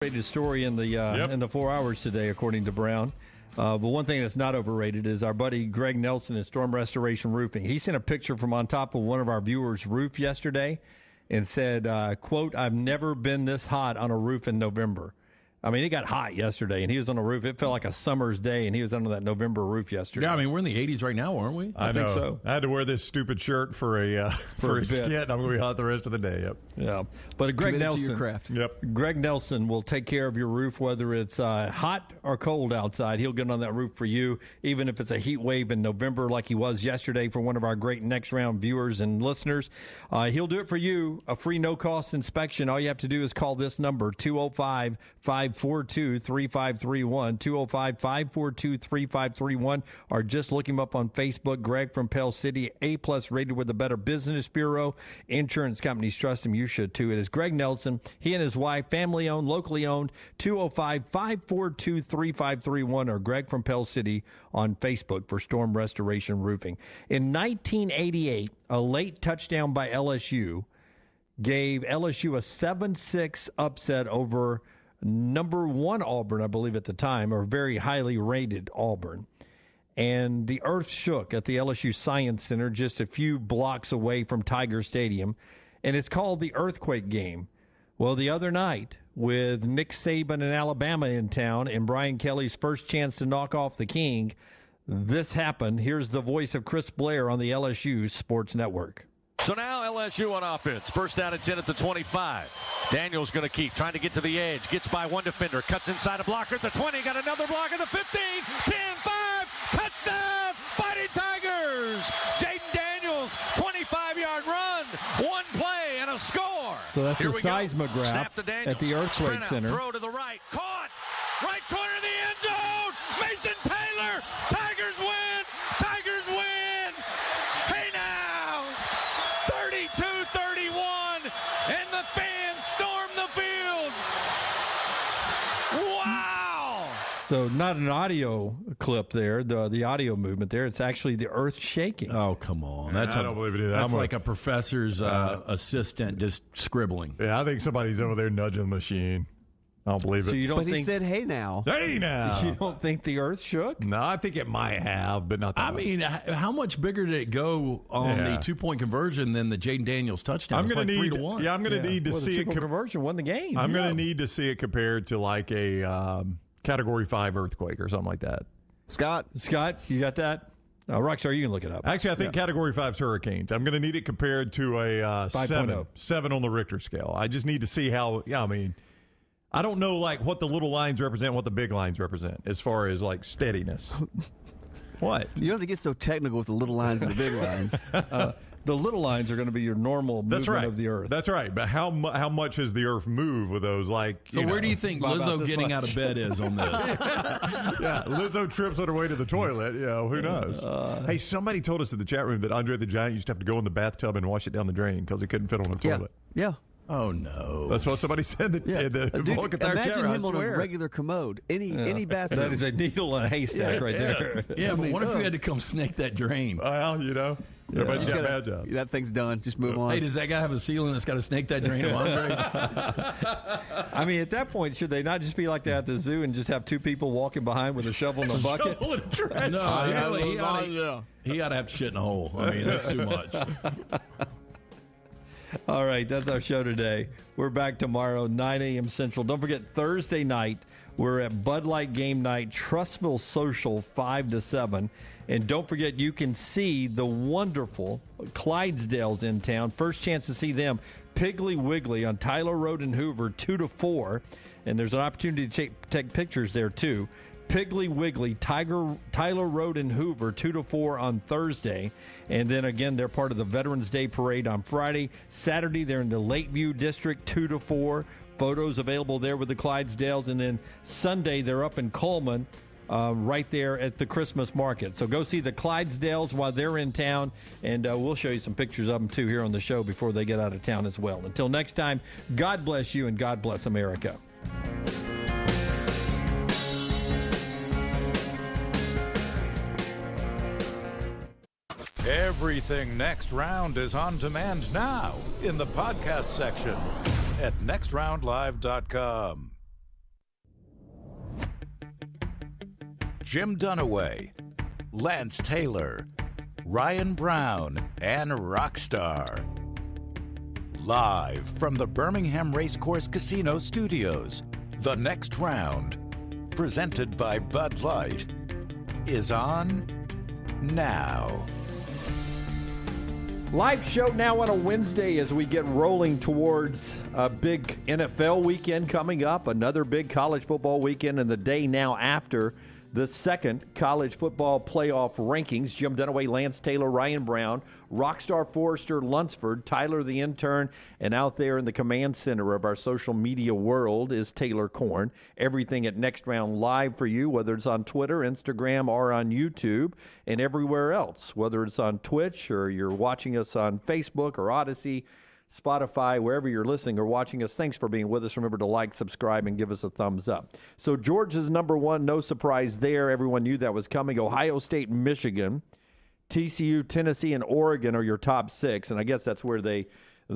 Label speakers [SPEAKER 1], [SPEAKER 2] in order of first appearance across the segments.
[SPEAKER 1] Overrated story in the 4 hours today, according to Brown. But one thing that's not overrated is our buddy Greg Nelson at Storm Restoration Roofing. He sent a picture from on top of one of our viewers' roof yesterday and said, quote, "I've never been this hot on a roof in November." I mean, it got hot yesterday, and he was on a roof. It felt like a summer's day, and he was under that November roof yesterday.
[SPEAKER 2] Yeah, I mean, we're in the 80s right now, aren't we?
[SPEAKER 1] I think so.
[SPEAKER 3] I had to wear this stupid shirt for a skit. I'm going to be hot the rest of the day. Yep.
[SPEAKER 1] Yeah, but Greg Nelson,
[SPEAKER 3] to your craft. Yep.
[SPEAKER 1] Greg Nelson will take care of your roof, whether it's hot or cold outside. He'll get on that roof for you, even if it's a heat wave in November, like he was yesterday for one of our great next round viewers and listeners. He'll do it for you. A free no-cost inspection. All you have to do is call this number, 205-542-3531, 205-542-3531, or just look him up on Facebook. Greg from Pell City, A+ rated with the Better Business Bureau. Insurance companies trust him. You should too. It is Greg Nelson. He and his wife, family owned, locally owned. 205-542-3531, or Greg from Pell City on Facebook for Storm Restoration Roofing. In 1988, a late touchdown by LSU gave LSU a 7-6 upset over number one Auburn, I believe at the time, or very highly rated Auburn. And the earth shook at the LSU Science Center just a few blocks away from Tiger Stadium. And it's called the Earthquake Game. Well, the other night, with Nick Saban and Alabama in town and Brian Kelly's first chance to knock off the king, this happened. Here's the voice of Chris Blair on the LSU Sports Network.
[SPEAKER 4] So now LSU on offense. First down and 10 at the 25. Daniels going to keep trying to get to the edge. Gets by one defender. Cuts inside a blocker at the 20. Got another block at the 15. 10-5. Touchdown. Fighting Tigers. Jaden Daniels. 25-yard run. One play and a score.
[SPEAKER 1] So that's the seismograph at the Earthquake Center.
[SPEAKER 4] Throw to the right. Caught. Right corner of the end zone. Mason Taylor. Tigers win. Tigers win. Hey now. 32-31, and the fans storm the field. Wow!
[SPEAKER 1] So not an audio clip there, the audio movement there. It's actually the earth shaking.
[SPEAKER 2] Oh, come on.
[SPEAKER 3] I don't believe it either.
[SPEAKER 2] That's like a professor's assistant just scribbling.
[SPEAKER 3] Yeah, I think somebody's over there nudging the machine. I don't believe it.
[SPEAKER 1] So you don't
[SPEAKER 5] but
[SPEAKER 1] think,
[SPEAKER 5] he said, "Hey now."
[SPEAKER 3] Hey now.
[SPEAKER 1] You don't think the earth shook?
[SPEAKER 3] No, I think it might have, but not that
[SPEAKER 2] I
[SPEAKER 3] much.
[SPEAKER 2] mean, how much bigger did it go on the 2-point conversion than the Jaden Daniels touchdown?
[SPEAKER 3] I'm
[SPEAKER 2] It's
[SPEAKER 3] going
[SPEAKER 2] like
[SPEAKER 3] to need
[SPEAKER 2] 3-1.
[SPEAKER 3] Yeah, I'm going to need to see
[SPEAKER 1] the
[SPEAKER 3] it.
[SPEAKER 1] conversion won the game.
[SPEAKER 3] I'm going to need to see it compared to like a Category 5 earthquake or something like that.
[SPEAKER 1] Scott, you got that? Rockstar, you can look it up.
[SPEAKER 3] Actually, I think Category 5's hurricanes. I'm going to need it compared to a 7 on the Richter scale. I just need to see how. Yeah, I mean, I don't know like what the little lines represent, what the big lines represent, as far as like steadiness. What?
[SPEAKER 5] You don't have to get so technical with the little lines and the big lines.
[SPEAKER 1] The little lines are going to be your normal movement of the earth.
[SPEAKER 3] That's right. But how much does the earth move with those? Like,
[SPEAKER 2] so where do you think Lizzo getting out of bed is on this?
[SPEAKER 3] Yeah, Lizzo trips on her way to the toilet. You know, who knows? Hey, somebody told us in the chat room that Andre the Giant used to have to go in the bathtub and wash it down the drain because he couldn't fit on the toilet.
[SPEAKER 5] Yeah.
[SPEAKER 2] Oh, no.
[SPEAKER 3] That's what somebody said. Dude,
[SPEAKER 5] imagine him on a regular commode. Any bathroom.
[SPEAKER 1] That is a needle in a haystack right there.
[SPEAKER 2] Yeah, but what if you had to come snake that drain?
[SPEAKER 3] Well, you know. Everybody's got bad jobs.
[SPEAKER 5] That thing's done. Just move on.
[SPEAKER 2] Hey, does that guy have a ceiling that's got to snake that drain of Andre?
[SPEAKER 1] I mean, at that point, should they not just be like that at the zoo and just have two people walking behind with a shovel and a bucket?
[SPEAKER 2] No, he ought to have to shit in a hole. I mean, that's too much.
[SPEAKER 1] All right, that's our show today. We're back tomorrow, 9 a.m. Central. Don't forget, Thursday night, we're at Bud Light Game Night, Trussville Social, 5 to 7. And don't forget, you can see the wonderful Clydesdales in town. First chance to see them, Piggly Wiggly on Tyler Road in Hoover, 2 to 4. And there's an opportunity to take pictures there, too. Piggly Wiggly, Tyler Road in Hoover, 2 to 4 on Thursday. And then again, they're part of the Veterans Day Parade on Friday. Saturday, they're in the Lakeview District, 2 to 4. Photos available there with the Clydesdales. And then Sunday, they're up in Coleman, right there at the Christmas market. So go see the Clydesdales while they're in town. And we'll show you some pictures of them, too, here on the show before they get out of town as well. Until next time, God bless you and God bless America.
[SPEAKER 6] Everything Next Round is on demand now in the podcast section at nextroundlive.com. Jim Dunaway, Lance Taylor, Ryan Brown, and Rockstar. Live from the Birmingham Racecourse Casino Studios, the next round, presented by Bud Light, is on now.
[SPEAKER 1] Live show now on a Wednesday as we get rolling towards a big NFL weekend coming up, another big college football weekend, and the day now after the second college football playoff rankings. Jim Dunaway, Lance Taylor, Ryan Brown, Rockstar Forrester Lunsford, Tyler the intern, and out there in the command center of our social media world is Taylor Korn. Everything at Next Round live for you, whether it's on Twitter, Instagram, or on YouTube, and everywhere else, whether it's on Twitch or you're watching us on Facebook or Odyssey, Spotify, wherever you're listening or watching us. Thanks for being with us. Remember to like, subscribe, and give us a thumbs up. So Georgia's number one, no surprise there. Everyone knew that was coming. Ohio State, Michigan, TCU, Tennessee, and Oregon are your top six, and I guess that's where they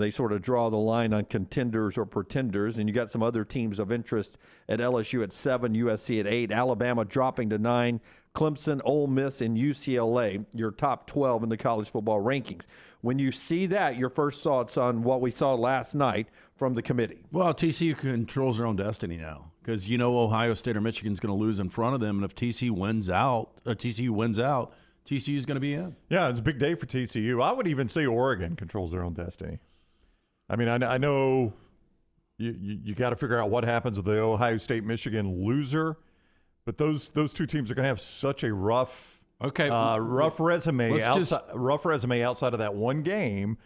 [SPEAKER 1] sort of draw the line on contenders or pretenders, and you got some other teams of interest at LSU at 7, USC at 8, Alabama dropping to 9, Clemson, Ole Miss, and UCLA, your top 12 in the college football rankings. When you see that, your first thoughts on what we saw last night from the committee?
[SPEAKER 2] Well, TCU controls their own destiny now because you know Ohio State or Michigan's going to lose in front of them, and if TCU wins out, TCU's going to be in.
[SPEAKER 3] Yeah, it's a big day for TCU. I would even say Oregon controls their own destiny. I mean, I know you got to figure out what happens with the Ohio State-Michigan loser, but those two teams are going to have such a rough resume outside of that one game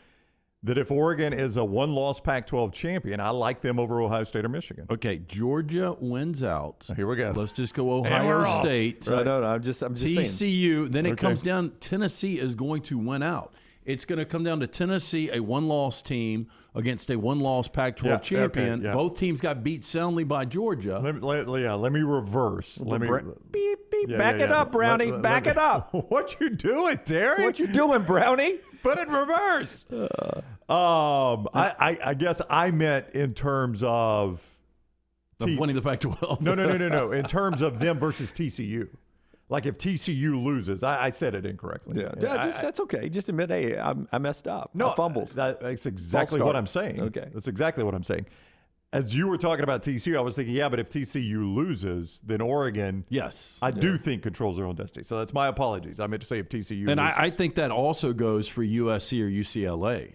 [SPEAKER 3] that if Oregon is a one-loss Pac-12 champion, I like them over Ohio State or Michigan.
[SPEAKER 2] Okay, Georgia wins out.
[SPEAKER 3] Here we go.
[SPEAKER 2] Let's just go Ohio State.
[SPEAKER 1] Right. No, I'm just
[SPEAKER 2] TCU.
[SPEAKER 1] saying.
[SPEAKER 2] Then it comes down. Tennessee is going to win out. It's going to come down to Tennessee, a one-loss team against a one-loss Pac-12 champion.
[SPEAKER 3] Okay, yeah.
[SPEAKER 2] Both teams got beat soundly by Georgia.
[SPEAKER 3] Let me reverse.
[SPEAKER 1] Beep, beep. Back it up, Brownie. Back it up.
[SPEAKER 3] What you doing, Terry?
[SPEAKER 1] What you doing, Brownie?
[SPEAKER 3] Put it in reverse. I guess I meant in terms of
[SPEAKER 2] winning the Pac-12.
[SPEAKER 3] No. In terms of them versus TCU. Like if TCU loses, I said it incorrectly.
[SPEAKER 1] Yeah, that's okay. Just admit, hey, I messed up.
[SPEAKER 3] No,
[SPEAKER 1] I fumbled.
[SPEAKER 3] That's exactly what I'm saying.
[SPEAKER 1] Okay.
[SPEAKER 3] That's exactly what I'm saying. As you were talking about TCU, I was thinking, yeah, but if TCU loses, then Oregon,
[SPEAKER 2] yes,
[SPEAKER 3] I do think controls their own destiny. So that's my apologies. I meant to say if TCU
[SPEAKER 2] and
[SPEAKER 3] loses.
[SPEAKER 2] I think that also goes for USC or UCLA.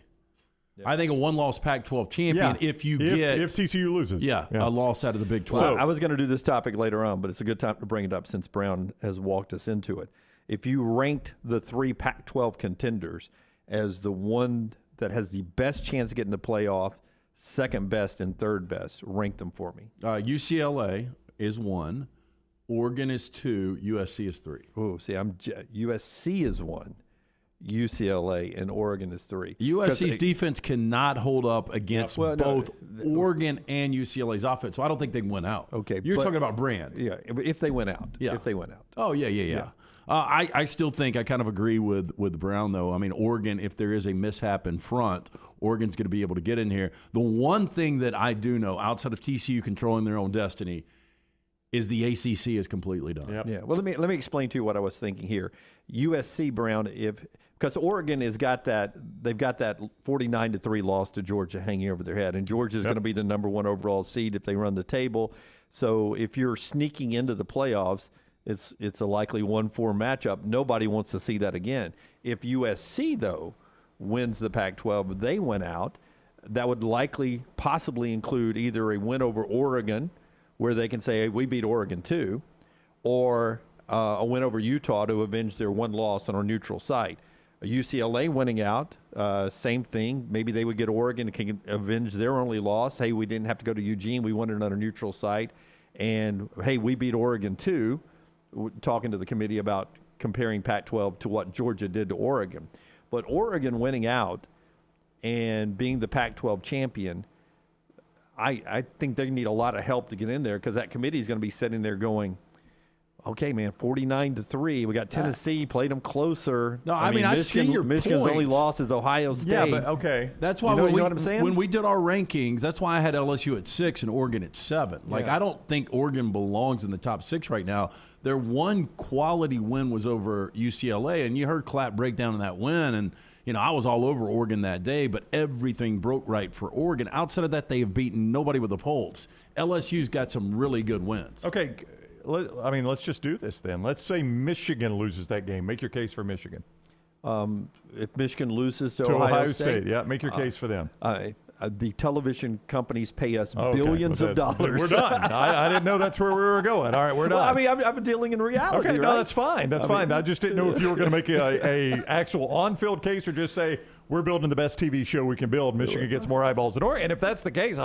[SPEAKER 2] Yeah. I think a one-loss Pac-12 champion if
[SPEAKER 3] TCU loses.
[SPEAKER 2] Yeah, a loss out of the Big 12.
[SPEAKER 1] So, I was going to do this topic later on, but it's a good time to bring it up since Brown has walked us into it. If you ranked the three Pac-12 contenders as the one that has the best chance of getting the playoff, second best and third best, rank them for me.
[SPEAKER 2] UCLA is 1, Oregon is 2, USC is 3.
[SPEAKER 1] Oh, see, USC is 1. UCLA and Oregon is 3.
[SPEAKER 2] USC's defense cannot hold up against both Oregon and UCLA's offense, so I don't think they can win out.
[SPEAKER 1] Okay,
[SPEAKER 2] you're talking about brand.
[SPEAKER 1] Yeah, if they win out.
[SPEAKER 2] Yeah.
[SPEAKER 1] If they win out.
[SPEAKER 2] Oh, yeah. I still think I kind of agree with Brown, though. I mean, Oregon, if there is a mishap in front, Oregon's going to be able to get in here. The one thing that I do know, outside of TCU controlling their own destiny, is the ACC is completely done.
[SPEAKER 3] Yep.
[SPEAKER 1] Yeah. Well, let me explain to you what I was thinking here. USC, Brown, because Oregon they've got that 49-3 loss to Georgia hanging over their head, and Georgia's going to be the number 1 overall seed if they run the table. So if you're sneaking into the playoffs, it's a likely 1-4 matchup. Nobody wants to see that again. If USC though wins the Pac-12, they win out. That would possibly include either a win over Oregon, where they can say, hey, we beat Oregon too, or a win over Utah to avenge their one loss on our neutral site. UCLA winning out, same thing. Maybe they would get Oregon and can avenge their only loss. Hey, we didn't have to go to Eugene. We won it on a neutral site. And, hey, we beat Oregon too, talking to the committee about comparing Pac-12 to what Georgia did to Oregon. But Oregon winning out and being the Pac-12 champion, I think they need a lot of help to get in there because that committee is going to be sitting there going, Okay, man, 49-3. We got Tennessee, played them closer.
[SPEAKER 2] No, I mean, I see your
[SPEAKER 1] Michigan's
[SPEAKER 2] point.
[SPEAKER 1] only loss is Ohio State.
[SPEAKER 3] Yeah, but okay.
[SPEAKER 2] That's why
[SPEAKER 1] you know what I'm saying?
[SPEAKER 2] When we did our rankings, that's why I had LSU at 6 and Oregon at 7. Like, I don't think Oregon belongs in the top 6 right now. Their one quality win was over UCLA, and you heard Clapp break down in that win, and I was all over Oregon that day, but everything broke right for Oregon. Outside of that, they have beaten nobody with a pulse. LSU's got some really good wins.
[SPEAKER 3] Okay. Let's just do this then. Let's say Michigan loses that game. Make your case for Michigan.
[SPEAKER 1] If Michigan loses to
[SPEAKER 3] Ohio State, yeah, make your case for them.
[SPEAKER 1] The television companies pay us billions of dollars.
[SPEAKER 3] We're done. I didn't know that's where we were going. All right, we're done.
[SPEAKER 1] Well, I'm dealing in reality.
[SPEAKER 3] Okay,
[SPEAKER 1] right?
[SPEAKER 3] no, that's fine. That's fine. I just didn't know if you were going to make a actual on-field case or just say we're building the best TV show we can build. Michigan gets more eyeballs than Oregon. And if that's the case,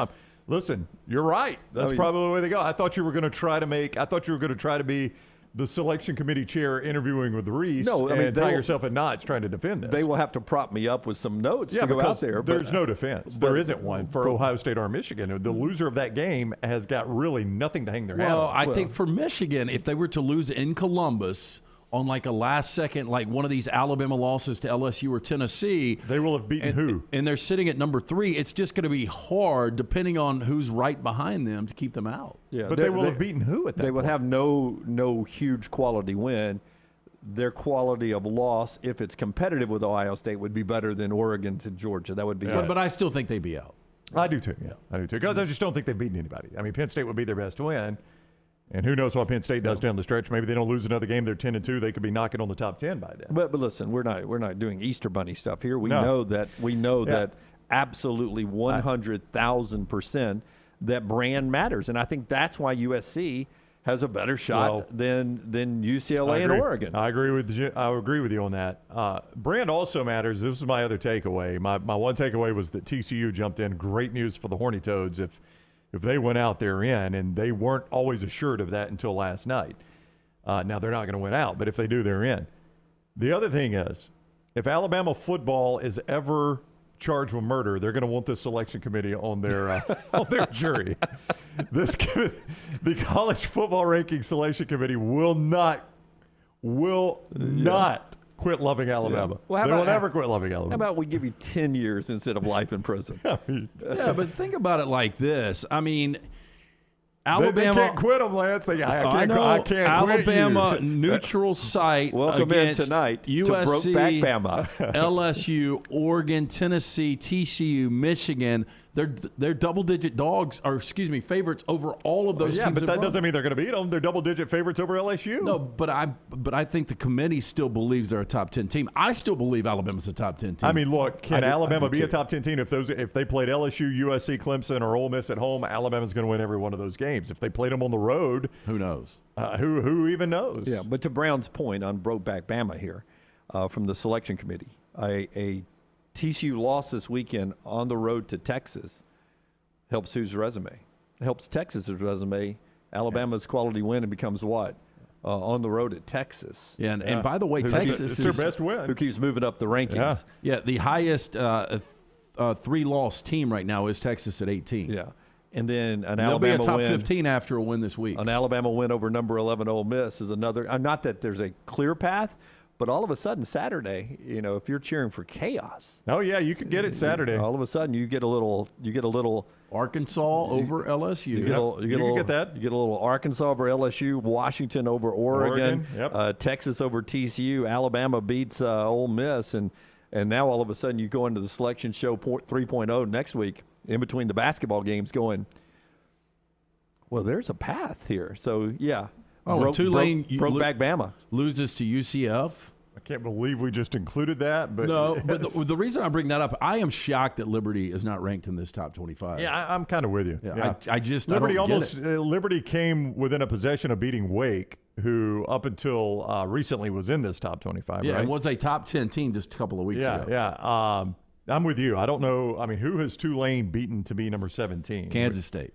[SPEAKER 3] listen, you're right. That's probably the way they go. I thought you were going to try to be the selection committee chair interviewing with Reese and tie yourself at knots trying to defend this.
[SPEAKER 1] They will have to prop me up with some notes to go out there.
[SPEAKER 3] There's no defense. There isn't one for Ohio State or Michigan. The loser of that game has got really nothing to hang their hat on.
[SPEAKER 2] Well, I think for Michigan, if they were to lose in Columbus on like a last second, like one of these Alabama losses to LSU or Tennessee,
[SPEAKER 3] they will have beaten who?
[SPEAKER 2] And they're sitting at number 3. It's just going to be hard, depending on who's right behind them, to keep them out.
[SPEAKER 3] Yeah, but they will have beaten who at that point?
[SPEAKER 1] They would have no huge quality win. Their quality of loss, if it's competitive with Ohio State, would be better than Oregon to Georgia. That would be.
[SPEAKER 2] Yeah. But I still think they'd be out.
[SPEAKER 3] I do too. Yeah, I do too. Because I just don't think they've beaten anybody. I mean, Penn State would be their best win. And who knows what Penn State does down the stretch? Maybe they don't lose another game. They're 10-2. They could be knocking on the top 10 by then.
[SPEAKER 1] But listen, we're not doing Easter Bunny stuff here. We know that absolutely 100,000% that brand matters, and I think that's why USC has a better shot than UCLA and Oregon.
[SPEAKER 3] I agree with you on that. Brand also matters. This is my other takeaway. My one takeaway was that TCU jumped in. Great news for the Horny Toads. If they went out, they're in, and they weren't always assured of that until last night. Now, they're not going to win out, but if they do, they're in. The other thing is, if Alabama football is ever charged with murder, they're going to want the selection committee on their jury. The college football ranking selection committee will not quit loving Alabama.
[SPEAKER 1] Yeah. Well,
[SPEAKER 3] they will never quit loving Alabama.
[SPEAKER 1] How about we give you 10 years instead of life in prison?
[SPEAKER 2] Yeah, but think about it like this. I mean, Alabama
[SPEAKER 3] they can't quit them, Lance. I can't
[SPEAKER 2] Alabama
[SPEAKER 3] quit you.
[SPEAKER 2] neutral site.
[SPEAKER 1] Welcome
[SPEAKER 2] against
[SPEAKER 1] in tonight
[SPEAKER 2] USC,
[SPEAKER 1] to Brokeback Bama.
[SPEAKER 2] LSU, Oregon, Tennessee, TCU, Michigan. They're double-digit favorites over all of those teams.
[SPEAKER 3] Yeah, but that doesn't mean they're going to beat them. They're double-digit favorites over LSU.
[SPEAKER 2] No, but I think the committee still believes they're a top 10 team. I still believe Alabama's a top 10 team.
[SPEAKER 3] I mean, look, can Alabama be a top 10 team if they played LSU, USC, Clemson, or Ole Miss at home? Alabama's going to win every one of those games. If they played them on the road,
[SPEAKER 2] who knows?
[SPEAKER 3] Who even knows?
[SPEAKER 1] Yeah, but to Brown's point on Brokeback Bama here, from the selection committee, a TCU loss this weekend on the road to Texas helps whose resume? Helps Texas's resume. Alabama's quality win and becomes what? On the road at Texas.
[SPEAKER 2] Yeah, and by the way, Texas
[SPEAKER 3] is their best win.
[SPEAKER 1] Who keeps moving up the rankings.
[SPEAKER 2] Yeah, the highest 3-loss team right now is Texas at 18.
[SPEAKER 1] Yeah. And then
[SPEAKER 2] They'll be a top 15 after a win this week.
[SPEAKER 1] An Alabama win over number 11 Ole Miss is another. Not that there's a clear path, but all of a sudden Saturday, if you're cheering for chaos.
[SPEAKER 3] Oh yeah, you could get it Saturday.
[SPEAKER 1] All of a sudden you get a little
[SPEAKER 2] Arkansas over LSU.
[SPEAKER 1] You get that. You get a little Arkansas over LSU, Washington over Oregon.
[SPEAKER 3] Yep.
[SPEAKER 1] Texas over TCU, Alabama beats Ole Miss, and now all of a sudden you go into the selection show 3.0 next week in between the basketball games going, well, there's a path here. So, yeah.
[SPEAKER 2] Tulane
[SPEAKER 1] Brokeback Bama
[SPEAKER 2] loses to UCF.
[SPEAKER 3] I can't believe we just included that. But
[SPEAKER 2] no, but the reason I bring that up, I am shocked that Liberty is not ranked in this top 25.
[SPEAKER 3] Yeah, I'm kind of with you.
[SPEAKER 2] Yeah. I just
[SPEAKER 3] Liberty
[SPEAKER 2] I don't get it.
[SPEAKER 3] Liberty came within a possession of beating Wake, who up until recently was in this top 25.
[SPEAKER 2] Yeah,
[SPEAKER 3] right?
[SPEAKER 2] and was a top 10 team just a couple of weeks ago.
[SPEAKER 3] Yeah. I'm with you. I don't know. I mean, who has Tulane beaten to be number 17?
[SPEAKER 2] Kansas State.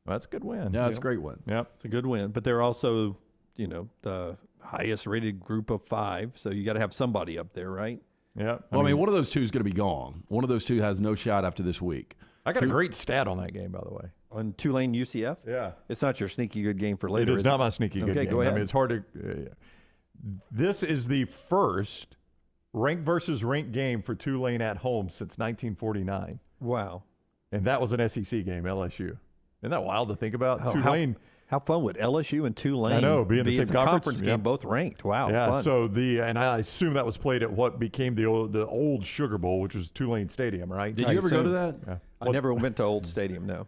[SPEAKER 3] Well, that's a good win.
[SPEAKER 2] Yeah, that's a great win.
[SPEAKER 3] Yep.
[SPEAKER 1] It's a good win. But they're also, the highest rated group of 5. So you got to have somebody up there, right?
[SPEAKER 3] Yeah.
[SPEAKER 2] Well, I mean, one of those two is going to be gone. One of those two has no shot after this week.
[SPEAKER 3] I got a great stat on that game, by the way.
[SPEAKER 1] On Tulane UCF?
[SPEAKER 3] Yeah.
[SPEAKER 1] It's not your sneaky good game for later.
[SPEAKER 3] It is not my sneaky good game.
[SPEAKER 1] Go ahead.
[SPEAKER 3] I mean, it's hard to this is the first ranked versus ranked game for Tulane at home since 1949.
[SPEAKER 1] Wow.
[SPEAKER 3] And that was an SEC game, LSU. Isn't that wild to think about? Tulane.
[SPEAKER 1] How fun would LSU and Tulane
[SPEAKER 3] be in the same
[SPEAKER 1] conference game,
[SPEAKER 3] Yep.
[SPEAKER 1] both ranked? Wow.
[SPEAKER 3] Yeah.
[SPEAKER 1] Fun.
[SPEAKER 3] So and I assume that was played at what became the old Sugar Bowl, which was Tulane Stadium, right?
[SPEAKER 2] Did you ever go to that?
[SPEAKER 3] Yeah.
[SPEAKER 1] I never went to Old Stadium, no.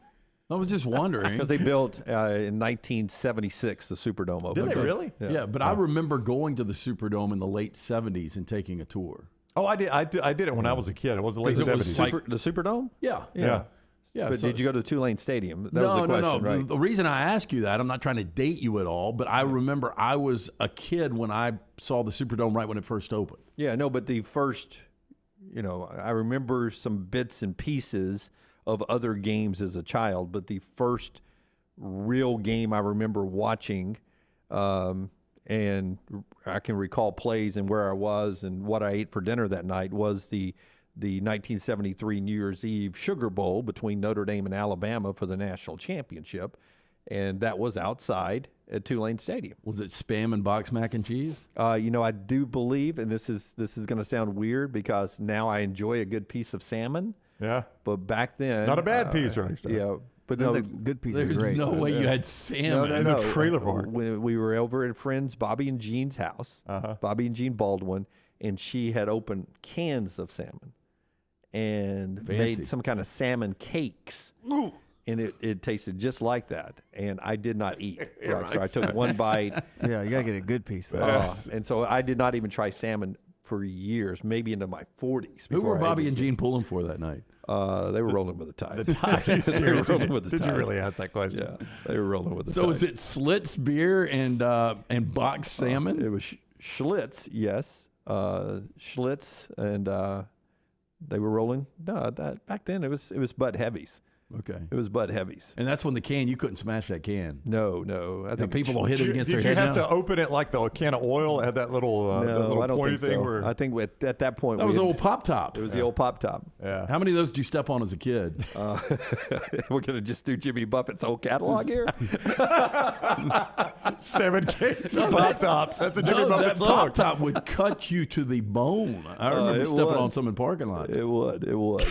[SPEAKER 2] I was just wondering.
[SPEAKER 1] Because they built in 1976 the Superdome opened.
[SPEAKER 3] Did they really?
[SPEAKER 2] Yeah, but I remember going to the Superdome in the late 70s and taking a tour.
[SPEAKER 3] Oh, I did. I did it when I was a kid. It was the late 70s.
[SPEAKER 1] The Superdome?
[SPEAKER 2] Yeah.
[SPEAKER 3] Yeah.
[SPEAKER 2] Yeah,
[SPEAKER 1] But did you go to Tulane Stadium? That was the
[SPEAKER 2] no.
[SPEAKER 1] question, right?
[SPEAKER 2] The reason I ask you that, I'm not trying to date you at all, but I remember I was a kid when I saw the Superdome right when it first opened.
[SPEAKER 1] Yeah, no, but the first, I remember some bits and pieces of other games as a child, but the first real game I remember watching, and I can recall plays and where I was and what I ate for dinner that night, was the 1973 New Year's Eve Sugar Bowl between Notre Dame and Alabama for the national championship, and that was outside at Tulane Stadium.
[SPEAKER 2] Was it Spam and box mac and cheese?
[SPEAKER 1] I do believe, and this is going to sound weird because now I enjoy a good piece of salmon.
[SPEAKER 3] Yeah.
[SPEAKER 1] But back then,
[SPEAKER 3] Not a bad piece, right?
[SPEAKER 1] Yeah, but
[SPEAKER 5] No,
[SPEAKER 1] no,
[SPEAKER 5] the good piece is
[SPEAKER 2] There's
[SPEAKER 5] great.
[SPEAKER 2] no way you had salmon.
[SPEAKER 3] in the trailer park.
[SPEAKER 1] We were over at friends Bobby and Jean's house, Bobby and Jean Baldwin, and she had opened cans of salmon and
[SPEAKER 2] Fancy.
[SPEAKER 1] made some kind of salmon cakes. And it tasted just like that. And I did not eat. So I took one bite.
[SPEAKER 5] Yeah, you got to get a good piece, though.
[SPEAKER 1] And so I did not even try salmon for years, maybe into my 40s.
[SPEAKER 2] Who were
[SPEAKER 1] before I
[SPEAKER 2] Bobby
[SPEAKER 1] ate
[SPEAKER 2] and
[SPEAKER 1] it.
[SPEAKER 2] Jean pulling for that night?
[SPEAKER 1] They were rolling with the tide.
[SPEAKER 3] They were rolling with the
[SPEAKER 1] tide.
[SPEAKER 3] Did you really ask that question?
[SPEAKER 1] Yeah, they were rolling with the
[SPEAKER 2] So
[SPEAKER 1] tide.
[SPEAKER 2] is it Schlitz beer and boxed salmon?
[SPEAKER 1] It was Schlitz, yes. Schlitz, and they were rolling. No, back then it was Bud Heavies.
[SPEAKER 2] Okay.
[SPEAKER 1] It was Bud Heavies.
[SPEAKER 2] And that's when the can, you couldn't smash that can.
[SPEAKER 1] No. I think
[SPEAKER 2] People will hit it against their
[SPEAKER 3] Did you
[SPEAKER 2] head
[SPEAKER 3] have
[SPEAKER 2] now?
[SPEAKER 3] to open it like the can of oil? It had that little, that little
[SPEAKER 1] I don't
[SPEAKER 3] pointy
[SPEAKER 1] think
[SPEAKER 3] thing
[SPEAKER 1] so.
[SPEAKER 3] where
[SPEAKER 1] I think at that point
[SPEAKER 2] That was the old Pop Top.
[SPEAKER 1] It was the old Pop Top.
[SPEAKER 3] yeah.
[SPEAKER 2] How many of those did you step on as a kid?
[SPEAKER 1] We're gonna just do Jimmy Buffett's whole catalog here.
[SPEAKER 3] 7 cakes of Pop Tops. That's a Jimmy
[SPEAKER 2] No,
[SPEAKER 3] Buffett
[SPEAKER 2] that
[SPEAKER 3] song.
[SPEAKER 2] Pop Top would cut you to the bone. I remember
[SPEAKER 1] it
[SPEAKER 2] stepping
[SPEAKER 1] would.
[SPEAKER 2] on some in parking lots.
[SPEAKER 1] It would.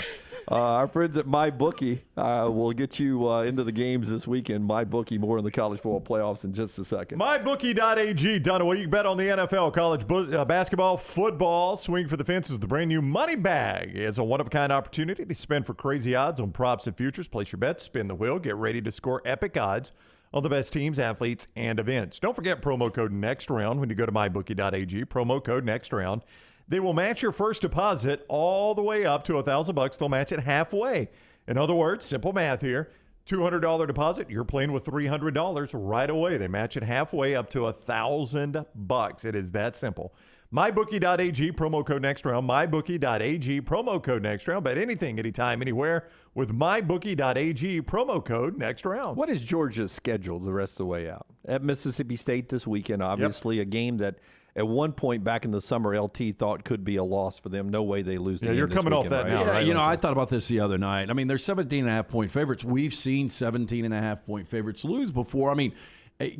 [SPEAKER 1] Our friends at MyBookie will get you into the games this weekend. MyBookie, more in the college football playoffs in just a second.
[SPEAKER 3] MyBookie.ag, Dunaway. You can bet on the NFL, college basketball, football. Swing for the fences with the brand new Money Bag. It's a one-of-a-kind opportunity to spend for crazy odds on props and futures. Place your bets, spin the wheel, get ready to score epic odds on the best teams, athletes, and events. Don't forget promo code NEXTROUND when you go to MyBookie.ag. Promo code NEXTROUND. They will match your first deposit all the way up to $1,000. They'll match it halfway. In other words, simple math here. $200 deposit, you're playing with $300 right away. They match it halfway up to $1,000. It is that simple. MyBookie.ag, promo code NEXTROUND. MyBookie.ag, promo code NEXTROUND. Bet anything, anytime, anywhere with MyBookie.ag, promo code NEXTROUND.
[SPEAKER 1] What is Georgia's schedule the rest of the way out? At Mississippi State this weekend, obviously, a game that at one point back in the summer, LT thought could be a loss for them. No way they lose the game
[SPEAKER 3] you're
[SPEAKER 1] this
[SPEAKER 3] coming off
[SPEAKER 1] weekend,
[SPEAKER 3] that
[SPEAKER 1] right?
[SPEAKER 3] now,
[SPEAKER 2] Yeah,
[SPEAKER 3] right?
[SPEAKER 2] you know, I thought about this the other night. I mean, they're 17.5-point favorites. We've seen 17.5-point favorites lose before. I mean,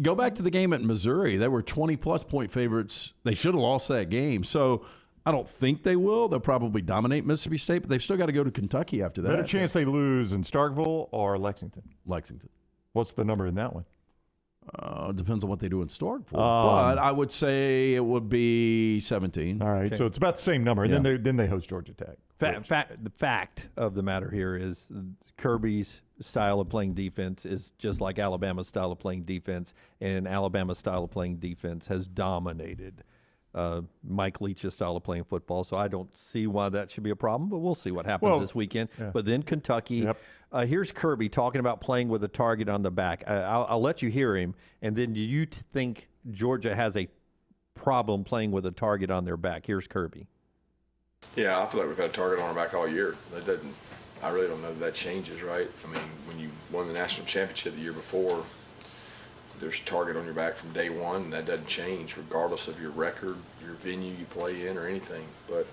[SPEAKER 2] go back to the game at Missouri. They were 20-plus point favorites. They should have lost that game. So I don't think they will. They'll probably dominate Mississippi State, but they've still got to go to Kentucky after that.
[SPEAKER 3] Better chance they lose in Starkville or Lexington.
[SPEAKER 2] Lexington.
[SPEAKER 3] What's the number in that one?
[SPEAKER 2] Depends on what they do in Starkville. But I would say it would be 17.
[SPEAKER 3] All right, so it's about the same number. And then they host Georgia Tech.
[SPEAKER 1] The fact of the matter here is Kirby's style of playing defense is just like Alabama's style of playing defense, and Alabama's style of playing defense has dominated Mike Leach's style of playing football. So I don't see why that should be a problem, but we'll see what happens this weekend. Yeah. But then Kentucky.
[SPEAKER 3] Yep.
[SPEAKER 1] Here's Kirby talking about playing with a target on the back. I'll let you hear him, and then do you think Georgia has a problem playing with a target on their back? Here's Kirby.
[SPEAKER 7] Yeah, I feel like we've had a target on our back all year. I really don't know that changes, right? I mean, when you won the national championship the year before, there's a target on your back from day one, and that doesn't change regardless of your record, your venue you play in, or anything. But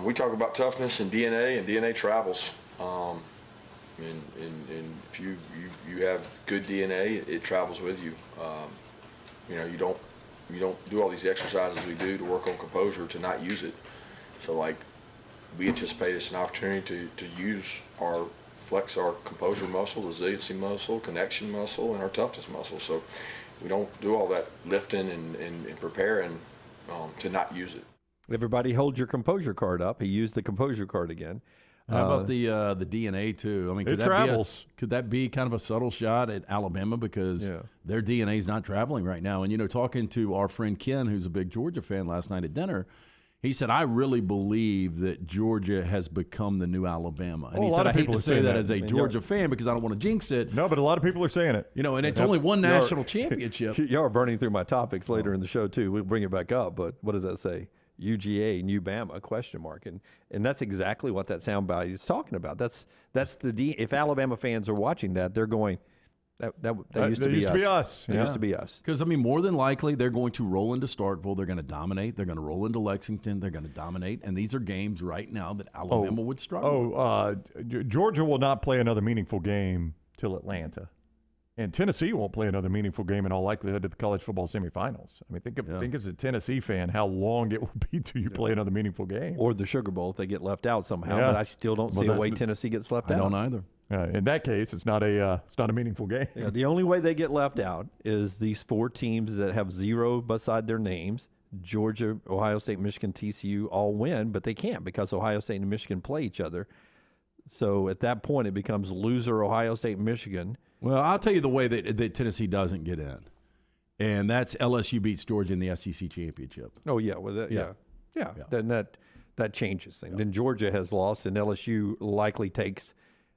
[SPEAKER 7] we talk about toughness and DNA travels. And if you have good DNA, it travels with you. You don't do all these exercises we do to work on composure to not use it. So like, we anticipate it's an opportunity to use flex our composure muscle, resiliency muscle, connection muscle, and our toughness muscle. So we don't do all that lifting and preparing to not use it.
[SPEAKER 1] Everybody hold your composure card up. He used the composure card again.
[SPEAKER 2] How about the DNA too? I mean, could that be kind of a subtle shot at Alabama because their DNA is not traveling right now? And talking to our friend Ken, who's a big Georgia fan, last night at dinner, he said, I really believe that Georgia has become the new Alabama. And he said, I hate to say that as a Georgia fan because I don't want to jinx it.
[SPEAKER 3] No, but a lot of people are saying it.
[SPEAKER 2] And it's only one national championship.
[SPEAKER 1] Y'all are burning through my topics later in the show, too. We'll bring it back up, but what does that say? UGA, New Bama, question mark. And that's exactly what that soundbite is talking about. That's if Alabama fans are watching that, they're going, that used to be us. That used to be us.
[SPEAKER 2] Because, more than likely, they're going to roll into Starkville. They're going to dominate. They're going to roll into Lexington. They're going to dominate. And these are games right now that Alabama would struggle.
[SPEAKER 3] Georgia will not play another meaningful game till Atlanta. And Tennessee won't play another meaningful game in all likelihood at the college football semifinals. I mean, think as a Tennessee fan how long it will be till you play another meaningful game.
[SPEAKER 1] Or the Sugar Bowl if they get left out somehow. But I still don't see a way Tennessee gets left out.
[SPEAKER 2] I don't either.
[SPEAKER 3] In that case, it's not a meaningful game.
[SPEAKER 1] Yeah, the only way they get left out is these 4 teams that have 0 beside their names. Georgia, Ohio State, Michigan, TCU all win, but they can't because Ohio State and Michigan play each other. So at that point, it becomes loser Ohio State, Michigan.
[SPEAKER 2] Well, I'll tell you the way that Tennessee doesn't get in, and that's LSU beats Georgia in the SEC championship.
[SPEAKER 1] Oh yeah, well yeah. Then that changes things. Then Georgia has lost, and LSU likely takes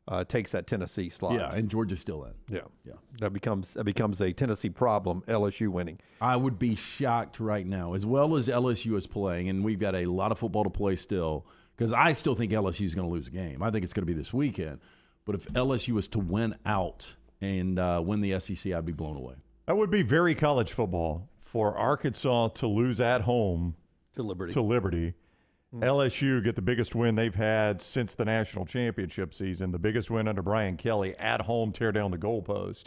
[SPEAKER 1] that Tennessee slot.
[SPEAKER 2] Yeah, and Georgia's still in.
[SPEAKER 1] Yeah. That becomes a Tennessee problem. LSU winning.
[SPEAKER 2] I would be shocked right now, as well as LSU is playing, and we've got a lot of football to play still. Because I still think LSU is going to lose a game. I think it's going to be this weekend. But if LSU is to win out and win the SEC, I'd be blown away.
[SPEAKER 3] That would be very college football for Arkansas to lose at home
[SPEAKER 1] to Liberty.
[SPEAKER 3] Mm-hmm. LSU get the biggest win they've had since the national championship season, the biggest win under Brian Kelly, at home tear down the goalpost.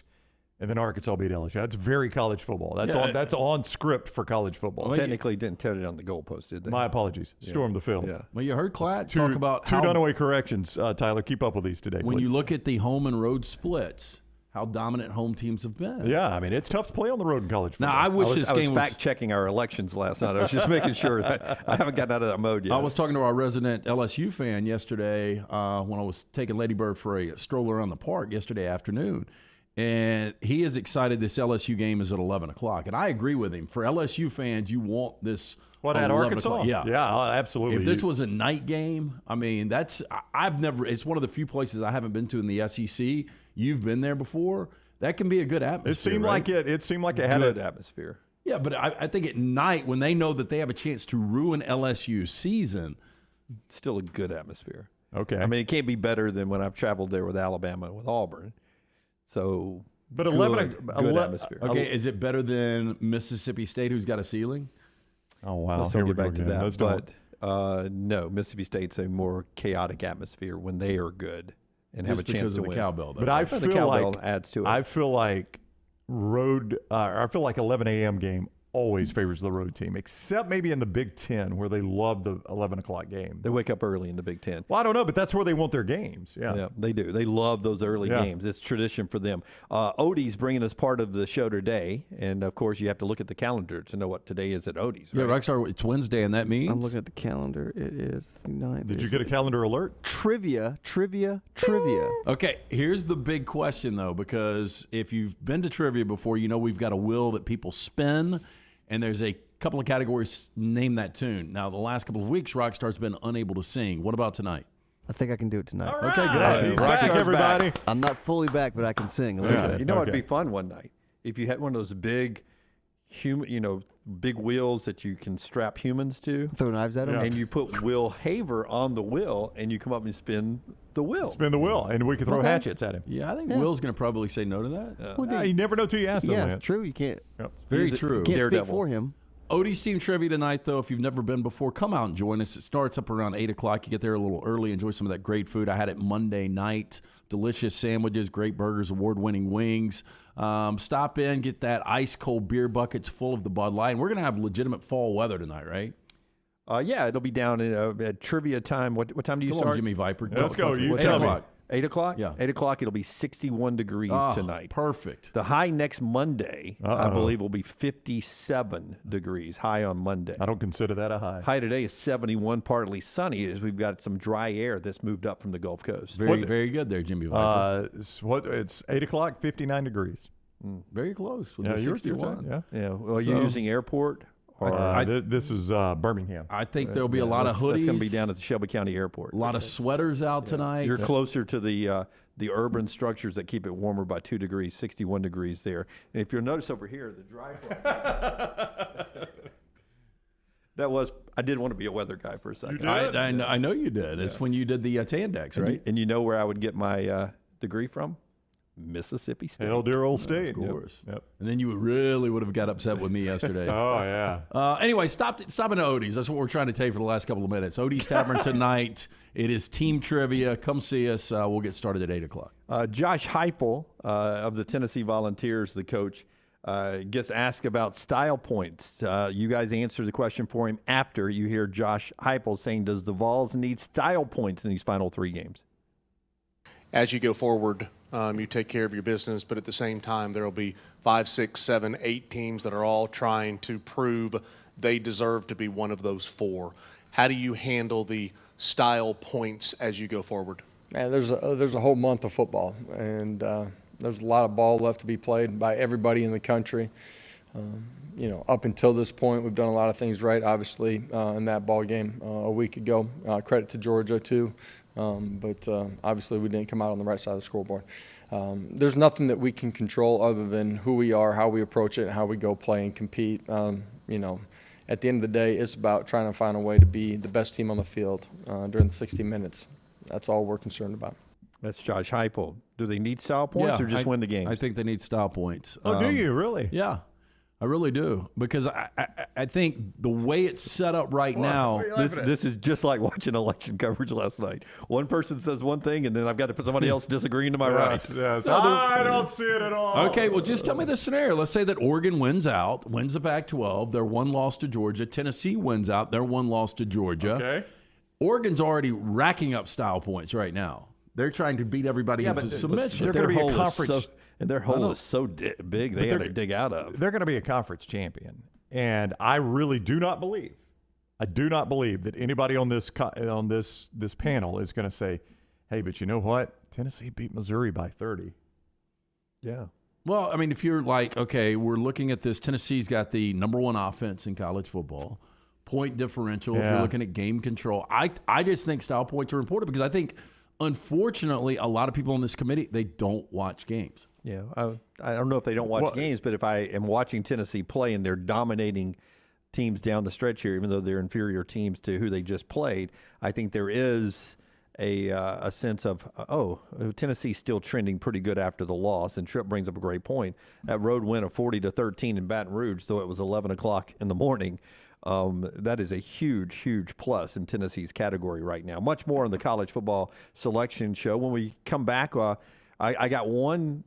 [SPEAKER 3] And then Arkansas beat LSU. That's very college football. That's on script for college football.
[SPEAKER 1] Technically, didn't tear it on the goalpost, did they?
[SPEAKER 3] My apologies. Storm the field.
[SPEAKER 1] Yeah.
[SPEAKER 2] Well, you heard Klatt talk about
[SPEAKER 3] two Dunaway corrections. Tyler, keep up with these today.
[SPEAKER 2] When
[SPEAKER 3] please.
[SPEAKER 2] you look at the home and road splits, how dominant home teams have been.
[SPEAKER 3] Yeah, I mean, it's tough to play on the road in college football.
[SPEAKER 2] Now, I was
[SPEAKER 1] fact-checking our elections last night. I was just making sure that I haven't gotten out of that mode yet.
[SPEAKER 2] I was talking to our resident LSU fan yesterday when I was taking Lady Bird for a stroll around the park yesterday afternoon. And he is excited this LSU game is at 11 o'clock. And I agree with him. For LSU fans, you want this.
[SPEAKER 3] What, at Arkansas?
[SPEAKER 2] Yeah,
[SPEAKER 3] absolutely.
[SPEAKER 2] If this was a night game, I mean, it's one of the few places I haven't been to in the SEC. You've been there before. That can be a good atmosphere.
[SPEAKER 3] It seemed like it had
[SPEAKER 1] good atmosphere.
[SPEAKER 2] Yeah, but I think at night when they know that they have a chance to ruin LSU's season,
[SPEAKER 1] still a good atmosphere.
[SPEAKER 3] Okay.
[SPEAKER 1] I mean, it can't be better than when I've traveled there with Alabama and with Auburn. So,
[SPEAKER 3] but
[SPEAKER 1] good atmosphere.
[SPEAKER 2] Okay, is it better than Mississippi State, who's got a ceiling?
[SPEAKER 3] Oh wow!
[SPEAKER 1] Let's get back to that. But no, Mississippi State's a more chaotic atmosphere when they are good and have a chance to
[SPEAKER 2] win.
[SPEAKER 1] Because
[SPEAKER 2] of the cowbell, though.
[SPEAKER 3] But I
[SPEAKER 1] feel the cowbell adds to it.
[SPEAKER 3] I feel like 11 a.m. game always favors the road team, except maybe in the Big Ten where they love the 11 o'clock game.
[SPEAKER 1] They wake up early in the Big Ten.
[SPEAKER 3] Well, I don't know, but that's where they want their games.
[SPEAKER 1] Yeah, they do. They love those early games. It's tradition for them. Odie's bringing us part of the show today, and of course you have to look at the calendar to know what today is at Odie's. Right?
[SPEAKER 2] Yeah, Rockstar, it's Wednesday, and that means?
[SPEAKER 5] I'm looking at the calendar. It is the 9th.
[SPEAKER 3] Did you get a calendar alert?
[SPEAKER 5] Trivia.
[SPEAKER 2] Okay, here's the big question, though, because if you've been to trivia before, you know we've got a wheel that people spin, and there's a couple of categories, name that tune. Now, the last couple of weeks, Rockstar's been unable to sing. What about tonight?
[SPEAKER 5] I think I can do it tonight.
[SPEAKER 3] All right. Okay, good. He's back, everybody.
[SPEAKER 5] Back. I'm not fully back, but I can sing a little bit.
[SPEAKER 1] You know, it'd be fun one night if you had one of those big, big wheels that you can strap humans to.
[SPEAKER 5] Throw knives at them.
[SPEAKER 1] And you put Will Haver on the wheel, and you come up and spin the wheel.
[SPEAKER 3] Spin the wheel, and we can throw hatchets at him.
[SPEAKER 2] Yeah, I think Will's going to probably say no to that.
[SPEAKER 3] You never know till you ask them.
[SPEAKER 5] Yeah, it's true. You can't.
[SPEAKER 3] Yep.
[SPEAKER 2] Very true.
[SPEAKER 5] Can't speak for him.
[SPEAKER 2] Odie's Team Trivia tonight, though. If you've never been before, come out and join us. It starts up around 8 o'clock. You get there a little early, enjoy some of that great food. I had it Monday night. Delicious sandwiches, great burgers, award-winning wings. Stop in, get that ice-cold beer buckets full of the Bud Light. And we're going to have legitimate fall weather tonight, right?
[SPEAKER 1] Yeah, it'll be down at trivia time. What time do you start?
[SPEAKER 2] On, Jimmy Viper.
[SPEAKER 3] Yeah, let's go. You
[SPEAKER 1] 8
[SPEAKER 3] tell me.
[SPEAKER 1] o'clock. 8 o'clock?
[SPEAKER 2] Yeah.
[SPEAKER 1] 8 o'clock, it'll be 61 degrees tonight.
[SPEAKER 2] Perfect.
[SPEAKER 1] The high next Monday, I believe, will be 57 degrees, high on Monday.
[SPEAKER 3] I don't consider that a high.
[SPEAKER 1] High today is 71, partly sunny, as we've got some dry air that's moved up from the Gulf Coast.
[SPEAKER 2] Very good there, Jimmy Viper.
[SPEAKER 3] It's 8 o'clock, 59 degrees.
[SPEAKER 2] Very close with
[SPEAKER 3] Yeah,
[SPEAKER 2] the
[SPEAKER 3] you're
[SPEAKER 2] 61.
[SPEAKER 1] Yeah. Well, you're using airport?
[SPEAKER 3] This is Birmingham.
[SPEAKER 2] I think there'll be a lot of hoodies.
[SPEAKER 1] That's going to be down at the Shelby County Airport.
[SPEAKER 2] A lot of sweaters out tonight.
[SPEAKER 1] You're closer to the urban structures that keep it warmer by 2 degrees, 61 degrees there. And if you'll notice over here, the dry I did want to be a weather guy for a second.
[SPEAKER 3] You did?
[SPEAKER 2] I know you did. It's when you did the Tandex, right?
[SPEAKER 1] And you know where I would get my degree from? Mississippi State.
[SPEAKER 3] Hell, dear old state.
[SPEAKER 2] Of course.
[SPEAKER 3] Yep.
[SPEAKER 2] And then you really would have got upset with me yesterday.
[SPEAKER 3] Oh, yeah.
[SPEAKER 2] Anyway, stop into Odie's. That's what we're trying to tell you for the last couple of minutes. Odie's Tavern tonight. It is team trivia. Come see us. We'll get started at 8 o'clock.
[SPEAKER 1] Josh Heupel of the Tennessee Volunteers, the coach, gets asked about style points. You guys answer the question for him after you hear Josh Heupel saying, does the Vols need style points in these final 3 games?
[SPEAKER 8] As you go forward, you take care of your business, but at the same time, there will be 5, 6, 7, 8 teams that are all trying to prove they deserve to be one of those 4. How do you handle the style points as you go forward?
[SPEAKER 9] Man, there's a whole month of football, and there's a lot of ball left to be played by everybody in the country. Up until this point, we've done a lot of things right, obviously, in that ball game a week ago. Credit to Georgia, too. But obviously we didn't come out on the right side of the scoreboard. There's nothing that we can control other than who we are, how we approach it, and how we go play and compete. At the end of the day, it's about trying to find a way to be the best team on the field during the 60 minutes. That's all we're concerned about.
[SPEAKER 1] That's Josh Heupel. Do they need style points or just win the games?
[SPEAKER 2] I think they need style points.
[SPEAKER 3] Oh, do you really?
[SPEAKER 2] Yeah. I really do, because I think the way it's set up right now,
[SPEAKER 1] this is just like watching election coverage last night. One person says one thing, and then I've got to put somebody else disagreeing to my right.
[SPEAKER 3] Yes. I don't see it at all.
[SPEAKER 2] Okay, well, just tell me the scenario. Let's say that Oregon wins the Pac-12. They're 1 loss to Georgia. Tennessee wins out. They're 1 loss to Georgia.
[SPEAKER 3] Okay.
[SPEAKER 2] Oregon's already racking up style points right now. They're trying to beat everybody into submission.
[SPEAKER 3] They're going to be a conference.
[SPEAKER 1] And their hole is so big, they had to dig out of.
[SPEAKER 3] They're going to be a conference champion. And I really do not believe that anybody on this panel is going to say, hey, but you know what? Tennessee beat Missouri by 30.
[SPEAKER 1] Yeah.
[SPEAKER 2] Well, I mean, if you're like, okay, we're looking at this. Tennessee's got the number 1 offense in college football. Point differential, if you're looking at game control. I just think style points are important because I think, unfortunately, a lot of people on this committee, they don't watch games.
[SPEAKER 1] Yeah, I don't know if they don't watch games, but if I am watching Tennessee play and they're dominating teams down the stretch here, even though they're inferior teams to who they just played, I think there is a sense of, Tennessee's still trending pretty good after the loss. And Tripp brings up a great point. That road win of 40-13 in Baton Rouge, though it was 11 o'clock in the morning, that is a huge, huge plus in Tennessee's category right now. Much more on the college football selection show. When we come back, I got one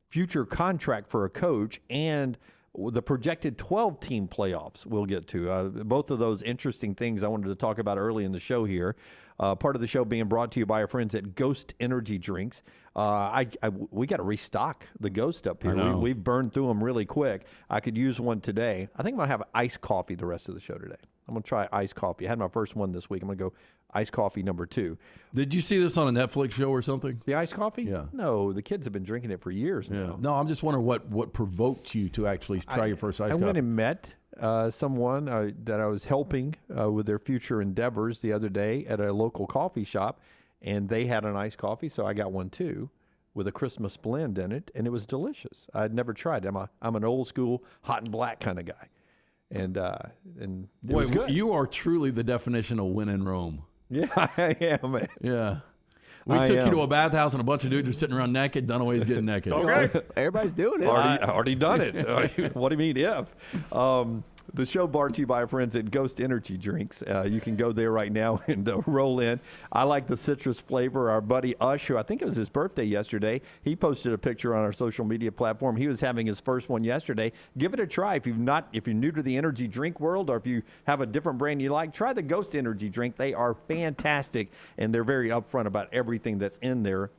[SPEAKER 1] future contract for a coach and the projected 12-team playoffs we'll get to. Both of those interesting things I wanted to talk about early in the show here. Part of the show being brought to you by our friends at Ghost Energy Drinks. We got to restock the Ghost up here. We've burned through them really quick. I could use one today. I think I'm going to have iced coffee the rest of the show today. I'm going to try iced coffee. I had my first one this week. I'm going to go iced coffee number 2.
[SPEAKER 2] Did you see this on a Netflix show or something?
[SPEAKER 1] The iced coffee?
[SPEAKER 2] Yeah.
[SPEAKER 1] No, the kids have been drinking it for years now.
[SPEAKER 2] No, I'm just wondering what provoked you to actually try your first iced coffee.
[SPEAKER 1] I went and met someone that I was helping with their future endeavors the other day at a local coffee shop, and they had an iced coffee, so I got one too with a Christmas blend in it, and it was delicious. I'd never tried it. I'm an old school hot and black kind of guy. And it was good.
[SPEAKER 2] You are truly the definition of win in Rome.
[SPEAKER 1] Yeah, I am, man.
[SPEAKER 2] Yeah. We took you to a bathhouse and a bunch of dudes are sitting around naked. Dunaway's getting naked.
[SPEAKER 3] Okay.
[SPEAKER 5] Everybody's doing it.
[SPEAKER 1] Already done it. What do you mean if? The show brought to you by our friends at Ghost Energy Drinks. You can go there right now and roll in. I like the citrus flavor. Our buddy Ush, who I think it was his birthday yesterday, he posted a picture on our social media platform. He was having his first one yesterday. Give it a try. If you're new to the energy drink world, or if you have a different brand you like, try the Ghost Energy Drink. They are fantastic, and they're very upfront about everything that's in their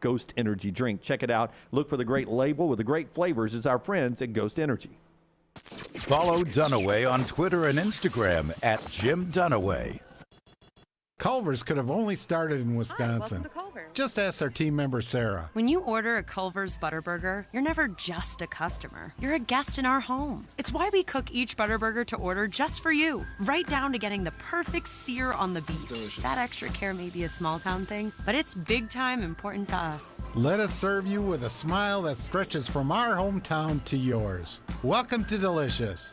[SPEAKER 1] Ghost Energy Drink. Check it out. Look for the great label with the great flavors. It's our friends at Ghost Energy.
[SPEAKER 6] Follow Dunaway on Twitter and Instagram at Jim Dunaway.
[SPEAKER 10] Culver's could have only started in Wisconsin.
[SPEAKER 11] Hi, welcome to Culver's.
[SPEAKER 10] Just ask our team member, Sarah.
[SPEAKER 11] When you order a Culver's Butterburger, you're never just a customer. You're a guest in our home. It's why we cook each Butterburger to order just for you, right down to getting the perfect sear on the beef. That extra care may be a small town thing, but it's big time important to us.
[SPEAKER 10] Let us serve you with a smile that stretches from our hometown to yours. Welcome to Delicious.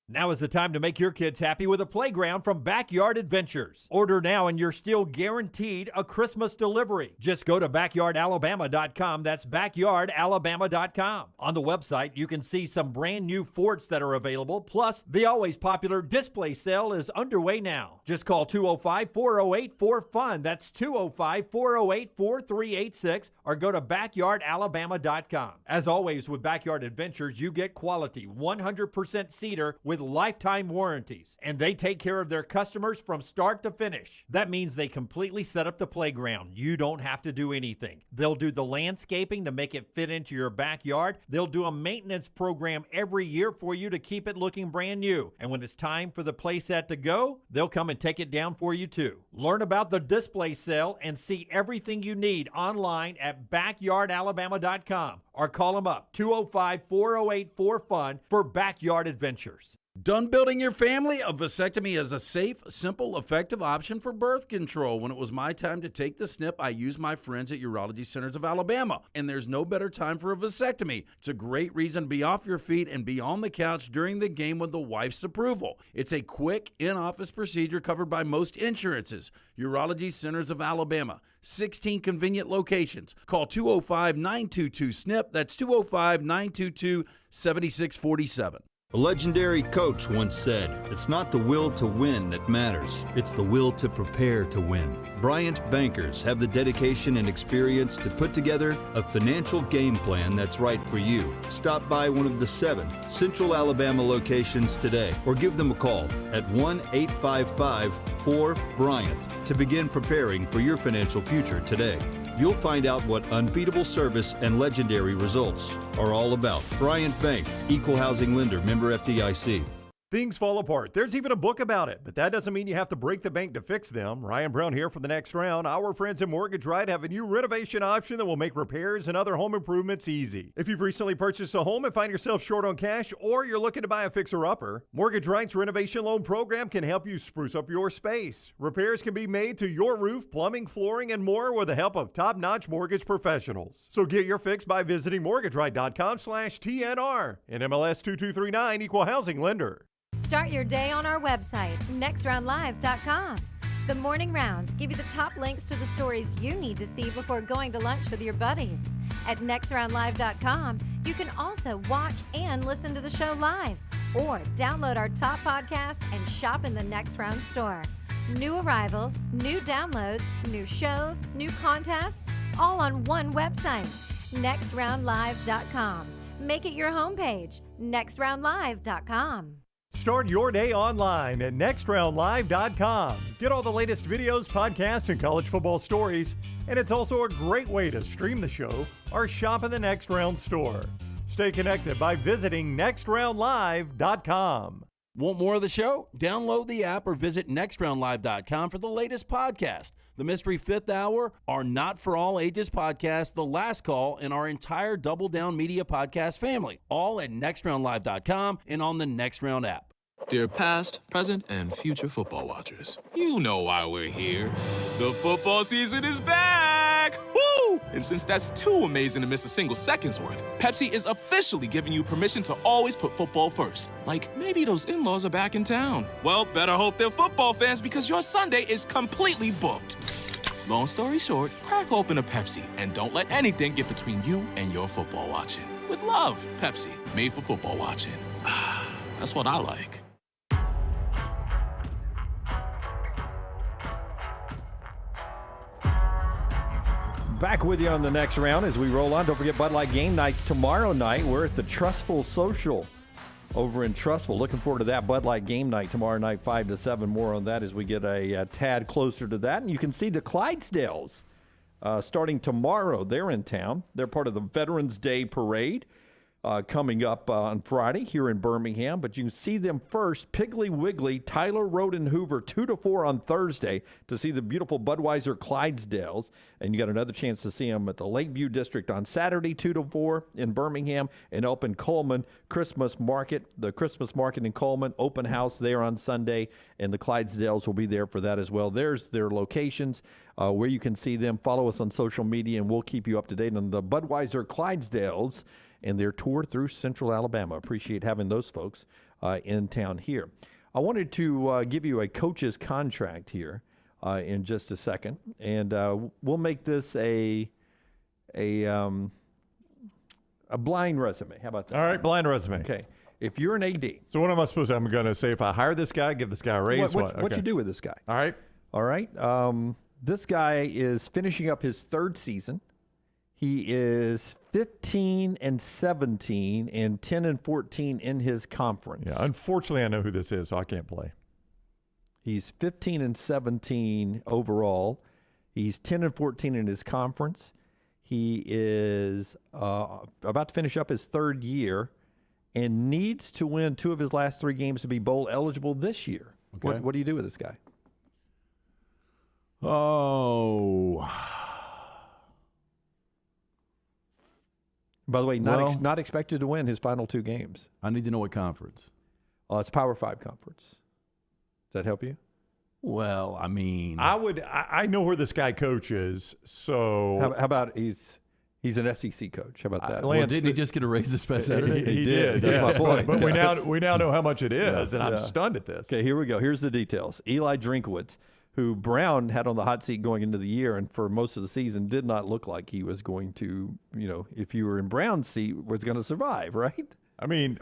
[SPEAKER 12] Now is the time to make your kids happy with a playground from Backyard Adventures. Order now and you're still guaranteed a Christmas delivery. Just go to backyardalabama.com. That's backyardalabama.com. On the website, you can see some brand new forts that are available. Plus, the always popular display sale is underway now. Just call 205-408-4FUN. That's 205-408-4386 or go to backyardalabama.com. As always with Backyard Adventures, you get quality 100% cedar with lifetime warranties, and they take care of their customers from start to finish. That means they completely set up the playground. You don't have to do anything. They'll do the landscaping to make it fit into your backyard. They'll do a maintenance program every year for you to keep it looking brand new. And when it's time for the playset to go, they'll come and take it down for you too. Learn about the display sale and see everything you need online at backyardalabama.com or call them up 205-408-4FUN for Backyard Adventures.
[SPEAKER 2] Done building your family? A vasectomy is a safe, simple, effective option for birth control. When it was my time to take the snip, I used my friends at Urology Centers of Alabama, and there's no better time for a vasectomy. It's a great reason to be off your feet and be on the couch during the game with the wife's approval. It's a quick, in-office procedure covered by most insurances. Urology Centers of Alabama, 16 convenient locations. Call 205-922-SNP. That's 205-922-7647.
[SPEAKER 13] A legendary coach once said, "It's not the will to win that matters, it's the will to prepare to win." Bryant bankers have the dedication and experience to put together a financial game plan that's right for you. Stop by one of the 7 Central Alabama locations today or give them a call at 1-855-4-BRYANT to begin preparing for your financial future today. You'll find out what unbeatable service and legendary results are all about. Bryant Bank, Equal Housing Lender, member FDIC.
[SPEAKER 14] Things fall apart. There's even a book about it, but that doesn't mean you have to break the bank to fix them. Ryan Brown here for the next round. Our friends at Mortgage Right have a new renovation option that will make repairs and other home improvements easy. If you've recently purchased a home and find yourself short on cash, or you're looking to buy a fixer-upper, Mortgage Right's renovation loan program can help you spruce up your space. Repairs can be made to your roof, plumbing, flooring, and more with the help of top-notch mortgage professionals. So get your fix by visiting mortgageright.com/TNR. And MLS 2239, Equal Housing Lender.
[SPEAKER 15] Start your day on our website, nextroundlive.com. The morning rounds give you the top links to the stories you need to see before going to lunch with your buddies. At nextroundlive.com, you can also watch and listen to the show live, or download our top podcast and shop in the Next Round store. New arrivals, new downloads, new shows, new contests, all on one website, nextroundlive.com. Make it your homepage, nextroundlive.com.
[SPEAKER 14] Start your day online at nextroundlive.com. Get all the latest videos, podcasts, and college football stories. And it's also a great way to stream the show or shop in the Next Round store. Stay connected by visiting nextroundlive.com.
[SPEAKER 2] Want more of the show? Download the app or visit nextroundlive.com for the latest podcast. The Mystery Fifth Hour, our Not For All Ages podcast, The Last Call, and our entire Double Down Media podcast family. All at nextroundlive.com and on the Next Round app.
[SPEAKER 16] Dear past, present, and future football watchers, you know why we're here. The football season is back! Woo! And And since that's too amazing to miss a single second's worth, Pepsi is officially giving you permission to always put football first. Like maybe those in-laws are back in town. Well, better hope they're football fans because your Sunday is completely booked. Long story short, crack open a Pepsi and don't let anything get between you and your football watching. With love, Pepsi, made for football watching. That's what I like.
[SPEAKER 1] Back with you on the next round as we roll on. Don't forget Bud Light game nights tomorrow night. We're at the Trustful Social over in Trustful. Looking forward to that Bud Light game night tomorrow night, 5 to 7. More on that as we get a tad closer to that. And you can see the Clydesdales starting tomorrow. They're in town. They're part of the Veterans Day Parade coming up on Friday here in Birmingham. But you can see them first, Piggly Wiggly, Tyler Road and Hoover, 2 to 4 on Thursday to see the beautiful Budweiser Clydesdales. And you got another chance to see them at the Lakeview District on Saturday, 2 to 4 in Birmingham, and up in Coleman, Christmas Market, the Christmas Market in Coleman, open house there on Sunday, and the Clydesdales will be there for that as well. There's their locations where you can see them. Follow us on social media, and we'll keep you up to date on the Budweiser Clydesdales and their tour through Central Alabama. Appreciate having those folks in town here. I wanted to give you a coach's contract here in just a second, and we'll make this a blind resume. How about that?
[SPEAKER 3] All right, blind resume.
[SPEAKER 1] Okay. If you're an AD.
[SPEAKER 3] So what am I supposed to? I'm going to say if I hire this guy, give this guy a raise.
[SPEAKER 1] What you do with this guy?
[SPEAKER 3] All right.
[SPEAKER 1] All right. This guy is finishing up his third season. He is 15-17 and 10-14 in his conference.
[SPEAKER 3] Yeah, unfortunately, I know who this is, so I can't play.
[SPEAKER 1] He's 15-17 overall. He's 10-14 in his conference. He is about to finish up his third year and needs to win 2 of his last 3 games to be bowl eligible this year.
[SPEAKER 2] Okay.
[SPEAKER 1] What do you do with this guy?
[SPEAKER 2] Oh.
[SPEAKER 1] By the way, not expected to win his final 2 games.
[SPEAKER 2] I need to know what conference.
[SPEAKER 1] It's Power 5 conference. Does that help you?
[SPEAKER 2] Well, I mean,
[SPEAKER 3] I know where this guy coaches. So
[SPEAKER 1] how about he's an SEC coach? How about that?
[SPEAKER 2] Lance, didn't he just get a raise this past Saturday?
[SPEAKER 3] He did.
[SPEAKER 1] That's my point.
[SPEAKER 3] But we now know how much it is, and I'm stunned at this.
[SPEAKER 1] Okay, here we go. Here's the details. Eli Drinkwitz, who Brown had on the hot seat going into the year and for most of the season did not look like he was going to, if you were in Brown's seat, was going to survive, right?
[SPEAKER 3] I mean,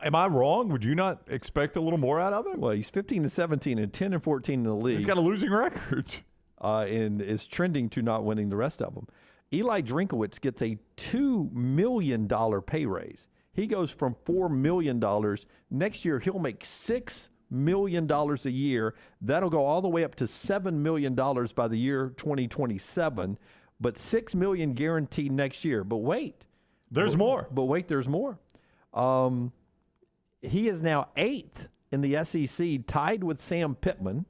[SPEAKER 3] am I wrong? Would you not expect a little more out of him?
[SPEAKER 1] Well, he's 15-17 and 10-14 in the league.
[SPEAKER 3] He's got a losing record.
[SPEAKER 1] And is trending to not winning the rest of them. Eli Drinkwitz gets a $2 million pay raise. He goes from $4 million. Next year, he'll make $6 million a year. That'll go all the way up to $7 million by the year 2027, but $6 million guaranteed next year. But wait,
[SPEAKER 3] there's more.
[SPEAKER 1] But wait, there's more. He is now 8th in the SEC, tied with Sam Pittman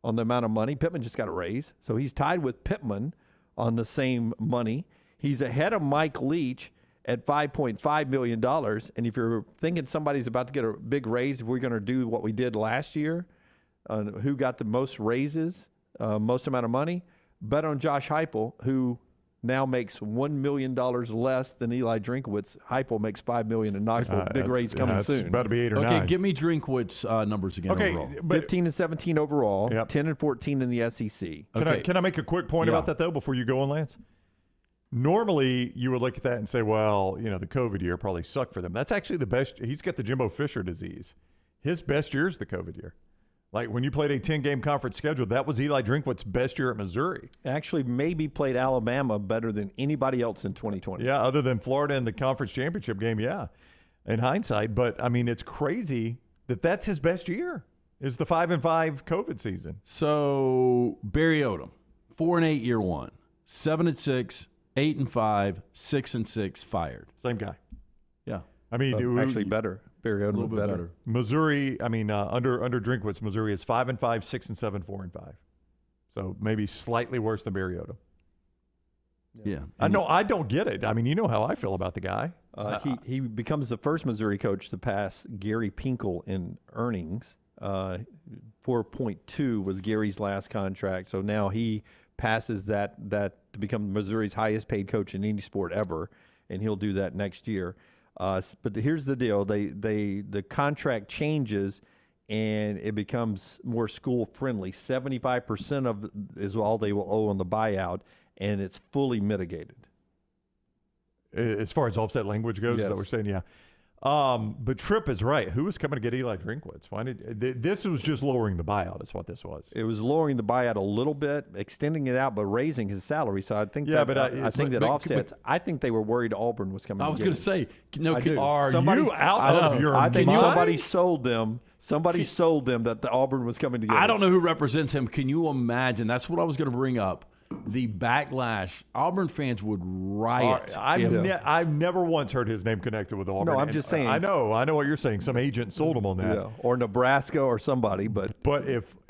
[SPEAKER 1] on the amount of money. Pittman just got a raise, so he's tied with Pittman on the same money. He's ahead of Mike Leach at $5.5 million. And if you're thinking somebody's about to get a big raise, if we're going to do what we did last year, who got the most raises, most amount of money, bet on Josh Heupel, who now makes $1 million less than Eli Drinkwitz. Heupel makes $5 million in Knoxville. Big raise coming soon.
[SPEAKER 3] About to be 8 or 9.
[SPEAKER 2] Okay, give me Drinkwitz numbers again overall.
[SPEAKER 1] 15-17 overall, 10-14 in the SEC.
[SPEAKER 3] Can I make a quick point about that, though, before you go on, Lance? Normally, you would look at that and say, well, the COVID year probably sucked for them. That's actually the best. He's got the Jimbo Fisher disease. His best year is the COVID year. Like when you played a 10-game conference schedule, that was Eli Drinkwitz's best year at Missouri.
[SPEAKER 1] Actually, maybe played Alabama better than anybody else in 2020.
[SPEAKER 3] Yeah, other than Florida in the conference championship game, in hindsight. But, I mean, it's crazy that that's his best year is the 5-5 COVID season.
[SPEAKER 2] So, Barry Odom, 4-8 year 1, 7-6, 8-5, 6-6 fired.
[SPEAKER 3] Same guy.
[SPEAKER 2] Yeah.
[SPEAKER 3] I mean,
[SPEAKER 1] actually better. Barry Odom was better.
[SPEAKER 3] Missouri, under Drinkwitz, Missouri is 5-5, 6-7, 4-5. So maybe slightly worse than Barry Odom.
[SPEAKER 2] Yeah.
[SPEAKER 3] I know. I don't get it. I mean, you know how I feel about the guy.
[SPEAKER 1] He becomes the first Missouri coach to pass Gary Pinkel in earnings. 4.2 was Gary's last contract. So now he passes that to become Missouri's highest paid coach in any sport ever, and he'll do that next year. But here's the deal: the contract changes, and it becomes more school friendly. 75% of is all they will owe on the buyout, and it's fully mitigated.
[SPEAKER 3] As far as offset language goes,
[SPEAKER 1] yes.
[SPEAKER 3] Is that what we're saying? Yeah. But Tripp is right. Who was coming to get Eli Drinkwitz? Why did this was just lowering the buyout? Is what this was.
[SPEAKER 1] It was lowering the buyout a little bit, extending it out, but raising his salary. So I think I think that offsets. I think they were worried Auburn was coming.
[SPEAKER 2] I was going to say, no.
[SPEAKER 3] Are you out of your mind?
[SPEAKER 1] I think somebody sold them. Somebody sold them that the Auburn was coming to get.
[SPEAKER 2] I don't know who represents him. Can you imagine? That's what I was going to bring up. The backlash. Auburn fans would riot.
[SPEAKER 3] I've never once heard his name connected with Auburn.
[SPEAKER 1] No, I'm just saying.
[SPEAKER 3] I know what you're saying. Some agent sold him on that.
[SPEAKER 1] Yeah. Or Nebraska or somebody. But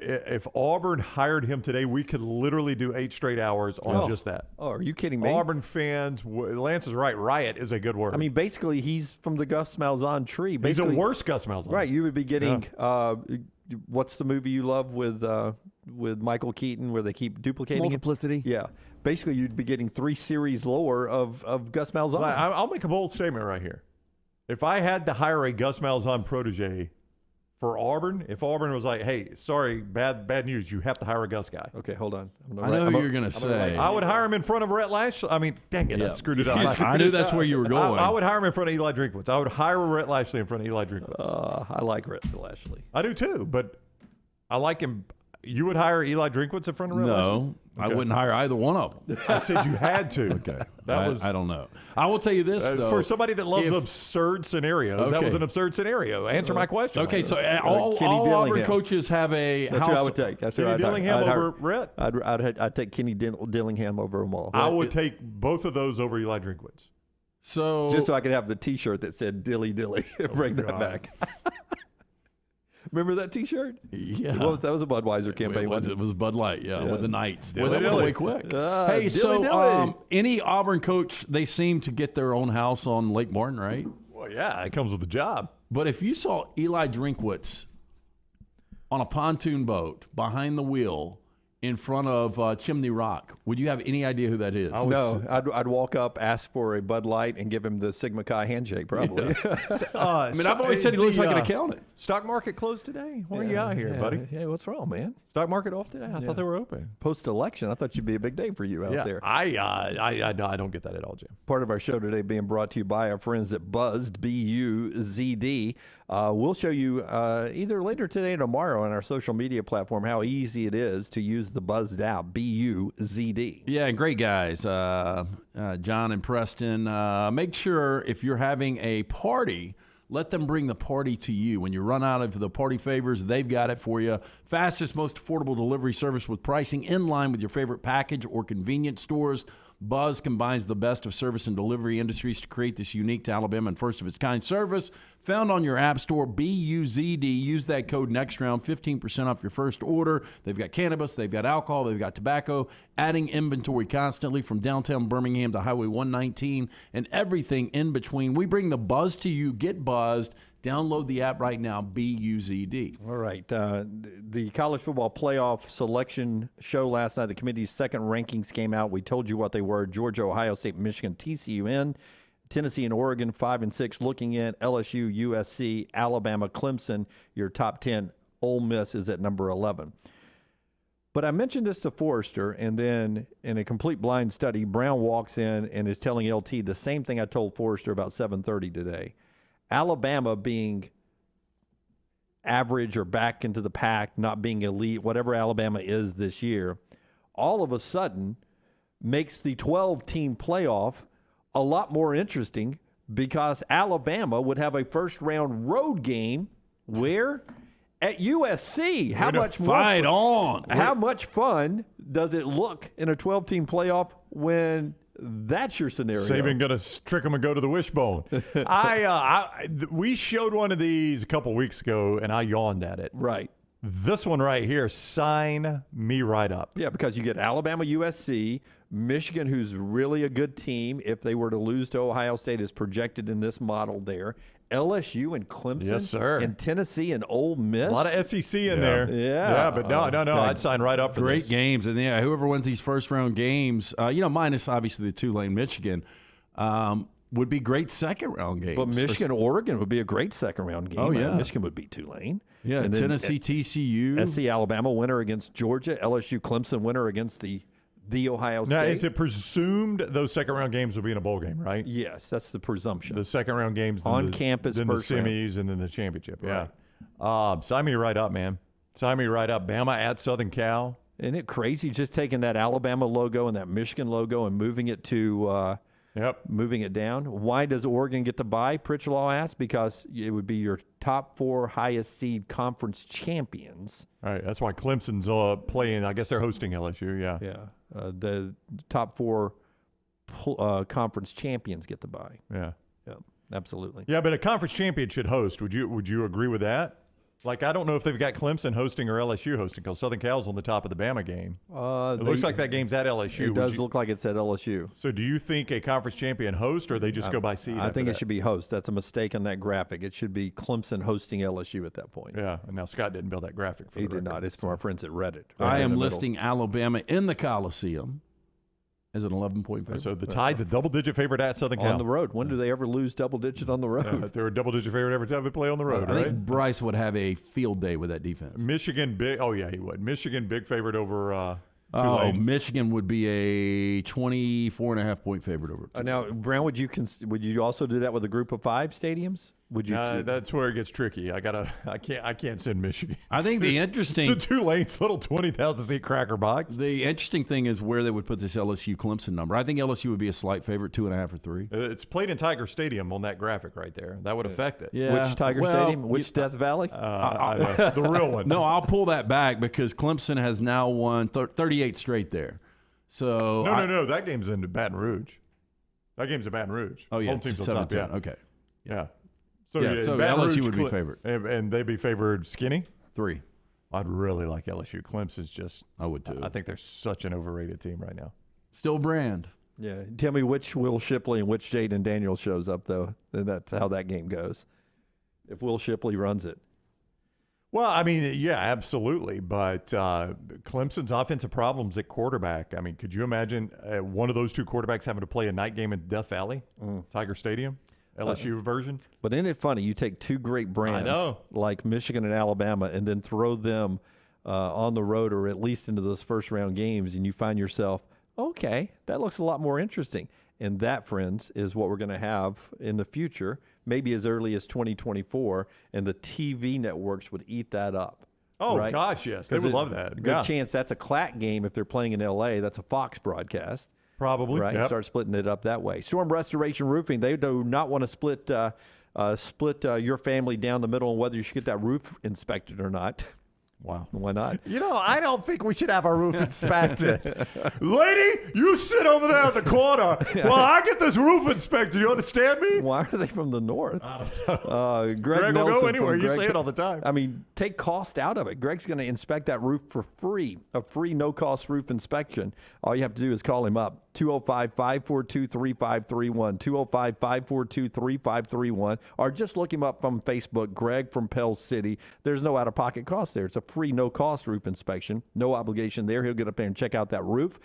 [SPEAKER 3] if Auburn hired him today, we could literally do 8 straight hours on just that.
[SPEAKER 1] Oh, are you kidding me?
[SPEAKER 3] Auburn fans, Lance is right. Riot is a good word.
[SPEAKER 1] I mean, basically, he's from the Gus Malzahn tree.
[SPEAKER 3] He's a worse Gus Malzahn.
[SPEAKER 1] Right. You would be getting what's the movie you love with Michael Keaton where they keep duplicating
[SPEAKER 5] Multiplicity.
[SPEAKER 1] it? Yeah. Basically, you'd be getting 3 series lower of Gus Malzahn.
[SPEAKER 3] I'll make a bold statement right here. If I had to hire a Gus Malzahn protege for Auburn, if Auburn was like, hey, sorry, bad news, you have to hire a Gus guy.
[SPEAKER 1] Okay, hold on.
[SPEAKER 2] I know what you're going to say.
[SPEAKER 3] I would hire him in front of Rhett Lashley. I mean, dang it, I screwed it up.
[SPEAKER 2] I knew that's where you were going.
[SPEAKER 3] I would hire him in front of Eli Drinkwitz. I would hire Rhett Lashley in front of Eli Drinkwitz.
[SPEAKER 1] I like Rhett Lashley.
[SPEAKER 3] I do too, but I like him. You would hire Eli Drinkwitz in front of Rhett Lashley?
[SPEAKER 2] No, I wouldn't hire either one of them.
[SPEAKER 3] I said you had to.
[SPEAKER 2] Okay. I don't know. I will tell you this, though.
[SPEAKER 3] For somebody that loves absurd scenarios, that was an absurd scenario. Answer my question.
[SPEAKER 2] Okay, so all Auburn coaches have a
[SPEAKER 1] That's
[SPEAKER 2] house.
[SPEAKER 1] who I would take. That's
[SPEAKER 3] Kenny Dillingham over Rhett?
[SPEAKER 1] I'd take Kenny Dillingham over them all.
[SPEAKER 3] I would take both of those over Eli Drinkwitz.
[SPEAKER 2] So
[SPEAKER 1] just so I could have the T-shirt that said "Dilly Dilly." Bring that back. Remember that T-shirt?
[SPEAKER 2] Yeah.
[SPEAKER 1] Well, that was a Budweiser campaign.
[SPEAKER 2] It was Bud Light, with the Knights. Boy, that went way quick.
[SPEAKER 1] Dilly
[SPEAKER 2] Hey, so any Auburn coach, they seem to get their own house on Lake Martin, right?
[SPEAKER 3] Well, yeah, it comes with the job.
[SPEAKER 2] But if you saw Eli Drinkwitz on a pontoon boat behind the wheel in front of Chimney Rock, would you have any idea who that is?
[SPEAKER 1] No, I'd walk up, ask for a Bud Light, and give him the Sigma Chi handshake, probably.
[SPEAKER 2] I mean, I've always said he looks like an accountant.
[SPEAKER 3] Stock market closed today? Why are you out here, buddy?
[SPEAKER 1] Yeah, what's wrong, man?
[SPEAKER 3] Stock market off today? I thought they were open.
[SPEAKER 1] Post-election, I thought it'd be a big day for you out there.
[SPEAKER 3] I don't get that at all, Jim.
[SPEAKER 1] Part of our show today being brought to you by our friends at Buzzed, B-U-Z-D. We'll show you either later today or tomorrow on our social media platform how easy it is to use the Buzzed app, B-U-Z-D.
[SPEAKER 2] Yeah, great guys. John and Preston. Make sure if you're having a party, let them bring the party to you. When you run out of the party favors, they've got it for you. Fastest, most affordable delivery service with pricing in line with your favorite package or convenience stores. Buzz combines the best of service and delivery industries to create this unique to Alabama and first-of-its-kind service. Found on your app store, B-U-Z-D. Use that code NEXTROUND, 15% off your first order. They've got cannabis, they've got alcohol, they've got tobacco, adding inventory constantly from downtown Birmingham to Highway 119 and everything in between. We bring the buzz to you. Get buzzed. Download the app right now, B-U-Z-D.
[SPEAKER 1] All right. The college football playoff selection show last night, the committee's second rankings came out. We told you what they were. Georgia, Ohio State, Michigan, TCU in. Tennessee and Oregon, 5 and 6 looking in. LSU, USC, Alabama, Clemson, your top 10. Ole Miss is at number 11. But I mentioned this to Forrester, and then in a complete blind study, Brown walks in and is telling LT the same thing I told Forrester about 7:30 today. Alabama being average or back into the pack, not being elite, whatever Alabama is this year, all of a sudden makes the 12-team playoff a lot more interesting because Alabama would have a first-round road game where at USC. How much
[SPEAKER 2] fight on?
[SPEAKER 1] How much fun does it look in a 12-team playoff when that's your scenario?
[SPEAKER 3] Saban going to trick them and go to the wishbone. We showed one of these a couple weeks ago, and I yawned at it.
[SPEAKER 1] Right.
[SPEAKER 3] This one right here, sign me right up.
[SPEAKER 1] Yeah, because you get Alabama, USC, Michigan, who's really a good team, if they were to lose to Ohio State, is projected in this model there. LSU and Clemson.
[SPEAKER 3] Yes, sir.
[SPEAKER 1] And Tennessee and Ole Miss.
[SPEAKER 3] A lot of SEC in there.
[SPEAKER 1] Yeah.
[SPEAKER 3] But no. I'd sign right up for
[SPEAKER 2] Great
[SPEAKER 3] this.
[SPEAKER 2] games. And, whoever wins these first-round games, minus obviously the Tulane-Michigan, would be great second-round games.
[SPEAKER 1] But Michigan-Oregon would be a great second-round game.
[SPEAKER 2] Oh, yeah.
[SPEAKER 1] Michigan would beat Tulane.
[SPEAKER 2] Yeah,
[SPEAKER 1] and
[SPEAKER 2] Tennessee, TCU.
[SPEAKER 1] SC Alabama winner against Georgia. LSU Clemson winner against the Ohio State.
[SPEAKER 3] Now, is it presumed those second-round games will be in a bowl game, right?
[SPEAKER 1] Yes, that's the presumption.
[SPEAKER 3] The second-round games.
[SPEAKER 1] On campus
[SPEAKER 3] then the
[SPEAKER 1] first round.
[SPEAKER 3] semis, and then the championship.
[SPEAKER 1] Right.
[SPEAKER 3] Yeah. Sign me right up, man. Sign me right up. Bama at Southern Cal.
[SPEAKER 1] Isn't it crazy just taking that Alabama logo and that Michigan logo and moving it to moving it down? Why does Oregon get the bye? Pritchelaw asked. Because it would be your top 4 highest seed conference champions.
[SPEAKER 3] All right, that's why Clemson's playing. I guess they're hosting LSU. Yeah.
[SPEAKER 1] Yeah. The top 4 conference champions get the bye.
[SPEAKER 3] Yeah.
[SPEAKER 1] Yeah. Absolutely.
[SPEAKER 3] Yeah, but a conference champion should host. Would you agree with that? Like, I don't know if they've got Clemson hosting or LSU hosting because Southern Cal's on the top of the Bama game. It looks like that game's at LSU.
[SPEAKER 1] It does look like it's at LSU.
[SPEAKER 3] So do you think a conference champion host or they just go by seed?
[SPEAKER 1] I think it should be host. That's a mistake on that graphic. It should be Clemson hosting LSU at that point.
[SPEAKER 3] Yeah, and now Scott didn't build that graphic.
[SPEAKER 1] He did not. It's from our friends at Reddit.
[SPEAKER 2] I am listing Alabama in the Coliseum as an 11-point favorite.
[SPEAKER 3] So the Tide's a double-digit favorite at Southern Cal.
[SPEAKER 1] On the road. When do they ever lose double-digit on the road?
[SPEAKER 3] They're a double-digit favorite every time they play on the road,
[SPEAKER 2] I
[SPEAKER 3] right?
[SPEAKER 2] think Bryce would have a field day with that defense.
[SPEAKER 3] Michigan, big. Oh, yeah, he would. Michigan, big favorite over
[SPEAKER 2] Tulane. Michigan would be a 24.5-point favorite over Tulane.
[SPEAKER 1] Now, Brown, would you also do that with a group of 5 stadiums? Would you?
[SPEAKER 3] That's where it gets tricky. I can't send Michigan.
[SPEAKER 2] I think the interesting
[SPEAKER 3] to Tulane's little 20,000 seat cracker box.
[SPEAKER 2] The interesting thing is where they would put this LSU Clemson number. I think LSU would be a slight favorite, 2.5 or 3.
[SPEAKER 3] It's played in Tiger Stadium on that graphic right there. That would affect it.
[SPEAKER 2] Yeah.
[SPEAKER 1] Which Tiger Stadium? Which Death Valley?
[SPEAKER 3] The real one.
[SPEAKER 2] No, I'll pull that back because Clemson has now won 38 straight there. So
[SPEAKER 3] no. That game's in Baton Rouge. That game's in Baton Rouge.
[SPEAKER 2] Oh yeah,
[SPEAKER 3] home team's on top. Yeah.
[SPEAKER 2] Okay.
[SPEAKER 3] Yeah.
[SPEAKER 2] So
[SPEAKER 3] Baton
[SPEAKER 2] LSU
[SPEAKER 3] Rouge,
[SPEAKER 2] would be favored.
[SPEAKER 3] And they'd be favored skinny?
[SPEAKER 2] 3.
[SPEAKER 3] I'd really like LSU. Clemson's just –
[SPEAKER 2] I would too.
[SPEAKER 3] I think they're such an overrated team right now.
[SPEAKER 2] Still brand.
[SPEAKER 1] Yeah. Tell me which Will Shipley and which Jaden Daniels shows up, though. Then that's how that game goes. If Will Shipley runs it.
[SPEAKER 3] Well, I mean, yeah, absolutely. But Clemson's offensive problems at quarterback. I mean, could you imagine one of those two quarterbacks having to play a night game in Death Valley, Tiger Stadium? LSU version.
[SPEAKER 1] But isn't it funny? You take 2 great brands like Michigan and Alabama and then throw them on the road or at least into those first-round games, and you find yourself, okay, that looks a lot more interesting. And that, friends, is what we're going to have in the future, maybe as early as 2024, and the TV networks would eat that up.
[SPEAKER 3] Oh,
[SPEAKER 1] right?
[SPEAKER 3] gosh, yes. They would love that.
[SPEAKER 1] Good chance that's a clack game if they're playing in L.A. That's a Fox broadcast.
[SPEAKER 3] Probably.
[SPEAKER 1] Right.
[SPEAKER 3] Yep.
[SPEAKER 1] Start splitting it up that way. Storm Restoration Roofing, they do not want to split your family down the middle on whether you should get that roof inspected or not. Wow. Why not?
[SPEAKER 3] You know, I don't think we should have our roof inspected. Lady, you sit over there in the corner while I get this roof inspected. You understand me?
[SPEAKER 1] Why are they from the north?
[SPEAKER 3] I don't know.
[SPEAKER 1] Greg
[SPEAKER 3] will
[SPEAKER 1] Nelson
[SPEAKER 3] go anywhere. You
[SPEAKER 1] Greg,
[SPEAKER 3] say it all the time.
[SPEAKER 1] I mean, take cost out of it. Greg's going to inspect that roof for free, a free no-cost roof inspection. All you have to do is call him up, 205-542-3531, 205-542-3531, or just look him up from Facebook, Greg from Pell City. There's no out-of-pocket cost there. It's a free no-cost roof inspection. No obligation there. He'll get up there and check out that roof.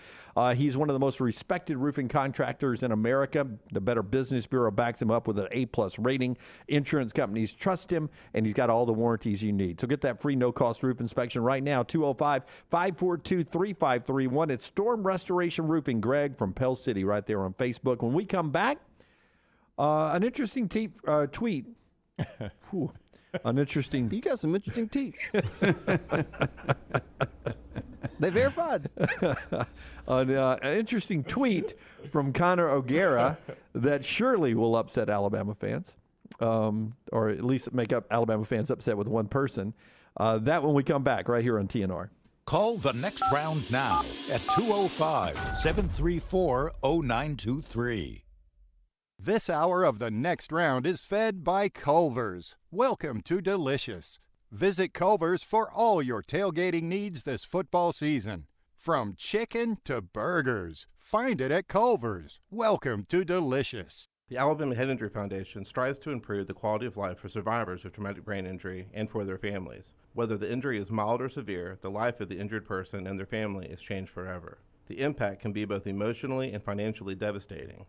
[SPEAKER 1] He's one of the most respected roofing contractors in America. The Better Business Bureau backs him up with an A-plus rating. Insurance companies trust him, and he's got all the warranties you need. So get that free no-cost roof inspection right now, 205-542-3531. It's Storm Restoration Roofing. Greg from Pell City right there on Facebook. When we come back, an interesting tweet. An interesting.
[SPEAKER 5] You got some interesting tweets. They verified.
[SPEAKER 1] An interesting tweet from Connor O'Gara that surely will upset Alabama fans, or at least make up Alabama fans upset with one person. That when we come back right here on TNR.
[SPEAKER 6] Call the next round now at 205-734-0923.
[SPEAKER 17] This hour of the next round is fed by Culver's. Welcome to Delicious. Visit Culver's for all your tailgating needs this football season. From chicken to burgers, Find it at Culver's. Welcome to Delicious.
[SPEAKER 18] The Alabama Head Injury Foundation strives to improve the quality of life for survivors of traumatic brain injury and for their families. Whether the injury is mild or severe, the life of the injured person and their family is changed forever. The impact can be both emotionally and financially devastating.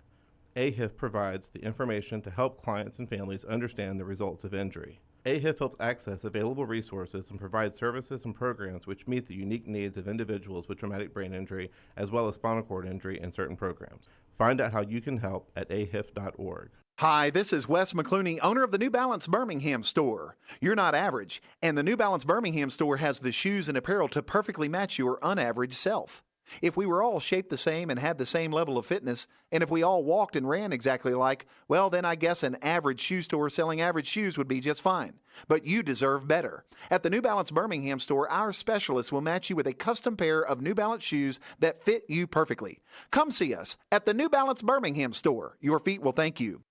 [SPEAKER 18] AHIF provides the information to help clients and families understand the results of injury. AHIF helps access available resources and provides services and programs which meet the unique needs of individuals with traumatic brain injury as well as spinal cord injury in certain programs. Find out how you can help at ahif.org.
[SPEAKER 19] Hi, this is Wes McClooney, owner of the New Balance Birmingham store. You're not average, and the New Balance Birmingham store has the shoes and apparel to perfectly match your unaverage self. If we were all shaped the same and had the same level of fitness, and if we all walked and ran exactly alike, well, then I guess an average shoe store selling average shoes would be just fine. But you deserve better. At the New Balance Birmingham store, our specialists will match you with a custom pair of New Balance shoes that fit you perfectly. Come see us at the New Balance Birmingham store. Your feet will thank you.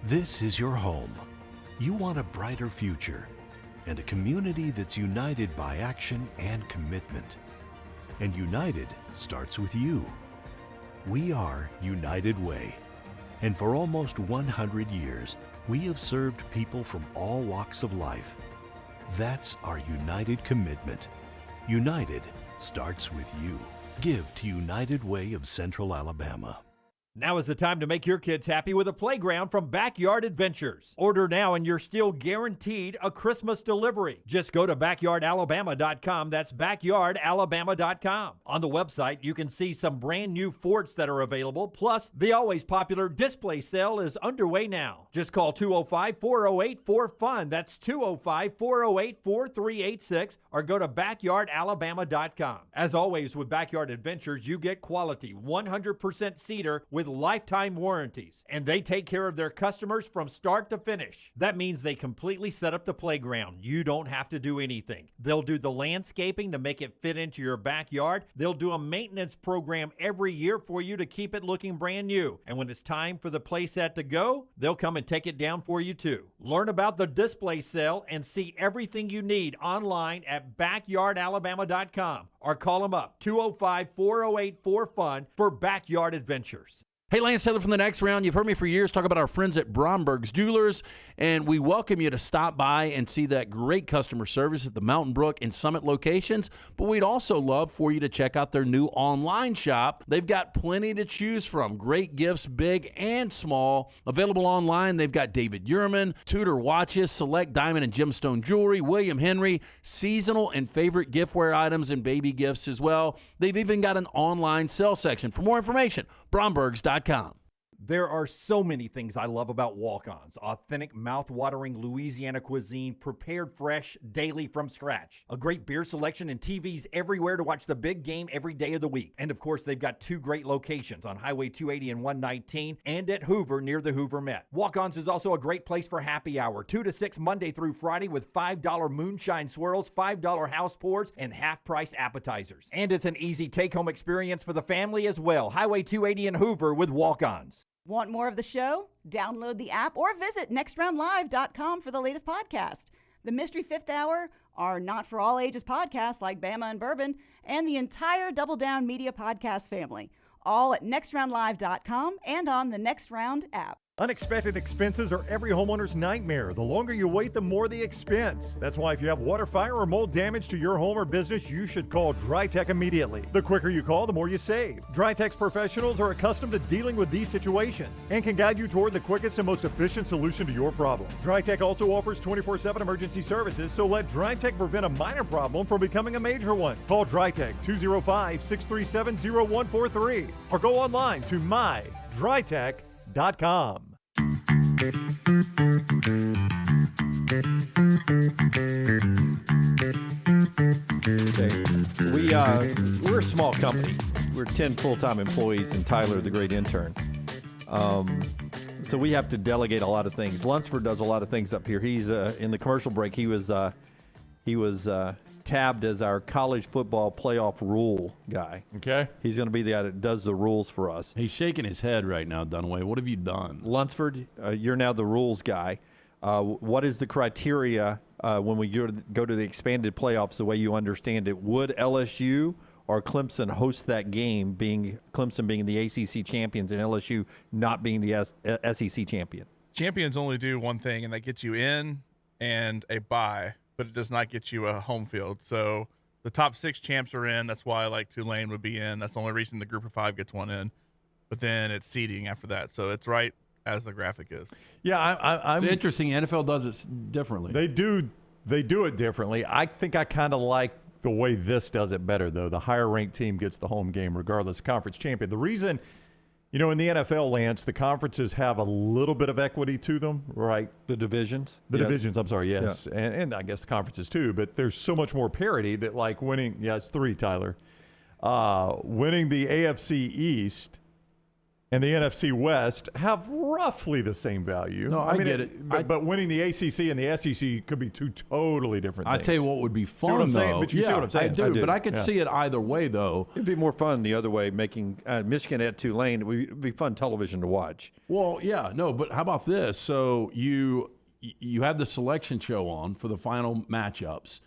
[SPEAKER 20] This is your home. You want a brighter future and a community that's united by action and commitment. And united starts with you. We are United Way. And for almost 100 years, we have served people from all walks of life. That's our united commitment. United starts with you. Give to United Way of Central Alabama.
[SPEAKER 12] Now is the time to make your kids happy with a playground from Backyard Adventures. Order now and you're still guaranteed a Christmas delivery. Just go to backyardalabama.com. That's backyardalabama.com. On the website, you can see some brand new forts that are available. Plus, the always popular display sale is underway now. Just call 205-408-4FUN. That's 205-408-4386 or go to backyardalabama.com. As always with Backyard Adventures, you get quality 100% cedar with lifetime warranties, and they take care of their customers from start to finish. That means they completely set up the playground. You don't have to do anything. They'll do the landscaping to make it fit into your backyard. They'll do a maintenance program every year for you to keep it looking brand new. And when it's time for the playset to go, they'll come and take it down for you too. Learn about the display sale and see everything you need online at backyardalabama.com or call them up 205-408-4FUN for Backyard Adventures.
[SPEAKER 2] Hey, Lance Taylor from the Next Round. You've heard me for years talk about our friends at Bromberg's Jewelers, and we welcome you to stop by and see that great customer service at the Mountain Brook and Summit locations. But we'd also love for you to check out their new online shop. They've got plenty to choose from. Great gifts, big and small. Available online, they've got David Yurman, Tudor watches, select diamond and gemstone jewelry, William Henry, seasonal and favorite giftware items, and baby gifts as well. They've even got an online sale section. For more information, brombergs.com.
[SPEAKER 12] There are so many things I love about Walk-Ons. Authentic, mouth-watering Louisiana cuisine, prepared fresh, daily from scratch. A great beer selection and TVs everywhere to watch the big game every day of the week. And of course, they've got two great locations on Highway 280 and 119 and at Hoover near the Hoover Met. Walk-Ons is also a great place for happy hour, 2 to 6 Monday through Friday with $5 moonshine swirls, $5 house pours, and half-price appetizers. And it's an easy take-home experience for the family as well. Highway 280 in Hoover with Walk-Ons.
[SPEAKER 21] Want more of the show? Download the app or visit nextroundlive.com for the latest podcast. The Mystery Fifth Hour, our Not For All Ages podcast like Bama and Bourbon, and the entire Double Down Media podcast family. All at nextroundlive.com and on the Next Round app.
[SPEAKER 14] Unexpected expenses are every homeowner's nightmare. The longer you wait, the more the expense. That's why if you have water, fire, or mold damage to your home or business, you should call DryTech immediately. The quicker you call, the more you save. DryTech's professionals are accustomed to dealing with these situations and can guide you toward the quickest and most efficient solution to your problem. DryTech also offers 24/7 emergency services, so let DryTech prevent a minor problem from becoming a major one. Call DryTech 205-637-0143 or go online to mydrytech.com.
[SPEAKER 1] Okay. We're a small company. We're 10 full-time employees and Tyler, the great intern. So we have to delegate a lot of things. Lunsford does a lot of things up here. He's in the commercial break. He was tabbed as our college football playoff rule guy.
[SPEAKER 3] Okay.
[SPEAKER 1] He's going to be the guy that does the rules for us.
[SPEAKER 2] He's shaking his head right now, Dunaway. What have you done?
[SPEAKER 1] Lunsford, you're now the rules guy. What is the criteria when we go to the expanded playoffs the way you understand it? Would LSU or Clemson hosts that game, being Clemson being the ACC champions and LSU not being the SEC champion?
[SPEAKER 4] Champions only do one thing, and that gets you in and a bye, but it does not get you a home field. So the top 6 champs are in. That's why Tulane would be in. That's the only reason the group of 5 gets one in. But then it's seeding after that. So it's right as the graphic is.
[SPEAKER 3] Yeah, I'm
[SPEAKER 2] it's interesting. NFL does it differently.
[SPEAKER 3] They do it differently. I think I kind of like the way this does it better, though. The higher ranked team gets the home game regardless of conference champion. The reason, in the NFL, Lance, the conferences have a little bit of equity to them, right?
[SPEAKER 1] The divisions?
[SPEAKER 3] Divisions, I'm sorry, yes. Yeah. And I guess the conferences too, but there's so much more parity that winning, it's 3, Tyler. Winning the AFC East and the NFC West have roughly the same value.
[SPEAKER 2] No, I get it.
[SPEAKER 3] But winning the ACC and the SEC could be 2 totally different things.
[SPEAKER 2] I tell you what would be fun, though.
[SPEAKER 3] But you see what I'm saying?
[SPEAKER 2] I do, but I could see it either way, though.
[SPEAKER 1] It'd be more fun the other way, making Michigan at Tulane. It would be fun television to watch.
[SPEAKER 2] Well, yeah, no, but how about this? So you have the selection show on for the final matchups.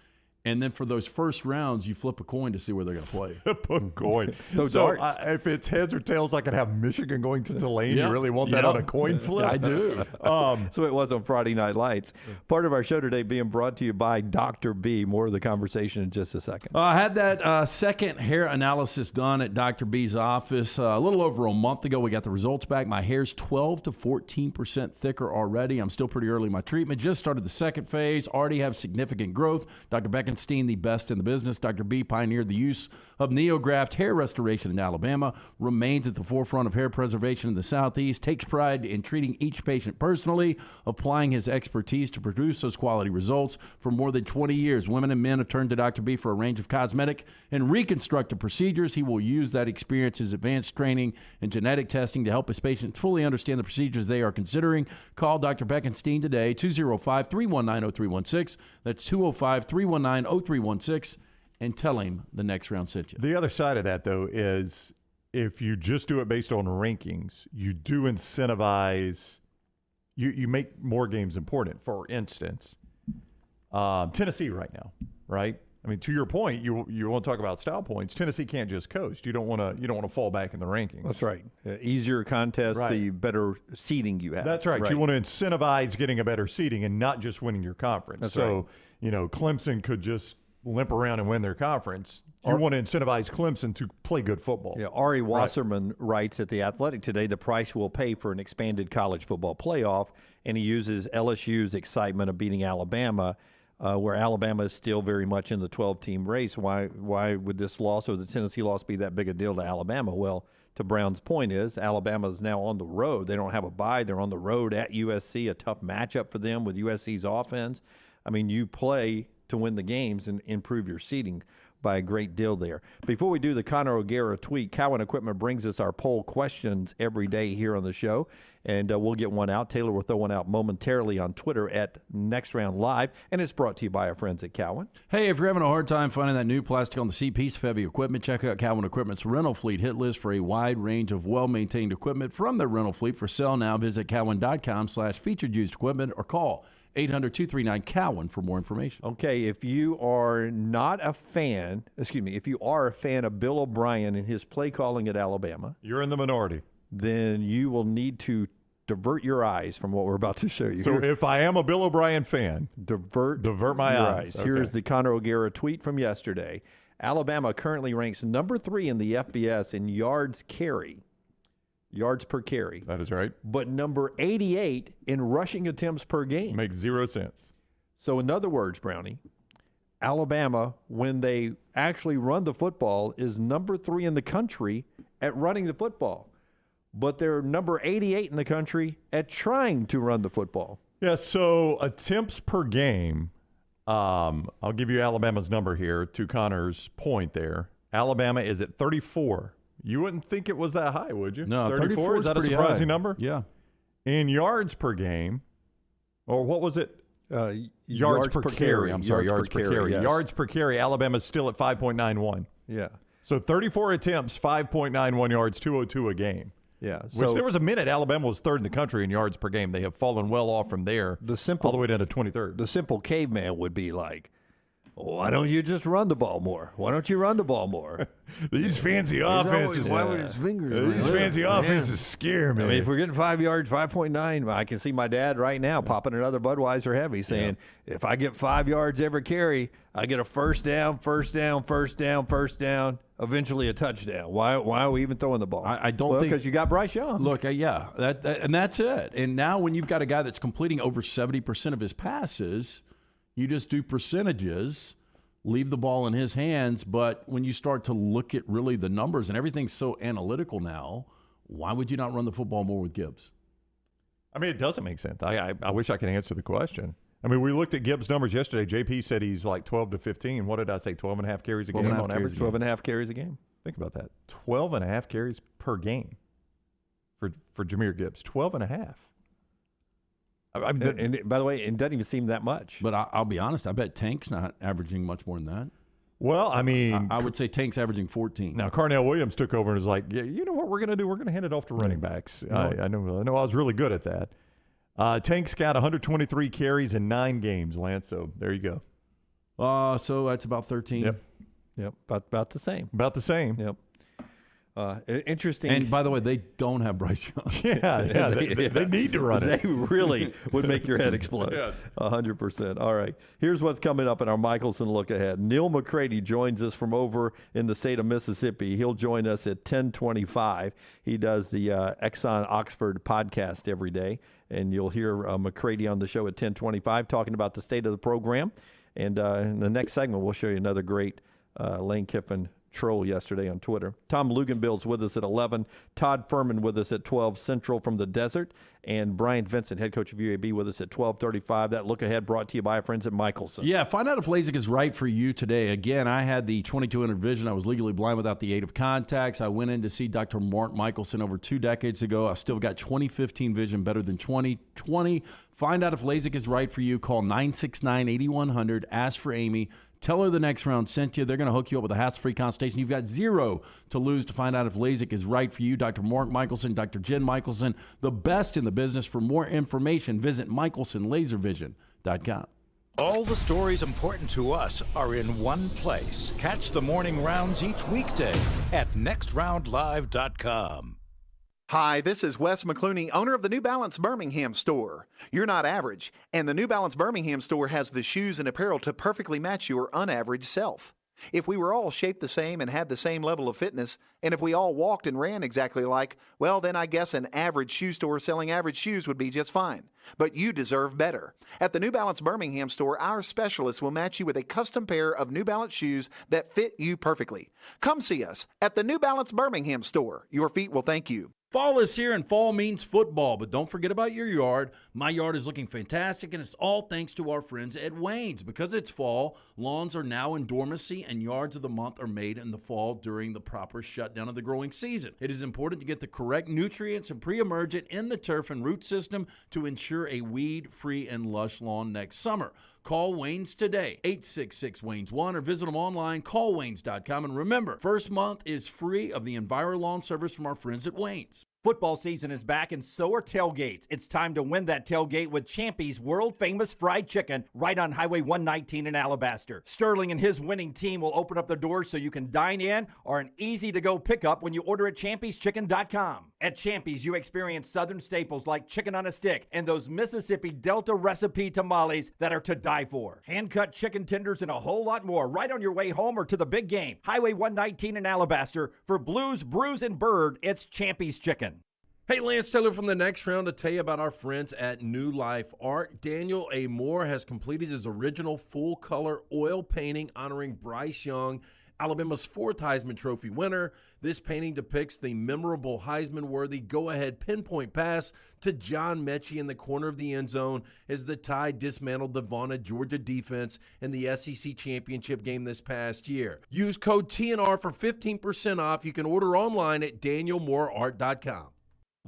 [SPEAKER 2] And then for those first rounds, you flip a coin to see where they're going to play.
[SPEAKER 3] Flip a coin. If it's heads or tails, I could have Michigan going to Tulane.
[SPEAKER 2] Yep.
[SPEAKER 3] You really want that on a coin flip?
[SPEAKER 2] I do.
[SPEAKER 1] So it was on Friday Night Lights. Part of our show today being brought to you by Dr. B. More of the conversation in just a second.
[SPEAKER 2] I had that second hair analysis done at Dr. B's office a little over a month ago. We got the results back. My hair's 12 to 14% thicker already. I'm still pretty early in my treatment. Just started the second phase. Already have significant growth. Dr. Beckenstein, the best in the business. Dr. B pioneered the use of NeoGraft hair restoration in Alabama, remains at the forefront of hair preservation in the Southeast, takes pride in treating each patient personally, applying his expertise to produce those quality results. For more than 20 years, women and men have turned to Dr. B for a range of cosmetic and reconstructive procedures. He will use that experience, his advanced training and genetic testing to help his patients fully understand the procedures they are considering. Call Dr. Beckenstein today, 205-319-0316. That's 205-319-0316, and tell him the Next Round sent you.
[SPEAKER 3] The other side of that, though, is if you just do it based on rankings, you do incentivize, you make more games important. For instance, Tennessee right now, right? I mean, to your point, you want to talk about style points. Tennessee can't just coast. You don't want to fall back in the rankings.
[SPEAKER 1] That's right. Easier contest, right. The better seeding you have.
[SPEAKER 3] That's right. You want to incentivize getting a better seeding and not just winning your conference.
[SPEAKER 1] That's
[SPEAKER 3] so,
[SPEAKER 1] right.
[SPEAKER 3] Clemson could just limp around and win their conference. You want to incentivize Clemson to play good football.
[SPEAKER 1] Yeah, Ari Wasserman writes at The Athletic today, the price we'll pay for an expanded college football playoff, and he uses LSU's excitement of beating Alabama, where Alabama is still very much in the 12-team race. Why would this loss or the Tennessee loss be that big a deal to Alabama? Well, to Brown's point is Alabama is now on the road. They don't have a bye. They're on the road at USC, a tough matchup for them with USC's offense. I mean, you play to win the games and improve your seeding by a great deal there. Before we do the Connor O'Gara tweet, Cowan Equipment brings us our poll questions every day here on the show, and we'll get one out. Taylor will throw one out momentarily on Twitter at Next Round Live, and it's brought to you by our friends at Cowan.
[SPEAKER 2] Hey, if you're having a hard time finding that new plastic on the seat piece of heavy equipment, check out Cowan Equipment's rental fleet hit list for a wide range of well-maintained equipment from their rental fleet. For sale now, visit cowan.com/featured used equipment or call 800-239-COWAN for more information.
[SPEAKER 1] Okay, if you are a fan of Bill O'Brien and his play calling at Alabama,
[SPEAKER 3] you're in the minority.
[SPEAKER 1] Then you will need to divert your eyes from what we're about to show you.
[SPEAKER 3] So if I am a Bill O'Brien fan,
[SPEAKER 1] divert
[SPEAKER 3] my eyes. Okay.
[SPEAKER 1] Here's the Connor O'Gara tweet from yesterday. Alabama currently ranks number 3 in the FBS in yards per carry.
[SPEAKER 3] That is right.
[SPEAKER 1] But number 88 in rushing attempts per game.
[SPEAKER 3] Makes 0 sense.
[SPEAKER 1] So in other words, Brownie, Alabama, when they actually run the football, is number 3 in the country at running the football. But they're number 88 in the country at trying to run the football.
[SPEAKER 3] Yeah, so attempts per game, I'll give you Alabama's number here to Connor's point there. Alabama is at 34. You wouldn't think it was that high, would you?
[SPEAKER 2] No,
[SPEAKER 3] 34 is that a surprising number?
[SPEAKER 2] Yeah.
[SPEAKER 3] In yards per game, or what was it? Yards per carry. I'm sorry, yards per carry.
[SPEAKER 1] Yes.
[SPEAKER 3] Yards per carry, Alabama's still at 5.91.
[SPEAKER 1] Yeah.
[SPEAKER 3] So 34 attempts, 5.91 yards, 202 a game.
[SPEAKER 1] Yeah.
[SPEAKER 3] Which there was a minute Alabama was 3rd in the country in yards per game. They have fallen well off from there all the way down to 23rd.
[SPEAKER 1] The simple caveman would be like, why don't you just run the ball more? Why don't you run the ball more?
[SPEAKER 3] These fancy offenses.
[SPEAKER 5] Why would his fingers?
[SPEAKER 3] These fancy offenses scare me.
[SPEAKER 1] I mean, if we're getting 5 yards, 5.9, I can see my dad right now popping another Budweiser heavy saying, if I get 5 yards every carry, I get a first down, eventually a touchdown. Why are we even throwing the ball?
[SPEAKER 2] I don't think.
[SPEAKER 1] Because you got Bryce Young.
[SPEAKER 2] Look, and that's it. And now when you've got a guy that's completing over 70% of his passes, you just do percentages, leave the ball in his hands. But when you start to look at really the numbers and everything's so analytical now, why would you not run the football more with Gibbs?
[SPEAKER 3] I mean, it doesn't make sense. I wish I could answer the question. I mean, we looked at Gibbs' numbers yesterday. JP said he's like 12 to 15. What did I say, 12 and a half carries a game on average?
[SPEAKER 1] 12 and a half carries a game.
[SPEAKER 3] Think about that. 12 and a half carries per game for Jahmyr Gibbs. 12 and a half.
[SPEAKER 1] I mean, and by the way, it doesn't even seem that much.
[SPEAKER 2] But I'll be honest, I bet Tank's not averaging much more than that.
[SPEAKER 3] Well, I mean,
[SPEAKER 2] I would say Tank's averaging 14.
[SPEAKER 3] Now, Carnell Williams took over and was like, yeah, you know what we're going to do? We're going to hand it off to running backs. I know I was really good at that. Tank's got 123 carries in 9 games, Lance, so there you
[SPEAKER 2] go. So that's about 13.
[SPEAKER 1] Yep, about the same.
[SPEAKER 3] About the same.
[SPEAKER 1] Yep. Interesting.
[SPEAKER 2] And by the way, they don't have Bryce Young.
[SPEAKER 3] They need to run it.
[SPEAKER 1] They really would make your head explode.
[SPEAKER 2] Yes.
[SPEAKER 1] 100%. All right. Here's what's coming up in our Michelson Look Ahead. Neal McCreary joins us from over in the state of Mississippi. He'll join us at 10:25. He does the Exxon Oxford podcast every day, and you'll hear McCreary on the show at 10:25 talking about the state of the program. And in the next segment, we'll show you another great Lane Kiffin troll yesterday on Twitter. Tom Luginbill's with us at 11. Todd Fuhrman with us at 12 Central from the desert. And Bryant Vincent, head coach of UAB, with us at 12:35. That look ahead brought to you by our friends at Michelson.
[SPEAKER 2] Yeah, find out if LASIK is right for you today. Again, I had the 2200 vision. I was legally blind without the aid of contacts. I went in to see Dr. Mark Michelson over 2 decades ago. I still got 2015 vision, better than 2020. Find out if LASIK is right for you. Call 969-8100. Ask for Amy. Tell her the next round sent you. They're going to hook you up with a hassle-free consultation. You've got 0 to lose to find out if LASIK is right for you. Dr. Mark Michelson, Dr. Jen Michelson, the best in the business. For more information, visit michelsonlaservision.com.
[SPEAKER 6] All the stories important to us are in one place. Catch the morning rounds each weekday at nextroundlive.com.
[SPEAKER 19] Hi, this is Wes McClooney, owner of the New Balance Birmingham store. You're not average, and the New Balance Birmingham store has the shoes and apparel to perfectly match your unaverage self. If we were all shaped the same and had the same level of fitness, and if we all walked and ran exactly alike, well, then I guess an average shoe store selling average shoes would be just fine. But you deserve better. At the New Balance Birmingham store, our specialists will match you with a custom pair of New Balance shoes that fit you perfectly. Come see us at the New Balance Birmingham store. Your feet will thank you.
[SPEAKER 2] Fall is here, and fall means football, but don't forget about your yard. My yard is looking fantastic, and it's all thanks to our friends at Wayne's. Because it's fall, lawns are now in dormancy, and yards of the month are made in the fall during the proper shutdown of the growing season. It is important to get the correct nutrients and pre-emergent in the turf and root system to ensure a weed-free and lush lawn next summer. Call Wayne's today, 866-WAYNES-1, or visit them online, callwaynes.com. And remember, first month is free of the EnviroLawn service from our friends at Wayne's.
[SPEAKER 12] Football season is back, and so are tailgates. It's time to win that tailgate with Champy's world-famous fried chicken right on Highway 119 in Alabaster. Sterling and his winning team will open up the doors so you can dine in or an easy-to-go pickup when you order at champyschicken.com. At Champy's, you experience southern staples like chicken on a stick and those Mississippi Delta recipe tamales that are to die for. Hand-cut chicken tenders and a whole lot more right on your way home or to the big game. Highway 119 in Alabaster. For Blues, Brews, and Bird, it's Champy's Chicken.
[SPEAKER 2] Hey, Lance Taylor from the next round to tell you about our friends at New Life Art. Daniel A. Moore has completed his original full-color oil painting honoring Bryce Young, Alabama's 4th Heisman Trophy winner. This painting depicts the memorable Heisman-worthy go-ahead pinpoint pass to John Mechie in the corner of the end zone as the Tide dismantled the Vaughan, Georgia defense in the SEC championship game this past year. Use code TNR for 15% off. You can order online at danielmooreart.com.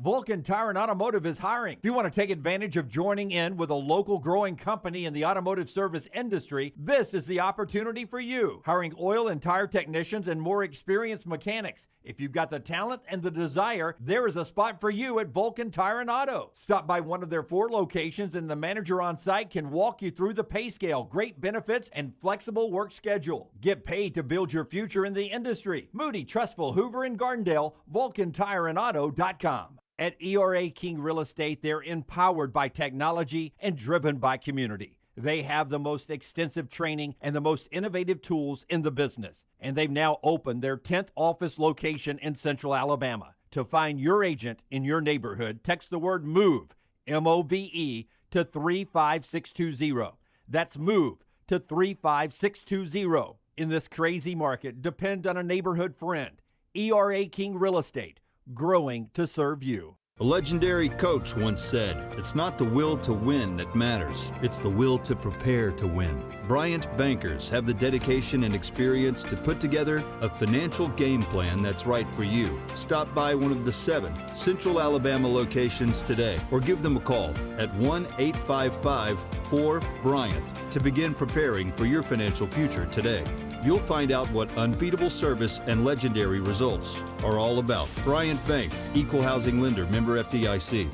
[SPEAKER 12] Vulcan Tire and Automotive is hiring. If you want to take advantage of joining in with a local growing company in the automotive service industry, this is the opportunity for you. Hiring oil and tire technicians and more experienced mechanics. If you've got the talent and the desire, there is a spot for you at Vulcan Tire and Auto. Stop by one of their 4 locations and the manager on site can walk you through the pay scale, great benefits, and flexible work schedule. Get paid to build your future in the industry. Moody, Trustful, Hoover, and Gardendale, VulcanTireandAuto.com. At ERA King Real Estate, they're empowered by technology and driven by community. They have the most extensive training and the most innovative tools in the business. And they've now opened their 10th office location in Central Alabama. To find your agent in your neighborhood, text the word MOVE, M-O-V-E, to 35620. That's MOVE to 35620. In this crazy market, depend on a neighborhood friend. ERA King Real Estate, growing to serve you.
[SPEAKER 13] A legendary coach once said, "It's not the will to win that matters, it's the will to prepare to win." Bryant bankers have the dedication and experience to put together a financial game plan that's right for you. Stop by one of the 7 Central Alabama locations today or give them a call at 1-855-4-BRYANT to begin preparing for your financial future today. You'll find out what unbeatable service and legendary results are all about. Bryant Bank, Equal Housing Lender, member FDIC.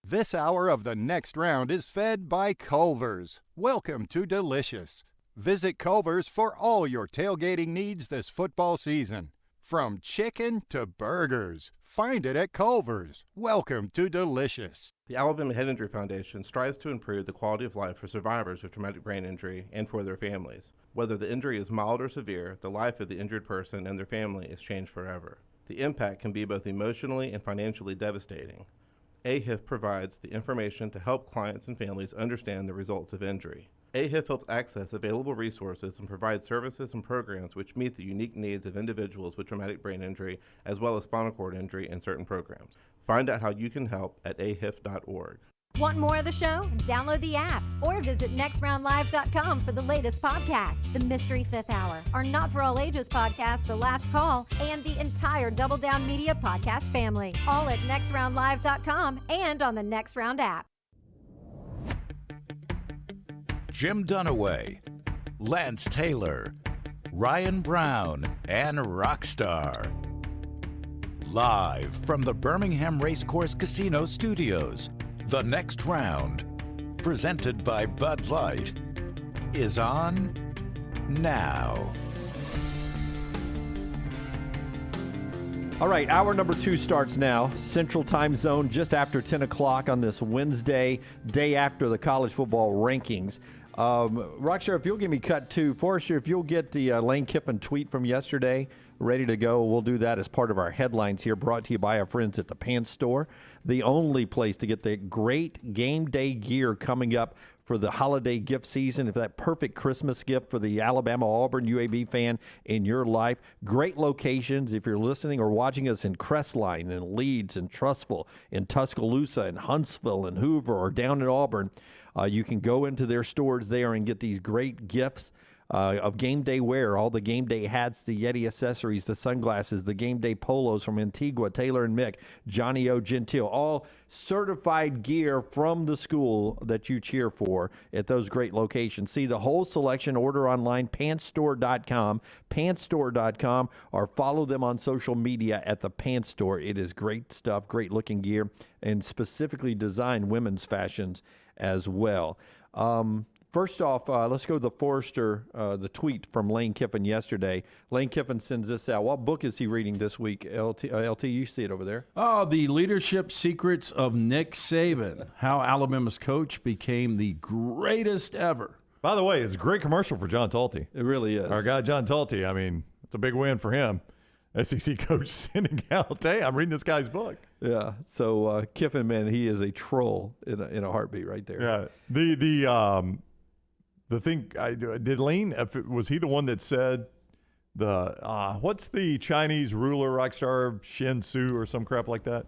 [SPEAKER 17] This hour of the next round is fed by Culver's. Welcome to Delicious. Visit Culver's for all your tailgating needs this football season. From chicken to burgers, find it at Culver's. Welcome to Delicious.
[SPEAKER 18] The Alabama Head Injury Foundation strives to improve the quality of life for survivors of traumatic brain injury and for their families. Whether the injury is mild or severe, the life of the injured person and their family is changed forever. The impact can be both emotionally and financially devastating. AHIF provides the information to help clients and families understand the results of injury. AHIF helps access available resources and provides services and programs which meet the unique needs of individuals with traumatic brain injury as well as spinal cord injury in certain programs. Find out how you can help at ahif.org.
[SPEAKER 15] Want more of the show? Download the app or visit nextroundlive.com for the latest podcast, The Mystery Fifth Hour, our Not For All Ages podcast, The Last Call, and the entire Double Down Media podcast family. All at nextroundlive.com and on the Next Round app.
[SPEAKER 6] Jim Dunaway, Lance Taylor, Ryan Brown, and Rockstar. Live from the Birmingham Racecourse Casino Studios, The Next Round, presented by Bud Light, is on now.
[SPEAKER 1] All right, hour number 2 starts now. Central Time Zone, just after 10 o'clock on this Wednesday, day after the college football rankings. Rockstar, if you'll give me cut 2. Forrester, if you'll get the Lane Kiffin tweet from yesterday ready to go, we'll do that as part of our headlines here, brought to you by our friends at the Pants Store, the only place to get the great game day gear coming up for the holiday gift season. If that perfect Christmas gift for the Alabama, Auburn, UAB fan in your life. Great locations. If you're listening or watching us in Crestline and Leeds and Trustful, in Tuscaloosa and Huntsville and Hoover or down in Auburn, you can go into their stores there and get these great gifts of game day wear, all the game day hats, the Yeti accessories, the sunglasses, the game day polos from Antigua, Taylor and Mick, Johnny O. Gentile, all certified gear from the school that you cheer for at those great locations. See the whole selection, order online, pantstore.com, or follow them on social media at the Pants Store. It is great stuff, great looking gear, and specifically designed women's fashions as well. First off, let's go to the Forrester, the tweet from Lane Kiffin yesterday. Lane Kiffin sends this out. What book is he reading this week? LT, you see it over there.
[SPEAKER 2] Oh, The Leadership Secrets of Nick Saban, how Alabama's coach became the greatest ever.
[SPEAKER 3] By the way, it's a great commercial for John Talty.
[SPEAKER 1] It really is.
[SPEAKER 3] Our guy, John Talty, I mean, it's a big win for him. SEC coach sending out, hey, I'm reading this guy's book.
[SPEAKER 1] Yeah, so Kiffin, man, he is a troll in a heartbeat right there.
[SPEAKER 3] Yeah, the thing, did Lane, was he the one that said what's the Chinese ruler, Rockstar Shin Tzu or some crap like that?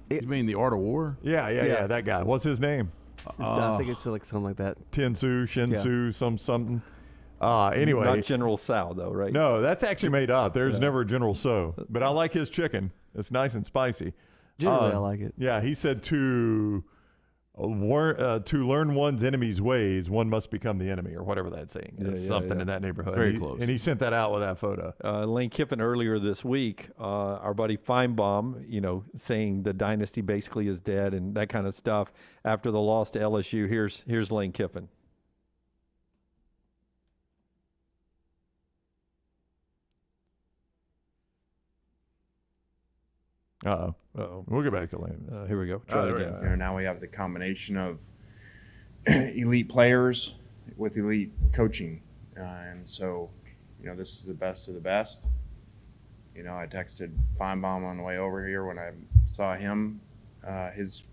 [SPEAKER 2] You mean the Art of War?
[SPEAKER 3] Yeah, that guy. What's his name?
[SPEAKER 5] I think it's like something like that.
[SPEAKER 3] Tin Tzu, Shin Tzu, something. Anyway.
[SPEAKER 1] Not General Tso, though, right?
[SPEAKER 3] No, that's actually made up. There's never a General Tso. But I like his chicken. It's nice and spicy.
[SPEAKER 5] Generally, I like it.
[SPEAKER 3] Yeah, he said to learn one's enemy's ways, one must become the enemy, or whatever that saying is. Something in that neighborhood.
[SPEAKER 2] Very close.
[SPEAKER 3] And he sent that out with that photo.
[SPEAKER 1] Lane Kiffin earlier this week, our buddy Feinbaum, saying the dynasty basically is dead and that kind of stuff after the loss to LSU. Here's Lane Kiffin.
[SPEAKER 3] Uh-oh. We'll get back to Lane.
[SPEAKER 1] Here we go. Try it again.
[SPEAKER 7] Now we have the combination of elite players with elite coaching. And so, this is the best of the best. I texted Feinbaum on the way over here when I saw him, his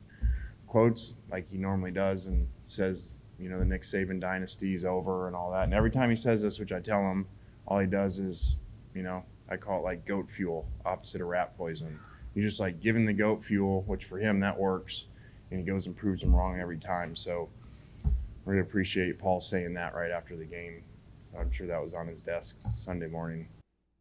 [SPEAKER 7] quotes like he normally does, and says, the Nick Saban dynasty is over and all that. And every time he says this, which I tell him, all he does is, I call it like goat fuel, opposite of rat poison. You just like giving the goat fuel, which for him that works, and he goes and proves them wrong every time. So I really appreciate Paul saying that right after the game. So I'm sure that was on his desk Sunday morning.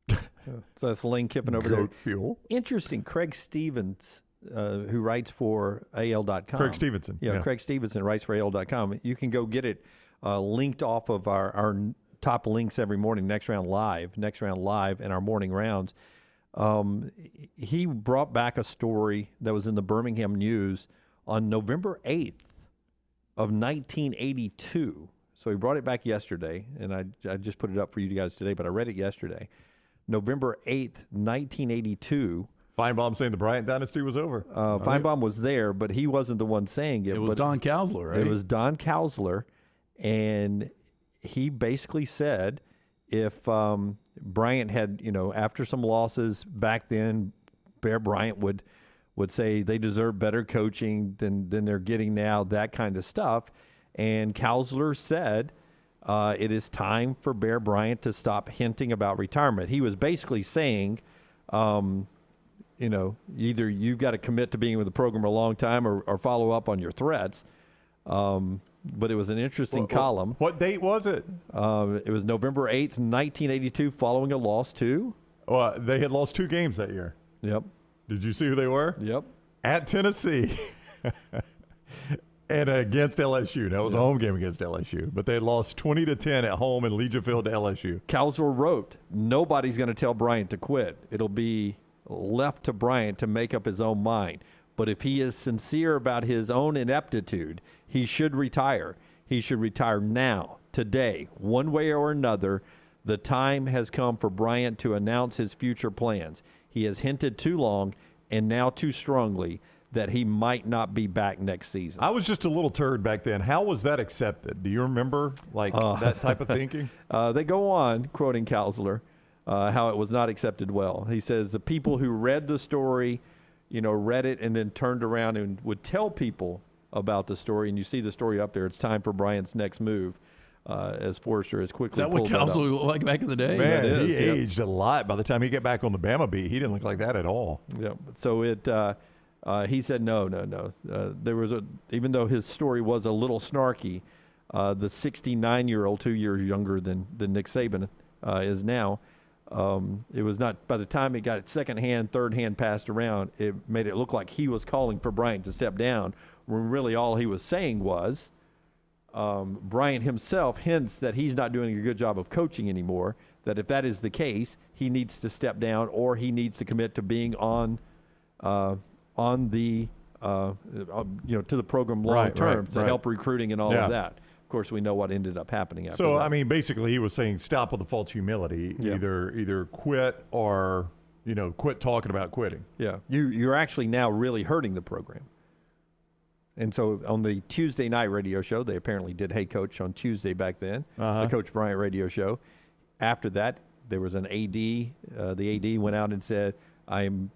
[SPEAKER 1] So that's Lane Kiffin over
[SPEAKER 3] goat
[SPEAKER 1] there.
[SPEAKER 3] Fuel.
[SPEAKER 1] Interesting. Craig Stevens, who writes for AL.com.
[SPEAKER 3] Craig Stevenson.
[SPEAKER 1] Yeah, Craig Stevenson writes for AL.com. You can go get it linked off of our top links every morning, Next Round Live, and our morning rounds. He brought back a story that was in the Birmingham News on November 8th of 1982. So he brought it back yesterday, and I just put it up for you guys today, but I read it yesterday. November 8th, 1982.
[SPEAKER 3] Feinbaum saying the Bryant dynasty was over.
[SPEAKER 1] Feinbaum was there, but he wasn't the one saying it.
[SPEAKER 2] It was Don Cousler, right?
[SPEAKER 1] It was Don Cousler, and he basically said if Bryant had, after some losses back then, Bear Bryant would say they deserve better coaching than they're getting now, that kind of stuff. And Cousler said it is time for Bear Bryant to stop hinting about retirement. He was basically saying, either you've got to commit to being with the program a long time or follow up on your threats. But it was an interesting column.
[SPEAKER 3] What date was it?
[SPEAKER 1] It was November 8th, 1982, following a loss to?
[SPEAKER 3] Well, they had lost 2 games that year.
[SPEAKER 1] Yep.
[SPEAKER 3] Did you see who they were?
[SPEAKER 1] Yep.
[SPEAKER 3] At Tennessee. And against LSU. That was a home game against LSU. But they had lost 20-10 at home in Legion Field to LSU.
[SPEAKER 1] Cousler wrote, nobody's going to tell Bryant to quit. It'll be left to Bryant to make up his own mind. But if he is sincere about his own ineptitude, he should retire. He should retire now, today, one way or another. The time has come for Bryant to announce his future plans. He has hinted too long and now too strongly that he might not be back next season.
[SPEAKER 3] I was just a little turd back then. How was that accepted? Do you remember that type of thinking?
[SPEAKER 1] They go on, quoting Cousler, how it was not accepted well. He says the people who read the story, read it and then turned around and would tell people about the story, and you see the story up there. It's time for Bryant's next move, as Forrester has quickly pulled
[SPEAKER 2] Is that what Cousler looked like back in the day?
[SPEAKER 3] Man, he aged a lot. By the time he got back on the Bama beat, he didn't look like that at all.
[SPEAKER 1] Yeah. So he said no. There was even though his story was a little snarky, the 69-year-old, 2 years younger than Nick Saban is now. It was not, by the time it got second hand, third hand passed around, it made it look like he was calling for Bryant to step down, when really all he was saying was Bryant himself hints that he's not doing a good job of coaching anymore, that if that is the case, he needs to step down or he needs to commit to being on the to the program long term to help recruiting and all of that. Of course, we know what ended up happening after that.
[SPEAKER 3] So, I mean, basically he was saying stop with the false humility. Yeah. Either quit or, quit talking about quitting.
[SPEAKER 1] Yeah. You're actually now really hurting the program. And so on the Tuesday night radio show, they apparently did Hey Coach on Tuesday back then, the Coach Bryant radio show. After that, there was an AD. The AD went out and said, I am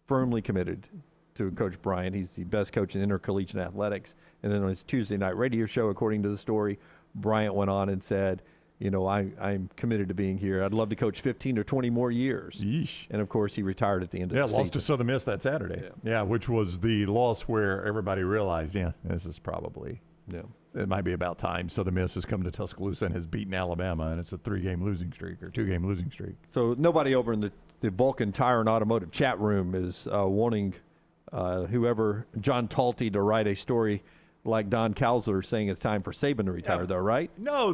[SPEAKER 1] firmly committed to Coach Bryant. He's the best coach in intercollegiate athletics. And then on his Tuesday night radio show, according to the story, Bryant went on and said, I'm committed to being here. I'd love to coach 15 or 20 more years.
[SPEAKER 3] Yeesh.
[SPEAKER 1] And, of course, he retired at the end of the season.
[SPEAKER 3] Yeah, lost to Southern Miss that Saturday. Yeah, which was the loss where everybody realized, this is probably it might be about time. Southern Miss has come to Tuscaloosa and has beaten Alabama, and it's a 3-game losing streak or 2-game losing streak.
[SPEAKER 1] So nobody over in the Vulcan Tire and Automotive chat room is wanting whoever, John Talty, to write a story like Don Cousler saying it's time for Saban to retire, though, right?
[SPEAKER 3] No,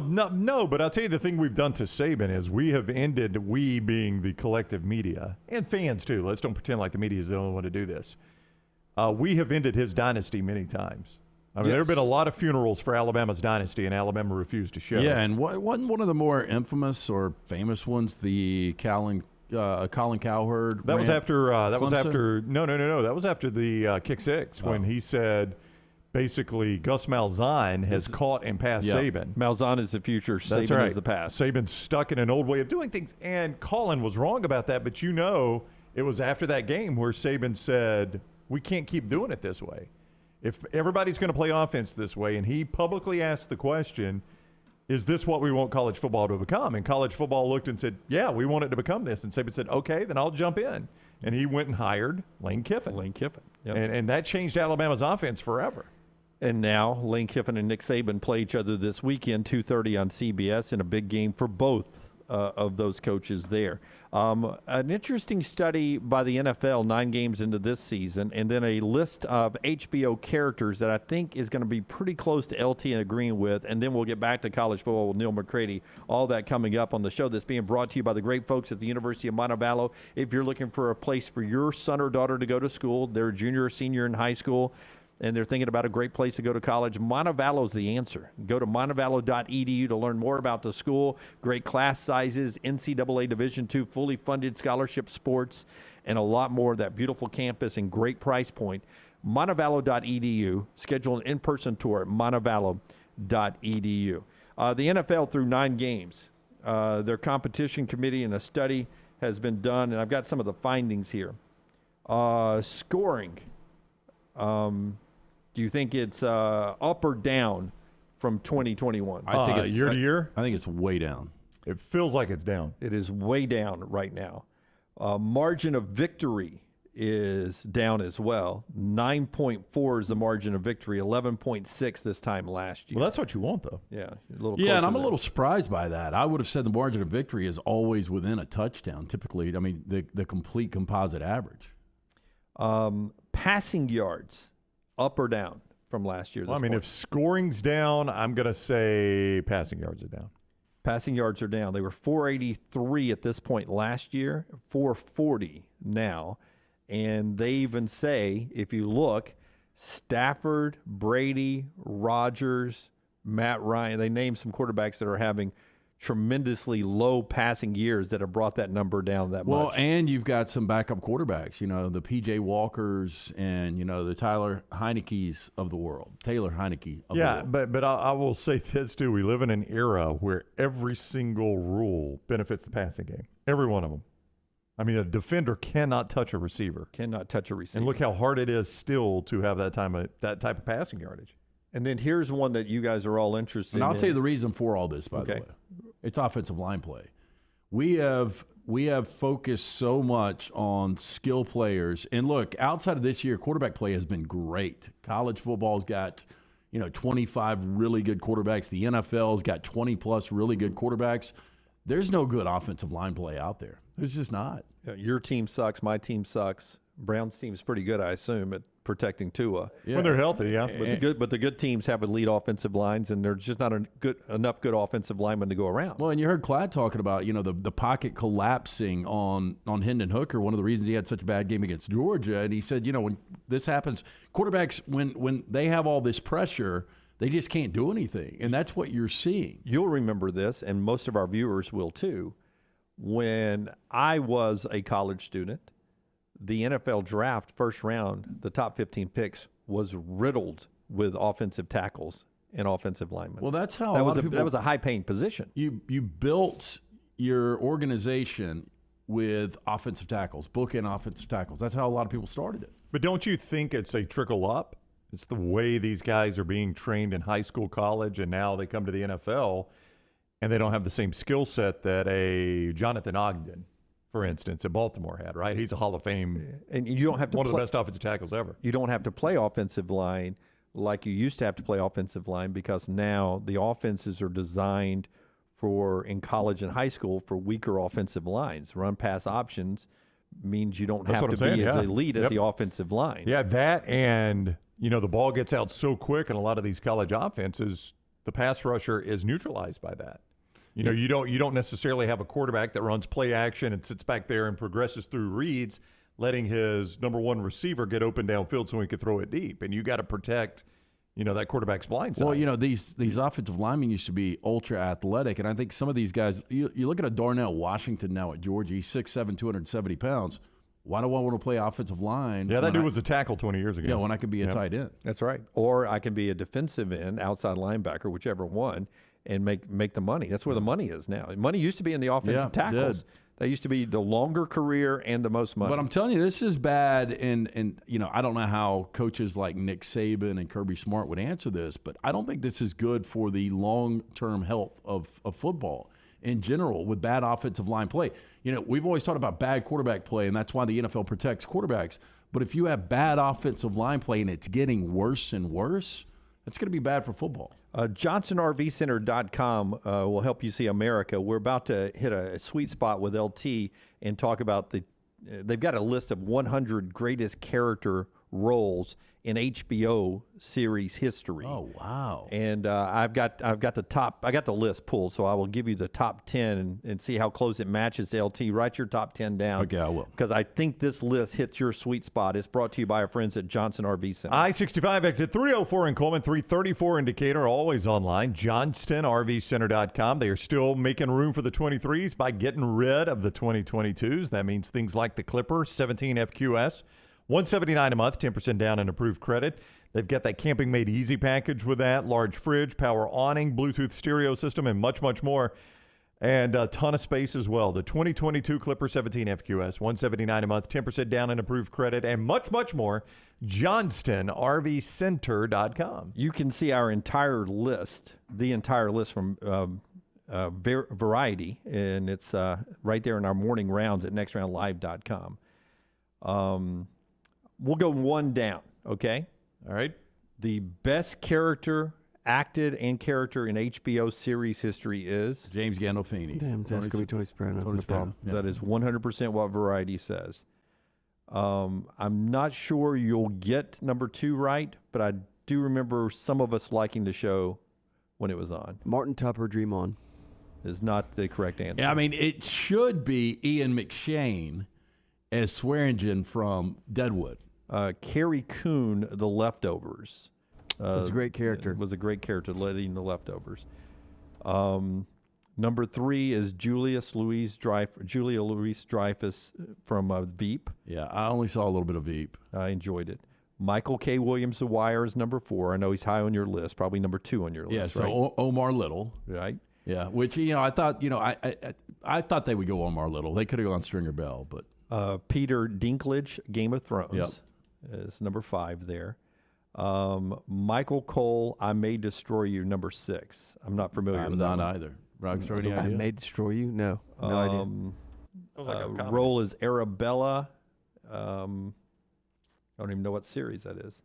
[SPEAKER 3] but I'll tell you the thing we've done to Saban is we have ended, we being the collective media, and fans too, let's don't pretend like the media is the only one to do this. We have ended his dynasty many times. I mean, there have been a lot of funerals for Alabama's dynasty, and Alabama refused to show.
[SPEAKER 2] Yeah, and wasn't one of the more infamous or famous ones the Colin Cowherd?
[SPEAKER 3] That was after. That was after. No. That was after the kick six when he said, basically, Gus Malzahn has caught and passed Saban.
[SPEAKER 1] Malzahn is the future. Saban is the past.
[SPEAKER 3] Saban's stuck in an old way of doing things, and Colin was wrong about that. But it was after that game where Saban said, "We can't keep doing it this way. If everybody's going to play offense this way," and he publicly asked the question, is this what we want college football to become? And college football looked and said, yeah, we want it to become this. And Saban said, okay, then I'll jump in. And he went and hired Lane Kiffin.
[SPEAKER 1] Yep.
[SPEAKER 3] And that changed Alabama's offense forever.
[SPEAKER 1] And now Lane Kiffin and Nick Saban play each other this weekend, 2:30 on CBS, in a big game for both of those coaches there. An interesting study by the NFL 9 games into this season, and then a list of HBO characters that I think is going to be pretty close to LT and agreeing with, and then we'll get back to college football with Neal McCreary. All that coming up on the show that's being brought to you by the great folks at the University of Montevallo. If you're looking for a place for your son or daughter to go to school, they're a junior or senior in high school, and they're thinking about a great place to go to college, Montevallo's the answer. Go to montevallo.edu to learn more about the school, great class sizes, NCAA Division II, fully funded scholarship sports, and a lot more. That beautiful campus and great price point. Montevallo.edu. Schedule an in-person tour at montevallo.edu. The NFL through 9 games. Their competition committee and a study has been done, and I've got some of the findings here. Scoring. Do you think it's up or down from 2021?
[SPEAKER 2] I think it's
[SPEAKER 3] year to year.
[SPEAKER 2] I think it's way down.
[SPEAKER 3] It feels like it's down.
[SPEAKER 1] It is way down right now. Margin of victory is down as well. 9.4 is the margin of victory. 11.6 this time last year.
[SPEAKER 3] Well, that's what you want, though.
[SPEAKER 1] Yeah,
[SPEAKER 2] and I'm a little surprised by that. I would have said the margin of victory is always within a touchdown. Typically, I mean, the complete composite average.
[SPEAKER 1] Passing yards, up or down from last year?
[SPEAKER 3] If scoring's down, I'm going to say passing yards are down.
[SPEAKER 1] Passing yards are down. They were 483 at this point last year, 440 now. And they even say, if you look, Stafford, Brady, Rodgers, Matt Ryan, they name some quarterbacks that are having tremendously low passing years that have brought that number down that much.
[SPEAKER 2] Well, and you've got some backup quarterbacks, the P.J. Walkers and, the Taylor Heineke's of the world.
[SPEAKER 3] Yeah, but I will say this, too. We live in an era where every single rule benefits the passing game. Every one of them. I mean, a defender cannot touch a receiver.
[SPEAKER 1] And
[SPEAKER 3] look how hard it is still to have that type of passing yardage.
[SPEAKER 1] And then here's one that you guys are all interested in.
[SPEAKER 2] And I'll tell you the reason for all this, by the way. It's offensive line play. We have focused so much on skill players. And look, outside of this year, quarterback play has been great. College football's got, 25 really good quarterbacks. The NFL's got 20-plus really good quarterbacks. There's no good offensive line play out there. There's just not.
[SPEAKER 1] Your team sucks. My team sucks. Brown's team's pretty good, I assume, at protecting Tua.
[SPEAKER 3] Yeah. When they're healthy, yeah.
[SPEAKER 1] But the good teams have elite offensive lines, and there's just not enough good offensive linemen to go around.
[SPEAKER 2] Well, and you heard Clyde talking about, the pocket collapsing on Hendon Hooker, one of the reasons he had such a bad game against Georgia. And he said, when this happens, quarterbacks, when they have all this pressure, they just can't do anything. And that's what you're seeing.
[SPEAKER 1] You'll remember this, and most of our viewers will too. When I was a college student, the NFL draft, first round, the top 15 picks was riddled with offensive tackles and offensive linemen.
[SPEAKER 2] Well, that's how
[SPEAKER 1] that was a high-paying position.
[SPEAKER 2] You built your organization with offensive tackles, bookend offensive tackles. That's how a lot of people started it.
[SPEAKER 3] But don't you think it's a trickle up? It's the way these guys are being trained in high school, college, and now they come to the NFL, and they don't have the same skill set that a Jonathan Ogden, for instance, at Baltimore had, right? He's a Hall of Fame,
[SPEAKER 1] and you don't have to
[SPEAKER 3] one of the best offensive tackles ever.
[SPEAKER 1] You don't have to play offensive line like you used to have to play offensive line, because now the offenses are designed in college and high school for weaker offensive lines, run pass options means you don't
[SPEAKER 3] That's
[SPEAKER 1] have
[SPEAKER 3] what
[SPEAKER 1] to
[SPEAKER 3] I'm
[SPEAKER 1] be
[SPEAKER 3] saying,
[SPEAKER 1] as
[SPEAKER 3] yeah.
[SPEAKER 1] elite at
[SPEAKER 3] Yep.
[SPEAKER 1] the offensive line.
[SPEAKER 3] Yeah, that and, the ball gets out so quick in a lot of these college offenses, the pass rusher is neutralized by that. You don't necessarily have a quarterback that runs play action and sits back there and progresses through reads, letting his number one receiver get open downfield so he can throw it deep. And you got to protect, that quarterback's blind side.
[SPEAKER 2] Well, these offensive linemen used to be ultra athletic, and I think some of these guys, you look at a Darnell Washington now at Georgia, he's 6'7", 270 pounds. Why do I want to play offensive line?
[SPEAKER 3] Yeah, that dude was a tackle 20 years ago.
[SPEAKER 2] Yeah, when I could be a tight end.
[SPEAKER 1] That's right. Or I can be a defensive end, outside linebacker, whichever one, and make the money. That's where the money is now. Money used to be in the offensive tackles. That used to be the longer career and the most money.
[SPEAKER 2] But I'm telling you, this is bad. And I don't know how coaches like Nick Saban and Kirby Smart would answer this, but I don't think this is good for the long-term health of football in general with bad offensive line play. We've always talked about bad quarterback play, and that's why the NFL protects quarterbacks. But if you have bad offensive line play and it's getting worse and worse, that's going to be bad for football.
[SPEAKER 1] JohnsonRVCenter.com will help you see America. We're about to hit a sweet spot with LT and talk about they've got a list of 100 greatest character roles in HBO series history.
[SPEAKER 2] Oh, wow.
[SPEAKER 1] And I got the list pulled, so I will give you the top 10 and see how close it matches to LT. Write your top 10 down.
[SPEAKER 2] Okay, I will.
[SPEAKER 1] Because I think this list hits your sweet spot. It's brought to you by our friends at Johnson RV Center.
[SPEAKER 3] I-65 exit 304 in Coleman, 334 in Decatur, always online, johnstonrvcenter.com. They are still making room for the 23s by getting rid of the 2022s. That means things like the Clipper 17 FQS. $179 a month, 10% down in approved credit. They've got that Camping Made Easy package with that, large fridge, power awning, Bluetooth stereo system, and much, much more. And a ton of space as well. The 2022 Clipper 17 FQS, $179 a month, 10% down in approved credit, and much, much more. JohnstonRVCenter.com.
[SPEAKER 1] You can see our entire list, from Variety, and it's right there in our morning rounds at nextroundlive.com. We'll go one down, okay?
[SPEAKER 3] All right.
[SPEAKER 1] The best character, acted and character in HBO series history is
[SPEAKER 2] James Gandolfini.
[SPEAKER 5] Damn, that's going to be Tony Soprano.
[SPEAKER 2] Tony Soprano. Yeah.
[SPEAKER 1] That is 100% what Variety says. I'm not sure you'll get number 2 right, but I do remember some of us liking the show when it was on.
[SPEAKER 5] Martin Tupper, Dream On.
[SPEAKER 1] Is not the correct answer.
[SPEAKER 2] Yeah, I mean, it should be Ian McShane as Swearingen from Deadwood.
[SPEAKER 1] Carrie Coon, The Leftovers.
[SPEAKER 5] Was a great character.
[SPEAKER 1] Was a great character leading The Leftovers. Number 3 is Julia Louis-Dreyfus from Veep.
[SPEAKER 2] Yeah, I only saw a little bit of Veep.
[SPEAKER 1] I enjoyed it. Michael K. Williams, The Wire, is number 4. I know he's high on your list, probably number 2 on your list.
[SPEAKER 2] Yeah, so
[SPEAKER 1] right?
[SPEAKER 2] Omar Little.
[SPEAKER 1] Right.
[SPEAKER 2] Yeah, which I thought I thought they would go Omar Little. They could have gone Stringer Bell, but
[SPEAKER 1] Peter Dinklage, Game of Thrones,
[SPEAKER 2] Yep.
[SPEAKER 1] is number 5 there. Michael Cole, I May Destroy You, number 6. I'm not familiar with that.
[SPEAKER 2] I'm not
[SPEAKER 1] one.
[SPEAKER 2] either. Rockstar, any
[SPEAKER 5] I
[SPEAKER 2] idea?
[SPEAKER 5] May Destroy You? No idea.
[SPEAKER 1] Role is Arabella. I don't even know what series that is.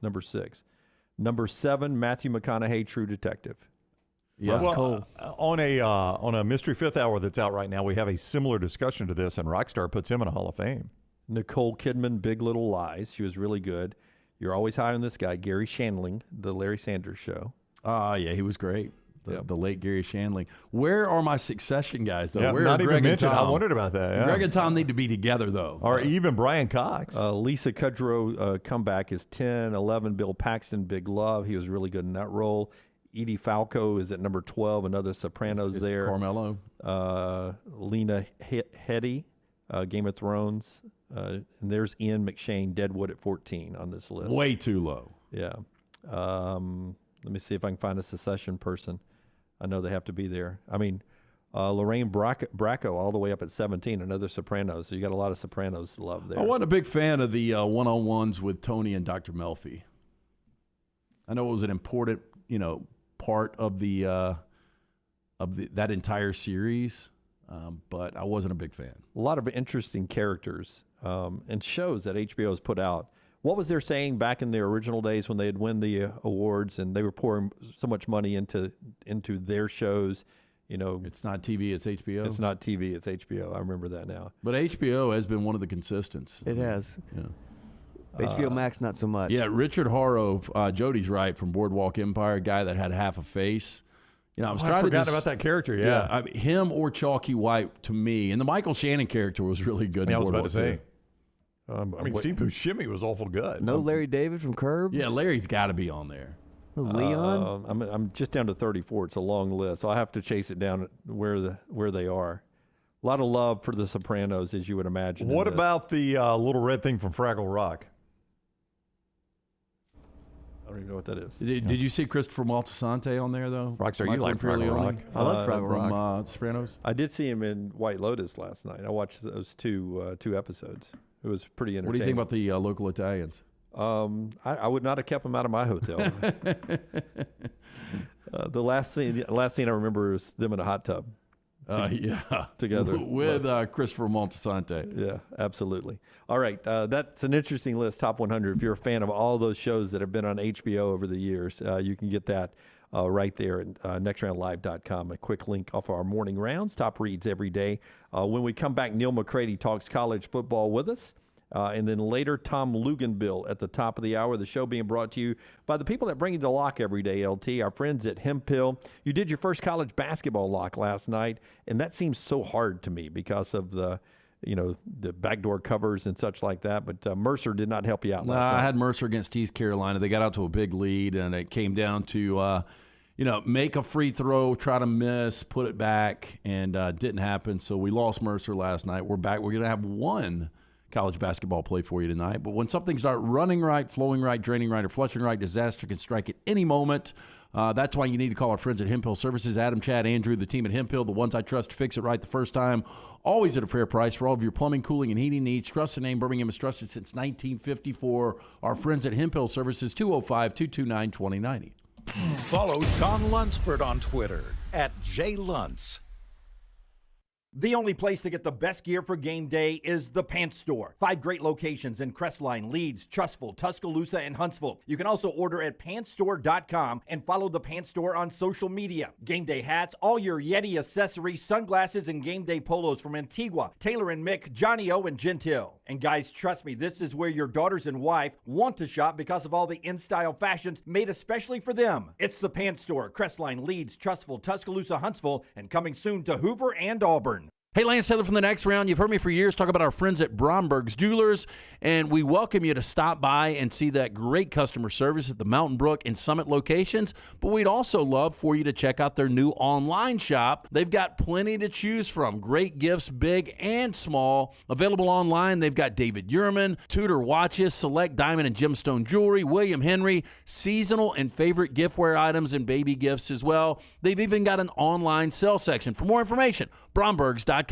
[SPEAKER 1] Number 6. Number 7, Matthew McConaughey, True Detective.
[SPEAKER 2] Yeah,
[SPEAKER 3] well, on a Mystery Fifth Hour that's out right now, we have a similar discussion to this, and Rockstar puts him in a Hall of Fame.
[SPEAKER 1] Nicole Kidman, Big Little Lies. She was really good. You're always high on this guy, Gary Shandling, The Larry Sanders Show.
[SPEAKER 2] Yeah, he was great. The late Gary Shandling. Where are my Succession guys, though?
[SPEAKER 3] Yeah,
[SPEAKER 2] Where
[SPEAKER 3] not
[SPEAKER 2] are
[SPEAKER 3] even
[SPEAKER 2] Greg and
[SPEAKER 3] mentioned.
[SPEAKER 2] Tom?
[SPEAKER 3] I wondered about that. Yeah.
[SPEAKER 2] Greg and Tom need to be together, though.
[SPEAKER 3] Or even Brian Cox.
[SPEAKER 1] Lisa Kudrow comeback is 10. 11, Bill Paxton, Big Love. He was really good in that role. Edie Falco is at number 12. Another Sopranos
[SPEAKER 2] It's
[SPEAKER 1] there.
[SPEAKER 2] Carmelo.
[SPEAKER 1] Lena Headey, Game of Thrones. And there's Ian McShane, Deadwood at 14 on this list.
[SPEAKER 2] Way too low.
[SPEAKER 1] Yeah. Let me see if I can find a Succession person. I know they have to be there. I mean, Lorraine Bracco all the way up at 17, another Sopranos. So you got a lot of Sopranos love there.
[SPEAKER 2] I wasn't a big fan of the one-on-ones with Tony and Dr. Melfi. I know it was an important, part of that entire series, but I wasn't a big fan.
[SPEAKER 1] A lot of interesting characters and shows that HBO has put out. What was their saying back in their original days when they'd win the awards and they were pouring so much money into their shows?
[SPEAKER 2] It's not TV, it's HBO.
[SPEAKER 1] It's not TV, it's HBO. I remember that now.
[SPEAKER 2] But HBO has been one of the consistents.
[SPEAKER 5] It has.
[SPEAKER 2] Yeah.
[SPEAKER 5] HBO Max, not so much.
[SPEAKER 2] Yeah, Richard Harrove, Jody's right, from Boardwalk Empire, a guy that had half a face. I was trying to
[SPEAKER 3] forgot about that character. Yeah,
[SPEAKER 2] him or Chalky White to me, and the Michael Shannon character was really good.
[SPEAKER 3] I was about to say.
[SPEAKER 2] Steve
[SPEAKER 3] Buscemi was awful good.
[SPEAKER 5] No Larry David from Curb.
[SPEAKER 2] Yeah, Larry's got to be on there.
[SPEAKER 5] Leon.
[SPEAKER 1] I'm just down to 34. It's a long list, so I have to chase it down where they are. A lot of love for The Sopranos, as you would imagine.
[SPEAKER 3] What about the little red thing from Fraggle Rock?
[SPEAKER 1] I don't even know what that is.
[SPEAKER 2] Did you see Christopher Maltasante on there, though?
[SPEAKER 3] Rockstar, you like Fraggle Rock.
[SPEAKER 5] I love Fraggle Rock.
[SPEAKER 2] From Sopranos?
[SPEAKER 1] I did see him in White Lotus last night. I watched those two episodes. It was pretty entertaining.
[SPEAKER 2] What do you think about the local Italians?
[SPEAKER 1] I would not have kept them out of my hotel. The last scene I remember is them in a hot tub. Together
[SPEAKER 2] with Christopher Maltasante.
[SPEAKER 1] Yeah, absolutely. All right, that's an interesting list, top 100. If you're a fan of all those shows that have been on HBO over the years, you can get that right there at nextroundlive.com. A quick link off our morning rounds, top reads every day. When we come back, Neal McCreary talks college football with us. And then later, Tom Luginbill at the top of the hour. The show being brought to you by the people that bring you the lock every day, LT, our friends at Hemp Hill. You did your first college basketball lock last night, and that seems so hard to me because of the backdoor covers and such like that. But Mercer did not help you out last night.
[SPEAKER 2] I had Mercer against East Carolina. They got out to a big lead, and it came down to make a free throw, try to miss, put it back, and didn't happen. So we lost Mercer last night. We're back. We're going to have one college basketball play for you tonight. But when something starts running right, flowing right, draining right, or flushing right, disaster can strike at any moment. That's why you need to call our friends at Hemp Hill Services. Adam, Chad, Andrew, the team at Hemp Hill, the ones I trust to fix it right the first time. Always at a fair price for all of your plumbing, cooling, and heating needs. Trust the name. Birmingham has trusted since 1954. Our friends at Hemp Hill Services, 205-229-2090.
[SPEAKER 6] Follow John Lunsford on Twitter @JLuntz.
[SPEAKER 12] The only place to get the best gear for game day is the Pants Store. 5 great locations in Crestline, Leeds, Trussville, Tuscaloosa, and Huntsville. You can also order at pantsstore.com and follow the Pants Store on social media. Game day hats, all your Yeti accessories, sunglasses, and game day polos from Antigua, Taylor and Mick, Johnny O, and Gentile. And guys, trust me, this is where your daughters and wife want to shop because of all the in-style fashions made especially for them. It's the Pants Store, Crestline, Leeds, Trussville, Tuscaloosa, Huntsville, and coming soon to Hoover and Auburn.
[SPEAKER 2] Hey, Lance Taylor from The Next Round. You've heard me for years talk about our friends at Bromberg's Jewelers, and we welcome you to stop by and see that great customer service at the Mountain Brook and Summit locations, but we'd also love for you to check out their new online shop. They've got plenty to choose from. Great gifts, big and small. Available online, they've got David Yurman, Tudor watches, select diamond and gemstone jewelry, William Henry, seasonal and favorite giftware items and baby gifts as well. They've even got an online sale section. For more information, brombergs.com.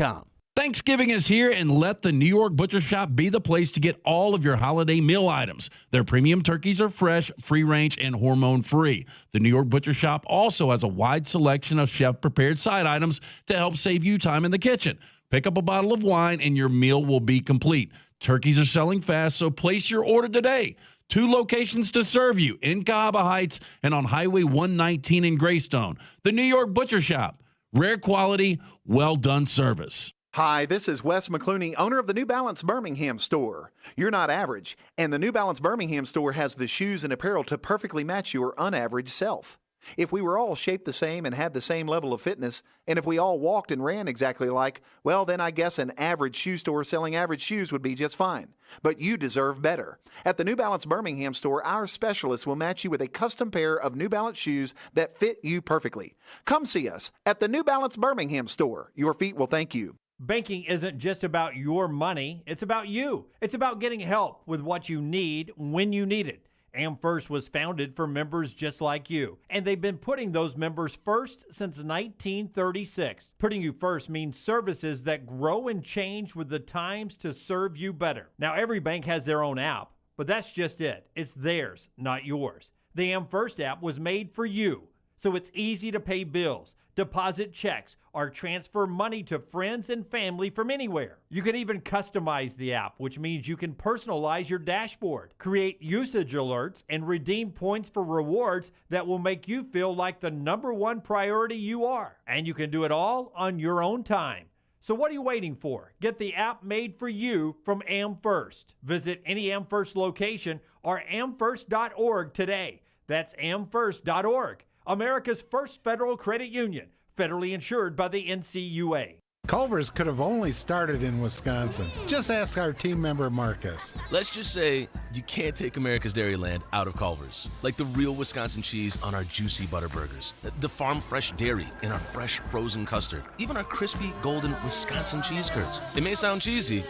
[SPEAKER 8] Thanksgiving is here, and let the New York Butcher Shop be the place to get all of your holiday meal items. Their premium turkeys are fresh, free-range, and hormone-free. The New York Butcher Shop also has a wide selection of chef-prepared side items to help save you time in the kitchen. Pick up a bottle of wine, and your meal will be complete. Turkeys are selling fast, so place your order today. 2 locations to serve you, in Cahaba Heights and on Highway 119 in Greystone. The New York Butcher Shop. Rare quality, well-done service.
[SPEAKER 19] Hi, this is Wes McClooney, owner of the New Balance Birmingham store. You're not average, and the New Balance Birmingham store has the shoes and apparel to perfectly match your unaverage self. If we were all shaped the same and had the same level of fitness, and if we all walked and ran exactly alike, well, then I guess an average shoe store selling average shoes would be just fine. But you deserve better. At the New Balance Birmingham store, our specialists will match you with a custom pair of New Balance shoes that fit you perfectly. Come see us at the New Balance Birmingham store. Your feet will thank you.
[SPEAKER 12] Banking isn't just about your money, it's about you. It's about getting help with what you need when you need it. AmFirst was founded for members just like you, and they've been putting those members first since 1936. Putting you first means services that grow and change with the times to serve you better. Now, every bank has their own app, but that's just it. It's theirs, not yours. The AmFirst app was made for you. so it's easy to pay bills, deposit checks, or transfer money to friends and family from anywhere. You can even customize the app, which means you can personalize your dashboard, create usage alerts, and redeem points for rewards that will make you feel like the #1 priority you are. And you can do it all on your own time. So what are you waiting for? Get the app made for you from AmFirst. Visit any AmFirst location or amfirst.org today. That's amfirst.org, America's first federal credit union, federally insured by the NCUA.
[SPEAKER 10] Culver's could have only started in Wisconsin. Just ask our team member Marcus.
[SPEAKER 9] Let's just say you can't take America's Dairyland out of Culver's. Like the real Wisconsin cheese on our juicy butter burgers, the farm fresh dairy in our fresh frozen custard, even our crispy golden Wisconsin cheese curds. It may sound cheesy,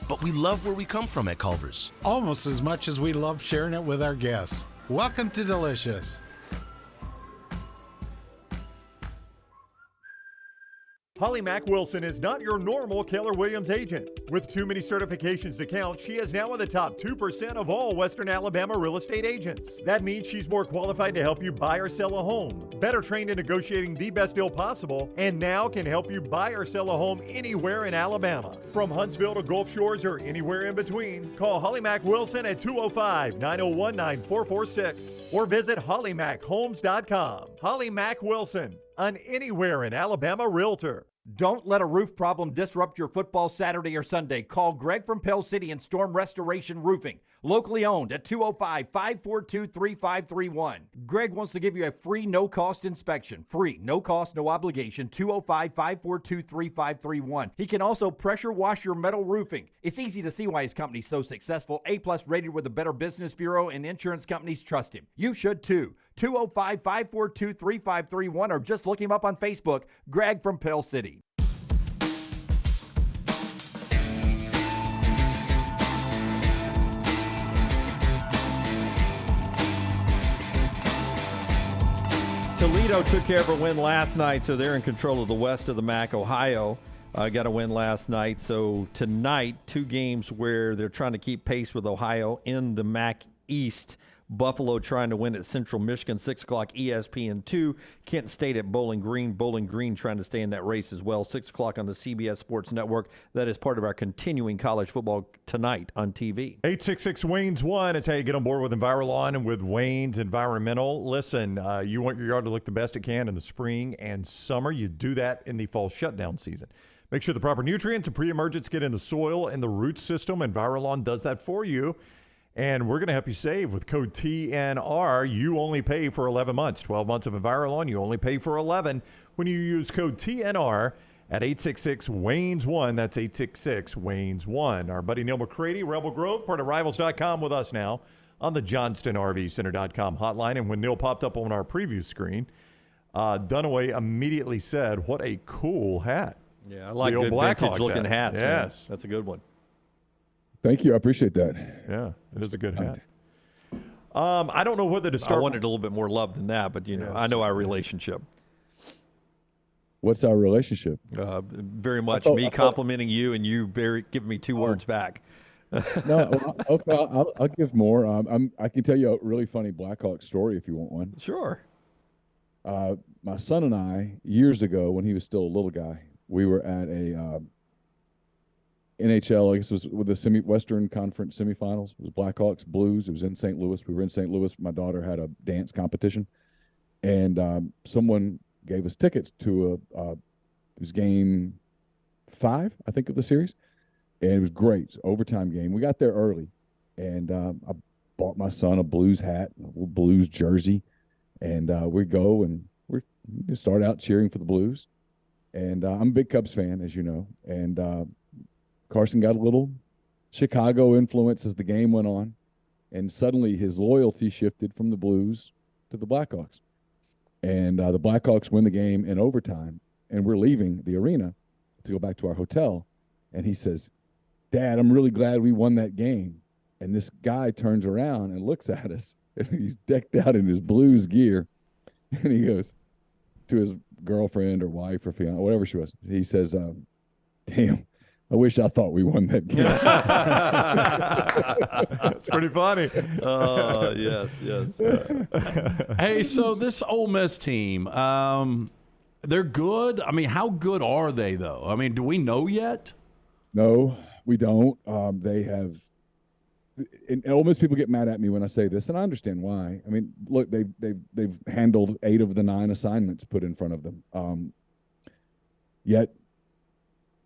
[SPEAKER 9] but we love where we come from at Culver's.
[SPEAKER 10] Almost as much as we love sharing it with our guests. Welcome to Delicious.
[SPEAKER 14] Holly Mack Wilson is not your normal Keller Williams agent. With too many certifications to count, she is now in the top 2% of all Western Alabama real estate agents. That means she's more qualified to help you buy or sell a home, better trained in negotiating the best deal possible, and now can help you buy or sell a home anywhere in Alabama. From Huntsville to Gulf Shores or anywhere in between, call Holly Mack Wilson at 205-901-9446 or visit hollymachomes.com. Holly Mack Wilson, an anywhere in Alabama realtor.
[SPEAKER 12] Don't let a roof problem disrupt your football Saturday or Sunday. Call Greg from Pell City and Storm Restoration Roofing, locally owned at 205-542-3531. Greg wants to give you a free, no-cost inspection. Free, no cost, no obligation, 205-542-3531. He can also pressure wash your metal roofing. It's easy to see why his company's so successful. A-plus rated with the Better Business Bureau, and insurance companies trust him. You should too. 205-542-3531 or just look him up on Facebook, Greg from Pell City.
[SPEAKER 1] Toledo took care of a win last night, so they're in control of the west of the MAC. Ohio got a win last night. So tonight, 2 games where they're trying to keep pace with Ohio in the MAC East. Buffalo trying to win at Central Michigan, 6 o'clock ESPN2. Kent State at Bowling Green. Bowling Green trying to stay in that race as well, 6 o'clock on the CBS Sports Network. That is part of our continuing college football tonight on TV.
[SPEAKER 14] 866-WAYNES-1 is how you get on board with Envirolawn and with Wayne's Environmental. Listen, you want your yard to look the best it can in the spring and summer. You do that in the fall shutdown season. Make sure the proper nutrients and pre-emergents get in the soil and the root system. Envirolawn does that for you. And we're going to help you save with code TNR. You only pay for 11 months. 12 months of Envirolawn, you only pay for 11 when you use code TNR at 866-WAYNES-1. That's 866-WAYNES-1. Our buddy Neal McCreary, Rebel Grove, part of Rivals.com, with us now on the JohnstonRVCenter.com hotline. And when Neal popped up on our preview screen, Dunaway immediately said, "What a cool hat."
[SPEAKER 1] Yeah, I like good vintage-looking hats.
[SPEAKER 14] Yes.
[SPEAKER 1] Man. That's a good one.
[SPEAKER 22] Thank you. I appreciate that.
[SPEAKER 14] Yeah, it is a good hat. I don't know whether to start.
[SPEAKER 1] I wanted a little bit more love than that, but, I know our relationship.
[SPEAKER 22] What's our relationship?
[SPEAKER 1] Very much me complimenting you and you giving me 2 words back.
[SPEAKER 22] No, okay, I'll give more. I can tell you a really funny Blackhawks story if you want one.
[SPEAKER 1] Sure.
[SPEAKER 22] My son and I, years ago, when he was still a little guy, we were at a NHL, I guess it was with the Western Conference semifinals. It was Blackhawks, Blues. It was in St. Louis. We were in St. Louis. My daughter had a dance competition. And someone gave us tickets to it was game 5, I think, of the series. And it was great. Overtime game. We got there early. And I bought my son a Blues hat, a little Blues jersey. And we go and we start out cheering for the Blues. And I'm a big Cubs fan, as you know. And Carson got a little Chicago influence as the game went on, and suddenly his loyalty shifted from the Blues to the Blackhawks. And the Blackhawks win the game in overtime, and we're leaving the arena to go back to our hotel. And he says, "Dad, I'm really glad we won that game." And this guy turns around and looks at us, and he's decked out in his Blues gear. And he goes to his girlfriend or wife or fiance, whatever she was. He says, "Damn, I wish I thought we won that game.
[SPEAKER 3] It's pretty funny.
[SPEAKER 1] Oh, yes.
[SPEAKER 2] Hey, so this Ole Miss team, they're good. I mean, how good are they, though? I mean, do we know yet?
[SPEAKER 22] No, we don't. They have. And Ole Miss people get mad at me when I say this, and I understand why. I mean, look, they've handled 8 of the 9 assignments put in front of them. Yet,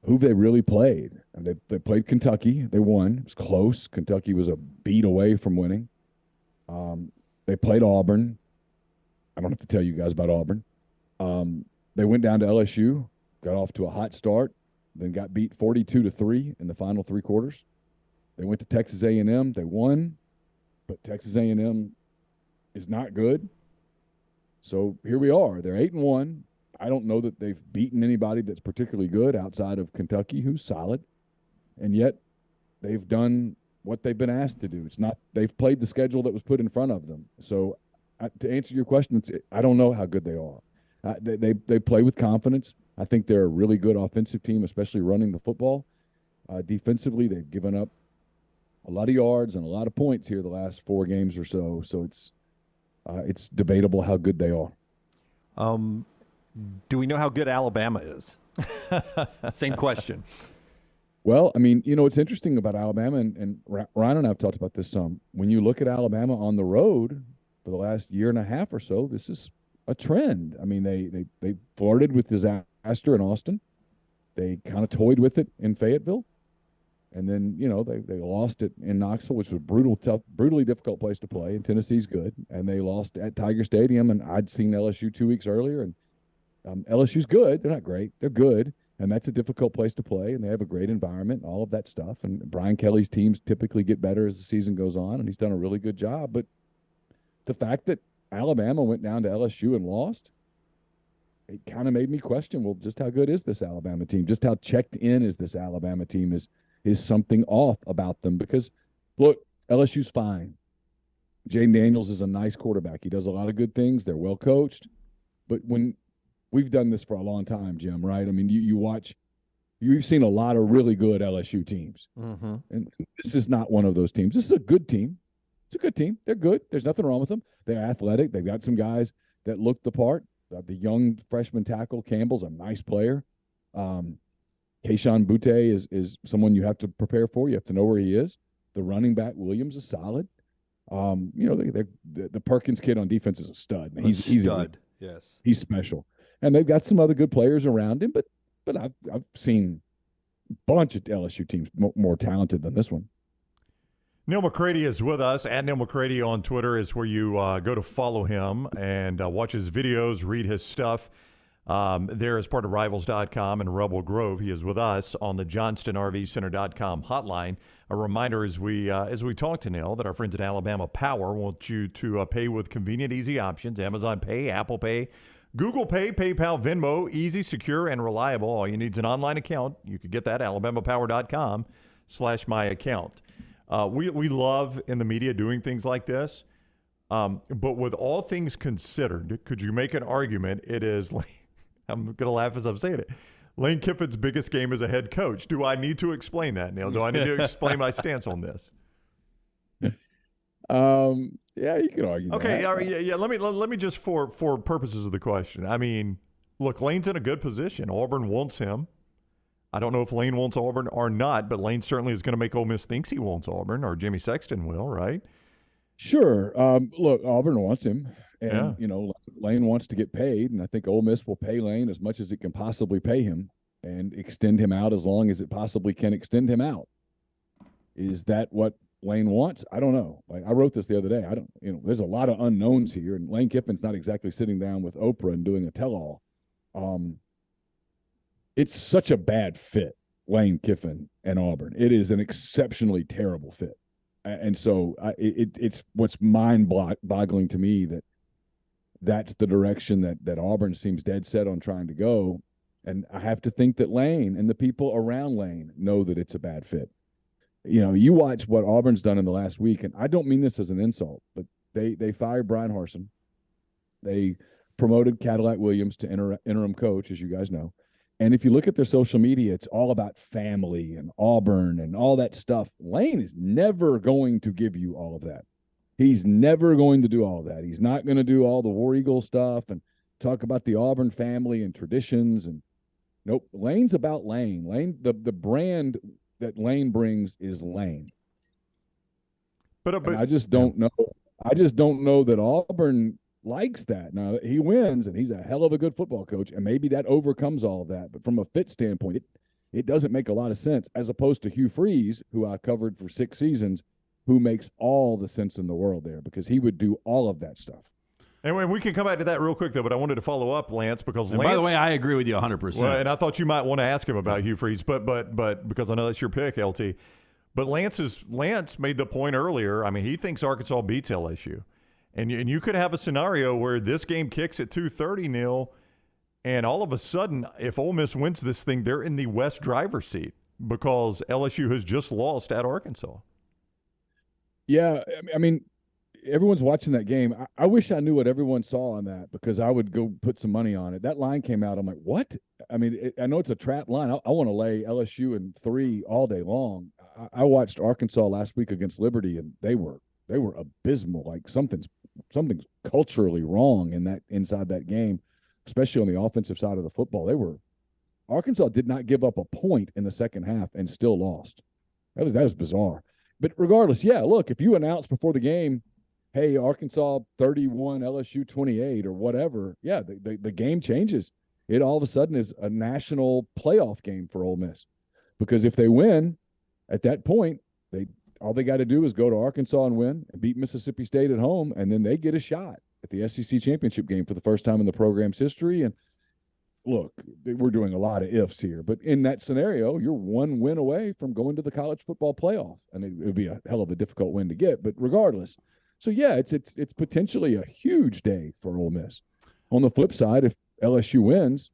[SPEAKER 22] who they really played? And they played Kentucky. They won. It was close. Kentucky was a beat away from winning. They played Auburn. I don't have to tell you guys about Auburn. They went down to LSU, got off to a hot start, then got beat 42-3 in the final 3 quarters. They went to Texas A&M. They won, but Texas A&M is not good. So here we are. They're 8-1. I don't know that they've beaten anybody that's particularly good outside of Kentucky, who's solid. And yet they've done what they've been asked to do. It's not – they've played the schedule that was put in front of them. So to answer your question, I don't know how good they are. They play with confidence. I think they're a really good offensive team, especially running the football. Defensively, they've given up a lot of yards and a lot of points here the last 4 games or so. So it's debatable how good they are.
[SPEAKER 1] Do we know how good Alabama is? Same question.
[SPEAKER 22] Well, I mean, what's interesting about Alabama, and Ryan and I have talked about this some. When you look at Alabama on the road for the last year and a half or so, this is a trend. I mean, they flirted with disaster in Austin. They kind of toyed with it in Fayetteville. And then, they lost it in Knoxville, which was brutally difficult place to play. And Tennessee's good. And they lost at Tiger Stadium. And I'd seen LSU 2 weeks earlier. And LSU's good. They're not great. They're good. And that's a difficult place to play. And they have a great environment and all of that stuff. And Brian Kelly's teams typically get better as the season goes on. And he's done a really good job. But the fact that Alabama went down to LSU and lost, it kind of made me question, well, just how good is this Alabama team? Just how checked in is this Alabama team? Is something off about them? Because, look, LSU's fine. Jaden Daniels is a nice quarterback. He does a lot of good things. They're well coached. But when we've done this for a long time, Jim, right? I mean, you've seen a lot of really good LSU teams. Mm-hmm. And this is not one of those teams. This is a good team. It's a good team. They're good. There's nothing wrong with them. They're athletic. They've got some guys that look the part. The young freshman tackle, Campbell's a nice player. Keyshawn Butte is someone you have to prepare for. You have to know where he is. The running back, Williams, is solid. The Perkins kid on defense is a stud. He's a stud.
[SPEAKER 1] Yes.
[SPEAKER 22] He's special. And they've got some other good players around him, but I've seen a bunch of LSU teams more talented than this one.
[SPEAKER 3] Neal McCreary is with us. At Neal McCreary on Twitter is where you go to follow him and watch his videos, read his stuff. There as part of Rivals.com and Rebel Grove. He is with us on the JohnstonRVCenter.com hotline. A reminder as we talk to Neal that our friends at Alabama Power want you to pay with convenient, easy options. Amazon Pay, Apple Pay, Google Pay, PayPal, Venmo, easy, secure, and reliable. All you need is an online account. You could get that at alabamapower.com/myaccount. We love in the media doing things like this. But with all things considered, could you make an argument it is, I'm going to laugh as I'm saying it, Lane Kiffin's biggest game as a head coach? Do I need to explain that, Neal? Do I need to explain my stance on this?
[SPEAKER 22] Yeah, you can argue
[SPEAKER 3] okay,
[SPEAKER 22] that.
[SPEAKER 3] All right, yeah. Let me just for purposes of the question. I mean, look, Lane's in a good position. Auburn wants him. I don't know if Lane wants Auburn or not, but Lane certainly is going to make Ole Miss thinks he wants Auburn, or Jimmy Sexton will, right?
[SPEAKER 22] Sure. Look, Auburn wants him, and Lane wants to get paid, and I think Ole Miss will pay Lane as much as it can possibly pay him and extend him out as long as it possibly can extend him out. Is that what Lane wants? I don't know. Like I wrote this the other day. There's a lot of unknowns here, and Lane Kiffin's not exactly sitting down with Oprah and doing a tell-all. It's such a bad fit, Lane Kiffin and Auburn. It is an exceptionally terrible fit. And so it's what's mind-boggling to me that's the direction that Auburn seems dead set on trying to go. And I have to think that Lane and the people around Lane know that it's a bad fit. You watch what Auburn's done in the last week, and I don't mean this as an insult, but they fired Brian Harsin. They promoted Cadillac Williams to interim coach, as you guys know. And if you look at their social media, it's all about family and Auburn and all that stuff. Lane is never going to give you all of that. He's never going to do all of that. He's not going to do all the War Eagle stuff and talk about the Auburn family and traditions. And nope, Lane's about Lane. Lane, the brand that Lane brings is Lane. But I just don't know. I just don't know that Auburn likes that. Now, he wins, and he's a hell of a good football coach, and maybe that overcomes all of that. But from a fit standpoint, it doesn't make a lot of sense, as opposed to Hugh Freeze, who I covered for 6 seasons, who makes all the sense in the world there, because he would do all of that stuff.
[SPEAKER 3] And we can come back to that real quick, though, but I wanted to follow up, Lance, because
[SPEAKER 2] Lance, by the way, I agree with you 100%.
[SPEAKER 3] Well, and I thought you might want to ask him about Hugh Freeze, but because I know that's your pick, LT. But Lance made the point earlier. I mean, he thinks Arkansas beats LSU. And you could have a scenario where this game kicks at 2:30, Neal, and all of a sudden, if Ole Miss wins this thing, they're in the West driver's seat because LSU has just lost at Arkansas.
[SPEAKER 22] Yeah, I mean, everyone's watching that game. I wish I knew what everyone saw on that, because I would go put some money on it. That line came out. I'm like, what? I mean, I know it's a trap line. I want to lay LSU in 3 all day long. I watched Arkansas last week against Liberty, and they were abysmal. Like something's culturally wrong inside that game, especially on the offensive side of the football. Arkansas did not give up a point in the second half and still lost. That was bizarre. But regardless, yeah, look, if you announce before the game, hey, Arkansas 31, LSU 28 or whatever, yeah, the game changes. It all of a sudden is a national playoff game for Ole Miss, because if they win at that point, all they got to do is go to Arkansas and win and beat Mississippi State at home, and then they get a shot at the SEC championship game for the first time in the program's history. And look, we're doing a lot of ifs here, but in that scenario, you're 1 win away from going to the college football playoff, and it would be a hell of a difficult win to get. But regardless, so yeah, it's potentially a huge day for Ole Miss. On the flip side, if LSU wins,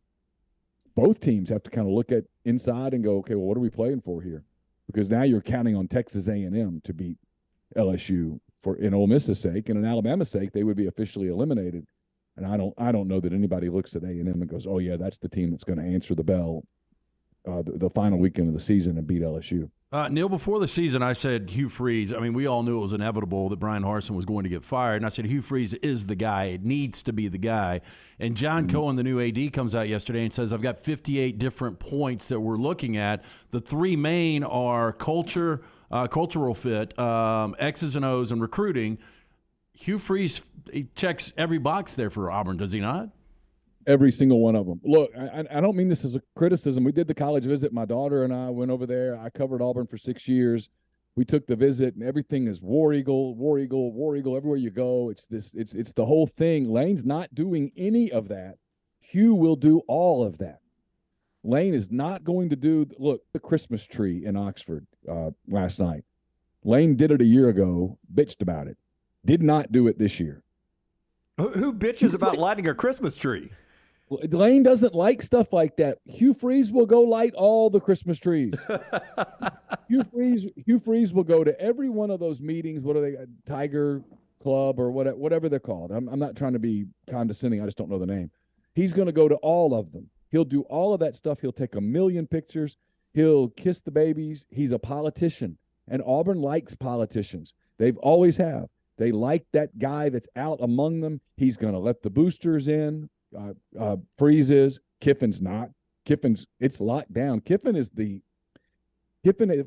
[SPEAKER 22] both teams have to kind of look at inside and go, okay, well, what are we playing for here? Because now you're counting on Texas A&M to beat LSU in Ole Miss's sake, and in Alabama's sake, they would be officially eliminated. And I don't know that anybody looks at A&M and goes, oh yeah, that's the team that's going to answer the bell the final weekend of the season and beat LSU.
[SPEAKER 2] Neal, before the season, I said Hugh Freeze. I mean, we all knew it was inevitable that Brian Harsin was going to get fired. And I said Hugh Freeze is the guy. It needs to be the guy. And John Cohen, the new AD, comes out yesterday and says, I've got 58 different points that we're looking at. The 3 main are culture, cultural fit, X's and O's, and recruiting. Hugh Freeze, he checks every box there for Auburn, does he not?
[SPEAKER 22] Every single one of them. Look, I don't mean this as a criticism. We did the college visit. My daughter and I went over there. I covered Auburn for 6 years. We took the visit, and everything is War Eagle, War Eagle, War Eagle. Everywhere you go, it's the whole thing. Lane's not doing any of that. Hugh will do all of that. Lane is not going to do the Christmas tree in Oxford last night. Lane did it a year ago, bitched about it. Did not do it this year.
[SPEAKER 14] Who bitches about lighting a Christmas tree?
[SPEAKER 22] Lane doesn't like stuff like that. Hugh Freeze will go light all the Christmas trees. Hugh Freeze will go to every one of those meetings. What are they? Tiger Club or whatever they're called. I'm not trying to be condescending. I just don't know the name. He's going to go to all of them. He'll do all of that stuff. He'll take 1 million pictures. He'll kiss the babies. He's a politician, and Auburn likes politicians. They've always have. They like that guy that's out among them. He's going to let the boosters in. Freeze is. Kiffin's not. It's locked down. Kiffin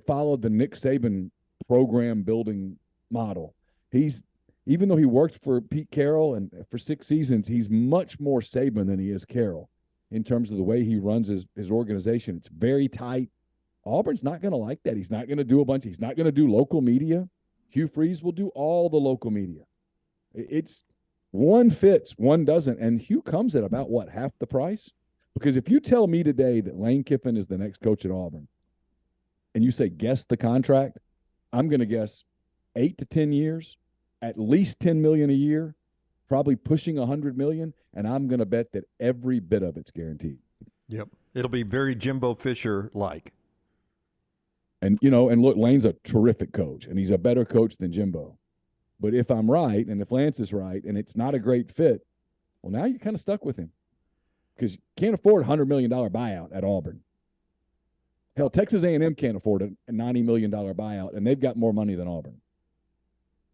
[SPEAKER 22] followed the Nick Saban program building model. Even though he worked for Pete Carroll and for 6 seasons, he's much more Saban than he is Carroll in terms of the way he runs his organization. It's very tight. Auburn's not going to like that. He's not going to do he's not going to do local media. Hugh Freeze will do all the local media. It's one fits, one doesn't. And Hugh comes at about half the price? Because if you tell me today that Lane Kiffin is the next coach at Auburn, and you say guess the contract, I'm going to guess 8 to 10 years, at least $10 million a year, probably pushing $100 million, and I'm going to bet that every bit of it's guaranteed.
[SPEAKER 14] Yep, it'll be very Jimbo Fisher-like.
[SPEAKER 22] And look, Lane's a terrific coach, and he's a better coach than Jimbo. But if I'm right, and if Lance is right, and it's not a great fit, well, now you're kind of stuck with him. because you can't afford a $100 million buyout at Auburn. Hell, Texas A&M can't afford a $90 million buyout, and they've got more money than Auburn.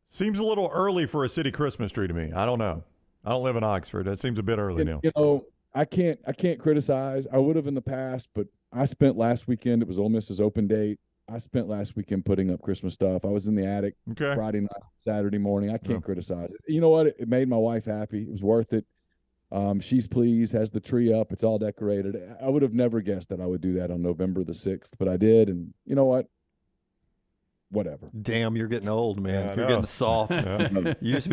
[SPEAKER 3] Seems a little early for a city Christmas tree to me. I don't know. I don't live in Oxford. That seems a bit early now.
[SPEAKER 22] You know, I can't criticize. I would have in the past, but I spent last weekend. It was Ole Miss's open date. I spent last weekend putting up Christmas stuff. I was in the attic Friday night, Saturday morning. I can't criticize it. You know what? It made my wife happy. It was worth it. She's pleased, has the tree up. It's all decorated. I would have never guessed that I would do that on November the 6th, but I did. And you know what? Whatever.
[SPEAKER 1] Damn, you're getting old, man. You're getting soft.
[SPEAKER 22] Yeah.
[SPEAKER 1] You used to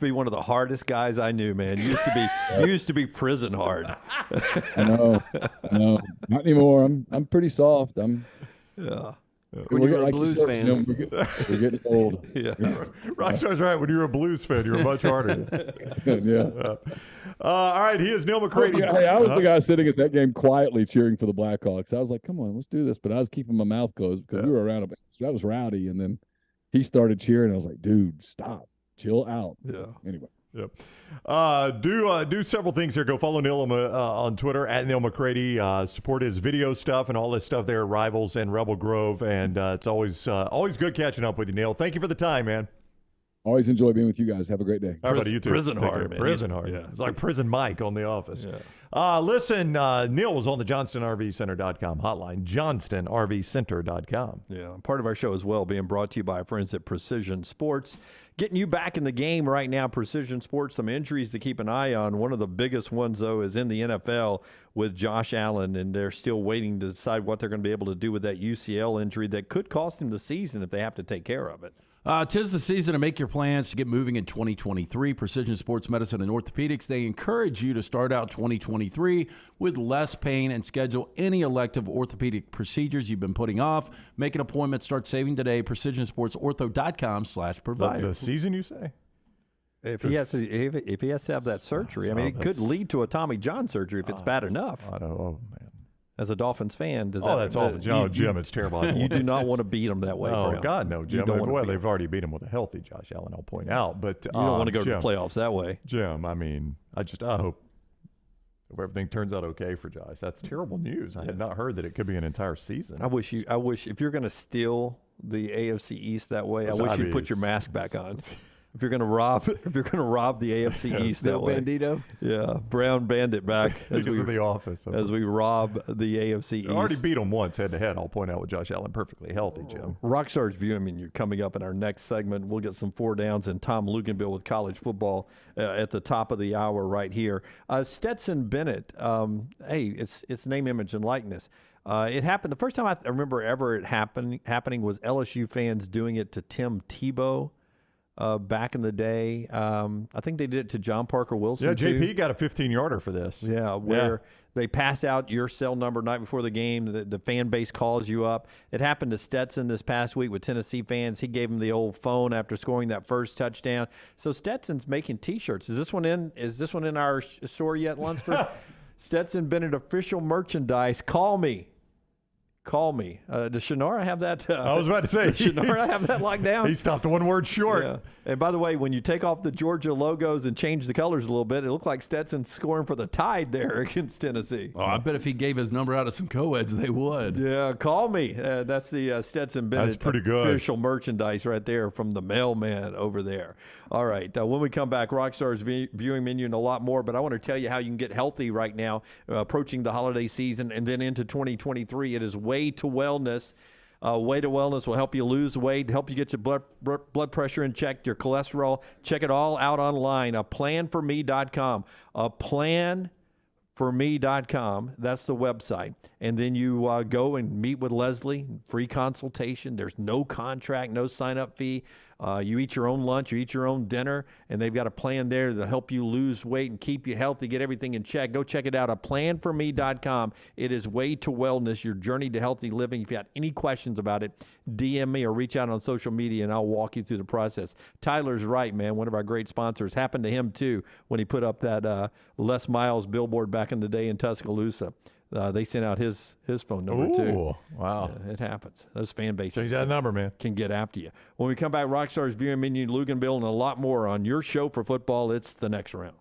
[SPEAKER 1] be one of the hardest guys I knew, man. You used to be prison hard.
[SPEAKER 22] I know. Not anymore. I'm pretty soft.
[SPEAKER 1] Yeah.
[SPEAKER 5] When you're a Blues fan.
[SPEAKER 22] We're getting old.
[SPEAKER 1] Yeah.
[SPEAKER 3] Rockstar's right. When you're a Blues fan, you're much harder.
[SPEAKER 22] Yeah.
[SPEAKER 3] All right. He is Neal McCreary.
[SPEAKER 22] Hey, I was the guy sitting at that game quietly cheering for the Blackhawks. I was like, come on, let's do this. But I was keeping my mouth closed because we were around him. So that was rowdy. And then he started cheering. I was like, dude, stop. Chill out.
[SPEAKER 1] Yeah.
[SPEAKER 22] Anyway.
[SPEAKER 3] Yep. Do several things here. Go follow Neal on Twitter at Neal McCreary. Support his video stuff and all this stuff there, Rivals and Rebel Grove. And it's always good catching up with you, Neal. Thank you for the time, man.
[SPEAKER 22] Always enjoy being with you guys. Have a great day.
[SPEAKER 3] All right, buddy, you too.
[SPEAKER 1] Prison hard, man.
[SPEAKER 3] Prison hard.
[SPEAKER 1] Yeah.
[SPEAKER 3] It's like Prison Mike on The Office.
[SPEAKER 1] Yeah.
[SPEAKER 3] Listen, Neal was on the JohnstonRVCenter.com hotline, JohnstonRVCenter.com.
[SPEAKER 1] Yeah, part of our show as well being brought to you by our friends at Precision Sports. Getting you back in the game right now, Precision Sports, some injuries to keep an eye on. One of the biggest ones, though, is in the NFL with Josh Allen, and they're still waiting to decide what they're going to be able to do with that UCL injury that could cost him the season if they have to take care of it.
[SPEAKER 2] 'Tis the season to make your plans to get moving in 2023. Precision Sports Medicine and Orthopedics, they encourage you to start out 2023 with less pain and schedule any elective orthopedic procedures you've been putting off. Make an appointment. Start saving today. PrecisionSportsOrtho.com/provider.
[SPEAKER 3] The season, you say?
[SPEAKER 1] If he has to have that surgery, I mean, it could lead to a Tommy John surgery if it's bad enough.
[SPEAKER 3] I don't know, man.
[SPEAKER 1] As a Dolphins fan,
[SPEAKER 3] that's awful. Jim, it's terrible.
[SPEAKER 1] You do not want to beat them that way.
[SPEAKER 3] Oh,
[SPEAKER 1] Brown.
[SPEAKER 3] God, no, Jim.
[SPEAKER 1] Well,
[SPEAKER 3] they've already beat him with a healthy Josh Allen, I'll point out. But
[SPEAKER 1] you don't want to go to the playoffs that way.
[SPEAKER 3] Jim, I mean, I hope everything turns out okay for Josh. That's terrible news. I had not heard that it could be an entire season.
[SPEAKER 1] I wish if you're going to steal the AFC East that way, I wish you'd put your mask back on. If you're going to rob the AFC East that way,
[SPEAKER 5] Bandito,
[SPEAKER 1] Brown Bandit back
[SPEAKER 3] because of The Office
[SPEAKER 1] as we rob the AFC East.
[SPEAKER 3] I already beat them once head to head. I'll point out with Josh Allen perfectly healthy, Jim.
[SPEAKER 1] Rockstar's viewing menu coming up in our next segment. We'll get some 4 downs and Tom Luginbill with college football at the top of the hour right here. Stetson Bennett, hey, it's name, image, and likeness. It happened. The first time I remember ever it happening was LSU fans doing it to Tim Tebow. Back in the day, I think they did it to John Parker Wilson.
[SPEAKER 3] Yeah, JP
[SPEAKER 1] too.
[SPEAKER 3] got a 15-yarder for this.
[SPEAKER 1] Yeah, where they pass out your cell number night before the game. The fan base calls you up. It happened to Stetson this past week with Tennessee fans. He gave him the old phone after scoring that first touchdown. So Stetson's making T-shirts. Is this one in our store yet, Lunsford? Stetson Bennett official merchandise. Call me. Does Shannara have that?
[SPEAKER 3] I was about to say.
[SPEAKER 1] Does Shannara have that locked down?
[SPEAKER 3] He stopped one word short.
[SPEAKER 1] Yeah. And by the way, when you take off the Georgia logos and change the colors a little bit, it looked like Stetson's scoring for the Tide there against Tennessee.
[SPEAKER 2] Oh, I bet if he gave his number out of some co-eds, they would.
[SPEAKER 1] Yeah, call me. That's the Stetson Bennett
[SPEAKER 3] That's pretty good.
[SPEAKER 1] official merchandise right there from the mailman over there. All right, when we come back, Rockstar's viewing menu and a lot more, but I want to tell you how you can get healthy right now, approaching the holiday season and then into 2023. It is Way to Wellness. Way to Wellness will help you lose weight, help you get your blood pressure in check, your cholesterol. Check it all out online. Planforme.com. Planforme.com. That's the website. And then you go and meet with Leslie. Free consultation. There's no contract, no sign-up fee. You eat your own lunch, you eat your own dinner, and they've got a plan there to help you lose weight and keep you healthy, get everything in check. Go check it out at planforme.com. It is Way to Wellness, your journey to healthy living. If you have any questions about it, DM me or reach out on social media, and I'll walk you through the process. Tyler's right, man. One of our great sponsors. Happened to him, too, when he put up that Les Miles billboard back in the day in Tuscaloosa. They sent out his phone number, too.
[SPEAKER 3] Wow.
[SPEAKER 1] It happens. Those fan bases
[SPEAKER 3] Change that number, man.
[SPEAKER 1] Can get after you. When we come back, Rockstar's viewing menu, Luginbill, and a lot more on your show for football. It's The Next Round.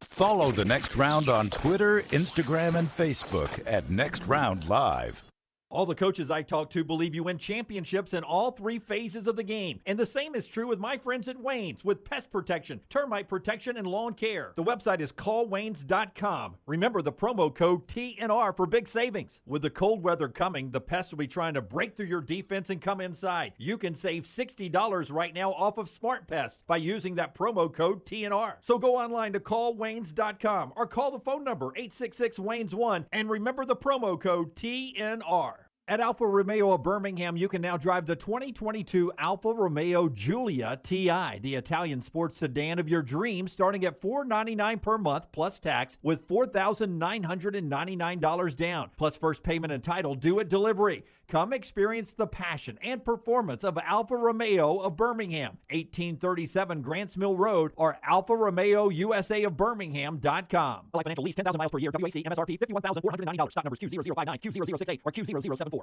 [SPEAKER 6] Follow The Next Round on Twitter, Instagram, and Facebook at Next Round Live.
[SPEAKER 12] All the coaches I talk to believe you win championships in all three phases of the game. And the same is true with my friends at Wayne's with pest protection, termite protection, and lawn care. The website is callwaynes.com. Remember the promo code TNR for big savings. With the cold weather coming, the pests will be trying to break through your defense and come inside. You can save $60 right now off of Smart Pest by using that promo code TNR. So go online to callwaynes.com or call the phone number 866-WAYNES1 and remember the promo code TNR. At Alfa Romeo of Birmingham, you can now drive the 2022 Alfa Romeo Giulia TI, the Italian sports sedan of your dreams, starting at $499 per month plus tax with $4,999 down, plus first payment and title due at delivery. Come experience the passion and performance of Alfa Romeo of Birmingham, 1837 Grants Mill Road, or Alfa Romeo USA of Birmingham.com. Like financial lease, 10,000 miles per year, WAC, MSRP, $51,490. Stock numbers Q0059, Q0068, or Q0074.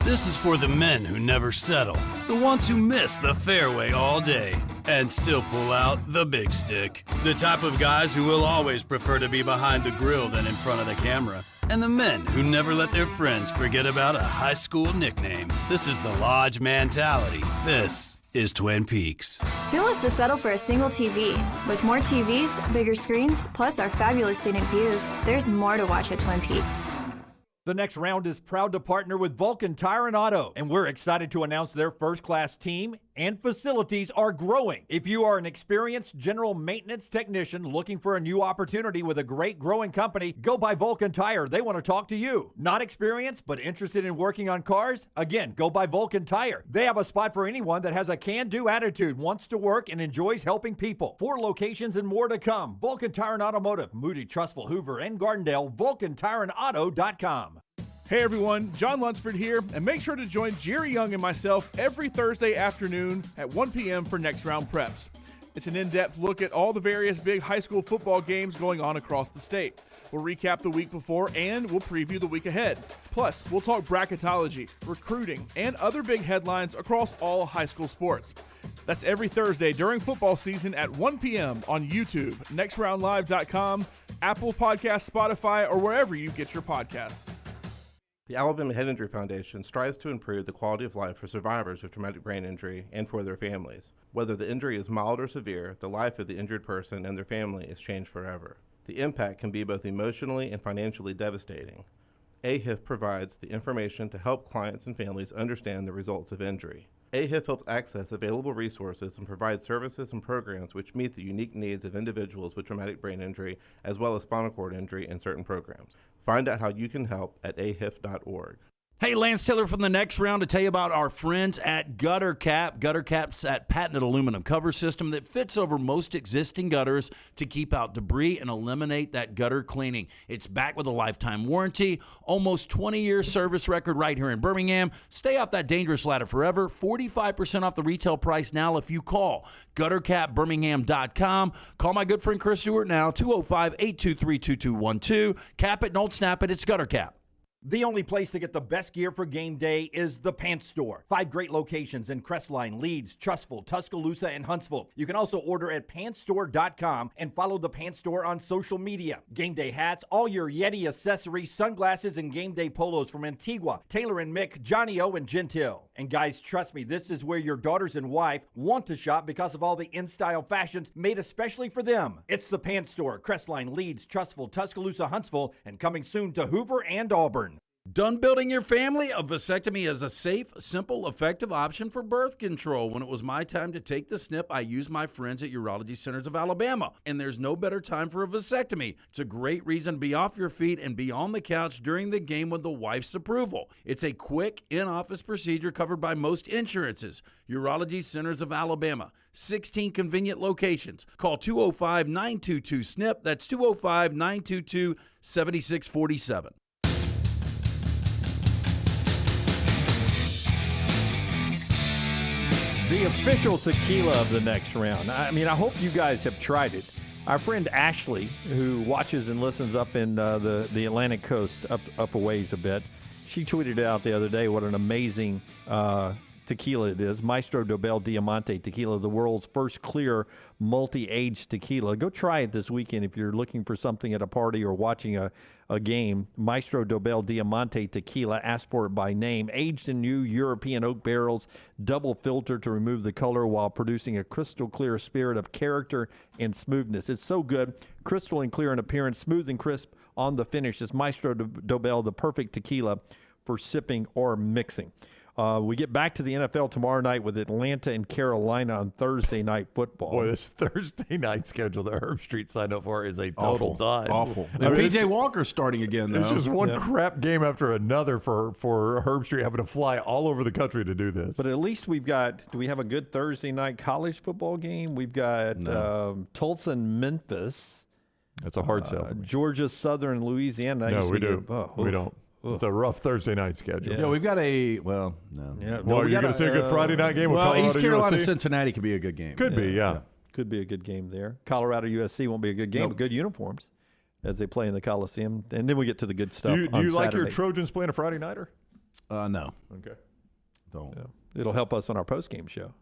[SPEAKER 11] This is for the men who never settle, the ones who miss the fairway all day and still pull out the big stick, the type of guys who will always prefer to be behind the grill than in front of the camera, and the men who never let their friends forget about a high school nickname. This is the Lodge mentality. This is Twin Peaks.
[SPEAKER 16] Who wants to settle for a single TV? With more TVs, bigger screens, plus our fabulous scenic views, there's more to watch at Twin Peaks.
[SPEAKER 12] The Next Round is proud to partner with Vulcan Tire and Auto, and we're excited to announce their first-class team and facilities are growing. If you are an experienced general maintenance technician looking for a new opportunity with a great growing company, go by Vulcan Tire. They want to talk to you. Not experienced, but interested in working on cars? Again, go by Vulcan Tire. They have a spot for anyone that has a can-do attitude, wants to work, and enjoys helping people. 4 locations and more to come. Vulcan Tire and Automotive, Moody, Trussville, Hoover, and Gardendale, VulcanTireandAuto.com.
[SPEAKER 4] Hey everyone, John Lunsford here, and make sure to join Jerry Young and myself every Thursday afternoon at 1 p.m. for Next Round Preps. It's an in-depth look at all the various big high school football games going on across the state. We'll recap the week before and we'll preview the week ahead. Plus, we'll talk bracketology, recruiting, and other big headlines across all high school sports. That's every Thursday during football season at 1 p.m. on YouTube, nextroundlive.com, Apple Podcasts, Spotify, or wherever you get your podcasts.
[SPEAKER 18] The Alabama Head Injury Foundation strives to improve the quality of life for survivors of traumatic brain injury and for their families. Whether the injury is mild or severe, the life of the injured person and their family is changed forever. The impact can be both emotionally and financially devastating. AHIF provides the information to help clients and families understand the results of injury. AHIF helps access available resources and provides services and programs which meet the unique needs of individuals with traumatic brain injury as well as spinal cord injury in certain programs. Find out how you can help at ahif.org.
[SPEAKER 2] Hey, Lance Taylor from The Next Round to tell you about our friends at Gutter Cap. Gutter Cap's that patented aluminum cover system that fits over most existing gutters to keep out debris and eliminate that gutter cleaning. It's backed with a lifetime warranty, almost 20-year service record right here in Birmingham. Stay off that dangerous ladder forever. 45% off the retail price now if you call guttercapbirmingham.com. Call my good friend Chris Stewart now, 205-823-2212. Cap it, don't snap it. It's Gutter Cap.
[SPEAKER 12] The only place to get the best gear for game day is the Pants Store. 5 great locations in Crestline, Leeds, Trussville, Tuscaloosa, and Huntsville. You can also order at pantstore.com and follow the Pants Store on social media. Game day hats, all your Yeti accessories, sunglasses, and game day polos from Antigua, Taylor and Mick, Johnny O, and Gentile. And guys, trust me, this is where your daughters and wife want to shop because of all the in-style fashions made especially for them. It's the Pants Store, Crestline, Leeds, Trussville, Tuscaloosa, Huntsville, and coming soon to Hoover and Auburn.
[SPEAKER 2] Done building your family? A vasectomy is a safe, simple, effective option for birth control. When it was my time to take the snip, I used my friends at Urology Centers of Alabama, and there's no better time for a vasectomy. It's a great reason to be off your feet and be on the couch during the game with the wife's approval. It's a quick, in-office procedure covered by most insurances. Urology Centers of Alabama, 16 convenient locations. Call 205-922-SNP. That's 205-922-7647.
[SPEAKER 1] The official tequila of the Next Round. I mean, I hope you guys have tried it. Our friend Ashley, who watches and listens up in the Atlantic coast, up a ways a bit, she tweeted out the other day what an amazing tequila it is. Maestro Dobel Diamante tequila, the world's first clear multi-aged tequila. Go try it this weekend if you're looking for something at a party or watching a game. Maestro Dobel Diamante tequila, ask for it by name. Aged in new European oak barrels, double filtered to remove the color while producing a crystal clear spirit of character and smoothness. It's so good. Crystal and clear in appearance, smooth and crisp on the finish. It's Maestro Dobel, the perfect tequila for sipping or mixing. We get back to the NFL tomorrow night with Atlanta and Carolina on Thursday night football.
[SPEAKER 3] Boy, this Thursday night schedule that Herb Street signed up for is a total dud.
[SPEAKER 2] Awful.
[SPEAKER 3] I mean,
[SPEAKER 2] P.J. Walker's starting again, though.
[SPEAKER 3] It's just one crap game after another for Herb Street having to fly all over the country to do this.
[SPEAKER 1] But at least we've got, do we have a good Thursday night college football game? We've got Tulsa and Memphis.
[SPEAKER 3] That's a hard sell.
[SPEAKER 1] Georgia, Southern, Louisiana.
[SPEAKER 3] No, we do. We don't. It's a rough Thursday night schedule.
[SPEAKER 2] Yeah, we've got no.
[SPEAKER 1] Yeah,
[SPEAKER 3] well, you're going to see a good Friday night game with Colorado,
[SPEAKER 2] East Carolina,
[SPEAKER 3] USC?
[SPEAKER 2] Cincinnati could be a good game.
[SPEAKER 3] Could be, yeah.
[SPEAKER 1] Could be a good game there. Colorado, USC won't be a good game, but good uniforms as they play in the Coliseum. And then we get to the good stuff
[SPEAKER 3] Do you
[SPEAKER 1] on
[SPEAKER 3] like
[SPEAKER 1] Saturday.
[SPEAKER 3] your Trojans playing a Friday nighter?
[SPEAKER 2] No.
[SPEAKER 3] Okay.
[SPEAKER 2] Don't.
[SPEAKER 1] Yeah. It'll help us on our post-game show.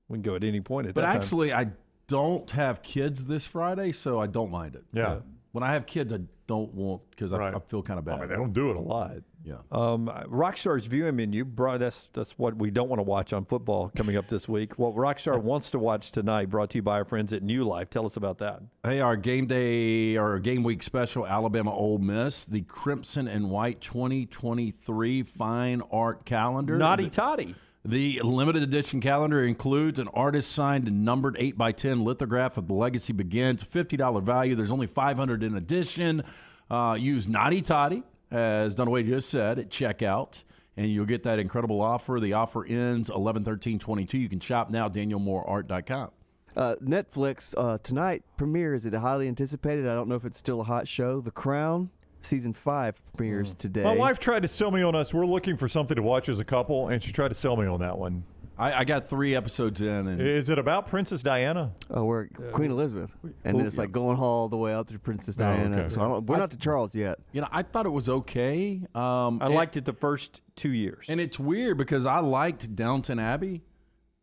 [SPEAKER 1] We can go at any point at
[SPEAKER 2] But
[SPEAKER 1] that time.
[SPEAKER 2] actually, I don't have kids this Friday, so I don't mind it.
[SPEAKER 3] Yeah.
[SPEAKER 2] When I have kids, I don't want, because I feel kind of bad.
[SPEAKER 3] I mean, they don't do it a lot.
[SPEAKER 2] Yeah.
[SPEAKER 1] Rockstar's viewing menu, that's what we don't want to watch on football coming up this week. What Rockstar wants to watch tonight, brought to you by our friends at New Life. Tell us about that.
[SPEAKER 2] Hey, our game day or game week special, Alabama Ole Miss, the Crimson and White 2023 Fine Art Calendar.
[SPEAKER 1] Naughty Toddy.
[SPEAKER 2] The limited edition calendar includes an artist-signed and numbered 8x10 lithograph of The Legacy Begins, $50 value. There's only 500 in addition. Use Naughty Toddy, as Dunaway just said, at checkout, and you'll get that incredible offer. The offer ends 11/13/22. You can shop now, DanielMooreArt.com.
[SPEAKER 5] Netflix tonight premieres. It highly anticipated. I don't know if it's still a hot show. The Crown. Season 5 premieres today.
[SPEAKER 3] My wife tried to sell me on us. We're looking for something to watch as a couple, and she tried to sell me on that one.
[SPEAKER 2] I got 3 episodes in. And
[SPEAKER 3] is it about Princess Diana?
[SPEAKER 5] Oh, we're Queen Elizabeth, and then it's like going all the way out to Princess Diana.
[SPEAKER 3] Okay.
[SPEAKER 5] So we're not to Charles yet.
[SPEAKER 2] You know, I thought it was okay.
[SPEAKER 1] I liked it the first 2 years.
[SPEAKER 2] And it's weird because I liked Downton Abbey,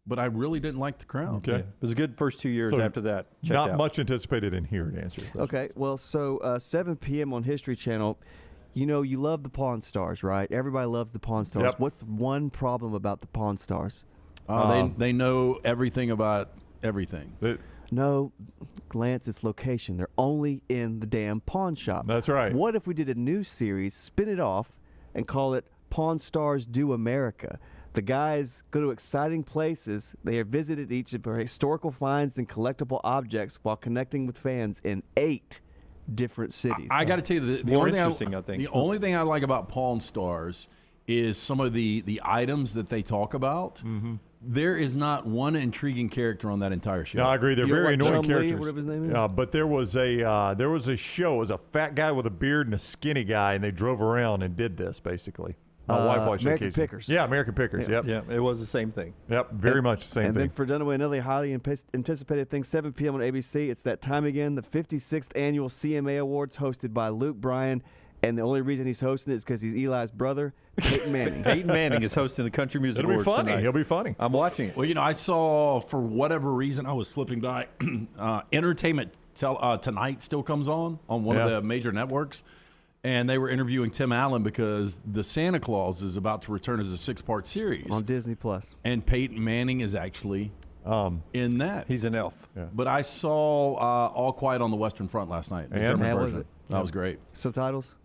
[SPEAKER 2] but I really didn't like The Crown.
[SPEAKER 3] Okay.
[SPEAKER 1] Yeah. It was a good first 2 years
[SPEAKER 3] So
[SPEAKER 1] after that. Checked
[SPEAKER 3] Not
[SPEAKER 1] out.
[SPEAKER 3] much anticipated in here to answer your question.
[SPEAKER 5] Okay, well, so 7 p.m. on History Channel. You know, you love the Pawn Stars, right? Everybody loves the Pawn Stars.
[SPEAKER 3] Yep.
[SPEAKER 5] What's the one problem about the Pawn Stars?
[SPEAKER 2] They know everything about everything.
[SPEAKER 5] No, Lance, it's location. They're only in the damn pawn shop.
[SPEAKER 3] That's right.
[SPEAKER 5] What if we did a new series, spin it off, and call it Pawn Stars Do America? The guys go to exciting places. They have visited each of their historical finds and collectible objects while connecting with fans in 8 different cities.
[SPEAKER 2] I got to tell you, the
[SPEAKER 1] More
[SPEAKER 2] only
[SPEAKER 1] interesting, I think.
[SPEAKER 2] The only thing I like about Pawn Stars is some of the items that they talk about. Mm-hmm. There is not one intriguing character on that entire show.
[SPEAKER 3] No, I agree. They're very annoying
[SPEAKER 5] Chum Lee,
[SPEAKER 3] characters.
[SPEAKER 5] whatever his name is?
[SPEAKER 3] Yeah, but there was a show. It was a fat guy with a beard and a skinny guy, and they drove around and did this basically. My wife watched
[SPEAKER 5] American
[SPEAKER 3] occasionally.
[SPEAKER 5] Pickers.
[SPEAKER 3] Yeah, American Pickers. Yep.
[SPEAKER 1] Yeah, it was the same thing.
[SPEAKER 3] Yep. Very much the same
[SPEAKER 5] And
[SPEAKER 3] thing.
[SPEAKER 5] then for Dunaway, another highly anticipated thing, 7 p.m. on ABC. It's that time again, the 56th annual CMA Awards hosted by Luke Bryan. And the only reason he's hosting it is because he's Eli's brother, Peyton Manning.
[SPEAKER 1] Peyton Manning is hosting the Country Music
[SPEAKER 3] It'll be
[SPEAKER 1] Awards
[SPEAKER 3] funny.
[SPEAKER 1] tonight.
[SPEAKER 3] He'll be funny.
[SPEAKER 1] I'm watching it.
[SPEAKER 2] Well, you know, I saw, for whatever reason, I was flipping by, Entertainment Tonight still comes on one of the major networks. And they were interviewing Tim Allen because the Santa Claus is about to return as a 6-part series.
[SPEAKER 5] On Disney Plus.
[SPEAKER 2] And Peyton Manning is actually in that.
[SPEAKER 1] He's an elf.
[SPEAKER 3] Yeah.
[SPEAKER 2] But I saw All Quiet on the Western Front last night. The
[SPEAKER 3] And?
[SPEAKER 2] German
[SPEAKER 5] How was
[SPEAKER 2] version.
[SPEAKER 5] it?
[SPEAKER 2] That was great.
[SPEAKER 5] Subtitles?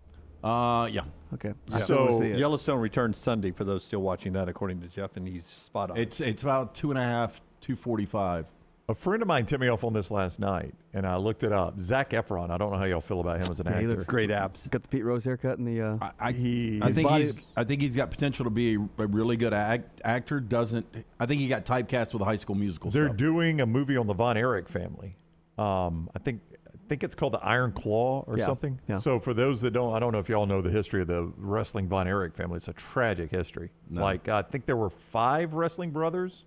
[SPEAKER 2] Yeah.
[SPEAKER 5] Okay.
[SPEAKER 3] So
[SPEAKER 1] Yellowstone returns Sunday for those still watching that, according to Jeff, and he's spot on.
[SPEAKER 2] It's about 2.5, 2:45.
[SPEAKER 3] a friend of mine tipped me off on this last night, and I looked it up. Zac Efron. I don't know how y'all feel about him as an
[SPEAKER 5] Yeah, he
[SPEAKER 3] actor.
[SPEAKER 5] looks
[SPEAKER 1] Great abs.
[SPEAKER 5] Got the Pete Rose haircut and the.
[SPEAKER 2] I
[SPEAKER 5] his
[SPEAKER 2] think
[SPEAKER 5] body-
[SPEAKER 2] I think he's got potential to be a really good actor. I think he got typecast with a High School Musical.
[SPEAKER 3] They're
[SPEAKER 2] stuff.
[SPEAKER 3] doing a movie on the Von Erich family. I think it's called The Iron Claw or
[SPEAKER 5] Yeah,
[SPEAKER 3] something.
[SPEAKER 5] yeah.
[SPEAKER 3] So for those that don't, I don't know if y'all know the history of the wrestling Von Erich family. It's a tragic history.
[SPEAKER 2] No.
[SPEAKER 3] Like I think there were 5 wrestling brothers,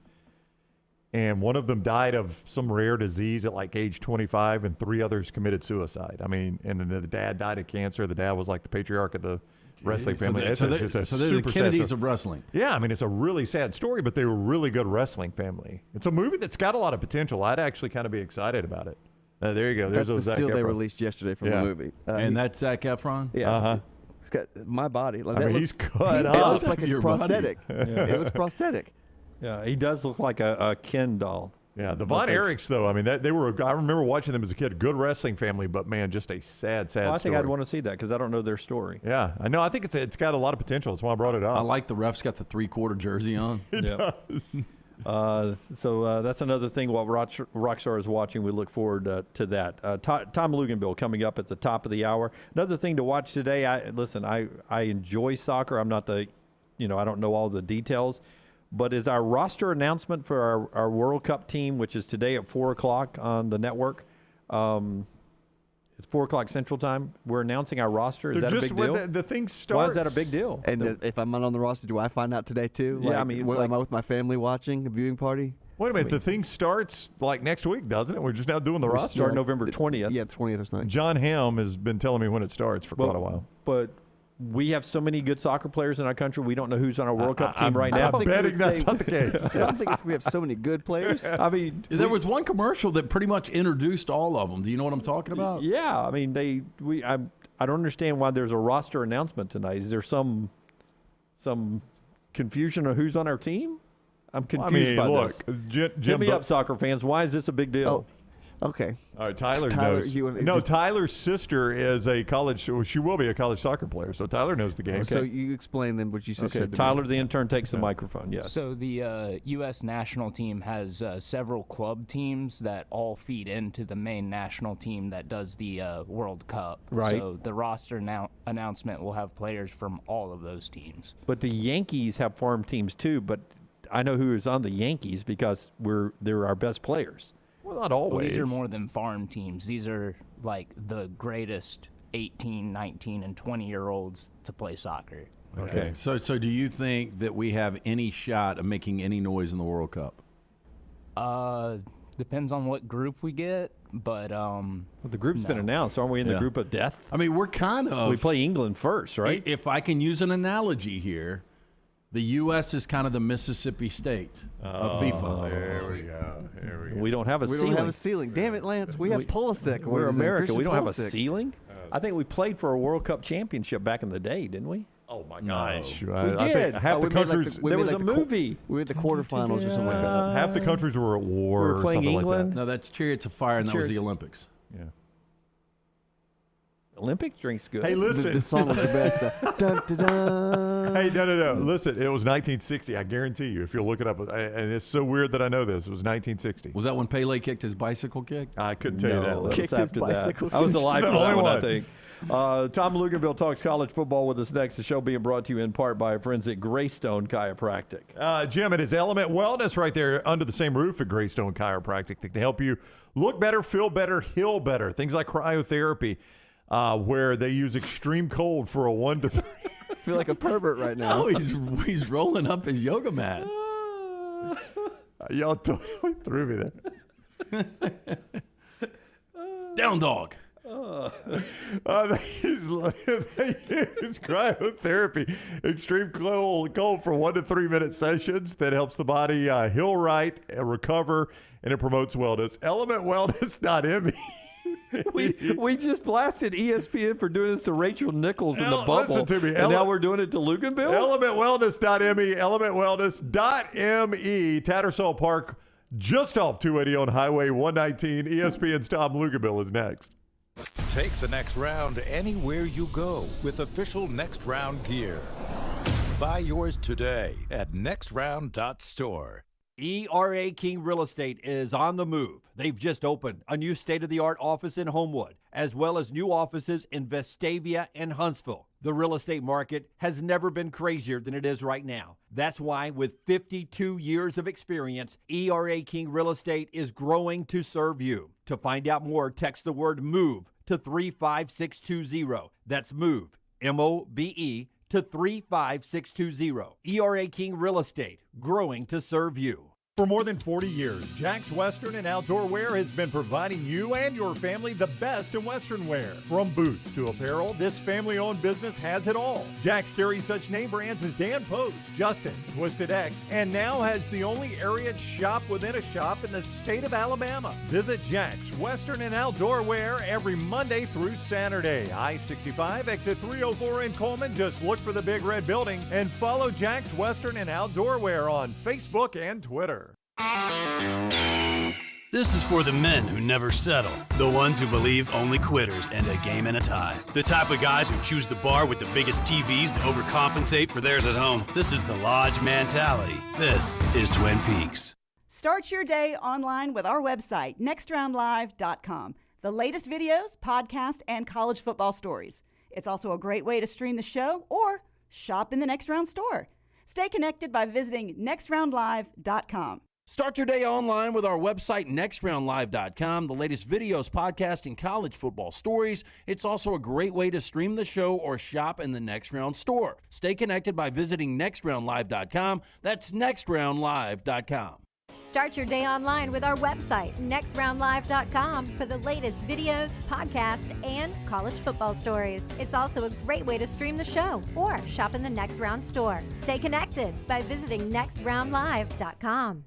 [SPEAKER 3] and one of them died of some rare disease at like age 25, and 3 others committed suicide. I mean, and then the dad died of cancer. The dad was like the patriarch of the wrestling family.
[SPEAKER 2] So they're the Kennedys of wrestling.
[SPEAKER 3] Yeah, I mean, it's a really sad story, but they were a really good wrestling family. It's a movie that's got a lot of potential. I'd actually kind of be excited about it. There you go.
[SPEAKER 5] That's
[SPEAKER 3] There's
[SPEAKER 5] the
[SPEAKER 3] Zac
[SPEAKER 5] still they
[SPEAKER 3] Efron.
[SPEAKER 5] released yesterday from the movie.
[SPEAKER 2] And that's Zac Efron?
[SPEAKER 5] Yeah.
[SPEAKER 3] Uh-huh.
[SPEAKER 5] He's got my body. Like,
[SPEAKER 3] I
[SPEAKER 5] that
[SPEAKER 3] mean,
[SPEAKER 5] looks,
[SPEAKER 3] he's cut
[SPEAKER 5] It
[SPEAKER 3] up.
[SPEAKER 5] looks like it's
[SPEAKER 2] Your body.
[SPEAKER 5] prosthetic. It looks prosthetic.
[SPEAKER 1] Yeah, he does look like a Ken doll.
[SPEAKER 3] Yeah, the Von Erichs, though, I mean, they were. I remember watching them as a kid. Good wrestling family, but man, just a sad
[SPEAKER 1] Well, I think
[SPEAKER 3] story.
[SPEAKER 1] I'd want to see that because I don't know their story.
[SPEAKER 3] Yeah, I know. I think it's got a lot of potential. That's why I brought it up.
[SPEAKER 2] I like the ref's got the 3/4 jersey on.
[SPEAKER 3] It does.
[SPEAKER 1] So that's another thing while Rockstar is watching. We look forward to that. Tom Luginbill coming up at the top of the hour. Another thing to watch today. I enjoy soccer. I'm not I don't know all the details, but is our roster announcement for our World Cup team, which is today at 4:00 on the network. It's 4:00 Central Time. We're announcing our roster. Is that a big deal?
[SPEAKER 3] The thing starts.
[SPEAKER 1] Why is that a big deal?
[SPEAKER 5] And if I'm not on the roster, do I find out today too?
[SPEAKER 1] Yeah,
[SPEAKER 5] Like,
[SPEAKER 1] I mean,
[SPEAKER 5] am I with my family watching a viewing party?
[SPEAKER 3] Wait a minute. The thing starts like next week, doesn't it? We're just now doing the
[SPEAKER 1] We
[SPEAKER 3] roster.
[SPEAKER 1] start November 20th.
[SPEAKER 5] Yeah, 20th or something.
[SPEAKER 3] John Hamm has been telling me when it starts for quite a while.
[SPEAKER 1] But we have so many good soccer players in our country. We don't know who's on our World Cup team right now.
[SPEAKER 3] I'm betting that's not the case.
[SPEAKER 5] I don't think we have so many good players.
[SPEAKER 1] I mean,
[SPEAKER 2] There was one commercial that pretty much introduced all of them. Do you know what I'm talking about?
[SPEAKER 1] Yeah, I mean I don't understand why there's a roster announcement tonight. Is there some confusion of who's on our team? I'm confused by this. Hit me up, soccer fans. Why is this a big deal?
[SPEAKER 5] Okay.
[SPEAKER 3] All right, Tyler knows.
[SPEAKER 5] no,
[SPEAKER 3] Tyler's sister is a college. Well, she will be a college soccer player, so Tyler knows the game.
[SPEAKER 5] So you explain then what you just said. To
[SPEAKER 1] Tyler,
[SPEAKER 5] me.
[SPEAKER 1] the intern, takes the microphone. Yes.
[SPEAKER 20] So the U.S. national team has several club teams that all feed into the main national team that does the World Cup.
[SPEAKER 1] Right.
[SPEAKER 20] So the roster announcement will have players from all of those teams.
[SPEAKER 1] But the Yankees have farm teams too. But I know who is on the Yankees because they're our best players.
[SPEAKER 3] Well, not always.
[SPEAKER 20] Well, these are more than farm teams. These are like the greatest 18, 19, and 20-year-olds to play soccer.
[SPEAKER 2] Okay. So do you think that we have any shot of making any noise in the World Cup?
[SPEAKER 20] Depends on what group we get, but
[SPEAKER 1] Well, the group's been announced. Aren't we in the group of death?
[SPEAKER 2] I mean, we're kind of.
[SPEAKER 1] We play England first, right?
[SPEAKER 2] If I can use an analogy here, the U.S. is kind of the Mississippi State of FIFA.
[SPEAKER 3] There we go.
[SPEAKER 1] We don't have a
[SPEAKER 5] We
[SPEAKER 1] ceiling.
[SPEAKER 5] don't have a ceiling. Damn it, Lance. We have Pulisic.
[SPEAKER 1] We're America. We don't have a
[SPEAKER 5] Pulisic.
[SPEAKER 1] ceiling. I think we played for a World Cup championship back in the day, didn't we?
[SPEAKER 3] Oh my gosh!
[SPEAKER 1] We
[SPEAKER 3] I think
[SPEAKER 1] did.
[SPEAKER 3] half the
[SPEAKER 5] we made like
[SPEAKER 3] countries.
[SPEAKER 5] we
[SPEAKER 1] There
[SPEAKER 5] made
[SPEAKER 1] was
[SPEAKER 5] like
[SPEAKER 1] a
[SPEAKER 5] the
[SPEAKER 1] movie.
[SPEAKER 5] We were at the quarterfinals or something like that.
[SPEAKER 3] Half the countries were at war.
[SPEAKER 1] We were playing
[SPEAKER 3] or something
[SPEAKER 1] England.
[SPEAKER 3] Like that.
[SPEAKER 2] No, that's Chariots of Fire, and that was the
[SPEAKER 1] Chariots.
[SPEAKER 2] Olympics.
[SPEAKER 3] Yeah.
[SPEAKER 1] Olympic drinks good.
[SPEAKER 3] Hey, listen.
[SPEAKER 5] The song was the best. Dun, dun, dun.
[SPEAKER 3] Hey, no. Listen, it was 1960. I guarantee you, if you'll look it up. And it's so weird that I know this. It was 1960.
[SPEAKER 2] Was that when Pele kicked his bicycle kick?
[SPEAKER 3] I couldn't tell you that.
[SPEAKER 1] No, it was
[SPEAKER 5] Kicked his
[SPEAKER 1] after that.
[SPEAKER 5] bicycle.
[SPEAKER 1] I was alive for
[SPEAKER 3] The
[SPEAKER 1] that
[SPEAKER 3] only
[SPEAKER 1] one, I
[SPEAKER 3] one.
[SPEAKER 1] think. Tom Luginbill talks college football with us next. The show being brought to you in part by our friends at Greystone Chiropractic.
[SPEAKER 3] Jim, it is Element Wellness right there under the same roof at Greystone Chiropractic that can help you look better, feel better, heal better. Things like cryotherapy, where they use extreme cold for a 1 to 3.
[SPEAKER 5] I feel like a pervert right now.
[SPEAKER 2] Oh, he's rolling up his yoga mat.
[SPEAKER 3] Y'all totally threw me there.
[SPEAKER 2] Down dog.
[SPEAKER 3] They use cryotherapy, extreme cold for 1 to 3 minute sessions that helps the body heal right, recover, and it promotes wellness. ElementWellness.me.
[SPEAKER 1] We just blasted ESPN for doing this to Rachel Nichols in the bubble.
[SPEAKER 3] Listen to me.
[SPEAKER 1] And now we're doing it to Luginbill?
[SPEAKER 3] ElementWellness.me, ElementWellness.me, Tattersall Park, just off 280 on Highway 119. ESPN's Tom Luginbill is next.
[SPEAKER 6] Take the next round anywhere you go with official Next Round gear. Buy yours today at nextround.store.
[SPEAKER 12] ERA King Real Estate is on the move. They've just opened a new state-of-the-art office in Homewood, as well as new offices in Vestavia and Huntsville. The real estate market has never been crazier than it is right now. That's why, with 52 years of experience, ERA King Real Estate is growing to serve you. To find out more, text the word MOVE to 35620. That's MOVE, M-O-V-E, to 35620. ERA King Real Estate, growing to serve you.
[SPEAKER 14] For more than 40 years, Jack's Western and Outdoor Wear has been providing you and your family the best in Western wear. From boots to apparel, this family-owned business has it all. Jack's carries such name brands as Dan Post, Justin, Twisted X, and now has the only area shop within a shop in the state of Alabama. Visit Jack's Western and Outdoor Wear every Monday through Saturday. I-65, exit 304 in Coleman. Just look for the big red building and follow Jack's Western and Outdoor Wear on Facebook and Twitter.
[SPEAKER 11] This is for the men who never settle, the ones who believe only quitters end a game in a tie, the type of guys who choose the bar with the biggest TVs to overcompensate for theirs at home. This is the Lodge mentality. This is Twin Peaks.
[SPEAKER 13] Start your day online with our website, nextroundlive.com. The latest videos, podcasts, and college football stories. It's also a great way to stream the show or shop in the Next Round store. Stay connected by visiting nextroundlive.com.
[SPEAKER 8] Start your day online with our website, nextroundlive.com. The latest videos, podcasts, and college football stories. It's also a great way to stream the show or shop in the Next Round store. Stay connected by visiting nextroundlive.com. That's nextroundlive.com.
[SPEAKER 15] Start your day online with our website, nextroundlive.com, for the latest videos, podcasts, and college football stories. It's also a great way to stream the show or shop in the Next Round store. Stay connected by visiting nextroundlive.com.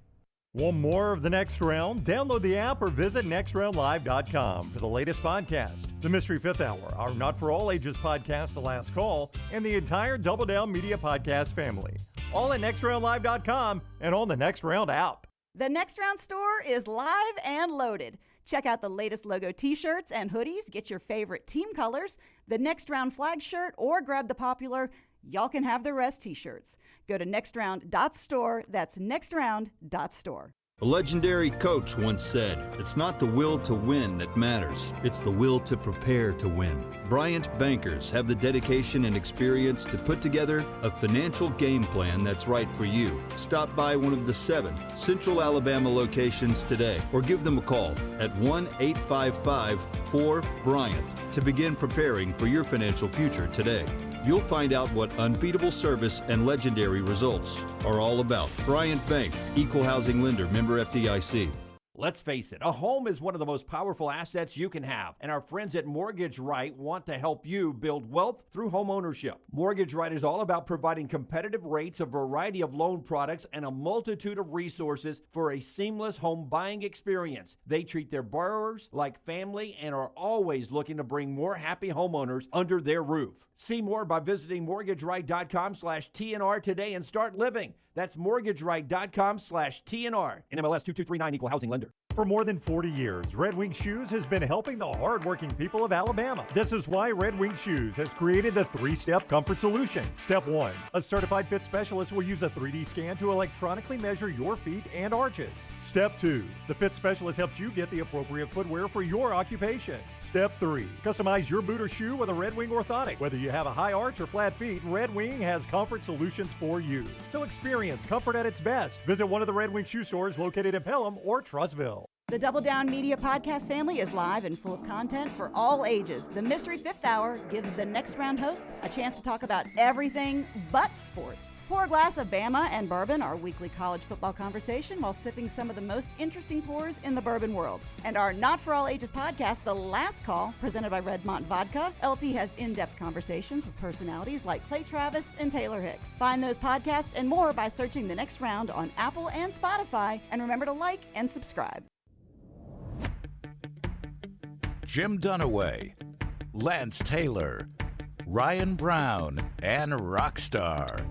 [SPEAKER 14] Want more of the Next Round? Download the app or visit nextroundlive.com for the latest podcast, The Mystery Fifth Hour, our Not For All Ages podcast, The Last Call, and the entire Double Down Media podcast family. All at nextroundlive.com and on the Next Round app.
[SPEAKER 13] The Next Round store is live and loaded. Check out the latest logo t-shirts and hoodies. Get your favorite team colors, the Next Round flag shirt, or grab the popular Y'all Can Have the Rest t-shirts. Go to nextround.store. That's nextround.store.
[SPEAKER 21] A legendary coach once said, "It's not the will to win that matters, it's the will to prepare to win." Bryant bankers have the dedication and experience to put together a financial game plan that's right for you. Stop by one of the 7 Central Alabama locations today or give them a call at 1-855-4-BRYANT to begin preparing for your financial future today. You'll find out what unbeatable service and legendary results are all about. Bryant Bank, Equal Housing Lender, member FDIC.
[SPEAKER 12] Let's face it, a home is one of the most powerful assets you can have, and our friends at Mortgage Right want to help you build wealth through home ownership. Mortgage Right is all about providing competitive rates, a variety of loan products, and a multitude of resources for a seamless home buying experience. They treat their borrowers like family and are always looking to bring more happy homeowners under their roof. See more by visiting mortgageright.com/TNR today and start living. That's mortgageright.com/TNR. NMLS 2239, Equal Housing Lender.
[SPEAKER 14] For more than 40 years, Red Wing Shoes has been helping the hardworking people of Alabama. This is why Red Wing Shoes has created the 3-step comfort solution. Step 1, a certified fit specialist will use a 3D scan to electronically measure your feet and arches. Step 2, the fit specialist helps you get the appropriate footwear for your occupation. Step 3, customize your boot or shoe with a Red Wing orthotic. Whether you have a high arch or flat feet, Red Wing has comfort solutions for you. So experience comfort at its best. Visit one of the Red Wing Shoe stores located in Pelham or Trussville.
[SPEAKER 13] The Double Down Media podcast family is live and full of content for all ages. The Mystery Fifth Hour gives the Next Round hosts a chance to talk about everything but sports. Pour a glass of Bama and bourbon, our weekly college football conversation, while sipping some of the most interesting pours in the bourbon world. And our Not For All Ages podcast, The Last Call, presented by Redmont Vodka. LT has in-depth conversations with personalities like Clay Travis and Taylor Hicks. Find those podcasts and more by searching The Next Round on Apple and Spotify. And remember to like and subscribe.
[SPEAKER 6] Jim Dunaway, Lance Taylor, Ryan Brown, and Rockstar.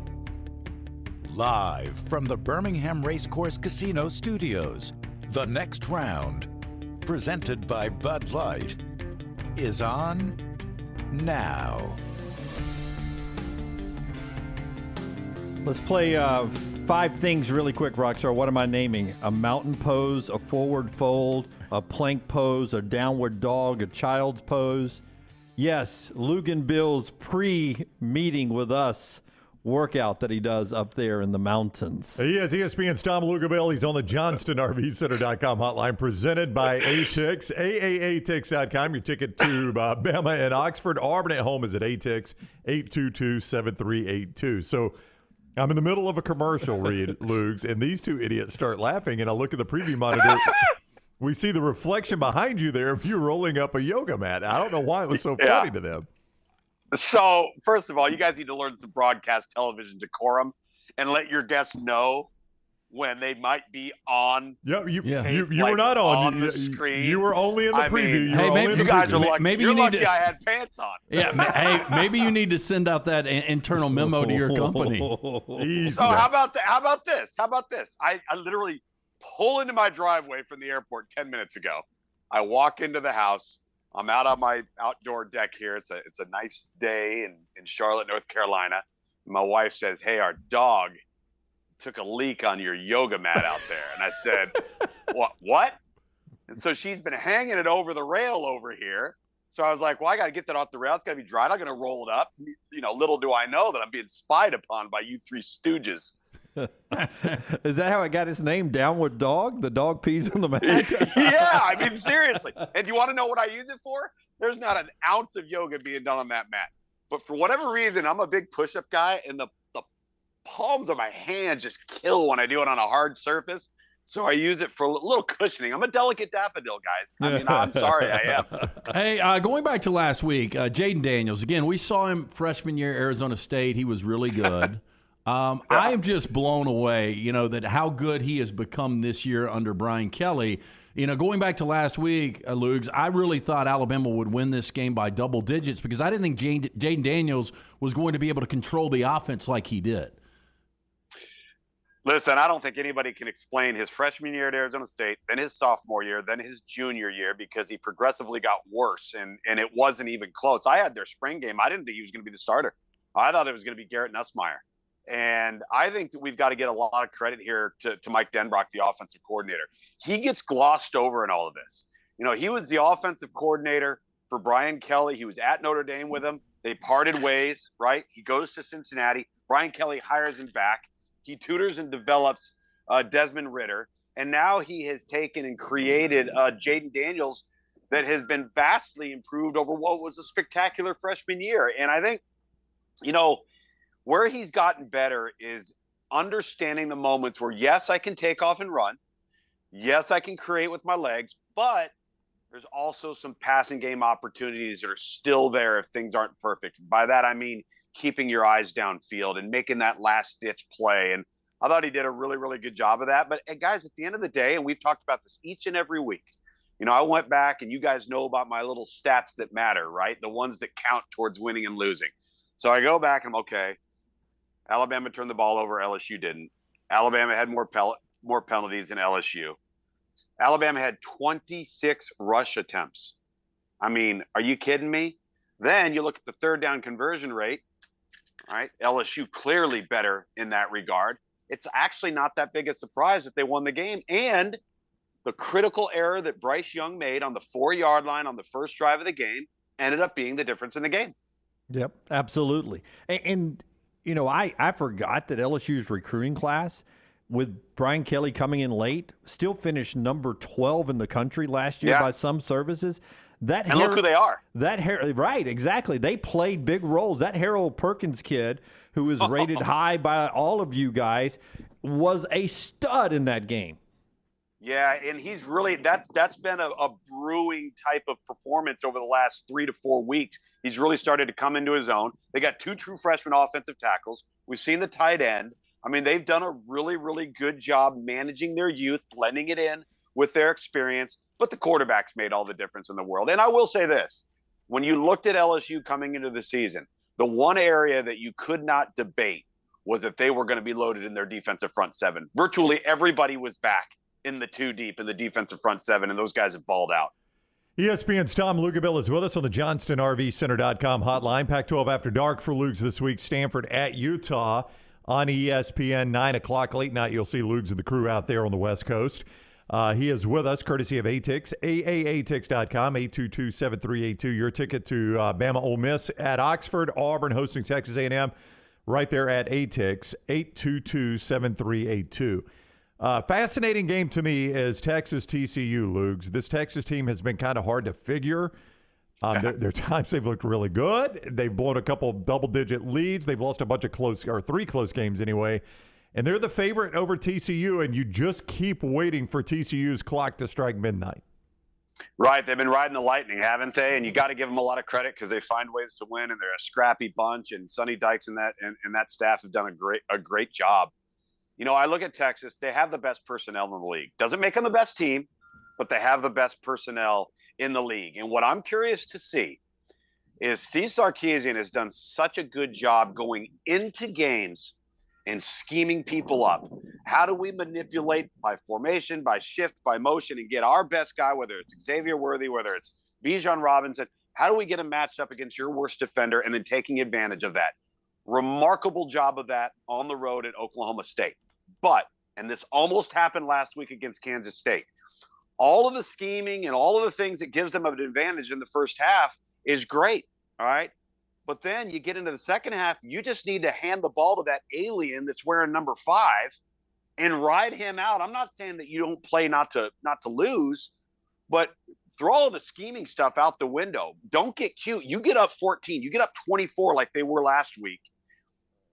[SPEAKER 6] Live from the Birmingham Racecourse Casino Studios, The Next Round, presented by Bud Light, is on now.
[SPEAKER 1] Let's play 5 things really quick, Rockstar. What am I naming? A mountain pose, a forward fold, a plank pose, a downward dog, a child's pose. Yes, Luginbill's pre-meeting with us workout that he does up there in the mountains.
[SPEAKER 3] He is ESPN's Tom Luginbill. He's on the JohnstonRVCenter.com hotline, presented by ATIX, AAATix.com. Your ticket to Bama and Oxford. Auburn at home is at ATIX, 822-7382. So I'm in the middle of a commercial, Lugs, and these two idiots start laughing, and I look at the preview monitor. We see the reflection behind you there of you rolling up a yoga mat. I don't know why it was so funny to them.
[SPEAKER 7] So, first of all, you guys need to learn some broadcast television decorum and let your guests know when they might be on.
[SPEAKER 3] Yeah, you were not on
[SPEAKER 7] the screen.
[SPEAKER 3] You were only in the preview.
[SPEAKER 7] You guys are lucky.
[SPEAKER 2] Maybe
[SPEAKER 7] You're
[SPEAKER 2] you need
[SPEAKER 7] lucky
[SPEAKER 2] to,
[SPEAKER 7] I had pants on.
[SPEAKER 2] Yeah, hey, maybe you need to send out that internal memo to your company.
[SPEAKER 7] So how about this? How about this? I literally pull into my driveway from the airport 10 minutes ago. I walk into the house. I'm out on my outdoor deck here. It's a nice day in Charlotte, North Carolina. My wife says, "Hey, our dog took a leak on your yoga mat out there." And I said, what? And so she's been hanging it over the rail over here. So I was like, well, I got to get that off the rail. It's got to be dry. I'm going to roll it up. Little do I know that I'm being spied upon by you three stooges.
[SPEAKER 1] Is that how it got its name, Downward Dog? The dog pees on the mat?
[SPEAKER 7] Yeah, I mean, seriously. And do you want to know what I use it for? There's not an ounce of yoga being done on that mat. But for whatever reason, I'm a big push-up guy, and the palms of my hands just kill when I do it on a hard surface. So I use it for a little cushioning. I'm a delicate daffodil, guys. I mean, I'm sorry, I am.
[SPEAKER 2] Hey, going back to last week, Jaden Daniels. Again, we saw him freshman year, Arizona State. He was really good. I am just blown away, that how good he has become this year under Brian Kelly. Going back to last week, Lugs, I really thought Alabama would win this game by double digits because I didn't think Jaden Daniels was going to be able to control the offense like he did.
[SPEAKER 7] Listen, I don't think anybody can explain his freshman year at Arizona State, then his sophomore year, then his junior year, because he progressively got worse, and it wasn't even close. I had their spring game. I didn't think he was going to be the starter. I thought it was going to be Garrett Nussmeier. And I think that we've got to get a lot of credit here to Mike Denbrock, the offensive coordinator. He gets glossed over in all of this. He was the offensive coordinator for Brian Kelly. He was at Notre Dame with him. They parted ways, right? He goes to Cincinnati. Brian Kelly hires him back. He tutors and develops Desmond Ridder. And now he has taken and created Jaden Daniels that has been vastly improved over what was a spectacular freshman year. And I think, where he's gotten better is understanding the moments where, yes, I can take off and run. Yes, I can create with my legs, but there's also some passing game opportunities that are still there if things aren't perfect. By that, I mean keeping your eyes downfield and making that last-ditch play. And I thought he did a really, really good job of that. But, guys, at the end of the day, and we've talked about this each and every week, I went back, and you guys know about my little stats that matter, right? The ones that count towards winning and losing. So I go back, and I'm okay. Alabama turned the ball over. LSU didn't. Alabama had more penalties than LSU. Alabama had 26 rush attempts. I mean, are you kidding me? Then you look at the third down conversion rate. All right, LSU clearly better in that regard. It's actually not that big a surprise that they won the game. And the critical error that Bryce Young made on the 4-yard line on the first drive of the game ended up being the difference in the game.
[SPEAKER 1] Yep, absolutely. And I forgot that LSU's recruiting class, with Brian Kelly coming in late, still finished number 12 in the country last year by some services. Look
[SPEAKER 7] who they are.
[SPEAKER 1] Right, exactly. They played big roles. That Harold Perkins kid, who was rated high by all of you guys, was a stud in that game.
[SPEAKER 7] Yeah, and he's really that's been a brewing type of performance over the last 3 to 4 weeks. He's really started to come into his own. They got 2 true freshman offensive tackles. We've seen the tight end. I mean, they've done a really, really good job managing their youth, blending it in with their experience. But the quarterbacks made all the difference in the world. And I will say this. When you looked at LSU coming into the season, the one area that you could not debate was that they were going to be loaded in their defensive front seven. Virtually everybody was back in the 2 deep in the defensive front seven, and those guys have balled out.
[SPEAKER 3] ESPN's Tom Luginbill is with us on the JohnstonRVCenter.com hotline. Pac-12 After Dark for Lugs this week. Stanford at Utah on ESPN, 9 o'clock late night. You'll see Lugs and the crew out there on the West Coast. He is with us, courtesy of ATIX, AAATix.com, 822-7382. Your ticket to Bama Ole Miss at Oxford, Auburn hosting Texas A&M, right there at ATIX, 822-7382. Fascinating game to me is Texas TCU, Lugs. This Texas team has been kind of hard to figure. There are times they've looked really good. They've blown a couple double-digit leads. They've lost a bunch of three close games anyway. And they're the favorite over TCU, and you just keep waiting for TCU's clock to strike midnight.
[SPEAKER 7] Right. They've been riding the lightning, haven't they? And you got to give them a lot of credit because they find ways to win, and they're a scrappy bunch. And Sonny Dykes and that staff have done a great job. You know, I look at Texas. They have the best personnel in the league. Doesn't make them the best team, but they have the best personnel in the league. And what I'm curious to see is Steve Sarkisian has done such a good job going into games and scheming people up. How do we manipulate by formation, by shift, by motion, and get our best guy, whether it's Xavier Worthy, whether it's Bijan Robinson? How do we get him matched up against your worst defender and then taking advantage of that? Remarkable job of that on the road at Oklahoma State. But, and this almost happened last week against Kansas State, all of the scheming and all of the things that gives them an advantage in the first half is great, all right? But then you get into the second half, you just need to hand the ball to that alien that's wearing number 5 and ride him out. I'm not saying that you don't play not to lose, but throw all the scheming stuff out the window. Don't get cute. You get up 14, you get up 24 like they were last week.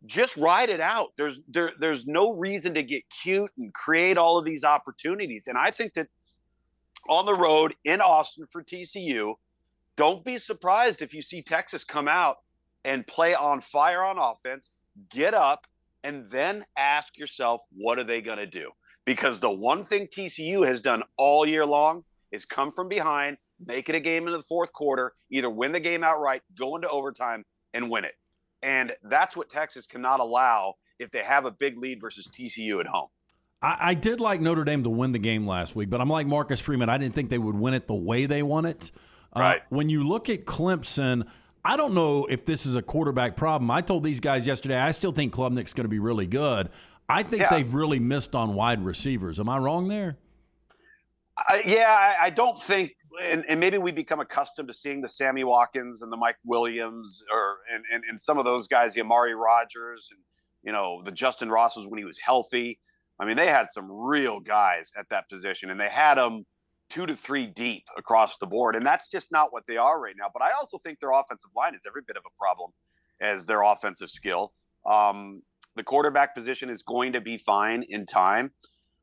[SPEAKER 7] Just ride it out. There's no reason to get cute and create all of these opportunities. And I think that on the road in Austin for TCU, don't be surprised if you see Texas come out and play on fire on offense, get up, and then ask yourself, what are they going to do? Because the one thing TCU has done all year long is come from behind, make it a game in the fourth quarter, either win the game outright, go into overtime, and win it. And that's what Texas cannot allow if they have a big lead versus TCU at home.
[SPEAKER 2] I did like Notre Dame to win the game last week, but I'm like Marcus Freeman. I didn't think they would win it the way they won it.
[SPEAKER 7] Right.
[SPEAKER 2] When you look at Clemson, I don't know if this is a quarterback problem. I told these guys yesterday, I still think Klubnik's going to be really good. I think they've really missed on wide receivers. Am I wrong there?
[SPEAKER 7] I don't think, and maybe we become accustomed to seeing the Sammy Watkins and the Mike Williams and some of those guys, the Amari Rogers and, you know, the Justin Rosses when he was healthy. I mean, they had some real guys at that position, and they had them 2 to 3 deep across the board. And that's just not what they are right now. But I also think their offensive line is every bit of a problem as their offensive skill. The quarterback position is going to be fine in time.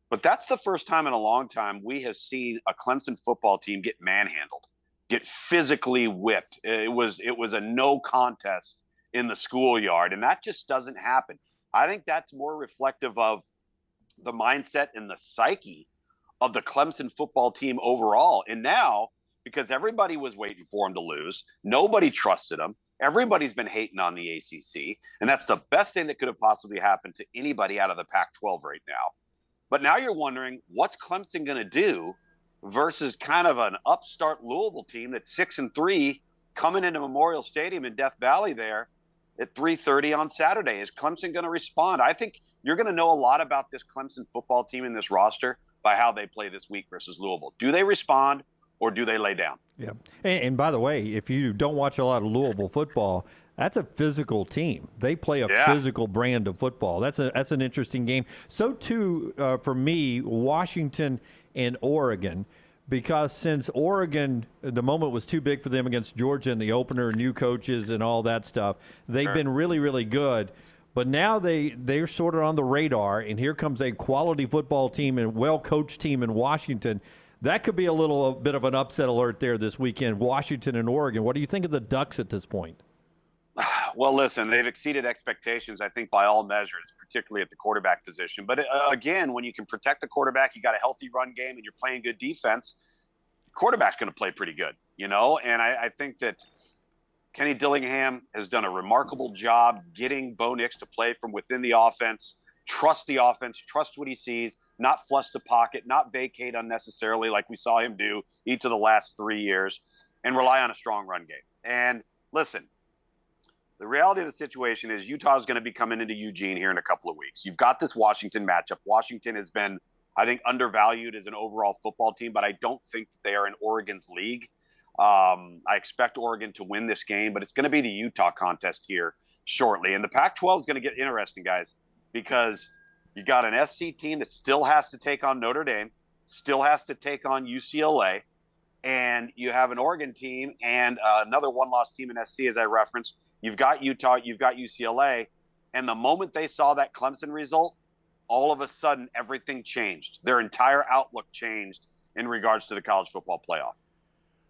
[SPEAKER 7] But that's the first time in a long time we have seen a Clemson football team get manhandled, get physically whipped. It was a no contest in the schoolyard, and that just doesn't happen. I think that's more reflective of the mindset and the psyche of the Clemson football team overall. And now, because everybody was waiting for them to lose, nobody trusted them. Everybody's been hating on the ACC, and that's the best thing that could have possibly happened to anybody out of the Pac-12 right now. But now you're wondering, what's Clemson going to do versus kind of an upstart Louisville team that's 6-3 coming into Memorial Stadium in Death Valley there at 3:30 on Saturday? Is Clemson going to respond? I think you're going to know a lot about this Clemson football team and this roster by how they play this week versus Louisville. Do they respond or do they lay down?
[SPEAKER 1] Yeah. And by the way, if you don't watch a lot of Louisville football, that's a physical team. They play a physical brand of football. That's an interesting game. So too, for me, Washington and Oregon, because since Oregon, the moment was too big for them against Georgia in the opener, new coaches and all that stuff, they've been really, really good. But now they're sort of on the radar, and here comes a quality football team and well-coached team in Washington. That could be a little bit of an upset alert there this weekend, Washington and Oregon. What do you think of the Ducks at this point?
[SPEAKER 7] Well, listen, they've exceeded expectations, I think, by all measures, particularly at the quarterback position. But again, when you can protect the quarterback, you got a healthy run game, and you're playing good defense, the quarterback's going to play pretty good, you know? And I think that Kenny Dillingham has done a remarkable job getting Bo Nix to play from within the offense, trust what he sees, not flush the pocket, not vacate unnecessarily like we saw him do each of the last 3 years, and rely on a strong run game. And listen, the reality of the situation is Utah is going to be coming into Eugene here in a couple of weeks. You've got this Washington matchup. Washington has been, I think, undervalued as an overall football team, but I don't think they are in Oregon's league. I expect Oregon to win this game, but it's going to be the Utah contest here shortly. And the Pac-12 is going to get interesting, guys, because you got an SC team that still has to take on Notre Dame, still has to take on UCLA, and you have an Oregon team and another one-loss team in SC, as I referenced. You've got Utah, you've got UCLA, and the moment they saw that Clemson result, all of a sudden everything changed. Their entire outlook changed in regards to the college football playoff.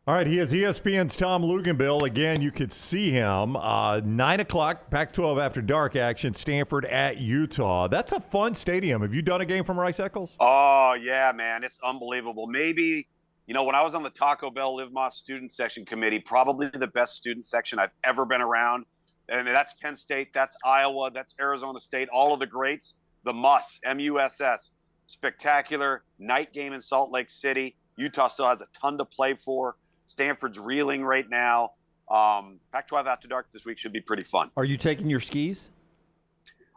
[SPEAKER 3] All right, he is ESPN's Tom Luginbill. Again, you could see him 9 o'clock, Pac-12 after dark action, Stanford at Utah. That's a fun stadium. Have you done a game from Rice-Eccles?
[SPEAKER 7] Oh, yeah, man. It's unbelievable. Maybe, when I was on the Taco Bell Live Moss student section committee, probably the best student section I've ever been around. And that's Penn State, that's Iowa, that's Arizona State, all of the greats. The Muss, M-U-S-S, spectacular night game in Salt Lake City. Utah still has a ton to play for. Stanford's reeling right now. Pac-12 after dark this week should be pretty fun.
[SPEAKER 1] Are you taking your skis?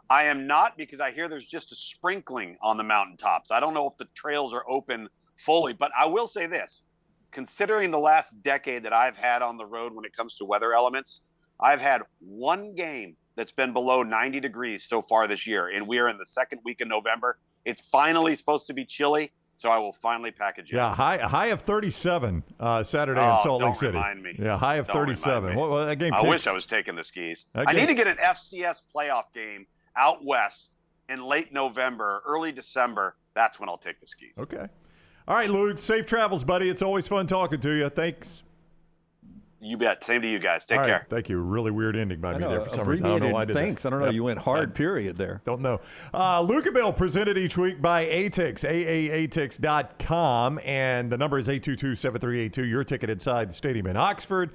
[SPEAKER 7] I am not, because I hear there's just a sprinkling on the mountaintops. I don't know if the trails are open fully, but I will say this. Considering the last decade that I've had on the road when it comes to weather elements, I've had one game that's been below 90 degrees so far this year, and we are in the second week of November. It's finally supposed to be chilly, so I will finally package it.
[SPEAKER 3] Yeah, high of 37 Saturday in Salt Lake City.
[SPEAKER 7] Don't remind me.
[SPEAKER 3] Yeah, high of 37. Well, that game
[SPEAKER 7] I wish I was taking the skis. I need to get an FCS playoff game out west in late November, early December. That's when I'll take the skis.
[SPEAKER 3] Okay. All right, Luke, safe travels, buddy. It's always fun talking to you. Thanks.
[SPEAKER 7] You bet. Same to you guys. Take care.
[SPEAKER 3] Thank you. Really weird ending by me there for some reason. I don't know why I did
[SPEAKER 1] thanks.
[SPEAKER 3] that.
[SPEAKER 1] I don't know. You went hard, period there.
[SPEAKER 3] Don't know. Luginbill presented each week by ATIX, AAATIX.com, and the number is 822-7382. Your ticket inside the stadium in Oxford.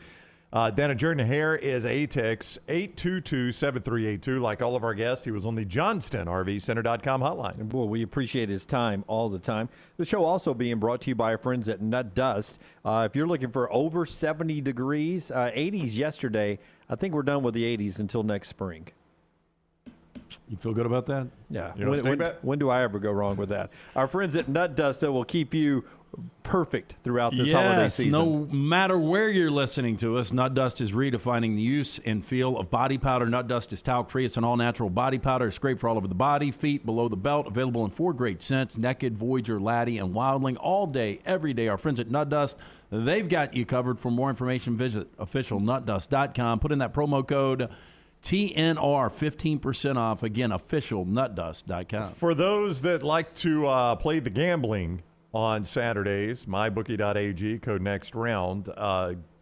[SPEAKER 3] Down in Jordan-Hare is ATIX, 822-7382. Like all of our guests, he was on the JohnstonRVCenter.com hotline.
[SPEAKER 1] And boy, we appreciate his time all the time. The show also being brought to you by our friends at Nut Dust. If you're looking for over 70 degrees, 80s yesterday, I think we're done with the 80s until next spring.
[SPEAKER 2] You feel good about that?
[SPEAKER 1] Yeah.
[SPEAKER 3] You
[SPEAKER 1] when do I ever go wrong with that? Our friends at Nut Dust that will keep you perfect throughout this holiday season.
[SPEAKER 2] No matter where you're listening to us, Nut Dust is redefining the use and feel of body powder. Nut Dust is talc-free. It's an all-natural body powder. It's great for all over the body, feet, below the belt. Available in 4 great scents: Naked, Voyager, Laddie, and Wildling. All day, every day. Our friends at Nut Dust, they've got you covered. For more information, visit officialnutdust.com. Put in that promo code TNR, 15% off. Again, officialnutdust.com.
[SPEAKER 3] For those that like to play the gambling on Saturdays, mybookie.ag, code next round.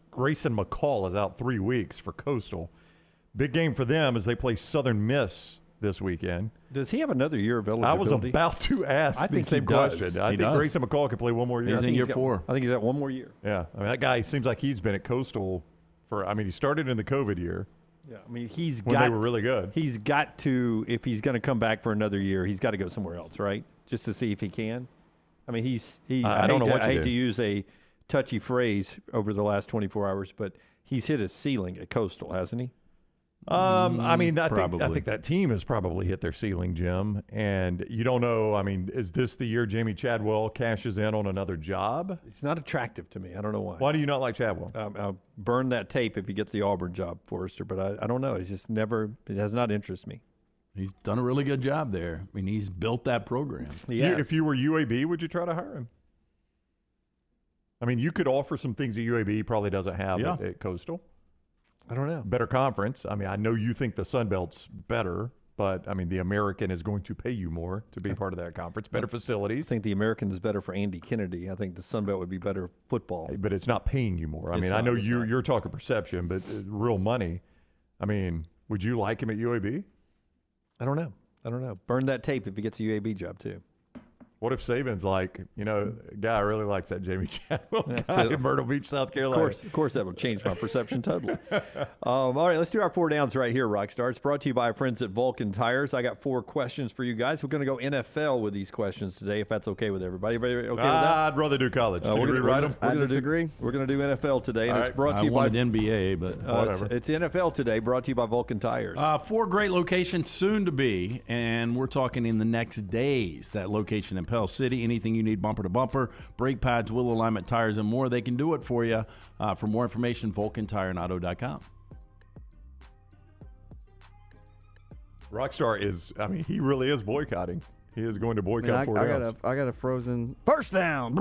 [SPEAKER 3] Grayson McCall is out 3 weeks for Coastal. Big game for them as they play Southern Miss this weekend.
[SPEAKER 1] Does he have another year of eligibility?
[SPEAKER 3] I was about to ask the same question. I think Grayson McCall could play one more year.
[SPEAKER 2] He's in year 4.
[SPEAKER 1] I think he's at one more year.
[SPEAKER 3] Yeah. I mean, that guy seems like he's been at Coastal he started in the COVID year.
[SPEAKER 1] Yeah, I mean, they
[SPEAKER 3] were really good.
[SPEAKER 1] He's got to, if he's going to come back for another year, he's got to go somewhere else, right? Just to see if he can. I mean, I hate to use a touchy phrase over the last 24 hours, but he's hit a ceiling at Coastal, hasn't he?
[SPEAKER 3] I mean, I think that team has probably hit their ceiling, Jim. And you don't know. I mean, is this the year Jamie Chadwell cashes in on another job?
[SPEAKER 1] It's not attractive to me. I don't know why.
[SPEAKER 3] Why do you not like Chadwell?
[SPEAKER 1] I'll burn that tape if he gets the Auburn job, Forrester. But I don't know. It's just never. It has not interested me.
[SPEAKER 2] He's done a really good job there. I mean, he's built that program.
[SPEAKER 3] If you were UAB, would you try to hire him? I mean, you could offer some things that UAB probably doesn't have at Coastal.
[SPEAKER 1] I don't know.
[SPEAKER 3] Better conference. I mean, I know you think the Sun Belt's better, but, I mean, the American is going to pay you more to be part of that conference. Better facilities.
[SPEAKER 1] I think the American is better for Andy Kennedy. I think the Sun Belt would be better football.
[SPEAKER 3] But it's not paying you more. I mean, I know you're talking perception, but real money. I mean, would you like him at UAB?
[SPEAKER 1] I don't know. Burn that tape if he gets a UAB job, too.
[SPEAKER 3] What if Saban's like, guy really likes that Jamie Chadwell guy in Myrtle Beach, South Carolina?
[SPEAKER 1] Of course, that will change my perception totally. All right, let's do our 4 downs right here, Rockstar. It's brought to you by our friends at Vulcan Tires. I got 4 questions for you guys. We're going to go NFL with these questions today, if that's okay with everybody. Everybody okay with that?
[SPEAKER 3] I'd rather do college. Can you rewrite them?
[SPEAKER 5] I disagree.
[SPEAKER 1] We're going to do NFL today, and
[SPEAKER 3] All
[SPEAKER 1] it's
[SPEAKER 3] right.
[SPEAKER 1] brought to you by
[SPEAKER 2] NBA, but
[SPEAKER 3] whatever.
[SPEAKER 1] It's NFL today, brought to you by Vulcan Tires.
[SPEAKER 2] 4 great locations soon to be, and we're talking in the next days. That location in Pell City, anything you need bumper to bumper, brake pads, wheel alignment, tires, and more, they can do it for you. For more information, VulcanTireandAuto.com.
[SPEAKER 3] Rockstar is, I mean, he really is boycotting. He is going to boycott 4 downs.
[SPEAKER 5] I got a frozen first down.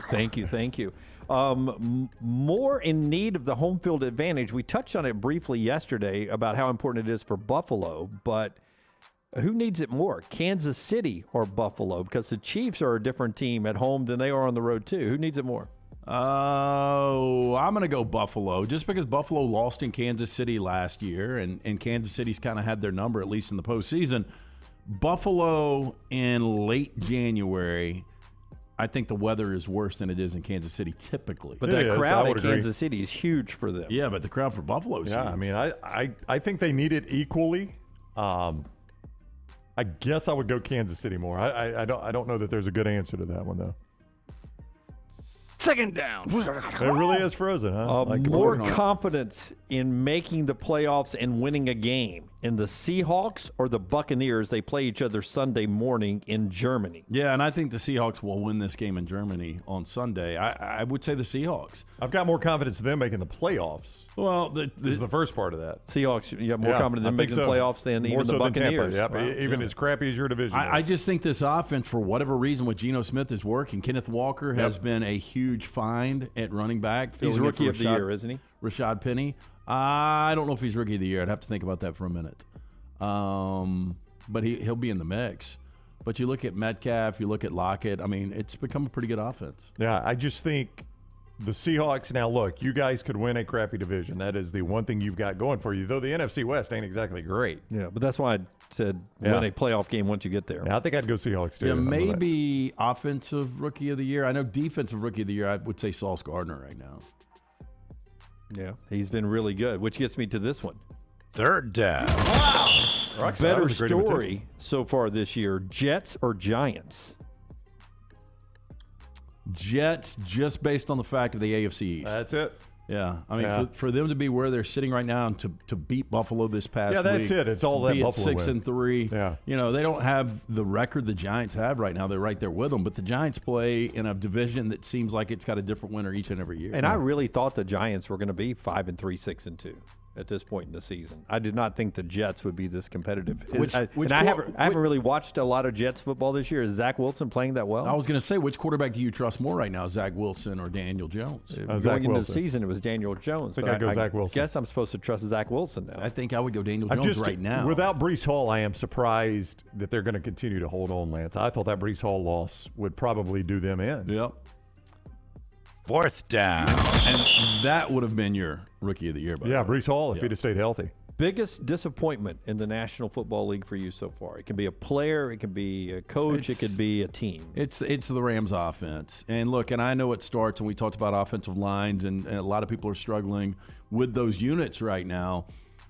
[SPEAKER 1] Thank you.
[SPEAKER 12] More in need of the home field advantage. We touched on it briefly yesterday about how important it is for Buffalo, but who needs it more, Kansas City or Buffalo? Because the Chiefs are a different team at home than they are on the road, too. Who needs it more?
[SPEAKER 2] Oh, I'm going to go Buffalo, just because Buffalo lost in Kansas City last year, and Kansas City's kind of had their number, at least in the postseason. Buffalo in late January, I think the weather is worse than it is in Kansas City typically.
[SPEAKER 12] But that crowd in Kansas City is huge for them.
[SPEAKER 2] Yeah, but the crowd for Buffalo is huge.
[SPEAKER 3] I mean, I think they need it equally. I guess I would go Kansas City more. I don't know that there's a good answer to that one, though.
[SPEAKER 11] Second down.
[SPEAKER 3] It really is frozen, huh?
[SPEAKER 12] More confidence in making the playoffs and winning a game in the Seahawks or the Buccaneers? They play each other Sunday morning in Germany.
[SPEAKER 2] Yeah, and I think the Seahawks will win this game in Germany on Sunday. I would say the Seahawks.
[SPEAKER 3] I've got more confidence in them making the playoffs.
[SPEAKER 2] Well,
[SPEAKER 3] this is the first part of that.
[SPEAKER 12] Seahawks, you have more confidence in making the playoffs than
[SPEAKER 3] more
[SPEAKER 12] even
[SPEAKER 3] so
[SPEAKER 12] the Buccaneers.
[SPEAKER 3] Yep. Wow. Even as crappy as your division
[SPEAKER 2] I just think this offense, for whatever reason, with Geno Smith is working. Kenneth Walker has been a huge find at running back.
[SPEAKER 12] He's rookie of the year, isn't he?
[SPEAKER 2] Rashad Penny. I don't know if he's rookie of the year. I'd have to think about that for a minute. But he'll be in the mix. But you look at Metcalf, you look at Lockett. I mean, it's become a pretty good offense.
[SPEAKER 3] Yeah, I just think the Seahawks, now look, you guys could win a crappy division. That is the one thing you've got going for you, though the NFC West ain't exactly great.
[SPEAKER 12] Yeah, but that's why I said win a playoff game once you get there.
[SPEAKER 3] Yeah, I think I'd go Seahawks too.
[SPEAKER 2] Yeah, maybe offensive rookie of the year. I know defensive rookie of the year, I would say Sauce Gardner right now.
[SPEAKER 12] Yeah, he's been really good, which gets me to this one.
[SPEAKER 6] Third down.
[SPEAKER 12] Wow. Better story so far this year, Jets or Giants?
[SPEAKER 2] Jets, just based on the fact of the AFC East.
[SPEAKER 3] That's it.
[SPEAKER 2] Yeah, I mean, for them to be where they're sitting right now and to beat Buffalo this past week.
[SPEAKER 3] Yeah, that's it. It's all that
[SPEAKER 2] be
[SPEAKER 3] Buffalo
[SPEAKER 2] at 6-3.
[SPEAKER 3] Yeah.
[SPEAKER 2] You know, they don't have the record the Giants have right now. They're right there with them. But the Giants play in a division that seems like it's got a different winner each and every year.
[SPEAKER 12] And I really thought the Giants were going to be 5-3, 6-2 at this point in the season. I did not think the Jets would be this competitive. I haven't really watched a lot of Jets football this year. Is Zach Wilson playing that well?
[SPEAKER 2] I was going to say, which quarterback do you trust more right now, Zach Wilson or Daniel Jones?
[SPEAKER 12] Going into the season, it was Daniel Jones.
[SPEAKER 3] I think I'd go Zach Wilson.
[SPEAKER 12] I guess I'm supposed to trust Zach Wilson now.
[SPEAKER 2] I think I would go Daniel Jones right now.
[SPEAKER 3] Without Breece Hall, I am surprised that they're going to continue to hold on, Lance. I thought that Breece Hall loss would probably do them in.
[SPEAKER 2] Yep.
[SPEAKER 6] Fourth down.
[SPEAKER 2] And that would have been your rookie of the year, by the way.
[SPEAKER 3] Breece Hall, if he'd have stayed healthy.
[SPEAKER 12] Biggest disappointment in the National Football League for you so far? It can be a player, it can be a coach, it could be a team.
[SPEAKER 2] It's the Rams offense. And look, and I know it starts, and we talked about offensive lines, and a lot of people are struggling with those units right now.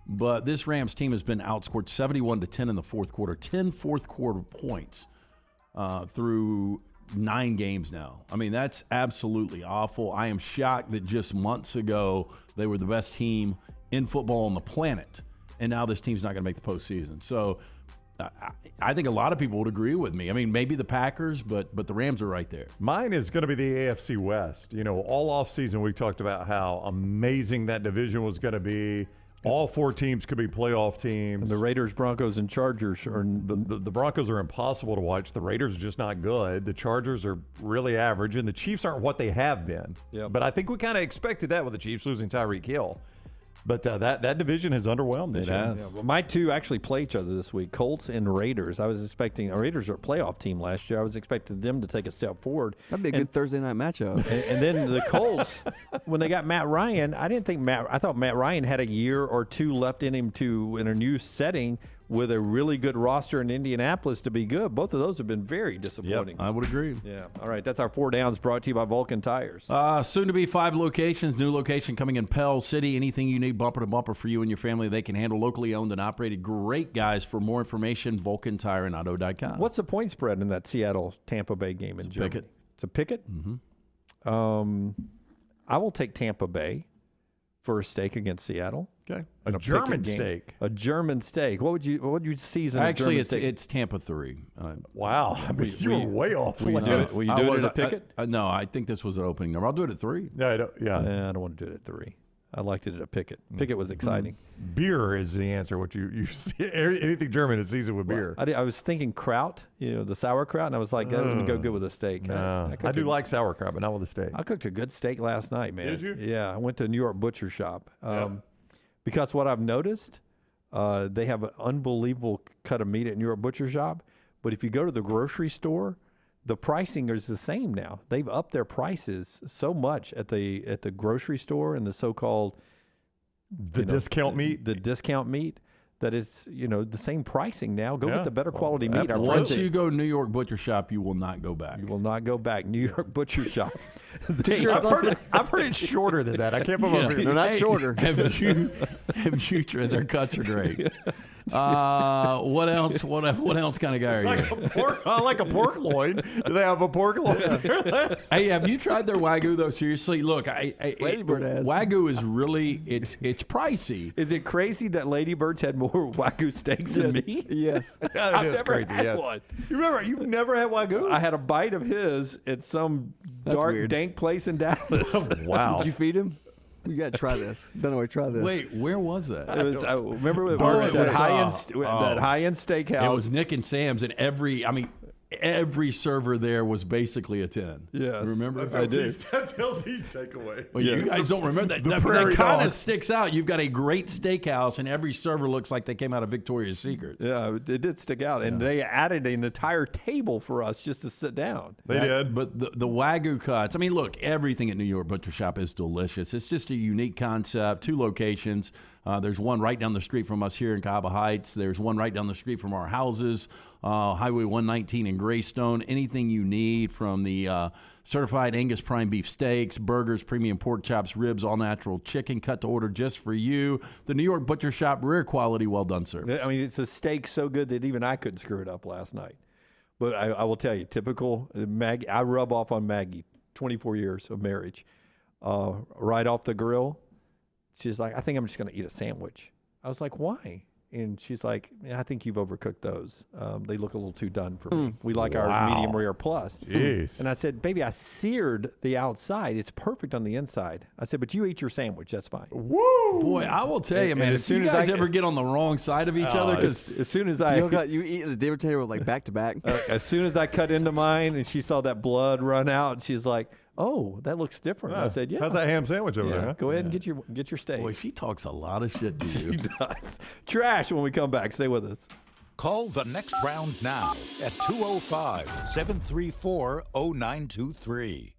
[SPEAKER 2] But this Rams team has been outscored 71-10 in the fourth quarter, 10 fourth quarter points through 9 games now. I mean, that's absolutely awful. I am shocked that just months ago they were the best team in football on the planet, and now this team's not going to make the postseason. So I think a lot of people would agree with me. I mean, maybe the Packers, but the Rams are right there.
[SPEAKER 3] Mine is going to be the AFC West. You know, all offseason we talked about how amazing that division was going to be. All 4 teams could be playoff teams.
[SPEAKER 12] And the Raiders, Broncos, and Chargers are
[SPEAKER 3] the Broncos are impossible to watch. The Raiders are just not good. The Chargers are really average, and the Chiefs aren't what they have been.
[SPEAKER 12] Yep.
[SPEAKER 3] But I think we kind of expected that with the Chiefs losing Tyreek Hill. But that division has underwhelmed this year.
[SPEAKER 12] Yeah, well, my two actually play each other this week, Colts and Raiders. I was expecting Raiders are a playoff team last year. I was expecting them to take a step forward.
[SPEAKER 5] That'd be a good Thursday night matchup.
[SPEAKER 12] And then the Colts, when they got Matt Ryan, I thought Matt Ryan had a year or two left in him in a new setting with a really good roster in Indianapolis to be good. Both of those have been very disappointing.
[SPEAKER 2] Yep, I would agree.
[SPEAKER 12] Yeah. All right. That's our 4 downs brought to you by Vulcan Tires.
[SPEAKER 2] Soon to be 5 locations. New location coming in Pell City. Anything you need bumper to bumper for you and your family, they can handle. Locally owned and operated. Great guys. For more information, VulcanTireandAuto.com.
[SPEAKER 12] What's the point spread in that Seattle-Tampa Bay game in Germany?
[SPEAKER 2] Picket.
[SPEAKER 12] It's a picket?
[SPEAKER 2] Mm-hmm.
[SPEAKER 12] I will take Tampa Bay for a steak against Seattle.
[SPEAKER 2] Okay.
[SPEAKER 3] A German steak.
[SPEAKER 12] A German steak. What would you season?
[SPEAKER 2] Actually,
[SPEAKER 12] a German steak?
[SPEAKER 2] it's Tampa 3.
[SPEAKER 3] Wow. I mean, you were way off.
[SPEAKER 12] Will you do it as a picket?
[SPEAKER 2] No, I think this was an opening number. I'll do it at 3.
[SPEAKER 3] Yeah, I don't want
[SPEAKER 12] to do it at 3.
[SPEAKER 1] I liked it at Pickett. Pickett was exciting.
[SPEAKER 3] Beer is the answer. What you see, anything German is seasoned with beer.
[SPEAKER 1] I was thinking kraut, the sauerkraut, and I was like, that wouldn't go good with a steak.
[SPEAKER 3] No, I do like sauerkraut, but not with a steak.
[SPEAKER 1] I cooked a good steak last night, man.
[SPEAKER 3] Did you?
[SPEAKER 1] Yeah, I went to New York Butcher Shop. Because what I've noticed, they have an unbelievable cut of meat at New York Butcher Shop. But if you go to the grocery store, the pricing is the same now. They've upped their prices so much at the grocery store and the so-called
[SPEAKER 3] discount meat.
[SPEAKER 1] The discount meat that is the same pricing now. Go get the better quality meat.
[SPEAKER 2] Once you go New York Butcher Shop, you will not go back.
[SPEAKER 1] You will not go back. New York Butcher Shop.
[SPEAKER 3] I've heard it's shorter than that. I can't believe
[SPEAKER 5] they're not shorter.
[SPEAKER 2] Have you tried? Their cuts are great. What else? What else kind of guy are you?
[SPEAKER 3] I like a pork loin. Do they have a pork loin there?
[SPEAKER 2] Hey, have you tried their Wagyu though? Seriously, look, Wagyu is really it's pricey.
[SPEAKER 1] Is it crazy that Lady Bird's had more Wagyu steaks than me?
[SPEAKER 5] Yes,
[SPEAKER 1] I've never had one.
[SPEAKER 3] You've never had Wagyu?
[SPEAKER 1] I had a bite of his at some dark, dank place in Dallas.
[SPEAKER 3] Wow.
[SPEAKER 5] Did you feed him? You got to try this. Don't know, try this.
[SPEAKER 2] Wait, where was that?
[SPEAKER 1] It was. Remember that high-end steakhouse.
[SPEAKER 2] It was Nick and Sam's, and every server there was basically a 10.
[SPEAKER 1] Yes.
[SPEAKER 2] Remember?
[SPEAKER 3] I do. That's LT's takeaway.
[SPEAKER 2] Well, you guys don't remember that. That kind of sticks out. You've got a great steakhouse, and every server looks like they came out of Victoria's Secret.
[SPEAKER 1] Yeah, it did stick out. And they added an entire table for us just to sit down.
[SPEAKER 3] They did.
[SPEAKER 2] But the Wagyu cuts, look, everything at New York Butcher Shop is delicious. It's just a unique concept, 2 locations. There's one right down the street from us here in Cabo Heights. There's one right down the street from our houses, Highway 119 in Greystone. Anything you need from the certified Angus prime beef steaks, burgers, premium pork chops, ribs, all-natural chicken cut to order just for you. The New York Butcher Shop, rare quality, well-done service.
[SPEAKER 1] It's a steak so good that even I couldn't screw it up last night. But I will tell you, typical Maggie, I rub off on Maggie, 24 years of marriage. Right off the grill, she's like, I think I'm just going to eat a sandwich. I was like, why? And she's like, I think you've overcooked those. They look a little too done for me. We like ours medium rare plus.
[SPEAKER 3] Jeez.
[SPEAKER 1] And I said, baby, I seared the outside. It's perfect on the inside. I said, but you eat your sandwich. That's fine.
[SPEAKER 3] Woo!
[SPEAKER 2] Boy, I will tell you, man, as soon as you guys ever get on the wrong side of each other, because
[SPEAKER 1] as soon as I...
[SPEAKER 5] You eat the dinner table like back to back.
[SPEAKER 1] As soon as I cut into mine and she saw that blood run out, she's like, oh, that looks different. I said, yeah.
[SPEAKER 3] How's that ham sandwich over there?
[SPEAKER 1] Go ahead and get your steak.
[SPEAKER 2] Boy, she talks a lot of shit to you.
[SPEAKER 1] She does. Trash when we come back. Stay with us.
[SPEAKER 6] Call the next round now at 205-734-0923.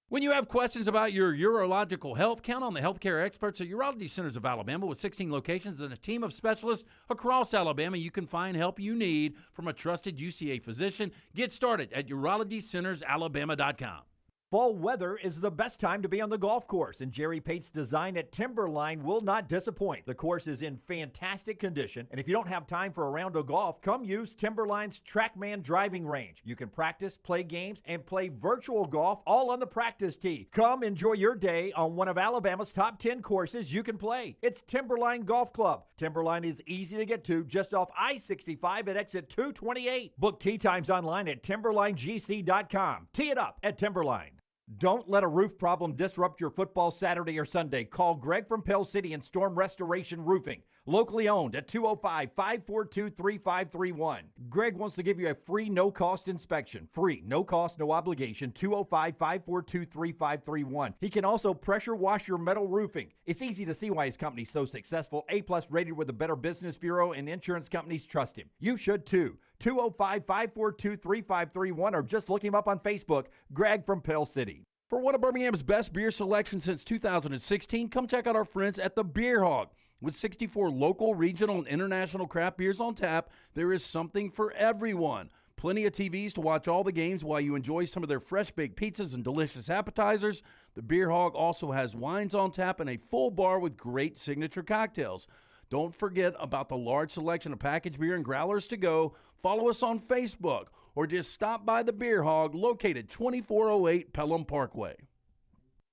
[SPEAKER 2] When you have questions about your urological health, count on the healthcare experts at Urology Centers of Alabama. With 16 locations and a team of specialists across Alabama, you can find help you need from a trusted UCA physician. Get started at urologycentersalabama.com.
[SPEAKER 12] Fall weather is the best time to be on the golf course, and Jerry Pate's design at Timberline will not disappoint. The course is in fantastic condition, and if you don't have time for a round of golf, come use Timberline's TrackMan driving range. You can practice, play games, and play virtual golf all on the practice tee. Come enjoy your day on one of Alabama's top 10 courses you can play. It's Timberline Golf Club. Timberline is easy to get to just off I-65 at exit 228. Book tee times online at timberlinegc.com. Tee it up at Timberline. Don't let a roof problem disrupt your football Saturday or Sunday. Call Greg from Pell City and Storm Restoration Roofing. Locally owned at 205-542-3531. Greg wants to give you a free no-cost inspection. Free, no cost, no obligation. 205-542-3531. He can also pressure wash your metal roofing. It's easy to see why his company's so successful. A-plus rated with the Better Business Bureau, and insurance companies trust him. You should too. 205-542-3531, or just look him up on Facebook, Greg from Pell City.
[SPEAKER 2] For one of Birmingham's best beer selections since 2016, come check out our friends at the Beer Hog. With 64 local, regional, and international craft beers on tap, there is something for everyone. Plenty of TVs to watch all the games while you enjoy some of their fresh-baked pizzas and delicious appetizers. The Beer Hog also has wines on tap and a full bar with great signature cocktails. Don't forget about the large selection of packaged beer and growlers to go. Follow us on Facebook or just stop by the Beer Hog located 2408 Pelham Parkway.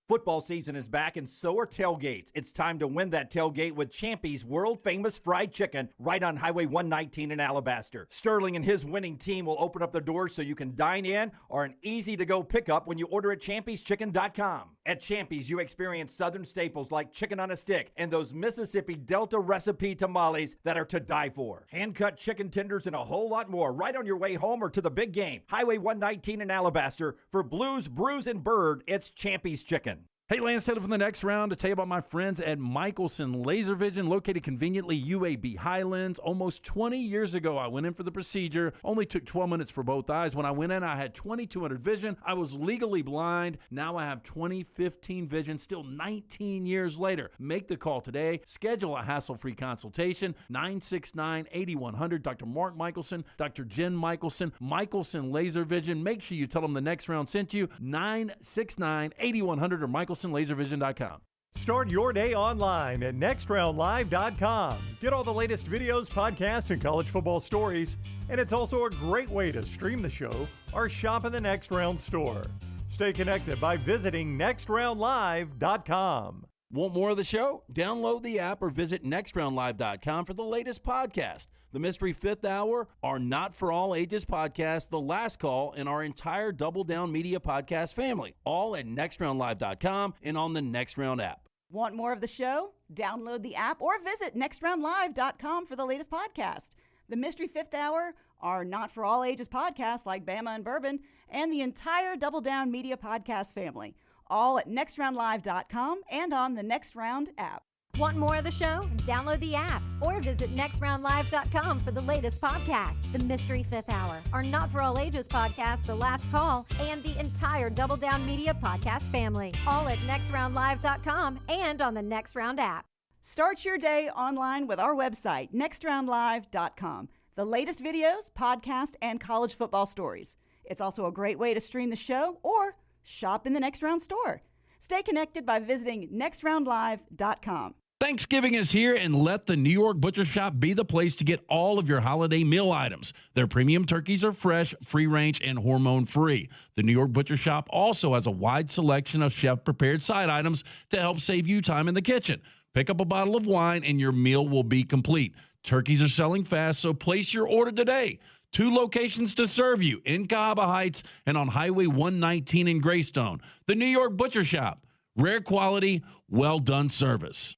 [SPEAKER 12] Football season is back, and so are tailgates. It's time to win that tailgate with Champy's world-famous fried chicken right on Highway 119 in Alabaster. Sterling and his winning team will open up the doors so you can dine in or an easy-to-go pickup when you order at champyschicken.com. At Champy's, you experience southern staples like chicken on a stick and those Mississippi Delta recipe tamales that are to die for. Hand-cut chicken tenders and a whole lot more right on your way home or to the big game. Highway 119 in Alabaster. For Blues, Brews, and Bird, it's Champy's Chicken.
[SPEAKER 2] Hey, Lance Taylor from the next round to tell you about my friends at Michelson Laser Vision, located conveniently UAB Highlands. Almost 20 years ago, I went in for the procedure. Only took 12 minutes for both eyes. When I went in, I had 2200 vision. I was legally blind. Now I have 20/15 vision, still 19 years later. Make the call today. Schedule a hassle-free consultation. 969-8100. Dr. Mark Michelson, Dr. Jen Michelson, Michelson Laser Vision. Make sure you tell them the next round sent you. 969-8100 or MichelsonLaserVision.com.
[SPEAKER 14] Start your day online at nextroundlive.com. Get all the latest videos, podcasts, and college football stories. And it's also a great way to stream the show or shop in the Next Round store. Stay connected by visiting nextroundlive.com.
[SPEAKER 2] Want more of the show? Download the app or visit nextroundlive.com for the latest podcast. The Mystery Fifth Hour, our Not For All Ages podcast, The Last Call, and our entire Double Down Media podcast family, all at nextroundlive.com and on the Next Round app.
[SPEAKER 13] Want more of the show? Download the app or visit nextroundlive.com for the latest podcast. The Mystery Fifth Hour, our Not For All Ages podcast like Bama and Bourbon, and the entire Double Down Media podcast family, all at nextroundlive.com and on the Next Round app.
[SPEAKER 15] Want more of the show? Download the app or visit nextroundlive.com for the latest podcast, The Mystery Fifth Hour, our Not For All Ages podcast, The Last Call, and the entire Double Down Media podcast family, all at nextroundlive.com and on the Next Round app.
[SPEAKER 13] Start your day online with our website, nextroundlive.com. The latest videos, podcasts, and college football stories. It's also a great way to stream the show or shop in the Next Round store. Stay connected by visiting nextroundlive.com.
[SPEAKER 8] Thanksgiving is here, and let the New York Butcher Shop be the place to get all of your holiday meal items. Their premium turkeys are fresh, free-range, and hormone-free. The New York Butcher Shop also has a wide selection of chef-prepared side items to help save you time in the kitchen. Pick up a bottle of wine, and your meal will be complete. Turkeys are selling fast, so place your order today. 2 locations to serve you, in Cahaba Heights and on Highway 119 in Greystone. The New York Butcher Shop. Rare quality, well-done service.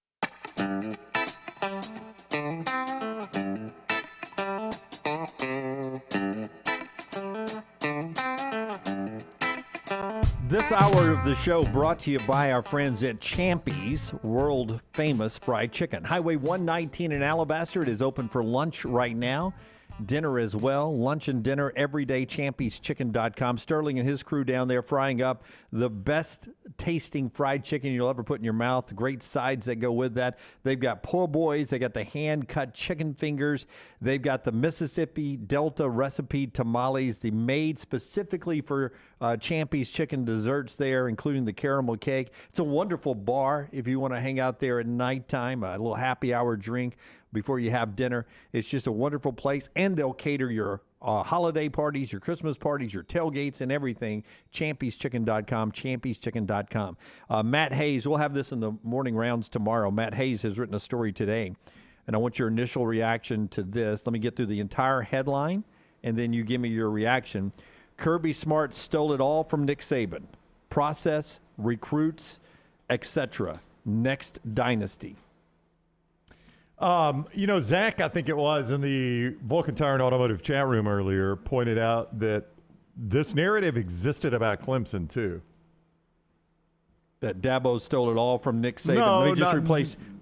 [SPEAKER 1] This hour of the show brought to you by our friends at Champy's, world famous fried chicken. Highway 119 in Alabaster. It is open for lunch right now. Dinner as well. Lunch and dinner every day. ChampysChicken.com. Sterling and his crew down there frying up the best tasting fried chicken you'll ever put in your mouth. Great sides that go with that. They've got po' boys. They got the hand-cut chicken fingers. They've got the Mississippi Delta recipe tamales, the made specifically for Champy's chicken desserts there, including the caramel cake. It's a wonderful bar if you want to hang out there at nighttime, a little happy hour drink before you have dinner. It's just a wonderful place, and they'll cater your holiday parties, your Christmas parties, your tailgates, and everything. ChampysChicken.com, ChampysChicken.com. Matt Hayes, we'll have this in the morning rounds tomorrow. Matt Hayes has written a story today, and I want your initial reaction to this. Let me get through the entire headline, and then you give me your reaction. Kirby Smart stole it all from Nick Saban. Process, recruits, etc. Next dynasty.
[SPEAKER 3] Zach, I think it was, in the Vulcan Tire and Automotive chat room earlier, pointed out that this narrative existed about Clemson, too.
[SPEAKER 1] That Dabo stole it all from Nick Saban.
[SPEAKER 3] No,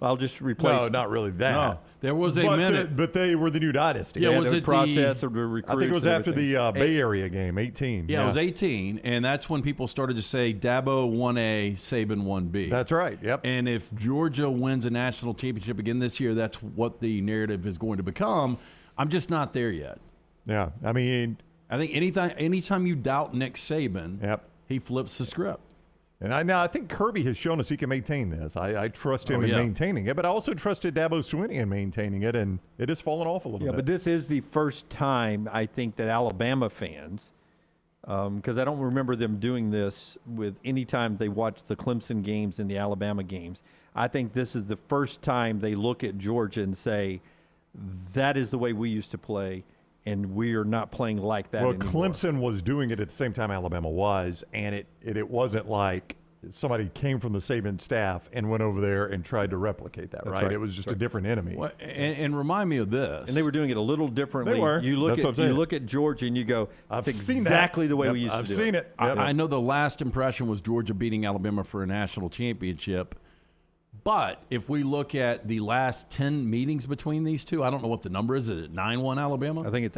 [SPEAKER 1] I'll just replace.
[SPEAKER 3] No, not really that.
[SPEAKER 2] No, there was a minute.
[SPEAKER 3] But they were the new dynasty.
[SPEAKER 2] Yeah, was it
[SPEAKER 1] process
[SPEAKER 2] the,
[SPEAKER 1] of the recruits?
[SPEAKER 3] I think it was after the Bay Area game, 18.
[SPEAKER 2] Yeah, it was 18, and that's when people started to say Dabo 1A, Saban 1B.
[SPEAKER 3] That's right, yep.
[SPEAKER 2] And if Georgia wins a national championship again this year, that's what the narrative is going to become. I'm just not there yet.
[SPEAKER 3] Yeah, I mean,
[SPEAKER 2] I think anytime you doubt Nick Saban, he flips the script.
[SPEAKER 3] And I think Kirby has shown us he can maintain this. I trust him in maintaining it, but I also trusted Dabo Swinney in maintaining it, and it has fallen off a little bit.
[SPEAKER 1] Yeah, but this is the first time, I think, that Alabama fans because I don't remember them doing this with any time they watched the Clemson games and the Alabama games. I think this is the first time they look at Georgia and say, that is the way we used to play, and we are not playing like that anymore.
[SPEAKER 3] Clemson was doing it at the same time Alabama was, and it wasn't like somebody came from the Saban staff and went over there and tried to replicate that, right? It was just a different enemy.
[SPEAKER 2] Well, and remind me of this.
[SPEAKER 1] And they were doing it a little differently.
[SPEAKER 3] They were.
[SPEAKER 1] You look at Georgia and you go, it's exactly the way we used to do it.
[SPEAKER 3] I've seen it.
[SPEAKER 2] I know the last impression was Georgia beating Alabama for a national championship. But if we look at the last 10 meetings between these two, I don't know what the number is. Is it 9-1 Alabama?
[SPEAKER 1] I think it's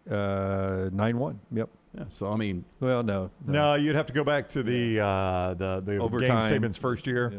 [SPEAKER 1] 9-1. Yep.
[SPEAKER 2] Yeah. So I mean,
[SPEAKER 1] well, no,
[SPEAKER 3] you'd have to go back to the
[SPEAKER 1] overtime.
[SPEAKER 3] game Saban's first year.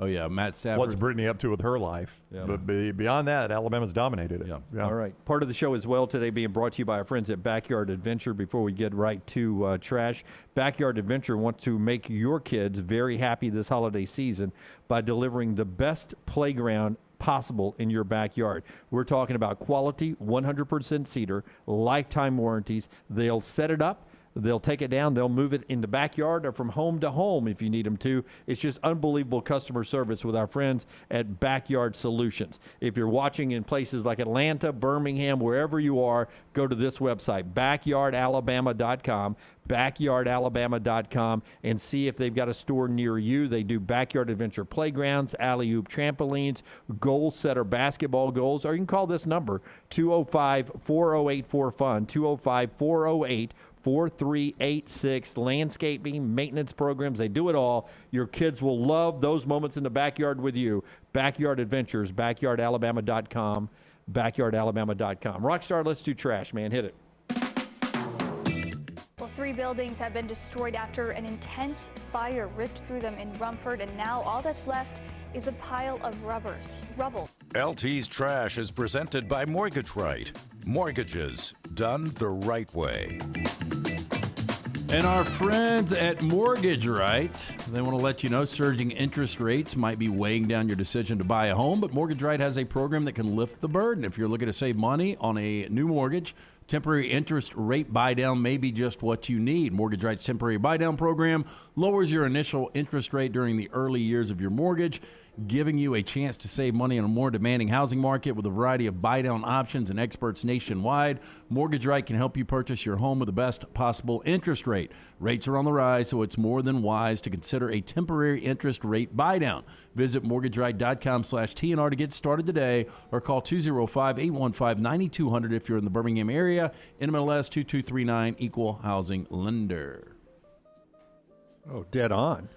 [SPEAKER 2] Yeah. Matt Stafford.
[SPEAKER 3] What's Brittany up to with her life?
[SPEAKER 1] Yeah.
[SPEAKER 3] But beyond that, Alabama's dominated it.
[SPEAKER 2] Yeah.
[SPEAKER 1] All right. Part of the show as well today being brought to you by our friends at Backyard Adventure. Before we get right to trash, Backyard Adventure wants to make your kids very happy this holiday season by delivering the best playground possible in your backyard. We're talking about quality, 100% cedar, lifetime warranties. They'll set it up. They'll take it down. They'll move it in the backyard or from home to home if you need them to. It's just unbelievable customer service with our friends at Backyard Solutions. If you're watching in places like Atlanta, Birmingham, wherever you are, go to this website, backyardalabama.com, backyardalabama.com, and see if they've got a store near you. They do backyard adventure playgrounds, alley-oop trampolines, goal setter basketball goals, or you can call this number, 205-4084-FUN, 205-408-4386, landscaping, maintenance programs. They do it all. Your kids will love those moments in the backyard with you. Backyard Adventures, backyardalabama.com, backyardalabama.com. Rockstar, let's do trash, man. Hit it.
[SPEAKER 17] Well, 3 buildings have been destroyed after an intense fire ripped through them in Rumford, and now all that's left is a pile of rubble.
[SPEAKER 6] LT's Trash is presented by Mortgage Right. Mortgages done the right way.
[SPEAKER 2] And our friends at Mortgage Right, they want to let you know surging interest rates might be weighing down your decision to buy a home, but Mortgage Right has a program that can lift the burden. If you're looking to save money on a new mortgage, temporary interest rate buy-down may be just what you need. Mortgage Right's temporary buy-down program lowers your initial interest rate during the early years of your mortgage, giving you a chance to save money in a more demanding housing market with a variety of buy-down options and experts nationwide. Mortgage Right can help you purchase your home with the best possible interest rate. Rates are on the rise, so it's more than wise to consider a temporary interest rate buy-down. Visit mortgageright.com/TNR to get started today, or call 205-815-9200 if you're in the Birmingham area. NMLS 2239, Equal Housing Lender.
[SPEAKER 1] Oh, dead on.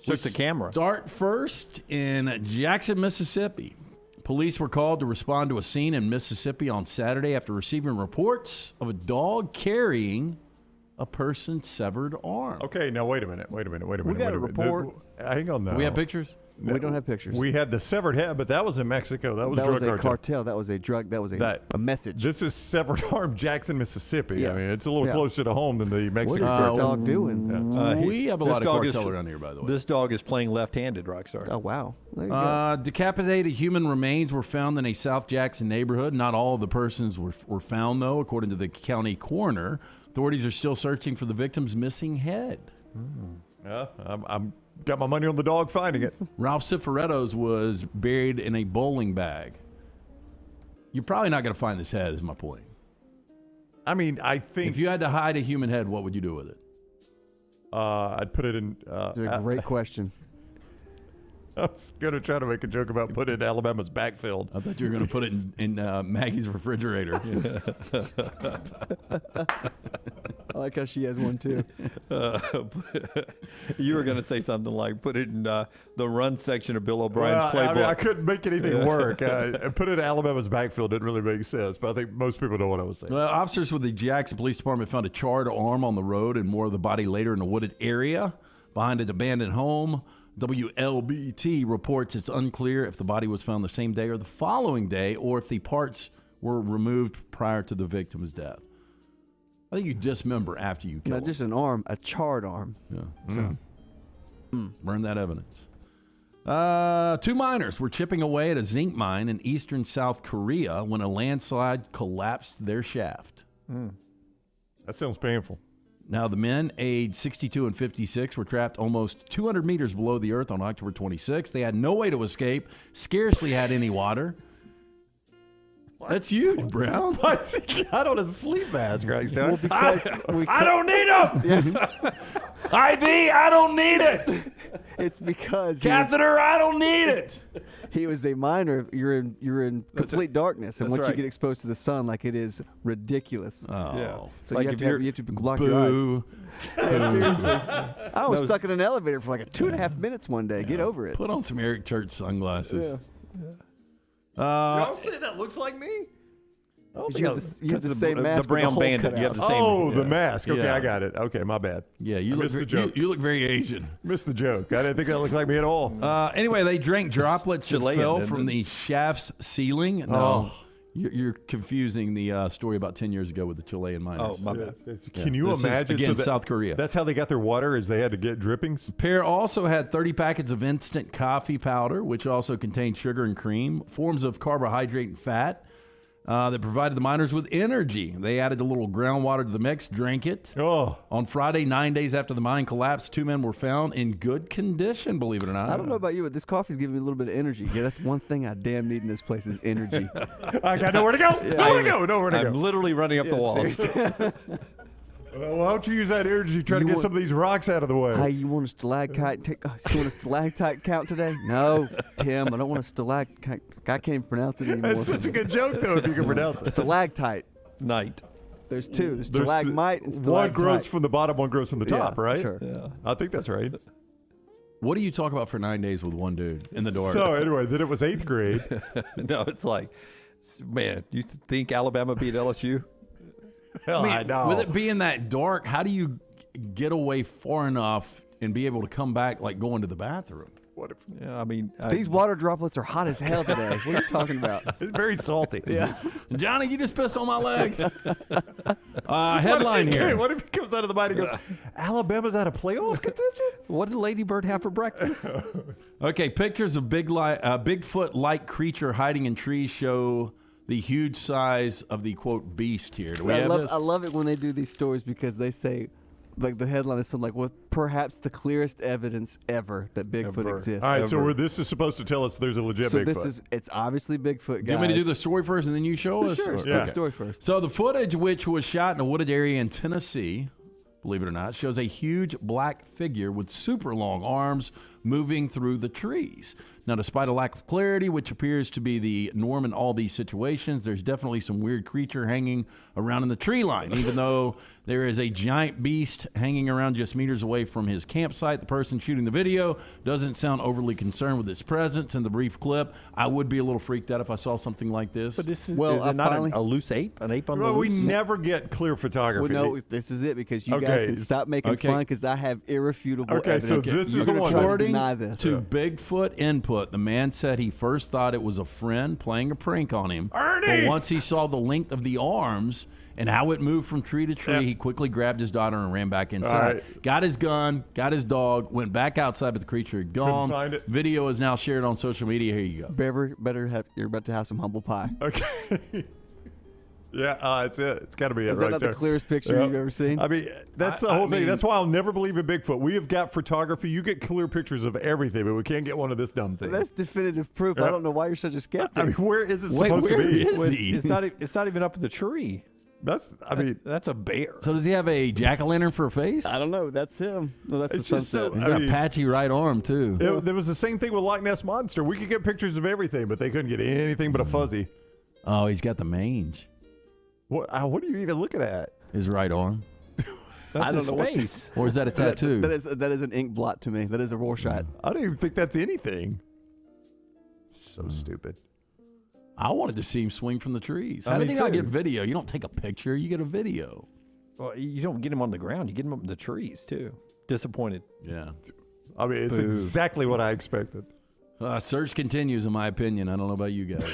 [SPEAKER 1] Just the camera.
[SPEAKER 2] Start first in Jackson, Mississippi. Police were called to respond to a scene in Mississippi on Saturday after receiving reports of a dog carrying a person's severed arm.
[SPEAKER 3] Okay, now wait a minute.
[SPEAKER 1] We got a report.
[SPEAKER 3] Hang on, though.
[SPEAKER 2] Do we have pictures?
[SPEAKER 5] We don't have pictures.
[SPEAKER 3] We had the severed head, but that was in Mexico. That was
[SPEAKER 5] a cartel. That was a drug. That was a message.
[SPEAKER 3] This is severed arm, Jackson, Mississippi.
[SPEAKER 5] Yeah.
[SPEAKER 3] I mean, it's a little closer to home than the Mexican.
[SPEAKER 5] What is this dog doing?
[SPEAKER 2] We have a lot of cartel around here, by the way.
[SPEAKER 1] This dog is playing left-handed, Rockstar.
[SPEAKER 5] Oh, wow. There you go.
[SPEAKER 2] Decapitated human remains were found in a South Jackson neighborhood. Not all of the persons were found, though, according to the county coroner. Authorities are still searching for the victim's missing head.
[SPEAKER 3] Yeah, I'm got my money on the dog finding it.
[SPEAKER 2] Ralph Cifaretto's was buried in a bowling bag. You're probably not going to find this head, is my point.
[SPEAKER 3] I mean, I think
[SPEAKER 2] if you had to hide a human head, what would you do with it?
[SPEAKER 3] I'd put it in.
[SPEAKER 5] That's a great question.
[SPEAKER 3] I was going to try to make a joke about putting it in Alabama's backfield.
[SPEAKER 2] I thought you were going to put it in Maggie's refrigerator.
[SPEAKER 5] I like how she has one, too.
[SPEAKER 1] You were going to say something like put it in the run section of Bill O'Brien's playbook.
[SPEAKER 3] I mean, I couldn't make anything work. Put it in Alabama's backfield didn't really make sense, but I think most people know what I was saying.
[SPEAKER 2] Officers with the Jackson Police Department found a charred arm on the road and more of the body later in a wooded area behind an abandoned home. WLBT reports it's unclear if the body was found the same day or the following day, or if the parts were removed prior to the victim's death. I think you dismember after you kill
[SPEAKER 5] Not just an arm, a charred arm.
[SPEAKER 2] Yeah. Burn that evidence. 2 miners were chipping away at a zinc mine in eastern South Korea when a landslide collapsed their shaft.
[SPEAKER 3] That sounds painful.
[SPEAKER 2] Now, the men aged 62 and 56 were trapped almost 200 meters below the earth on October 26th. They had no way to escape, scarcely had any water. That's huge, Brown.
[SPEAKER 14] What's he got on a sleep mask right now?
[SPEAKER 1] Well, because
[SPEAKER 2] I don't need them. IV, I don't need it.
[SPEAKER 5] It's because
[SPEAKER 2] Catheter, I don't need it.
[SPEAKER 5] he was a minor. You're in complete darkness, and
[SPEAKER 1] That's
[SPEAKER 5] once
[SPEAKER 1] right.
[SPEAKER 5] you get exposed to the sun, like it is ridiculous.
[SPEAKER 2] Oh,
[SPEAKER 1] Yeah.
[SPEAKER 5] So
[SPEAKER 1] Like
[SPEAKER 5] you have to block
[SPEAKER 2] boo.
[SPEAKER 5] your eyes. Yeah, seriously. I was
[SPEAKER 1] Those-
[SPEAKER 5] stuck in an elevator for like 2.5 minutes one day. Get over it.
[SPEAKER 2] Put on some Eric Church sunglasses.
[SPEAKER 3] Y'all say that looks like me?
[SPEAKER 5] You have the same mask.
[SPEAKER 1] The brown
[SPEAKER 5] with the holes
[SPEAKER 1] bandit.
[SPEAKER 5] cut
[SPEAKER 1] You have
[SPEAKER 5] out.
[SPEAKER 1] the same.
[SPEAKER 3] Oh, the mask. Okay,
[SPEAKER 2] Yeah.
[SPEAKER 3] I got it. Okay, my bad.
[SPEAKER 2] Yeah,
[SPEAKER 3] I
[SPEAKER 2] you look
[SPEAKER 3] missed the
[SPEAKER 2] you,
[SPEAKER 3] joke.
[SPEAKER 2] you look very Asian.
[SPEAKER 3] Missed the joke. I didn't think that looked like me at all.
[SPEAKER 2] Anyway, they drank droplets that
[SPEAKER 1] Chilean,
[SPEAKER 2] fell
[SPEAKER 1] isn't
[SPEAKER 2] from
[SPEAKER 1] it?
[SPEAKER 2] the shaft's ceiling. No, you're confusing the story about 10 years ago with the Chilean miners.
[SPEAKER 1] Oh, my bad.
[SPEAKER 3] Can you
[SPEAKER 2] This is,
[SPEAKER 3] imagine?
[SPEAKER 2] again,
[SPEAKER 3] that-
[SPEAKER 2] South Korea.
[SPEAKER 3] That's how they got their water, is they had to get drippings?
[SPEAKER 2] Pair also had 30 packets of instant coffee powder, which also contained sugar and cream, forms of carbohydrate and fat that provided the miners with energy. They added a little groundwater to the mix, drank it.
[SPEAKER 3] Oh.
[SPEAKER 2] On Friday, 9 days after the mine collapsed, 2 men were found in good condition, believe it or not.
[SPEAKER 5] I don't know about you, but this coffee's giving me a little bit of energy. Yeah, that's one thing I damn need in this place is energy.
[SPEAKER 3] I got nowhere to go. Nowhere to go. Nowhere to
[SPEAKER 1] I'm
[SPEAKER 3] go.
[SPEAKER 1] literally running up the walls.
[SPEAKER 3] Well, why don't you use that energy to try to
[SPEAKER 5] You
[SPEAKER 3] get
[SPEAKER 5] want-
[SPEAKER 3] some of these rocks out of the way?
[SPEAKER 5] Hey, you want a stalactite? You want a stalactite count today? No, Tim, I don't want a stalactite. I can't even pronounce it anymore.
[SPEAKER 3] That's such a good joke, though, if you can pronounce it.
[SPEAKER 5] Stalactite.
[SPEAKER 1] Night.
[SPEAKER 5] There's two. There's
[SPEAKER 3] There's
[SPEAKER 5] stalagmite and
[SPEAKER 3] one
[SPEAKER 5] stalactite.
[SPEAKER 3] grows from the bottom, one grows from the top,
[SPEAKER 5] Yeah,
[SPEAKER 3] right?
[SPEAKER 5] sure.
[SPEAKER 1] Yeah.
[SPEAKER 3] I think that's right.
[SPEAKER 2] What do you talk about for 9 days with one dude in the dark?
[SPEAKER 3] So anyway, then it was 8th grade.
[SPEAKER 1] No, it's like, man, you think Alabama beat LSU?
[SPEAKER 3] Hell, I know.
[SPEAKER 2] With it being that dark, how do you get away far enough and be able to come back like going to the bathroom?
[SPEAKER 3] What if,
[SPEAKER 1] Yeah, I mean,
[SPEAKER 5] These water droplets are hot as hell today. What are you talking about?
[SPEAKER 3] it's very salty.
[SPEAKER 5] Yeah.
[SPEAKER 2] Johnny, you just pissed on my leg. Headline here.
[SPEAKER 3] What if he comes out of the mine and goes, Alabama's out of playoff contention?
[SPEAKER 1] what did Lady Bird have for breakfast?
[SPEAKER 2] Okay, pictures of Bigfoot-like creature hiding in trees show the huge size of the, quote, beast here. Do we have this?
[SPEAKER 5] I love it when they do these stories because they say, like the headline is something like, "With perhaps the clearest evidence ever that Bigfoot
[SPEAKER 1] Ever.
[SPEAKER 5] exists."
[SPEAKER 3] All right, so this is supposed to tell us there's a legit
[SPEAKER 5] So
[SPEAKER 3] Bigfoot.
[SPEAKER 5] it's obviously Bigfoot, guys.
[SPEAKER 2] Do you want me to do the story first and then you show us?
[SPEAKER 5] Sure,
[SPEAKER 2] Or-
[SPEAKER 5] start the story first.
[SPEAKER 2] So the footage, which was shot in a wooded area in Tennessee, believe it or not, shows a huge black figure with super long arms moving through the trees. Now, despite a lack of clarity, which appears to be the norm in all these situations, there's definitely some weird creature hanging around in the tree line. Even though there is a giant beast hanging around just meters away from his campsite, the person shooting the video doesn't sound overly concerned with its presence in the brief clip. I would be a little freaked out if I saw something like this.
[SPEAKER 1] But this is,
[SPEAKER 5] Well,
[SPEAKER 1] is
[SPEAKER 5] I
[SPEAKER 1] it not
[SPEAKER 5] finally-
[SPEAKER 1] a loose ape? An ape on the
[SPEAKER 3] Well, we
[SPEAKER 1] loose?
[SPEAKER 3] never get clear photography.
[SPEAKER 5] Well, no, this is it because you
[SPEAKER 3] Okay,
[SPEAKER 5] guys can stop making
[SPEAKER 2] okay.
[SPEAKER 5] fun because I have irrefutable
[SPEAKER 3] Okay,
[SPEAKER 5] evidence.
[SPEAKER 3] so this is
[SPEAKER 5] You're
[SPEAKER 3] the
[SPEAKER 5] gonna
[SPEAKER 3] one.
[SPEAKER 5] try to
[SPEAKER 2] According
[SPEAKER 5] deny this.
[SPEAKER 2] to Bigfoot Input, the man said he first thought it was a friend playing a prank on him.
[SPEAKER 3] Ernie!
[SPEAKER 2] But once he saw the length of the arms and how it moved from tree to tree,
[SPEAKER 3] Yep.
[SPEAKER 2] he quickly grabbed his daughter and ran back inside.
[SPEAKER 3] right.
[SPEAKER 2] Got his gun, got his dog, went back outside, but the creature had gone.
[SPEAKER 3] find it.
[SPEAKER 2] Video is now shared on social media. Here you go.
[SPEAKER 5] You're about to have some humble pie.
[SPEAKER 3] Okay. Yeah, it's it. It's got to be it
[SPEAKER 5] Is
[SPEAKER 3] right
[SPEAKER 5] that not
[SPEAKER 3] there.
[SPEAKER 5] the clearest picture
[SPEAKER 3] Yep.
[SPEAKER 5] you've ever seen?
[SPEAKER 3] I mean, that's the whole thing. That's why I'll never believe in Bigfoot. We have got photography. You get clear pictures of everything, but we can't get one of this dumb thing.
[SPEAKER 5] That's definitive proof. I don't know why you're such a skeptic.
[SPEAKER 3] I mean, where is it supposed to be?
[SPEAKER 1] It's not. It's not even up in the tree.
[SPEAKER 3] That's. I mean,
[SPEAKER 1] that's a bear.
[SPEAKER 2] So does he have a jack-o'-lantern for a face?
[SPEAKER 5] I don't know. That's him. No, that's
[SPEAKER 3] It's
[SPEAKER 5] the
[SPEAKER 3] just
[SPEAKER 5] sunset.
[SPEAKER 3] so-
[SPEAKER 2] He's
[SPEAKER 3] I
[SPEAKER 2] got
[SPEAKER 3] mean-
[SPEAKER 2] a patchy right arm, too.
[SPEAKER 3] there was the same thing with Loch Ness Monster. We could get pictures of everything, but they couldn't get anything but a fuzzy.
[SPEAKER 2] Oh, he's got the mange.
[SPEAKER 3] What are you even looking at?
[SPEAKER 2] His right arm.
[SPEAKER 1] That's
[SPEAKER 5] I don't
[SPEAKER 1] his
[SPEAKER 5] know what-
[SPEAKER 1] face.
[SPEAKER 2] Or is that a tattoo?
[SPEAKER 5] That is an ink blot to me. That is a Rorschach.
[SPEAKER 3] I don't even think that's anything. So stupid.
[SPEAKER 2] I wanted to see him swing from the trees.
[SPEAKER 1] I
[SPEAKER 2] How did
[SPEAKER 1] mean,
[SPEAKER 2] he not
[SPEAKER 1] too.
[SPEAKER 2] get video? You don't take a picture, you get a video.
[SPEAKER 1] Well, you don't get him on the ground. You get him up in the trees too. Disappointed.
[SPEAKER 2] Yeah.
[SPEAKER 3] I mean, it's
[SPEAKER 1] Boo.
[SPEAKER 3] exactly what I expected.
[SPEAKER 2] Search continues, in my opinion. I don't know about you guys.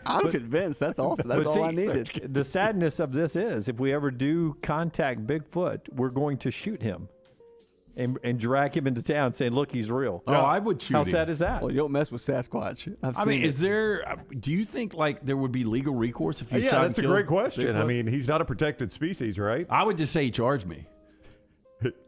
[SPEAKER 5] I'm convinced. That's awesome. That's
[SPEAKER 1] But
[SPEAKER 5] all I
[SPEAKER 1] see,
[SPEAKER 5] needed.
[SPEAKER 1] The sadness of this is, if we ever do contact Bigfoot, we're going to shoot him and drag him into town, saying, "Look, he's real."
[SPEAKER 2] Oh, I would shoot
[SPEAKER 1] How
[SPEAKER 2] him.
[SPEAKER 1] sad is that?
[SPEAKER 5] Well, you don't mess with Sasquatch.
[SPEAKER 2] I mean, is there? Do you think like there would be legal recourse if you
[SPEAKER 3] Yeah,
[SPEAKER 2] shot
[SPEAKER 3] that's a
[SPEAKER 2] and killed
[SPEAKER 3] great question. I
[SPEAKER 2] Bigfoot?
[SPEAKER 3] mean, he's not a protected species, right?
[SPEAKER 2] I would just say he charged me.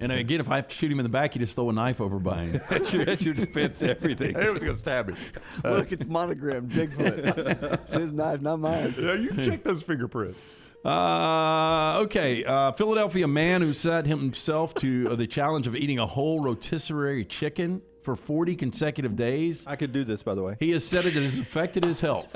[SPEAKER 2] And again, if I have to shoot him in the back, you just throw a knife over by him.
[SPEAKER 1] That's your defense to everything.
[SPEAKER 3] Hey, was going to stab me.
[SPEAKER 5] Look, it's monogrammed Bigfoot. It's his knife, not mine.
[SPEAKER 3] Yeah, you can check those fingerprints.
[SPEAKER 2] Okay. Philadelphia man who set himself to the challenge of eating a whole rotisserie chicken for 40 consecutive days.
[SPEAKER 1] I could do this, by the way.
[SPEAKER 2] He has said it has affected his health.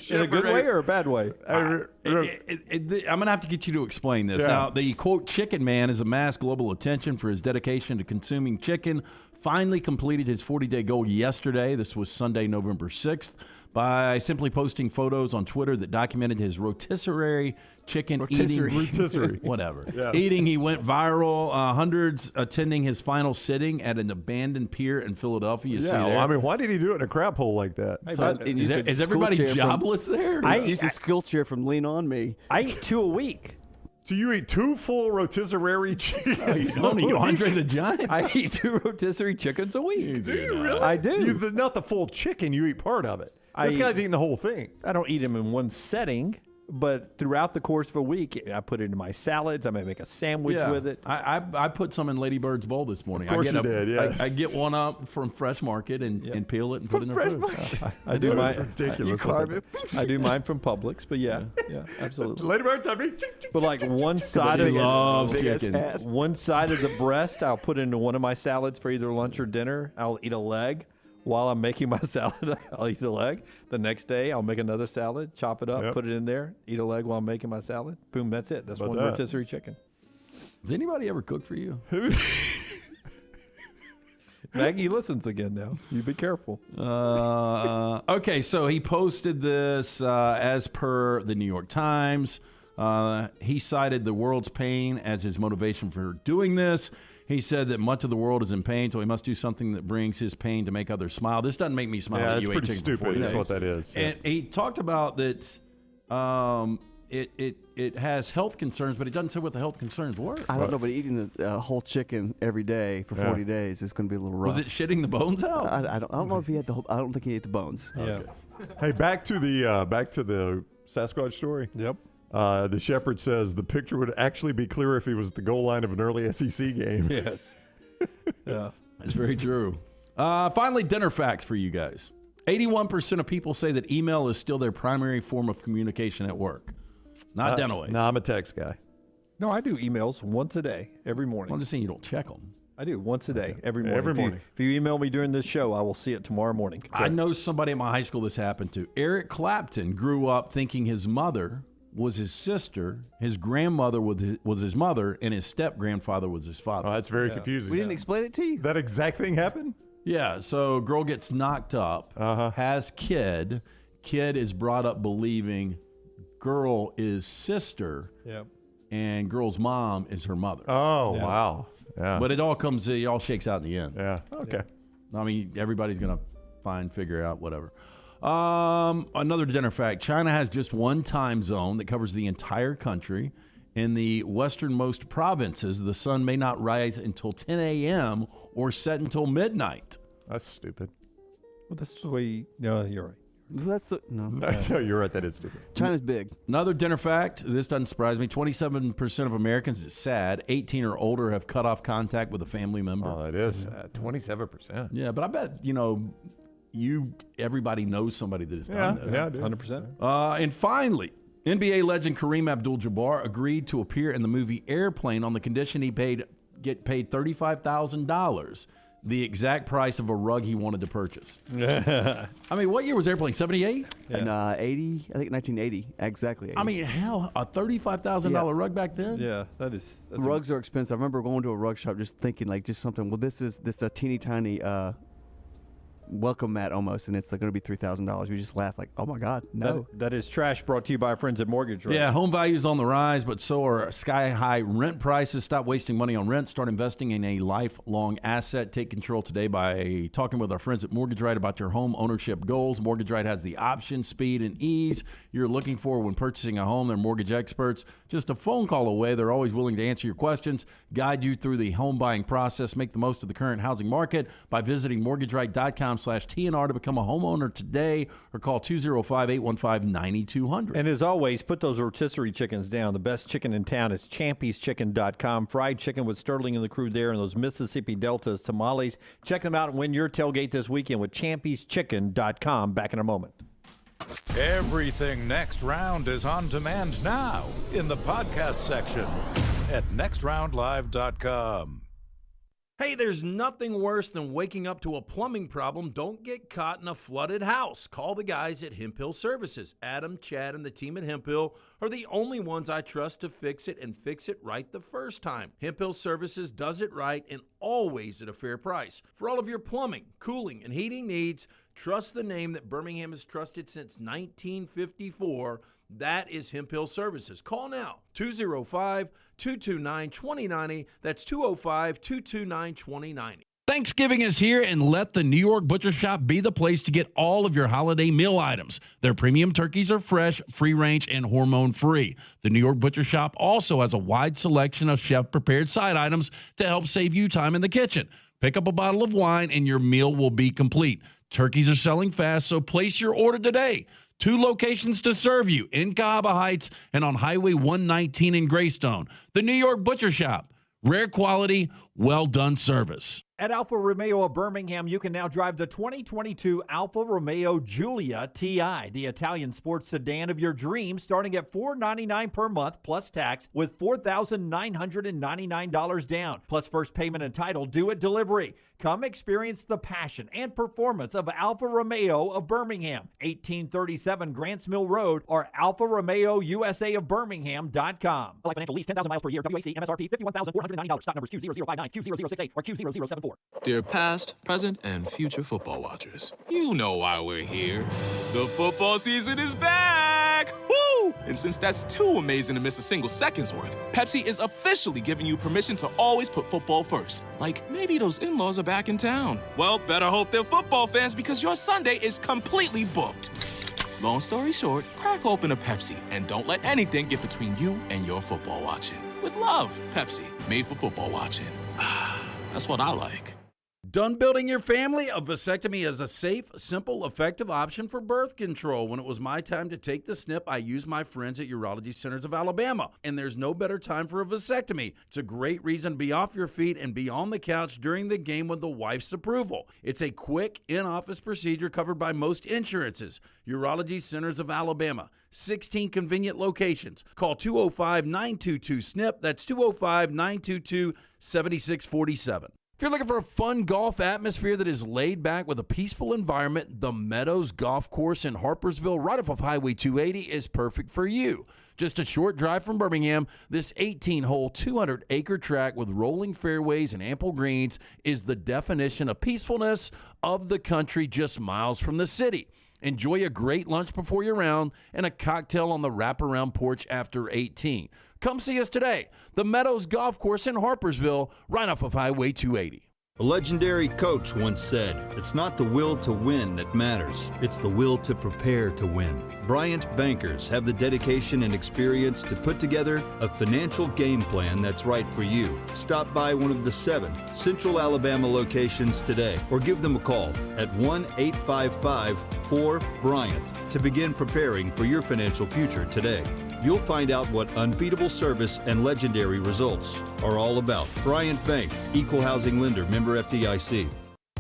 [SPEAKER 1] In a good way or a bad way?
[SPEAKER 2] I'm going to have to get you to explain this.
[SPEAKER 3] Yeah.
[SPEAKER 2] Now, the, quote, chicken man has amassed global attention for his dedication to consuming chicken. Finally completed his 40-day goal yesterday. This was Sunday, November 6th, by simply posting photos on Twitter that documented his rotisserie chicken eating. Whatever.
[SPEAKER 3] Yeah.
[SPEAKER 2] Eating, he went viral. Hundreds attending his final sitting at an abandoned pier in Philadelphia. You see
[SPEAKER 3] Yeah,
[SPEAKER 2] there?
[SPEAKER 3] well, I mean, why did he do it in a crap hole like that?
[SPEAKER 2] Is everybody jobless there?
[SPEAKER 5] I used a skill chair from Lean On Me.
[SPEAKER 12] I eat 2 a week.
[SPEAKER 3] So you eat 2 full rotisserie chickens?
[SPEAKER 2] You Andre the Giant?
[SPEAKER 1] I eat 2 rotisserie chickens a week.
[SPEAKER 3] Do you really?
[SPEAKER 1] I do.
[SPEAKER 3] Not the full chicken. You eat part of it. This guy's eating the whole thing.
[SPEAKER 1] I don't eat them in one setting, but throughout the course of a week, I put it in my salads. I may make a sandwich with it.
[SPEAKER 2] I put some in Lady Bird's bowl this morning.
[SPEAKER 3] Of course you did, yes.
[SPEAKER 2] I get one up from Fresh Market and peel it and put it in the food.
[SPEAKER 1] I do mine.
[SPEAKER 3] Ridiculous.
[SPEAKER 1] I do mine from Publix, but yeah, absolutely.
[SPEAKER 3] Lady Bird's on me.
[SPEAKER 1] But like one side of
[SPEAKER 2] loves chicken.
[SPEAKER 1] One side of the breast, I'll put into one of my salads for either lunch or dinner. I'll eat a leg. While I'm making my salad, I'll eat the leg. The next day, I'll make another salad, chop it up, put it in there, eat a leg while I'm making my salad. Boom, that's it. That's one rotisserie chicken.
[SPEAKER 2] Does anybody ever cook for you?
[SPEAKER 1] Maggie listens again now. You be careful.
[SPEAKER 2] Okay, so he posted this as per the New York Times. He cited the world's pain as his motivation for doing this. He said that much of the world is in pain, so he must do something that brings his pain to make others smile. This doesn't make me smile.
[SPEAKER 3] Yeah,
[SPEAKER 2] that
[SPEAKER 3] that's
[SPEAKER 2] you
[SPEAKER 3] pretty
[SPEAKER 2] ate chicken for
[SPEAKER 3] stupid.
[SPEAKER 2] 40
[SPEAKER 3] That's
[SPEAKER 2] days.
[SPEAKER 3] what that is.
[SPEAKER 2] And he talked about that it has health concerns, but it doesn't say what the health concerns were.
[SPEAKER 5] I don't know, but eating the whole chicken every day for 40 days is going to be a little rough.
[SPEAKER 2] Was it shitting the bones out?
[SPEAKER 5] I don't know if he had the whole. I don't think he ate the bones.
[SPEAKER 1] Yeah.
[SPEAKER 3] Hey, back to the Sasquatch story.
[SPEAKER 1] Yep.
[SPEAKER 3] The shepherd says the picture would actually be clearer if he was at the goal line of an early SEC game.
[SPEAKER 1] Yes. Yeah.
[SPEAKER 2] That's very true. Finally, dinner facts for you guys. 81% of people say that email is still their primary form of communication at work. Not dental aids.
[SPEAKER 3] No, I'm a text guy.
[SPEAKER 1] No, I do emails once a day, every morning.
[SPEAKER 2] I'm just saying you don't check them.
[SPEAKER 1] I do once a day, every morning.
[SPEAKER 3] Every morning.
[SPEAKER 1] If you email me during this show, I will see it tomorrow morning. So,
[SPEAKER 2] I know somebody at my high school this happened to. Eric Clapton grew up thinking his mother was his sister, his grandmother was his mother, and his step-grandfather was his father.
[SPEAKER 3] Oh, that's very confusing.
[SPEAKER 5] We didn't explain it to you.
[SPEAKER 3] That exact thing happened?
[SPEAKER 2] Yeah, so girl gets knocked up, has kid is brought up believing girl is sister, and girl's mom is her mother.
[SPEAKER 3] Oh, wow. Yeah.
[SPEAKER 2] But it all shakes out in the end.
[SPEAKER 3] Yeah, okay.
[SPEAKER 2] I mean, everybody's going to figure out whatever. Another dinner fact, China has just one time zone that covers the entire country. In the westernmost provinces, the sun may not rise until 10 a.m. or set until midnight.
[SPEAKER 3] That's stupid.
[SPEAKER 1] Well, that's the way. No, you're right.
[SPEAKER 3] No, you're right. That is stupid.
[SPEAKER 5] China's big.
[SPEAKER 2] Another dinner fact, this doesn't surprise me, 27% of Americans, it's sad, 18 or older have cut off contact with a family member.
[SPEAKER 3] Oh, that is 27%.
[SPEAKER 2] Yeah, but I bet, everybody knows somebody that has done this.
[SPEAKER 3] Yeah, I do.
[SPEAKER 1] 100%.
[SPEAKER 2] And finally, NBA legend Kareem Abdul-Jabbar agreed to appear in the movie Airplane on the condition he get paid $35,000, the exact price of a rug he wanted to purchase. I mean, what year was Airplane? 78?
[SPEAKER 5] And 80, I think 1980, exactly 80.
[SPEAKER 2] I mean, hell, a $35,000 rug back then?
[SPEAKER 1] Yeah, that's
[SPEAKER 5] rugs are expensive. I remember going to a rug shop just thinking just something. Well, this is a teeny tiny welcome mat almost, and it's going to be $3,000. We just laugh like, oh my God, no.
[SPEAKER 1] That is trash brought to you by our friends at Mortgage Rate.
[SPEAKER 2] Yeah, home values on the rise, but so are sky-high rent prices. Stop wasting money on rent. Start investing in a lifelong asset. Take control today by talking with our friends at Mortgage Rate about your home ownership goals. Mortgage Rate has the option, speed, and ease you're looking for when purchasing a home. They're mortgage experts. Just a phone call away. They're always willing to answer your questions, guide you through the home buying process, make the most of the current housing market by visiting mortgagerate.com/Steve TNR to become a homeowner today, or call 205-815-9200.
[SPEAKER 1] And as always, put those rotisserie chickens down. The best chicken in town is Champy'sChicken.com. Fried chicken with Sterling and the crew there, and those Mississippi Delta's tamales. Check them out and win your tailgate this weekend with Champy'sChicken.com. Back in a moment.
[SPEAKER 6] Everything Next Round is on demand now in the podcast section at nextroundlive.com.
[SPEAKER 2] Hey, there's nothing worse than waking up to a plumbing problem. Don't get caught in a flooded house. Call the guys at Hemp Hill Services. Adam, Chad, and the team at Hemp Hill are the only ones I trust to fix it and fix it right the first time. Hemp Hill Services does it right and always at a fair price. For all of your plumbing, cooling, and heating needs, trust the name that Birmingham has trusted since 1954. That is Hemp Hill Services. Call now, 205-229-2090. That's 205-229-2090.
[SPEAKER 8] Thanksgiving is here, and let the New York Butcher Shop be the place to get all of your holiday meal items. Their premium turkeys are fresh, free-range, and hormone-free. The New York Butcher Shop also has a wide selection of chef-prepared side items to help save you time in the kitchen. Pick up a bottle of wine, and your meal will be complete. Turkeys are selling fast, so place your order today. 2 locations to serve you, in Cahaba Heights and on Highway 119 in Greystone. The New York Butcher Shop. Rare quality, well-done service.
[SPEAKER 12] At Alfa Romeo of Birmingham, you can now drive the 2022 Alfa Romeo Giulia TI, the Italian sports sedan of your dreams, starting at $499 per month plus tax with $4,999 down, plus first payment and title due at delivery. Come experience the passion and performance of Alfa Romeo of Birmingham, 1837 Grants Mill Road, or Alfa Romeo USA of Birmingham.com. Like financial lease, 10,000 miles per year, WAC, MSRP, $51,490. Stock numbers Q0059, Q0068, or Q0074.
[SPEAKER 9] Dear past, present, and future football watchers, you know why we're here. The football season is back! Woo! And since that's too amazing to miss a single second's worth, Pepsi is officially giving you permission to always put football first. Like, maybe those in-laws are back in town. Well, better hope they're football fans, because your Sunday is completely booked. Long story short, crack open a Pepsi and don't let anything get between you and your football watching. With love, Pepsi, made for football watching. That's what I like.
[SPEAKER 2] Done building your family? A vasectomy is a safe, simple, effective option for birth control. When it was my time to take the snip, I used my friends at Urology Centers of Alabama, and there's no better time for a vasectomy. It's a great reason to be off your feet and be on the couch during the game with the wife's approval. It's a quick, in-office procedure covered by most insurances. Urology Centers of Alabama, 16 convenient locations. Call 205-922-SNP. That's 205-922-7647. If you're looking for a fun golf atmosphere that is laid back with a peaceful environment, the Meadows Golf Course in Harpersville, right off of Highway 280, is perfect for you. Just a short drive from Birmingham, this 18-hole, 200-acre track with rolling fairways and ample greens is the definition of peacefulness of the country just miles from the city. Enjoy a great lunch before your round and a cocktail on the wraparound porch after 18. Come see us today. The Meadows Golf Course in Harpersville, right off of Highway 280.
[SPEAKER 21] A legendary coach once said, "It's not the will to win that matters. It's the will to prepare to win." Bryant bankers have the dedication and experience to put together a financial game plan that's right for you. Stop by one of the 7 Central Alabama locations today or give them a call at 1-855-4-BRYANT to begin preparing for your financial future today. You'll find out what unbeatable service and legendary results are all about. Bryant Bank, Equal Housing Lender, member FDIC.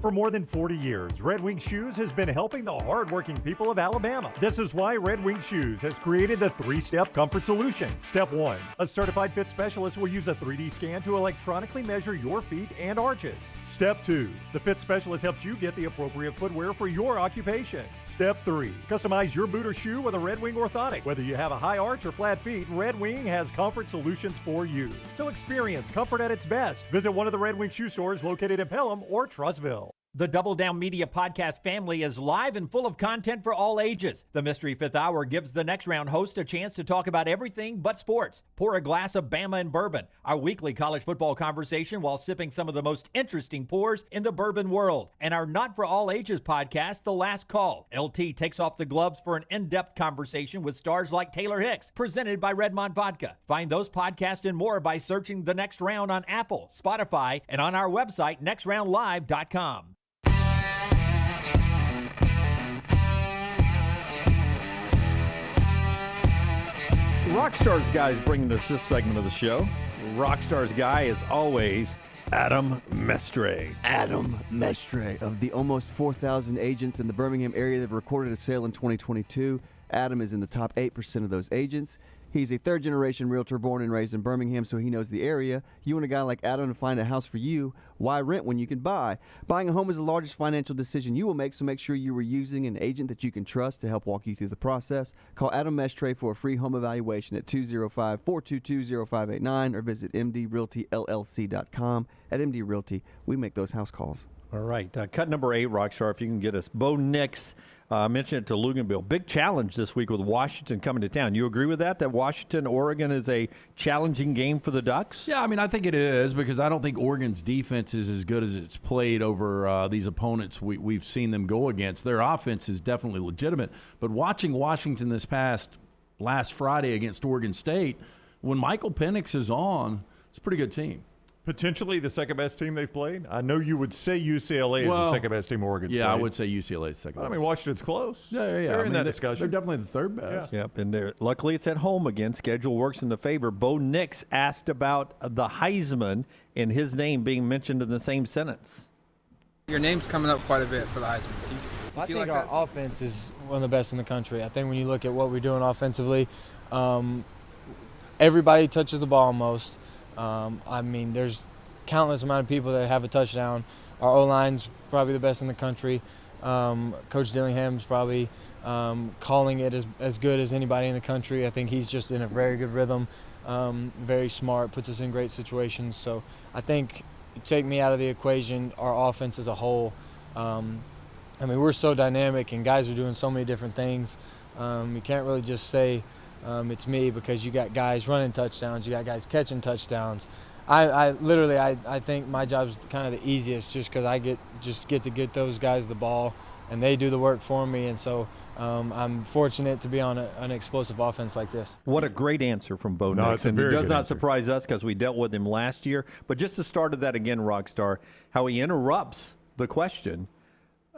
[SPEAKER 14] For more than 40 years, Red Wing Shoes has been helping the hardworking people of Alabama. This is why Red Wing Shoes has created the 3-step comfort solution. Step 1, a certified fit specialist will use a 3D scan to electronically measure your feet and arches. Step 2, the fit specialist helps you get the appropriate footwear for your occupation. Step 3, customize your boot or shoe with a Red Wing orthotic. Whether you have a high arch or flat feet, Red Wing has comfort solutions for you. So experience comfort at its best. Visit one of the Red Wing shoe stores located in Pelham or Trussville.
[SPEAKER 12] The Double Down Media podcast family is live and full of content for all ages. The Mystery Fifth Hour gives the Next Round host a chance to talk about everything but sports. Pour a glass of Bama and bourbon, our weekly college football conversation while sipping some of the most interesting pours in the bourbon world. And our Not For All Ages podcast, The Last Call. LT takes off the gloves for an in-depth conversation with stars like Taylor Hicks, presented by Redmond Vodka. Find those podcasts and more by searching The Next Round on Apple, Spotify, and on our website, nextroundlive.com.
[SPEAKER 1] Rockstars Guy is bringing us this segment of the show. Rockstars Guy is always Adam Mestre.
[SPEAKER 5] Adam Mestre. Of the almost 4,000 agents in the Birmingham area that have recorded a sale in 2022, Adam is in the top 8% of those agents. He's a third-generation realtor born and raised in Birmingham, so he knows the area. You want a guy like Adam to find a house for you. Why rent when you can buy? Buying a home is the largest financial decision you will make, so make sure you are using an agent that you can trust to help walk you through the process. Call Adam Mestre for a free home evaluation at 205-422-0589 or visit mdrealtyllc.com. At MD Realty, we make those house calls.
[SPEAKER 1] All right. Cut number 8, Rockstar, if you can get us. Bo Nix, mentioned it to Luginbill. Big challenge this week with Washington coming to town. You agree with that Washington, Oregon is a challenging game for the Ducks?
[SPEAKER 2] Yeah, I mean, I think it is because I don't think Oregon's defense is as good as it's played over these opponents we've seen them go against. Their offense is definitely legitimate. But watching Washington last Friday against Oregon State, when Michael Penix is on, it's a pretty good team.
[SPEAKER 3] Potentially the second-best team they've played. I know you would say UCLA is the second-best team Oregon's played.
[SPEAKER 2] I would say UCLA is second-best.
[SPEAKER 3] I mean, Washington's close.
[SPEAKER 2] Yeah.
[SPEAKER 3] They're in that discussion.
[SPEAKER 2] They're definitely the third best.
[SPEAKER 1] Yeah. Yep, and luckily it's at home again. Schedule works in the favor. Bo Nix asked about the Heisman and his name being mentioned in the same sentence.
[SPEAKER 10] Your name's coming up quite a bit for the Heisman.
[SPEAKER 19] I think our offense is one of the best in the country. I think when you look at what we're doing offensively, everybody touches the ball almost. I mean, there's countless amount of people that have a touchdown. Our O-line's probably the best in the country. Coach Dillingham's probably calling it as good as anybody in the country. I think he's just in a very good rhythm, very smart, puts us in great situations. So I think you take me out of the equation, our offense as a whole. I mean, we're so dynamic and guys are doing so many different things. You can't really just say it's me because you got guys running touchdowns, you got guys catching touchdowns. I literally think my job is kind of the easiest just because I get to get those guys the ball and they do the work for me. And so I'm fortunate to be on an explosive offense like this.
[SPEAKER 1] What a great answer from Bo Nix. And it does not surprise us because we dealt with him last year. But just to start of that again, Rockstar, how he interrupts the question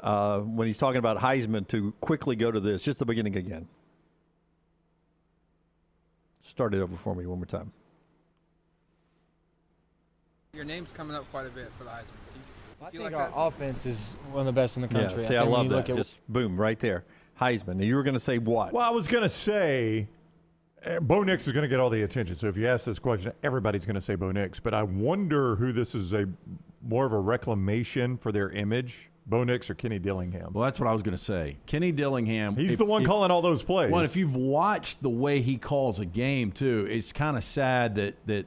[SPEAKER 1] when he's talking about Heisman to quickly go to this. Just the beginning again. Start it over for me one more time.
[SPEAKER 10] Your name's coming up quite a bit for the Heisman.
[SPEAKER 19] I think our offense is one of the best in the country.
[SPEAKER 1] Yeah, see, I love that. Just boom, right there. Heisman. You were going to say what?
[SPEAKER 3] Well, I was going to say Bo Nix is going to get all the attention. So if you ask this question, everybody's going to say Bo Nix. But I wonder who this is more of a reclamation for their image, Bo Nix or Kenny Dillingham.
[SPEAKER 2] Well, that's what I was going to say. Kenny Dillingham.
[SPEAKER 3] He's the one calling all those plays.
[SPEAKER 2] Well, if you've watched the way he calls a game, too, it's kind of sad that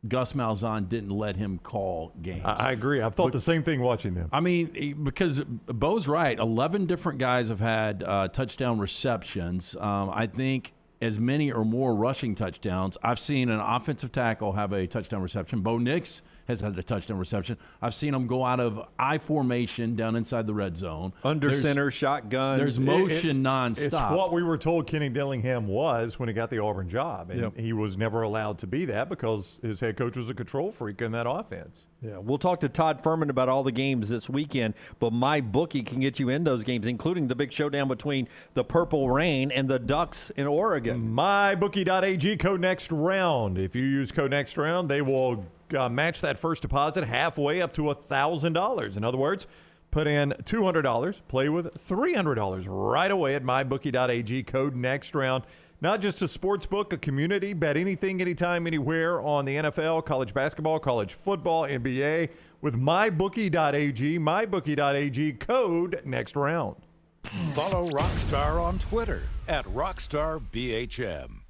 [SPEAKER 2] Gus Malzahn didn't let him call games.
[SPEAKER 3] I agree. I've thought the same thing watching them.
[SPEAKER 2] I mean, because Bo's right. 11 different guys have had touchdown receptions. I think as many or more rushing touchdowns. I've seen an offensive tackle have a touchdown reception. Bo Nix has had a touchdown reception. I've seen him go out of I formation down inside the red zone.
[SPEAKER 1] Center, shotgun.
[SPEAKER 2] There's motion nonstop.
[SPEAKER 3] It's what we were told Kenny Dillingham was when he got the Auburn job. And he was never allowed to be that because his head coach was a control freak in that offense.
[SPEAKER 1] Yeah, we'll talk to Todd Fuhrman about all the games this weekend, but my bookie can get you in those games, including the big showdown between the Purple Rain and the Ducks in Oregon.
[SPEAKER 3] MyBookie.ag, code next round. If you use code next round, they will match that first deposit halfway up to $1,000. In other words, put in $200, play with $300 right away at MyBookie.ag, code next round. Not just a sports book, a community. Bet anything, anytime, anywhere on the NFL, college basketball, college football, NBA with MyBookie.ag. MyBookie.ag, code next round.
[SPEAKER 6] Follow Rockstar on Twitter at RockstarBHM.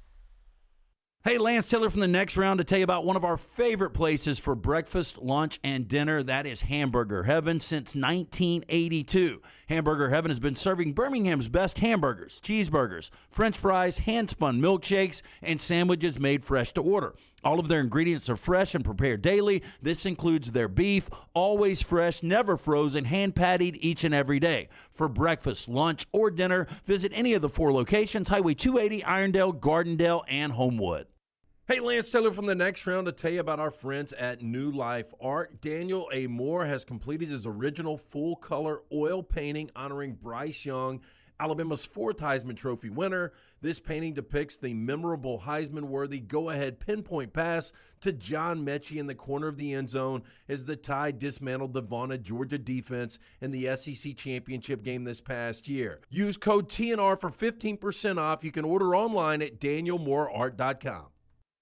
[SPEAKER 8] Hey, Lance Taylor from the Next Round to tell you about one of our favorite places for breakfast, lunch, and dinner. That is Hamburger Heaven since 1982. Hamburger Heaven has been serving Birmingham's best hamburgers, cheeseburgers, French fries, hand-spun milkshakes, and sandwiches made fresh to order. All of their ingredients are fresh and prepared daily. This includes their beef, always fresh, never frozen, hand-pattied each and every day. For breakfast, lunch, or dinner, visit any of the 4 locations, Highway 280, Irondale, Gardendale, and Homewood. Hey, Lance Taylor from the Next Round to tell you about our friends at New Life Art. Daniel A. Moore has completed his original full-color oil painting honoring Bryce Young
[SPEAKER 2] Alabama's 4th Heisman Trophy winner. This painting depicts the memorable Heisman-worthy go-ahead pinpoint pass to John Mechie in the corner of the end zone as the Tide dismantled the vaunted Georgia defense in the SEC championship game this past year. Use code TNR for 15% off. You can order online at danielmooreart.com.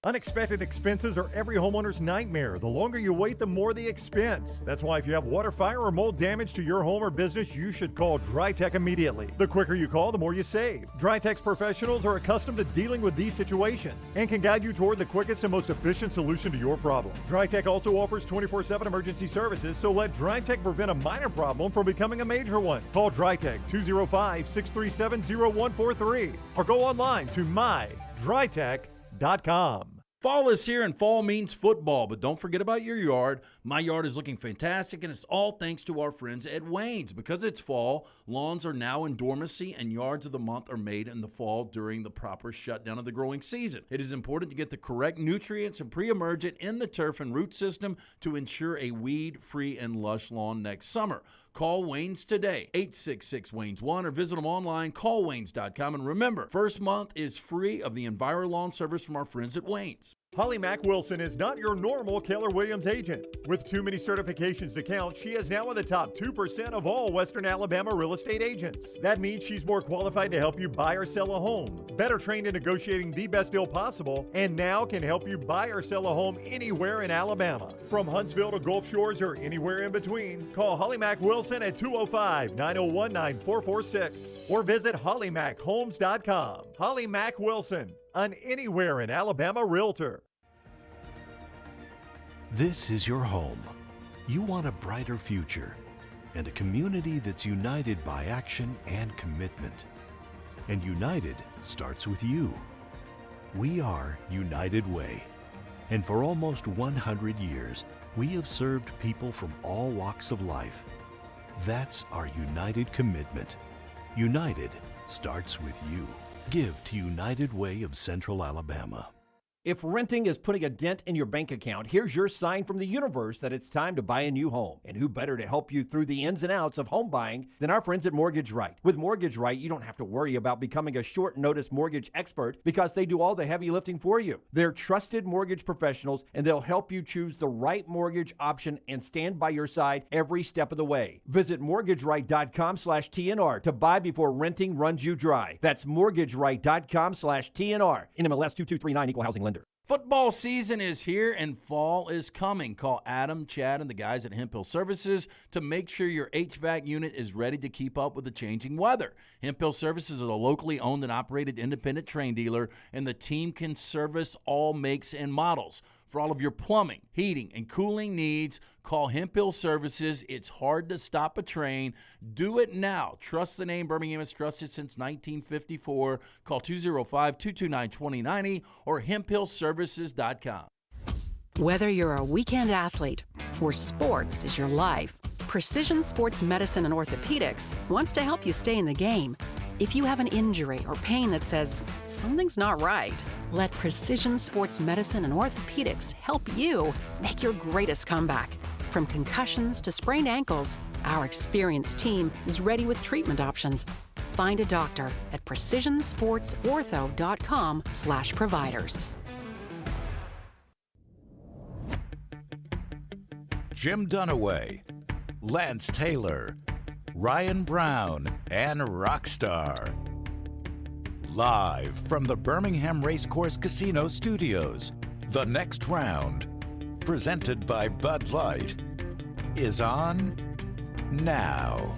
[SPEAKER 14] Unexpected expenses are every homeowner's nightmare. The longer you wait, the more the expense. That's why if you have water, fire, or mold damage to your home or business, you should call DryTech immediately. The quicker you call, the more you save. DryTech's professionals are accustomed to dealing with these situations and can guide you toward the quickest and most efficient solution to your problem. DryTech also offers 24/7 emergency services, so let DryTech prevent a minor problem from becoming a major one. Call DryTech 205-637-0143 or go online to mydrytech.com.
[SPEAKER 2] Fall is here and fall means football, but don't forget about your yard. My yard is looking fantastic, and it's all thanks to our friends at Wayne's. Because it's fall, lawns are now in dormancy, and yards of the month are made in the fall during the proper shutdown of the growing season. It is important to get the correct nutrients and pre-emergent in the turf and root system to ensure a weed-free and lush lawn next summer. Call Wayne's today, 866-WAYNES-1, or visit them online, callwaynes.com. And remember, first month is free of the EnviroLawn service from our friends at Wayne's.
[SPEAKER 14] Holly Mack Wilson is not your normal Keller Williams agent. With too many certifications to count, she is now in the top 2% of all Western Alabama real estate agents. That means she's more qualified to help you buy or sell a home, better trained in negotiating the best deal possible, and now can help you buy or sell a home anywhere in Alabama. From Huntsville to Gulf Shores or anywhere in between, call Holly Mack Wilson at 205-901-9446 or visit hollymachomes.com. Holly Mack Wilson, an anywhere in Alabama realtor.
[SPEAKER 16] This is your home. You want a brighter future and a community that's united by action and commitment. And united starts with you. We are United Way. And for almost 100 years, we have served people from all walks of life. That's our united commitment. United starts with you. Give to United Way of Central Alabama.
[SPEAKER 12] If renting is putting a dent in your bank account, here's your sign from the universe that it's time to buy a new home. And who better to help you through the ins and outs of home buying than our friends at Mortgage Right. With Mortgage Right, you don't have to worry about becoming a short notice mortgage expert because they do all the heavy lifting for you. They're trusted mortgage professionals, and they'll help you choose the right mortgage option and stand by your side every step of the way. Visit mortgageright.com/TNR to buy before renting runs you dry. That's mortgageright.com/TNR. NMLS 2239, Equal Housing Lender.
[SPEAKER 2] Football season is here and fall is coming. Call Adam, Chad, and the guys at Hemp Hill Services to make sure your HVAC unit is ready to keep up with the changing weather. Hemp Hill Services is a locally owned and operated independent train dealer, and the team can service all makes and models. For all of your plumbing, heating, and cooling needs, call Hemp Hill Services. It's hard to stop a train. Do it now. Trust the name. Birmingham has trusted since 1954. Call 205-229-2090 or hemphillservices.com.
[SPEAKER 22] Whether you're a weekend athlete or sports is your life, Precision Sports Medicine and Orthopedics wants to help you stay in the game. If you have an injury or pain that says something's not right, let Precision Sports Medicine and Orthopedics help you make your greatest comeback. From concussions to sprained ankles, our experienced team is ready with treatment options. Find a doctor at precisionsportsortho.com/providers.
[SPEAKER 6] Jim Dunaway, Lance Taylor, Ryan Brown, and Rockstar. Live from the Birmingham Racecourse Casino Studios, the next round, presented by Bud Light, is on now.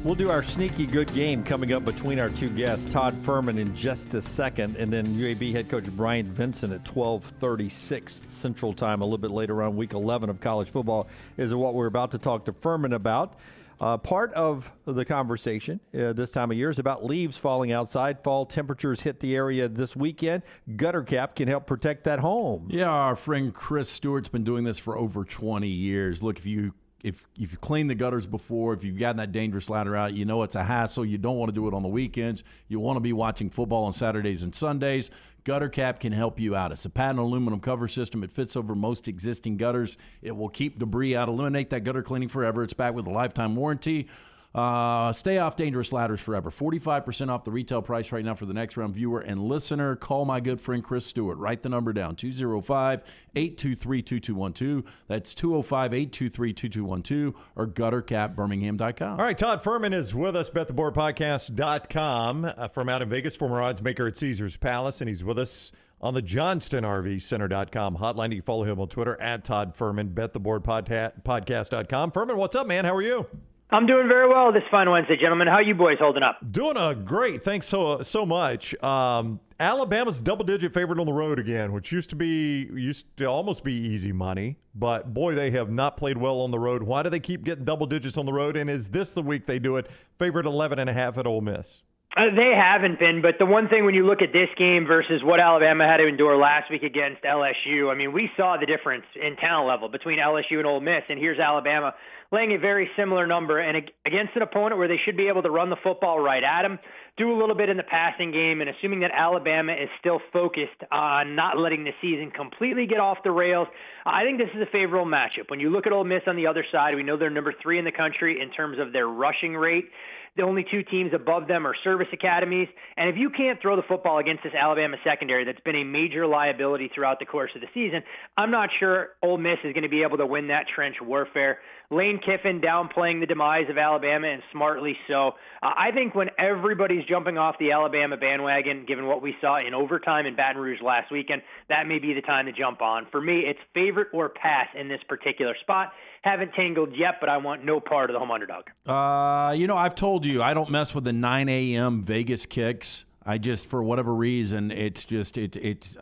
[SPEAKER 1] We'll do our sneaky good game coming up between our two guests, Todd Fuhrman in just a second, and then UAB head coach Bryant Vincent at 12:36 Central Time, a little bit later on. Week 11 of college football is what we're about to talk to Fuhrman about. Part of the conversation this time of year is about leaves falling outside. Fall temperatures hit the area this weekend. Gutter Cap can help protect that home.
[SPEAKER 2] Yeah, our friend Chris Stewart's been doing this for over 20 years. Look, if you've cleaned the gutters before, if you've gotten that dangerous ladder out, you know it's a hassle. You don't want to do it on the weekends. You want to be watching football on Saturdays and Sundays. Gutter Cap can help you out. It's a patent aluminum cover system. It fits over most existing gutters. It will keep debris out, eliminate that gutter cleaning forever. It's back with a lifetime warranty. Stay off dangerous ladders forever. 45% off the retail price right now for the Next Round viewer and listener. Call my good friend Chris Stewart. Write the number down, 205-823-2212. That's 205-823-2212 or guttercapbirmingham.com.
[SPEAKER 3] All right, Todd Fuhrman is with us, bettheboardpodcast.com from out in Vegas, former odds maker at Caesars Palace, and he's with us on the JohnstonRVCenter.com hotline. You can follow him on Twitter at Todd Fuhrman, bettheboardpodcast.com. Fuhrman, what's up, man? How are you?
[SPEAKER 4] I'm doing very well this fine Wednesday, gentlemen. How are you boys holding up?
[SPEAKER 3] Doing great. Thanks so much. Alabama's double-digit favorite on the road again, which used to almost be easy money. But, boy, they have not played well on the road. Why do they keep getting double digits on the road? And is this the week they do it? Favorite 11.5 at Ole Miss.
[SPEAKER 4] They haven't been, but the one thing when you look at this game versus what Alabama had to endure last week against LSU, I mean, we saw the difference in talent level between LSU and Ole Miss, and here's Alabama laying a very similar number and against an opponent where they should be able to run the football right at them, do a little bit in the passing game, and assuming that Alabama is still focused on not letting the season completely get off the rails, I think this is a favorable matchup. When you look at Ole Miss on the other side, we know they're number 3 in the country in terms of their rushing rate. The only 2 teams above them are service academies. And if you can't throw the football against this Alabama secondary that's been a major liability throughout the course of the season, I'm not sure Ole Miss is going to be able to win that trench warfare. Lane Kiffin downplaying the demise of Alabama, and smartly so. I think when everybody's jumping off the Alabama bandwagon, given what we saw in overtime in Baton Rouge last weekend, that may be the time to jump on. For me, it's favorite or pass in this particular spot. Haven't tangled yet, but I want no part of the home underdog.
[SPEAKER 2] I've told you, I don't mess with the 9 a.m. Vegas kicks. I just, for whatever reason,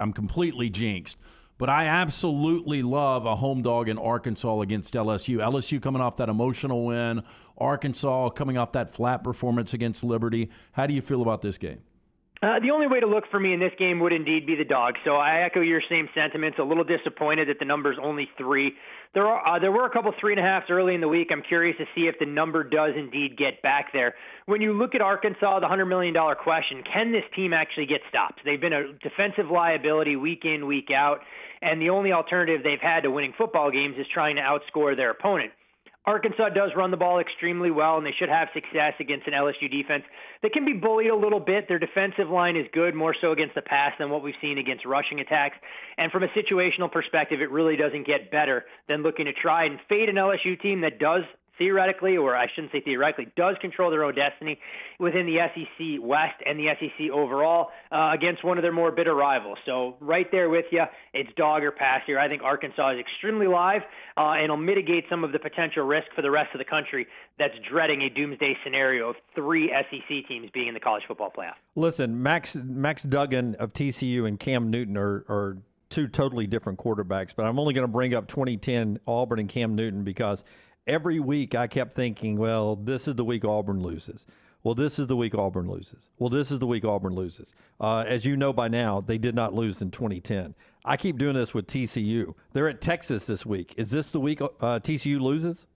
[SPEAKER 2] I'm completely jinxed. But I absolutely love a home dog in Arkansas against LSU. LSU coming off that emotional win. Arkansas coming off that flat performance against Liberty. How do you feel about this game?
[SPEAKER 4] The only way to look for me in this game would indeed be the dog. So I echo your same sentiments. A little disappointed that the number's only 3. There were a couple 3.5s early in the week. I'm curious to see if the number does indeed get back there. When you look at Arkansas, the $100 million question, can this team actually get stopped? They've been a defensive liability week in, week out, and the only alternative they've had to winning football games is trying to outscore their opponent. Arkansas does run the ball extremely well, and they should have success against an LSU defense that can be bullied a little bit. Their defensive line is good, more so against the pass than what we've seen against rushing attacks. And from a situational perspective, it really doesn't get better than looking to try and fade an LSU team that does theoretically, or I shouldn't say theoretically, does control their own destiny within the SEC West and the SEC overall against one of their more bitter rivals. So right there with you, it's dog or pass here. I think Arkansas is extremely live and will mitigate some of the potential risk for the rest of the country that's dreading a doomsday scenario of 3 SEC teams being in the college football playoff.
[SPEAKER 1] Listen, Max Duggan of TCU and Cam Newton are 2 totally different quarterbacks, but I'm only going to bring up 2010 Auburn and Cam Newton because every week I kept thinking, well, this is the week Auburn loses. Well, this is the week Auburn loses. Well, this is the week Auburn loses. As you know by now, they did not lose in 2010. I keep doing this with TCU. They're at Texas this week. Is this the week TCU loses?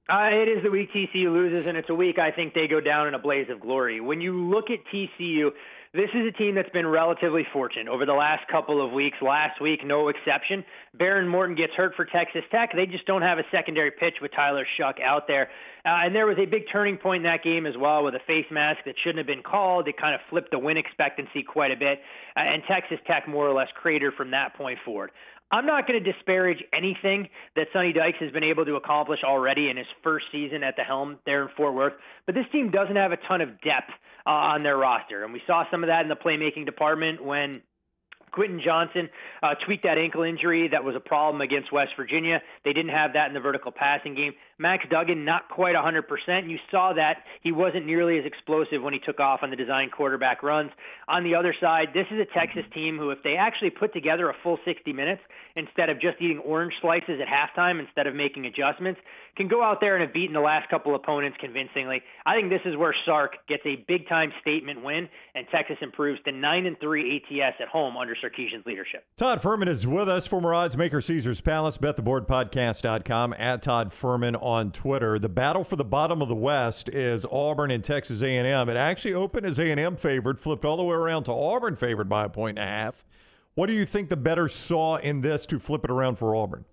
[SPEAKER 4] It is the week TCU loses, and it's a week I think they go down in a blaze of glory. When you look at TCU, this is a team that's been relatively fortunate over the last couple of weeks. Last week, no exception. Baron Morton gets hurt for Texas Tech. They just don't have a secondary pitch with Tyler Shuck out there. And there was a big turning point in that game as well with a face mask that shouldn't have been called. It kind of flipped the win expectancy quite a bit. And Texas Tech more or less cratered from that point forward. I'm not going to disparage anything that Sonny Dykes has been able to accomplish already in his first season at the helm there in Fort Worth, but this team doesn't have a ton of depth on their roster, and we saw some of that in the playmaking department when Quentin Johnson tweaked that ankle injury that was a problem against West Virginia. They didn't have that in the vertical passing game. Max Duggan, not quite 100%. You saw that he wasn't nearly as explosive when he took off on the design quarterback runs. On the other side, this is a Texas team who, if they actually put together a full 60 minutes instead of just eating orange slices at halftime instead of making adjustments, can go out there and have beaten the last couple opponents convincingly. I think this is where Sark gets a big-time statement win, and Texas improves to 9-3 ATS at home under Sarkisian's leadership.
[SPEAKER 3] Todd Fuhrman is with us, former odds maker, Caesars Palace, bettheboardpodcast.com, at Todd Fuhrman on Twitter. The battle for the bottom of the West is Auburn and Texas A&M. It actually opened as A&M favored, flipped all the way around to Auburn favored by 1.5. What do you think the bettors saw in this to flip it around for Auburn?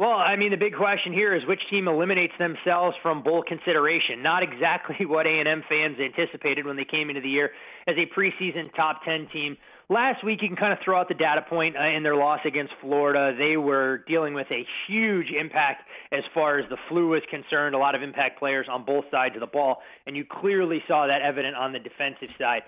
[SPEAKER 4] Well, I mean, the big question here is which team eliminates themselves from bowl consideration. Not exactly what A&M fans anticipated when they came into the year as a preseason top 10 team. Last week, you can kind of throw out the data point in their loss against Florida. They were dealing with a huge impact as far as the flu was concerned, a lot of impact players on both sides of the ball, and you clearly saw that evident on the defensive side.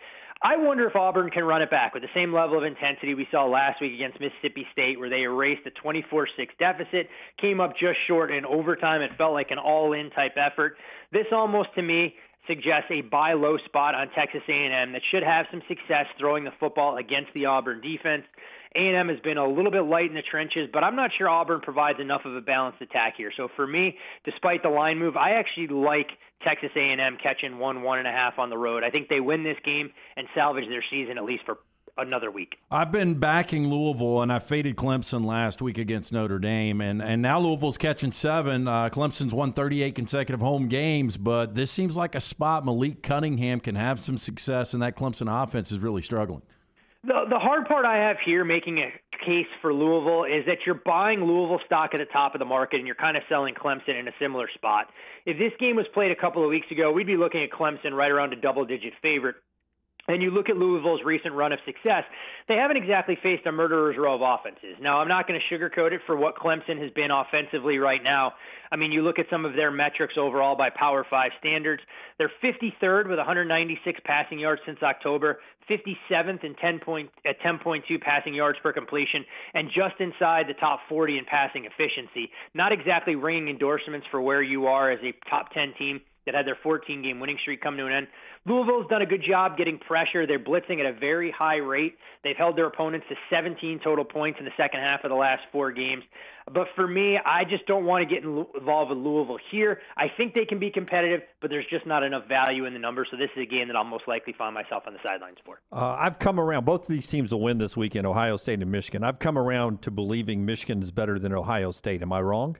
[SPEAKER 4] I wonder if Auburn can run it back with the same level of intensity we saw last week against Mississippi State, where they erased a 24-6 deficit, came up just short in overtime. It felt like an all-in type effort. This almost, to me, suggests a buy low spot on Texas A&M that should have some success throwing the football against the Auburn defense. A&M has been a little bit light in the trenches, but I'm not sure Auburn provides enough of a balanced attack here. So for me, despite the line move, I actually like Texas A&M catching 1.5 on the road. I think they win this game and salvage their season at least for another week.
[SPEAKER 2] I've been backing Louisville, and I faded Clemson last week against Notre Dame, and now Louisville's catching 7. Clemson's won 38 consecutive home games, but this seems like a spot Malik Cunningham can have some success, and that Clemson offense is really struggling.
[SPEAKER 4] The hard part I have here making a case for Louisville is that you're buying Louisville stock at the top of the market and you're kind of selling Clemson in a similar spot. If this game was played a couple of weeks ago, we'd be looking at Clemson right around a double-digit favorite. And you look at Louisville's recent run of success, they haven't exactly faced a murderer's row of offenses. Now, I'm not going to sugarcoat it for what Clemson has been offensively right now. I mean, you look at some of their metrics overall by Power 5 standards. They're 53rd with 196 passing yards since October, 57th in 10.2 passing yards per completion, and just inside the top 40 in passing efficiency. Not exactly ringing endorsements for where you are as a top 10 team that had their 14-game winning streak come to an end. Louisville's done a good job getting pressure. They're blitzing at a very high rate. They've held their opponents to 17 total points in the second half of the last 4 games. But for me, I just don't want to get involved with Louisville here. I think they can be competitive, but there's just not enough value in the numbers. So this is a game that I'll most likely find myself on the sidelines for.
[SPEAKER 1] I've come around. Both of these teams will win this weekend, Ohio State and Michigan. I've come around to believing Michigan is better than Ohio State. Am I wrong?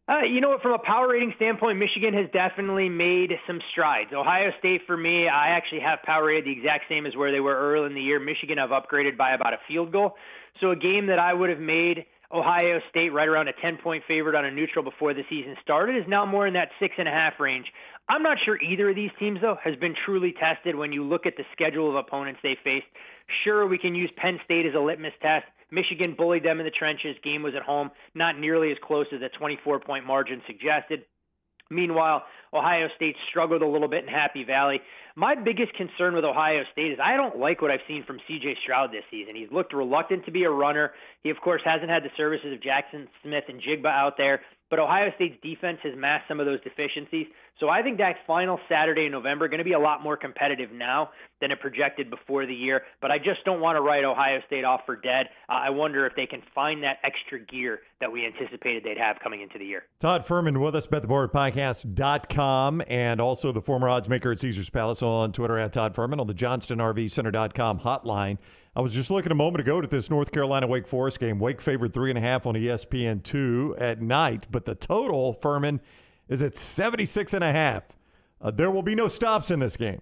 [SPEAKER 4] You know what, from a power rating standpoint, Michigan has definitely made some strides. Ohio State, for me, I actually have power rated the exact same as where they were early in the year. Michigan I've upgraded by about a field goal. So a game that I would have made Ohio State right around a 10-point favorite on a neutral before the season started is now more in that 6.5 range. I'm not sure either of these teams, though, has been truly tested when you look at the schedule of opponents they faced. Sure, we can use Penn State as a litmus test. Michigan bullied them in the trenches. Game was at home, not nearly as close as a 24-point margin suggested. Meanwhile, Ohio State struggled a little bit in Happy Valley. My biggest concern with Ohio State is I don't like what I've seen from C.J. Stroud this season. He's looked reluctant to be a runner. He, of course, hasn't had the services of Jackson Smith and Jigba out there. But Ohio State's defense has masked some of those deficiencies. So I think that final Saturday in November going to be a lot more competitive now than it projected before the year. But I just don't want to write Ohio State off for dead. I wonder if they can find that extra gear that we anticipated they'd have coming into the year.
[SPEAKER 14] Todd Fuhrman with us, BetTheBoardPodcast.com, and also the former odds maker at Caesars Palace on Twitter at Todd Fuhrman, on the JohnstonRVCenter.com hotline. I was just looking a moment ago at this North Carolina-Wake Forest game. Wake favored 3.5 on ESPN2 at night, but the total, Fuhrman, is at 76.5. There will be no stops in this game.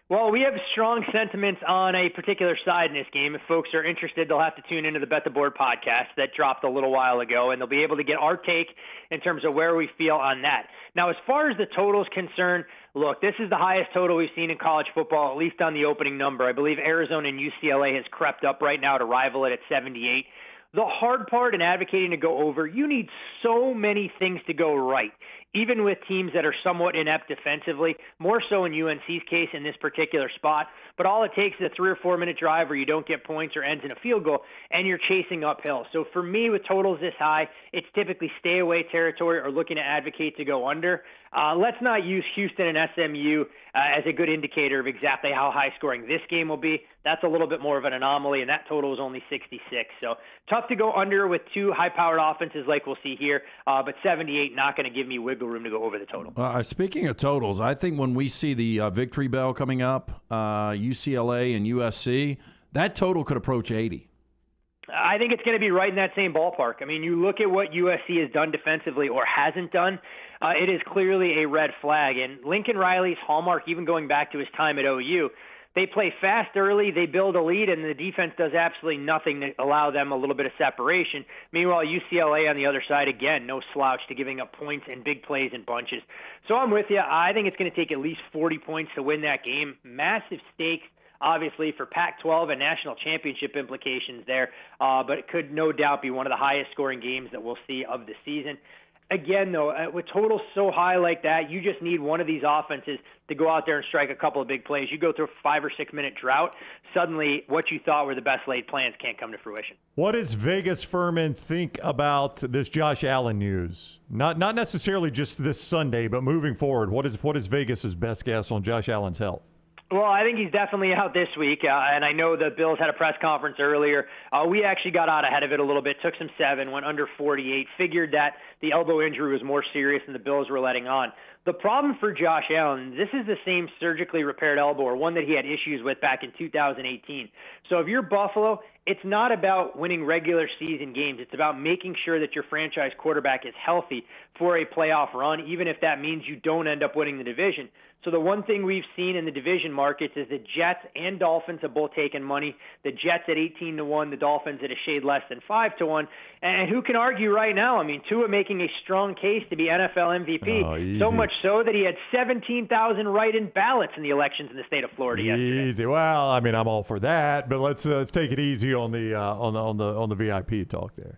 [SPEAKER 4] Well, we have strong sentiments on a particular side in this game. If folks are interested, they'll have to tune into the Bet the Board podcast that dropped a little while ago, and they'll be able to get our take in terms of where we feel on that. Now, as far as the total is concerned, look, this is the highest total we've seen in college football, at least on the opening number. I believe Arizona and UCLA has crept up right now to rival it at 78. The hard part in advocating to go over, you need so many things to go right, even with teams that are somewhat inept defensively, more so in UNC's case in this particular spot. But all it takes is a 3 or 4 minute drive where you don't get points or ends in a field goal, and you're chasing uphill. So for me, with totals this high, it's typically stay away territory or looking to advocate to go under. Let's not use Houston and SMU as a good indicator of exactly how high scoring this game will be. That's a little bit more of an anomaly, and that total is only 66. So tough to go under with 2 high-powered offenses like we'll see here, but 78 not going to give me wiggle room to go over the total.
[SPEAKER 2] Speaking of totals, I think when we see the victory bell coming up, UCLA and USC, that total could approach 80.
[SPEAKER 4] I think it's going to be right in that same ballpark. I mean, you look at what USC has done defensively or hasn't done, it is clearly a red flag. And Lincoln Riley's hallmark, even going back to his time at OU, They play fast early, they build a lead, and the defense does absolutely nothing to allow them a little bit of separation. Meanwhile, UCLA on the other side, again, no slouch to giving up points and big plays in bunches. So I'm with you. I think it's going to take at least 40 points to win that game. Massive stakes, obviously, for Pac-12 and national championship implications there, but it could no doubt be one of the highest scoring games that we'll see of the season. Again, though, with totals so high like that, you just need one of these offenses to go out there and strike a couple of big plays. You go through a 5 or 6 minute drought, suddenly what you thought were the best laid plans can't come to fruition.
[SPEAKER 3] What does Vegas Fuhrman think about this Josh Allen news? Not necessarily just this Sunday, but moving forward. What is Vegas's best guess on Josh Allen's health?
[SPEAKER 4] Well, I think he's definitely out this week, and I know the Bills had a press conference earlier. We actually got out ahead of it a little bit, took some 7, went under 48, figured that the elbow injury was more serious than the Bills were letting on. The problem for Josh Allen, this is the same surgically repaired elbow, or one that he had issues with back in 2018. So if you're Buffalo, it's not about winning regular season games. It's about making sure that your franchise quarterback is healthy for a playoff run, even if that means you don't end up winning the division. So the one thing we've seen in the division markets is the Jets and Dolphins have both taken money. The Jets at 18-1, the Dolphins at a shade less than 5-1. And who can argue right now? I mean, Tua making a strong case to be NFL MVP. So much so that he had 17,000 write-in ballots in the elections in the state of Florida yesterday.
[SPEAKER 3] Easy. Well, I mean, I'm all for that, but let's take it easy on the VIP talk there.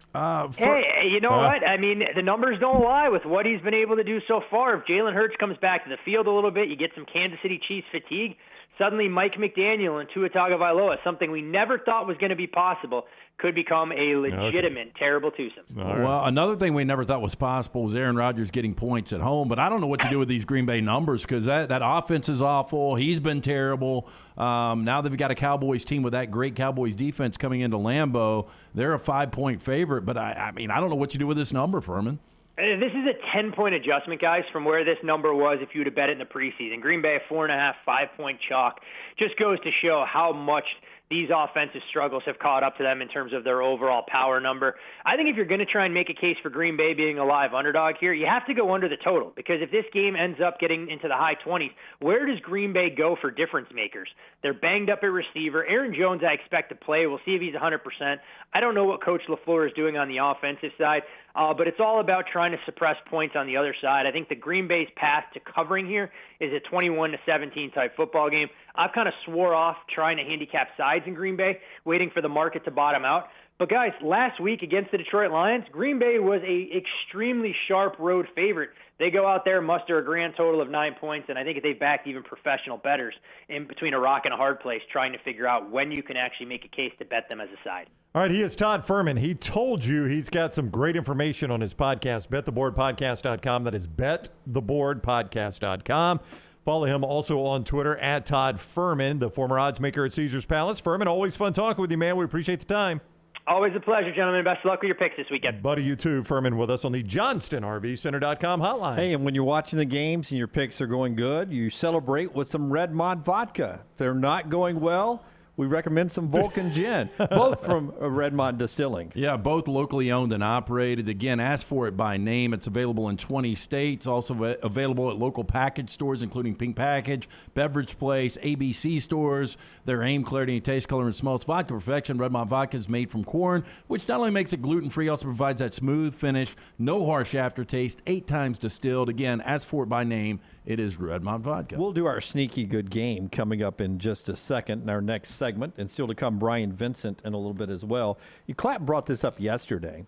[SPEAKER 4] Hey, you know what? I mean, the numbers don't lie with what he's been able to do so far. If Jalen Hurts comes back to the field a little bit, you get some Kansas City Chiefs fatigue. Suddenly, Mike McDaniel and Tua Tagovailoa, something we never thought was going to be possible, could become a legitimate terrible twosome.
[SPEAKER 2] Well, another thing we never thought was possible was Aaron Rodgers getting points at home, but I don't know what to do with these Green Bay numbers because that offense is awful. He's been terrible. Now they've got a Cowboys team with that great Cowboys defense coming into Lambeau. They're a 5-point favorite, but I mean, I don't know what you do with this number, Fuhrman.
[SPEAKER 4] This is a 10-point adjustment, guys, from where this number was if you would have bet it in the preseason. Green Bay, a 4.5, 5-point chalk. Just goes to show how much these offensive struggles have caught up to them in terms of their overall power number. I think if you're going to try and make a case for Green Bay being a live underdog here, you have to go under the total, because if this game ends up getting into the high 20s, where does Green Bay go for difference makers? They're banged up at receiver. Aaron Jones, I expect to play. We'll see if he's 100%. I don't know what Coach LaFleur is doing on the offensive side, but it's all about trying to suppress points on the other side. I think the Green Bay's path to covering here is a 21-17 type football game. I've kind of swore off trying to handicap sides in Green Bay, waiting for the market to bottom out. But guys, last week against the Detroit Lions, Green Bay was a extremely sharp road favorite. They go out there, muster a grand total of 9 points, and I think they backed even professional bettors in between a rock and a hard place trying to figure out when you can actually make a case to bet them as a side.
[SPEAKER 3] All right, he is Todd Fuhrman. He told you he's got some great information on his podcast, bettheboardpodcast.com. That is bettheboardpodcast.com. Follow him also on Twitter at Todd Fuhrman, the former odds maker at Caesars Palace. Fuhrman, always fun talking with you, man. We appreciate the time.
[SPEAKER 4] Always a pleasure, gentlemen. Best of luck with your picks this weekend.
[SPEAKER 3] Buddy, you too. Fuhrman with us on the JohnstonRVCenter.com hotline.
[SPEAKER 1] Hey, and when you're watching the games and your picks are going good, you celebrate with some Redmond vodka. If they're not going well, we recommend some Vulcan Gin, both from Redmond Distilling.
[SPEAKER 2] Yeah, both locally owned and operated. Again, ask for it by name. It's available in 20 states, also available at local package stores, including Pink Package, Beverage Place, ABC stores. Their aim, clarity, and taste, color, and smell. It's vodka perfection. Redmond vodka is made from corn, which not only makes it gluten-free, also provides that smooth finish, no harsh aftertaste, 8 times distilled. Again, ask for it by name. It is Redmond vodka.
[SPEAKER 1] We'll do our sneaky good game coming up in just a second in our next segment, and still to come, Bryant Vincent in a little bit as well. Clapp brought this up yesterday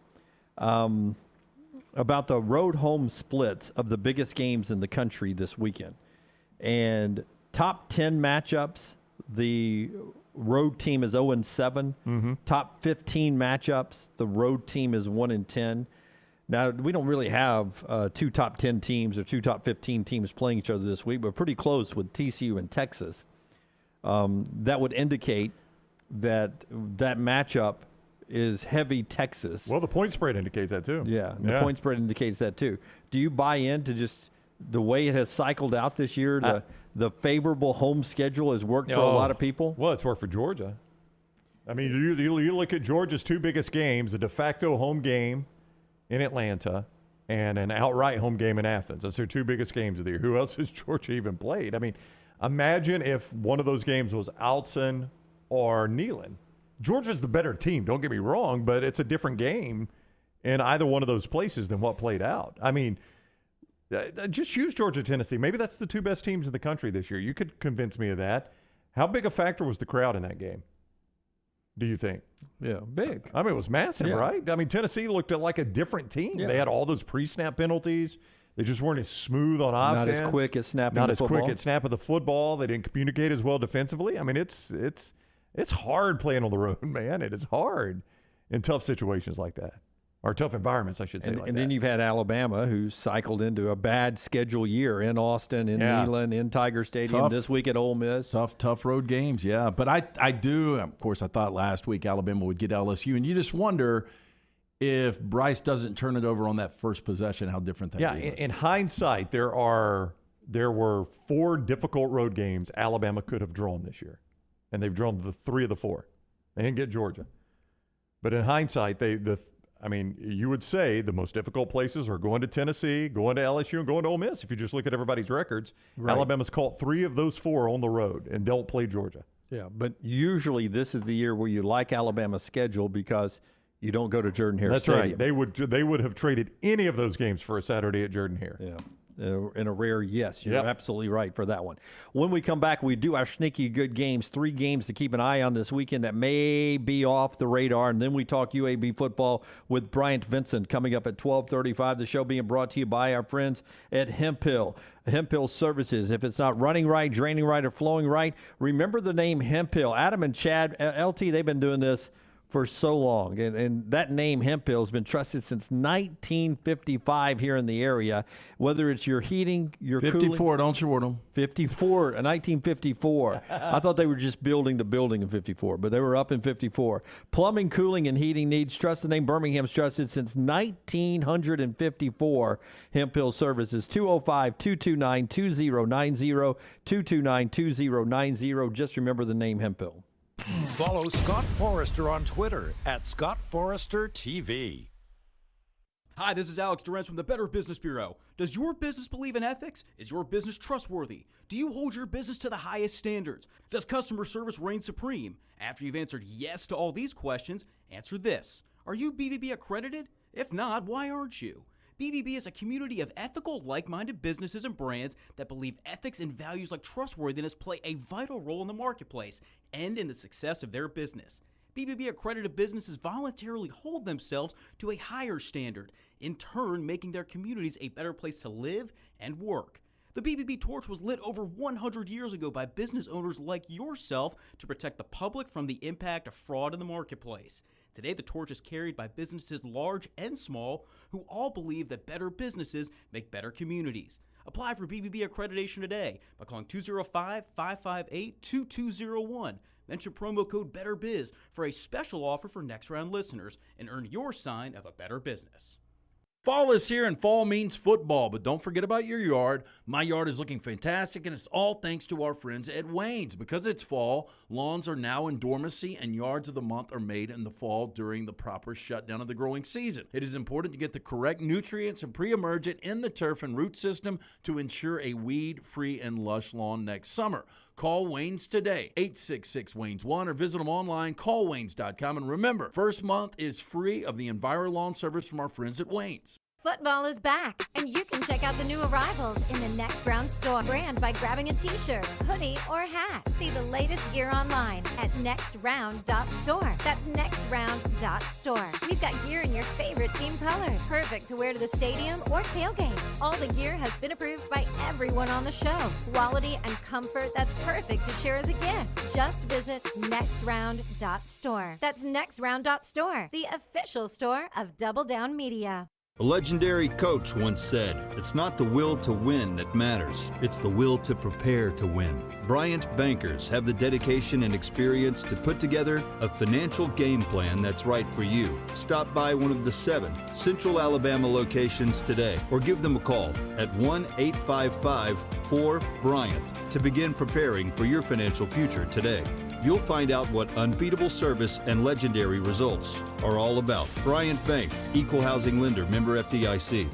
[SPEAKER 1] about the road home splits of the biggest games in the country this weekend. And top 10 matchups, the road team is 0-7.
[SPEAKER 3] Mm-hmm.
[SPEAKER 1] Top 15 matchups, the road team is 1-10. Now, we don't really have 2 top 10 teams or 2 top 15 teams playing each other this week, but pretty close with TCU and Texas. That would indicate that matchup is heavy Texas.
[SPEAKER 3] Well, the point spread indicates that too.
[SPEAKER 1] Yeah, the point spread indicates that too. Do you buy into just the way it has cycled out this year? The favorable home schedule has worked for a lot of people?
[SPEAKER 3] Well, it's worked for Georgia. I mean, you look at Georgia's 2 biggest games, a de facto home game in Atlanta and an outright home game in Athens. That's their 2 biggest games of the year. Who else has Georgia even played? I mean, imagine if one of those games was Alton or Neyland. Georgia's the better team, don't get me wrong, but it's a different game in either one of those places than what played out. I mean, just use Georgia, Tennessee. Maybe that's the two best teams in the country this year. You could convince me of that. How big a factor was the crowd in that game, do you think?
[SPEAKER 1] Yeah, big.
[SPEAKER 3] I mean, it was massive, right? I mean, Tennessee looked like a different team. Yeah. They had all those pre-snap penalties. They just weren't as smooth on offense.
[SPEAKER 1] Not as quick at snapping the football.
[SPEAKER 3] Not as quick at snapping the football. They didn't communicate as well defensively. I mean, it's hard playing on the road, man. It is hard in tough situations like that. Or tough environments, I should say.
[SPEAKER 1] And then you've had Alabama, who cycled into a bad schedule year in Austin, in Neyland, in Tiger Stadium, this week at Ole Miss.
[SPEAKER 2] Tough road games, yeah. But I do, of course, I thought last week Alabama would get LSU, and you just wonder if Bryce doesn't turn it over on that first possession, how different that game is.
[SPEAKER 3] In hindsight, there were 4 difficult road games Alabama could have drawn this year, and they've drawn the 3 of the 4. They didn't get Georgia. But in hindsight, you would say the most difficult places are going to Tennessee, going to LSU, and going to Ole Miss. If you just look at everybody's records, right. Alabama's caught 3 of those 4 on the road and don't play Georgia.
[SPEAKER 1] Yeah, but usually this is the year where you like Alabama's schedule because you don't go to Jordan-Hare Stadium.
[SPEAKER 3] That's right. They would have traded any of those games for a Saturday at Jordan-Hare.
[SPEAKER 1] Yeah. In a rare yes. You're absolutely right for that one. When we come back, we do our sneaky good games, 3 games to keep an eye on this weekend that may be off the radar. And then we talk UAB football with Bryant Vincent coming up at 12:35. The show being brought to you by our friends at Hemphill. Hemphill Services. If it's not running right, draining right, or flowing right, remember the name Hemphill. Adam and Chad, LT, they've been doing this for so long. And that name, Hemphill, has been trusted since 1955 here in the area. Whether it's your heating, your
[SPEAKER 2] 54,
[SPEAKER 1] cooling.
[SPEAKER 2] Don't you word them.
[SPEAKER 1] 54, 1954. I thought they were just building the building in 54, but they were up in 54. Plumbing, cooling, and heating needs. Trust the name Birmingham's trusted since 1954. Hemphill Services, 205-229-2090, 229-2090. Just remember the name Hemphill.
[SPEAKER 6] Follow Scott Forrester on Twitter at ScottForresterTV.
[SPEAKER 18] Hi, this is Alex Durant from the Better Business Bureau. Does your business believe in ethics? Is your business trustworthy? Do you hold your business to the highest standards? Does customer service reign supreme? After you've answered yes to all these questions, answer this. Are you BBB accredited? If not, why aren't you? BBB is a community of ethical, like-minded businesses and brands that believe ethics and values like trustworthiness play a vital role in the marketplace and in the success of their business. BBB accredited businesses voluntarily hold themselves to a higher standard, in turn making their communities a better place to live and work. The BBB torch was lit over 100 years ago by business owners like yourself to protect the public from the impact of fraud in the marketplace. Today, the torch is carried by businesses large and small who all believe that better businesses make better communities. Apply for BBB accreditation today by calling 205-558-2201. Mention promo code BETTERBIZ for a special offer for Next Round listeners and earn your sign of a better business.
[SPEAKER 2] Fall is here and fall means football, but don't forget about your yard. My yard is looking fantastic, and it's all thanks to our friends at Wayne's. Because it's fall, lawns are now in dormancy, and yards of the month are made in the fall during the proper shutdown of the growing season. It is important to get the correct nutrients and pre-emergent in the turf and root system to ensure a weed-free and lush lawn next summer. Call Wayne's today, 866-WAYNES-1, or visit them online, callwaynes.com. And remember, first month is free of the EnviroLawn service from our friends at Wayne's.
[SPEAKER 15] Football is back, and you can check out the new arrivals in the Next Round store brand by grabbing a t-shirt, hoodie, or hat. See the latest gear online at nextround.store. That's nextround.store. We've got gear in your favorite team colors, perfect to wear to the stadium or tailgate. All the gear has been approved by everyone on the show. Quality and comfort that's perfect to share as a gift. Just visit nextround.store. That's nextround.store, the official store of Double Down Media.
[SPEAKER 21] A legendary coach once said, "It's not the will to win that matters, it's the will to prepare to win." Bryant bankers have the dedication and experience to put together a financial game plan that's right for you. Stop by one of the 7 Central Alabama locations today or give them a call at 1-855-4-BRYANT to begin preparing for your financial future today. You'll find out what unbeatable service and legendary results are all about. Bryant Bank, Equal Housing Lender, member FDIC.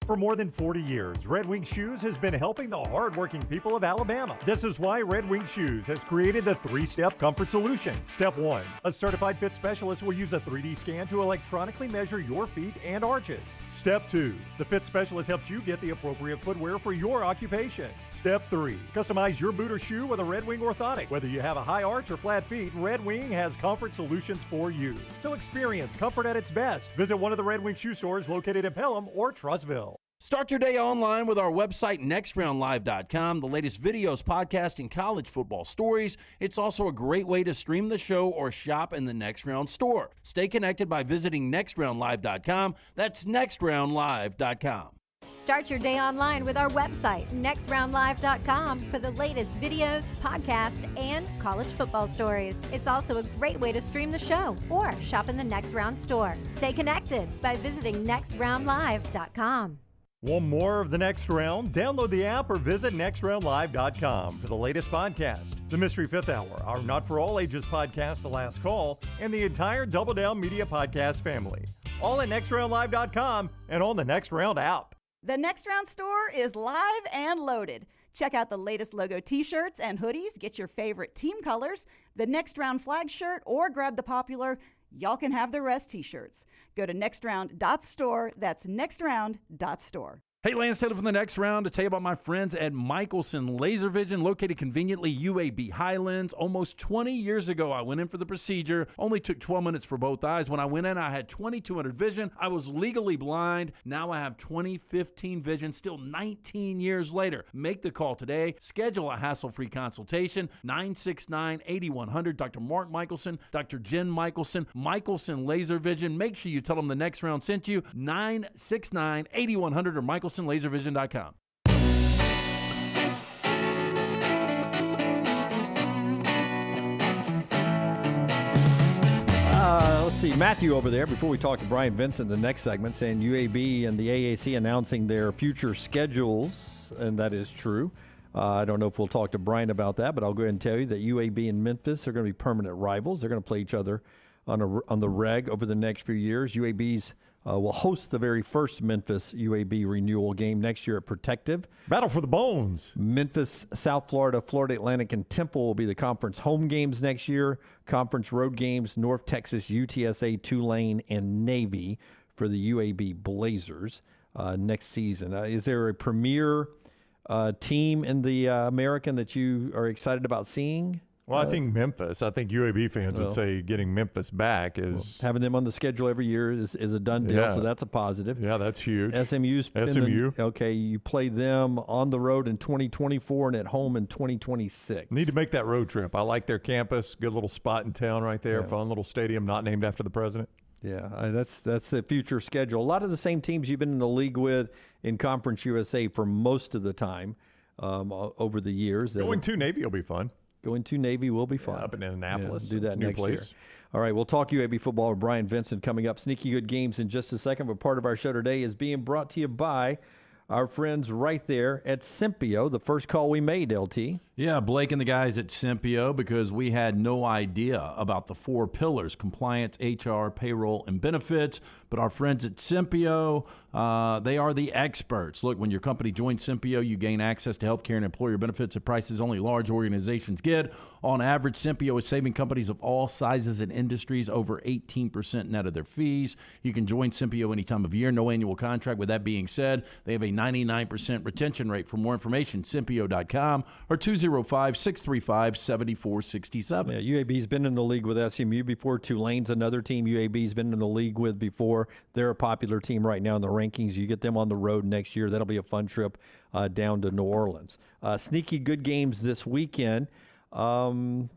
[SPEAKER 14] For more than 40 years, Red Wing Shoes has been helping the hardworking people of Alabama. This is why Red Wing Shoes has created the 3-step comfort solution. Step 1, a certified fit specialist will use a 3D scan to electronically measure your feet and arches. Step 2, the fit specialist helps you get the appropriate footwear for your occupation. Step 3, customize your boot or shoe with a Red Wing orthotic. Whether you have a high arch or flat feet, Red Wing has comfort solutions for you. So experience comfort at its best. Visit one of the Red Wing shoe stores located in Pelham or Trussville.
[SPEAKER 8] Start your day online with our website, nextroundlive.com. The latest videos, podcasts, and college football stories. It's also a great way to stream the show or shop in the Next Round store. Stay connected by visiting nextroundlive.com. That's nextroundlive.com.
[SPEAKER 15] Start your day online with our website, nextroundlive.com, for the latest videos, podcasts, and college football stories. It's also a great way to stream the show or shop in the Next Round store. Stay connected by visiting nextroundlive.com.
[SPEAKER 14] Want more of the Next Round? Download the app or visit nextroundlive.com for the latest podcast, the Mystery Fifth Hour, our Not For All Ages podcast, The Last Call, and the entire Double Down Media podcast family. All at nextroundlive.com and on the Next Round app.
[SPEAKER 13] The Next Round store is live and loaded. Check out the latest logo t-shirts and hoodies. Get your favorite team colors, the Next Round flag shirt, or grab the popular Y'all Can Have the Rest t-shirts. Go to nextround.store. That's nextround.store.
[SPEAKER 8] Hey, Lance Taylor from the Next Round to tell you about my friends at Michelson Laser Vision, located conveniently UAB Highlands. Almost 20 years ago, I went in for the procedure. Only took 12 minutes for both eyes. When I went in, I had 2200 vision. I was legally blind. Now I have 20/15 vision, still 19 years later. Make the call today. Schedule a hassle-free consultation. 969-8100. Dr. Mark Michelson, Dr. Jen Michelson, Michelson Laser Vision. Make sure you tell them the Next Round sent you. 969-8100 or MichelsonLaserVision.com.
[SPEAKER 1] Let's see, Matthew over there, before we talk to Bryant Vincent in the next segment, saying UAB and the AAC announcing their future schedules, and that is true. I don't know if we'll talk to Bryant about that, but I'll go ahead and tell you that UAB and Memphis are going to be permanent rivals. They're going to play each other on the reg over the next few years. UAB's will host the very first Memphis UAB renewal game next year at Protective.
[SPEAKER 14] Battle for the Bones.
[SPEAKER 1] Memphis, South Florida, Florida Atlantic, and Temple will be the conference home games next year. Conference road games, North Texas, UTSA, Tulane, and Navy for the UAB Blazers next season. Is there a premier team in the American that you are excited about seeing?
[SPEAKER 3] Well, I think Memphis. I think UAB fans would say getting Memphis back is
[SPEAKER 1] having them on the schedule every year is a done deal. So that's a positive.
[SPEAKER 3] Yeah, that's huge.
[SPEAKER 1] SMU. Okay, you play them on the road in 2024 and at home in 2026.
[SPEAKER 3] Need to make that road trip. I like their campus. Good little spot in town right there. Yeah. Fun little stadium, not named after the president.
[SPEAKER 1] Yeah, that's the future schedule. A lot of the same teams you've been in the league with in Conference USA for most of the time over the years.
[SPEAKER 3] Going to Navy will be fun.
[SPEAKER 1] Going to Navy will be fun.
[SPEAKER 3] Up in Indianapolis.
[SPEAKER 1] Yeah, do that next year. All right, we'll talk UAB football with Bryant Vincent coming up. Sneaky Good Games in just a second, but part of our show today is being brought to you by our friends right there at Simpio, the first call we made, LT.
[SPEAKER 2] Yeah, Blake and the guys at Simpio, because we had no idea about the 4 pillars: compliance, HR, payroll, and benefits. But our friends at Simpio, they are the experts. Look, when your company joins Simpio, you gain access to healthcare and employer benefits at prices only large organizations get. On average, Simpio is saving companies of all sizes and industries over 18% net of their fees. You can join Simpio any time of year, no annual contract. With that being said, they have a 99% retention rate. For more information, Simpio.com or 205-635-7467.
[SPEAKER 1] Yeah, UAB's been in the league with SMU before. Tulane's another team UAB's been in the league with before. They're a popular team right now in the rankings. You get them on the road next year. That'll be a fun trip down to New Orleans. Sneaky Good Games this weekend. You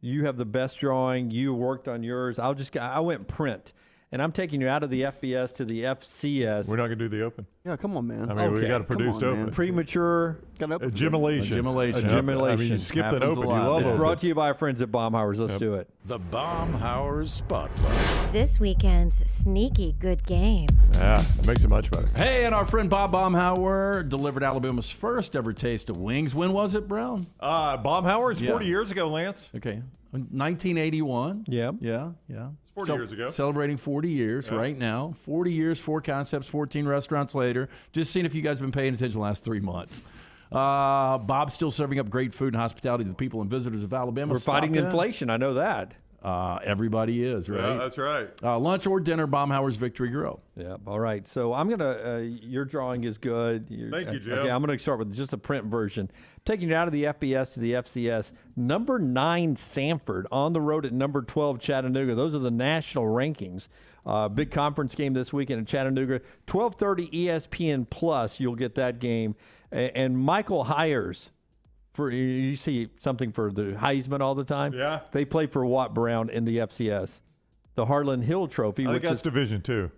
[SPEAKER 1] have the best drawing. You worked on yours. I went print. And I'm taking you out of the FBS to the FCS.
[SPEAKER 3] We're not going to do the Open.
[SPEAKER 5] Yeah, come on, man.
[SPEAKER 3] I mean, we got to produce Open.
[SPEAKER 5] Man.
[SPEAKER 1] Premature.
[SPEAKER 3] Gemulation.
[SPEAKER 1] I mean,
[SPEAKER 3] you skipped an Open. You love
[SPEAKER 1] It's
[SPEAKER 3] Opens.
[SPEAKER 1] brought to you by our friends at Baumhauer's. Let's do it.
[SPEAKER 6] The Baumhauer's Spotlight.
[SPEAKER 15] This weekend's Sneaky Good Game.
[SPEAKER 3] Yeah, it makes it much better.
[SPEAKER 2] Hey, and our friend Bob Baumhauer delivered Alabama's first ever taste of wings. When was it, Brown?
[SPEAKER 3] Baumhauer's 40 years ago, Lance.
[SPEAKER 2] Okay. 1981.
[SPEAKER 1] Yeah.
[SPEAKER 2] Yeah.
[SPEAKER 3] It's 40 years ago.
[SPEAKER 2] Celebrating 40 years right now. 40 years, 4 concepts, 14 restaurants later. Just seeing if you guys have been paying attention the last 3 months. Bob's still serving up great food and hospitality to the people and visitors of Alabama.
[SPEAKER 1] We're fighting inflation. I know that.
[SPEAKER 2] Everybody is, right?
[SPEAKER 3] Yeah, that's right.
[SPEAKER 2] Lunch or dinner, Baumhauer's Victory Grill.
[SPEAKER 1] Yeah, all right. So I'm going to, your drawing is good.
[SPEAKER 3] Thank you, Jim.
[SPEAKER 1] Okay, I'm going to start with just a print version. Taking you out of the FBS to the FCS. Number 9, Samford, on the road at number 12, Chattanooga. Those are the national rankings. Big conference game this weekend in Chattanooga. 12:30 ESPN Plus, you'll get that game. And Michael Hires. You see something for the Heisman all the time?
[SPEAKER 3] Yeah.
[SPEAKER 1] They play for Watt Brown in the FCS. The Harlan Hill Trophy.
[SPEAKER 3] I think
[SPEAKER 1] which
[SPEAKER 3] that's
[SPEAKER 1] is
[SPEAKER 3] Division II.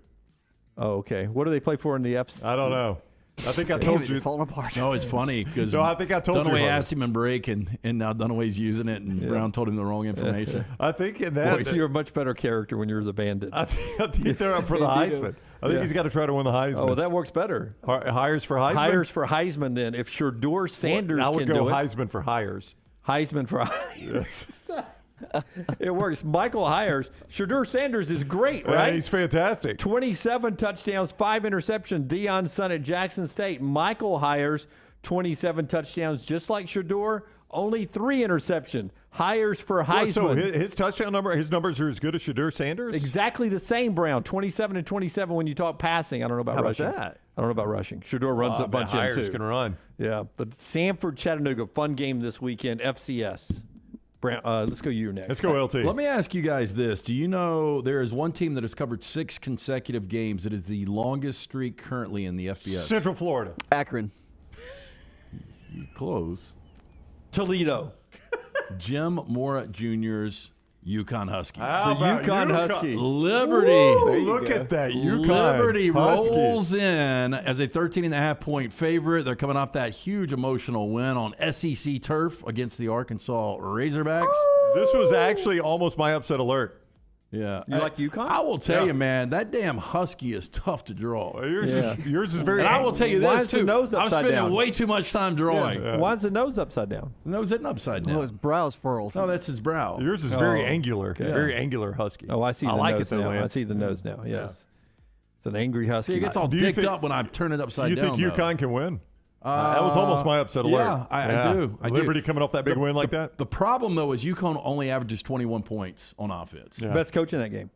[SPEAKER 1] Oh, okay. What do they play for in the FCS?
[SPEAKER 3] I don't know. I think I told you.
[SPEAKER 5] It's falling apart.
[SPEAKER 2] No, it's funny because
[SPEAKER 3] I think I told you.
[SPEAKER 2] Dunaway asked him in break, and now Dunaway's using it, and Brown told him the wrong information.
[SPEAKER 3] I think in that.
[SPEAKER 1] Boy, you're a much better character when you're the bandit.
[SPEAKER 3] I think they're up for the Heisman. I think he's got to try to win the Heisman.
[SPEAKER 1] Oh, that works better.
[SPEAKER 3] Hires for Heisman?
[SPEAKER 1] Hires for Heisman, then. If Shedeur Sanders
[SPEAKER 3] I would
[SPEAKER 1] can
[SPEAKER 3] go
[SPEAKER 1] do it.
[SPEAKER 3] Heisman for Hires.
[SPEAKER 1] Heisman for Hires. It works. Michael Hires. Shedeur Sanders is great, right?
[SPEAKER 3] Yeah, he's fantastic.
[SPEAKER 1] 27 touchdowns, 5 interceptions. Deion's son at Jackson State. Michael Hires, 27 touchdowns, just like Shedeur, only 3 interceptions. Hires for Heisman.
[SPEAKER 3] So his touchdown number, his numbers are as good as Shedeur Sanders?
[SPEAKER 1] Exactly the same, Brown. 27 and 27 when you talk passing. I don't know about rushing.
[SPEAKER 3] How about that?
[SPEAKER 1] I don't know about rushing. Shedeur runs a bunch in, too.
[SPEAKER 3] Hires can run.
[SPEAKER 1] Yeah, but Samford, Chattanooga, fun game this weekend. FCS. Brown, let's go you next.
[SPEAKER 3] Let's go LT.
[SPEAKER 2] Let me ask you guys this. Do you know there is one team that has covered 6 consecutive games? It is the longest streak currently in the FBS.
[SPEAKER 3] Central Florida.
[SPEAKER 5] Akron.
[SPEAKER 2] Close.
[SPEAKER 1] Toledo.
[SPEAKER 2] Jim Mora Jr.'s UConn Huskies.
[SPEAKER 3] How about
[SPEAKER 1] UConn Husky.
[SPEAKER 2] Liberty.
[SPEAKER 3] Look at that. UConn
[SPEAKER 2] Liberty
[SPEAKER 3] Huskies.
[SPEAKER 2] rolls in as a 13.5-point favorite. They're coming off that huge emotional win on SEC turf against the Arkansas Razorbacks.
[SPEAKER 3] This was actually almost my upset alert.
[SPEAKER 2] Yeah.
[SPEAKER 1] You like UConn?
[SPEAKER 2] I will tell you, man, that damn Husky is tough to draw.
[SPEAKER 3] Yours is very.
[SPEAKER 2] And I will tell you
[SPEAKER 1] Why
[SPEAKER 2] this,
[SPEAKER 1] is the
[SPEAKER 2] too.
[SPEAKER 1] nose
[SPEAKER 2] I'm
[SPEAKER 1] upside
[SPEAKER 2] spending
[SPEAKER 1] down?
[SPEAKER 2] way too much time drawing.
[SPEAKER 1] Why is the nose upside down?
[SPEAKER 2] The nose isn't upside down.
[SPEAKER 5] Oh, his brow's furled.
[SPEAKER 2] No, that's his brow.
[SPEAKER 3] Yours is very angular.
[SPEAKER 1] okay.
[SPEAKER 3] Very angular Husky.
[SPEAKER 1] Oh, I see the
[SPEAKER 3] like
[SPEAKER 1] nose
[SPEAKER 3] it, though,
[SPEAKER 1] now.
[SPEAKER 3] Lance.
[SPEAKER 1] I see the nose now, yes. It's an angry Husky.
[SPEAKER 2] See, it gets all
[SPEAKER 3] Do you
[SPEAKER 2] dicked
[SPEAKER 3] think-
[SPEAKER 2] up when I turn it upside
[SPEAKER 3] You
[SPEAKER 2] down.
[SPEAKER 3] think UConn can win? That was almost my upset alert.
[SPEAKER 2] Yeah, I do.
[SPEAKER 3] Liberty coming off that big win like that?
[SPEAKER 2] The problem, though, is UConn only averages 21 points on offense.
[SPEAKER 3] Yeah.
[SPEAKER 1] Best coach in that game.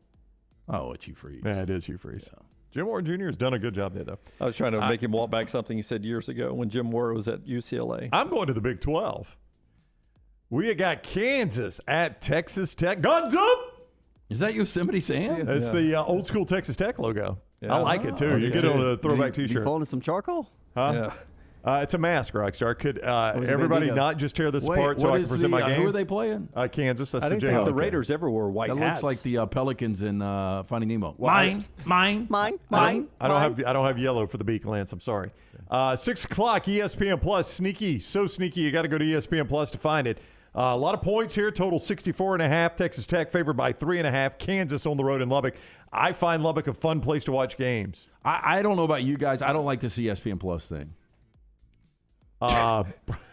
[SPEAKER 2] Oh, it's Hugh Freeze.
[SPEAKER 3] Yeah, it is Hugh Freeze. Yeah. Jim Moore Jr. has done a good job there, though.
[SPEAKER 1] I was trying to make him walk back something he said years ago when Jim Moore was at UCLA.
[SPEAKER 3] I'm going to the Big 12. We got Kansas at Texas Tech. Guns up!
[SPEAKER 2] Is that Yosemite Sam?
[SPEAKER 3] It's the old school Texas Tech logo. I like it, too. You get it on a throwback
[SPEAKER 5] You
[SPEAKER 3] T-shirt.
[SPEAKER 5] folding some charcoal?
[SPEAKER 3] Huh?
[SPEAKER 1] Yeah.
[SPEAKER 3] It's a mask, Rockstar. Could
[SPEAKER 5] it
[SPEAKER 3] everybody
[SPEAKER 5] Bendigo?
[SPEAKER 3] not just tear this
[SPEAKER 2] Wait,
[SPEAKER 3] apart so
[SPEAKER 2] what
[SPEAKER 3] I can
[SPEAKER 2] is
[SPEAKER 3] present my game?
[SPEAKER 2] who are they playing?
[SPEAKER 3] Kansas. That's
[SPEAKER 1] I
[SPEAKER 3] the
[SPEAKER 1] didn't think
[SPEAKER 3] Jayhawks.
[SPEAKER 1] the Raiders ever wore white
[SPEAKER 2] That
[SPEAKER 1] hats.
[SPEAKER 2] looks like the Pelicans in Finding Nemo.
[SPEAKER 5] Mine.
[SPEAKER 2] Mine.
[SPEAKER 3] I don't have yellow for the beak, Lance. I'm sorry. 6 o'clock, ESPN Plus. Sneaky, so sneaky. You got to go to ESPN Plus to find it. A lot of points here. Total 64.5. Texas Tech favored by 3.5. Kansas on the road in Lubbock. I find Lubbock a fun place to watch games.
[SPEAKER 2] I don't know about you guys. I don't like this ESPN Plus thing.